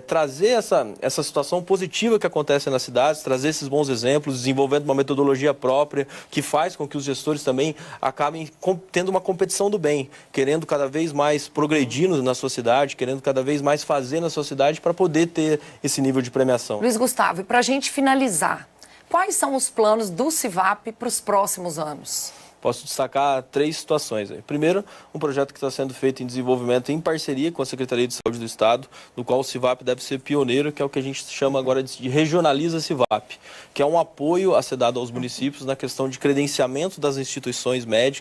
trazer essa situação positiva que acontece nas cidades, trazer esses bons exemplos, desenvolvendo uma metodologia própria que faz com que os gestores também acabem tendo uma competição do bem, querendo cada vez mais progredir na sua cidade, querendo cada vez mais fazer na sua cidade para poder ter esse nível de premiação. Luiz Gustavo, e para a gente finalizar, quais são os planos do CIVAP para os próximos anos? Posso destacar 3 situações. Primeiro, um projeto que está sendo feito em desenvolvimento em parceria com a Secretaria de Saúde do Estado, no qual o CIVAP deve ser pioneiro, que é o que a gente chama agora de Regionaliza CIVAP, que é um apoio a ser dado aos municípios na questão de credenciamento das instituições médicas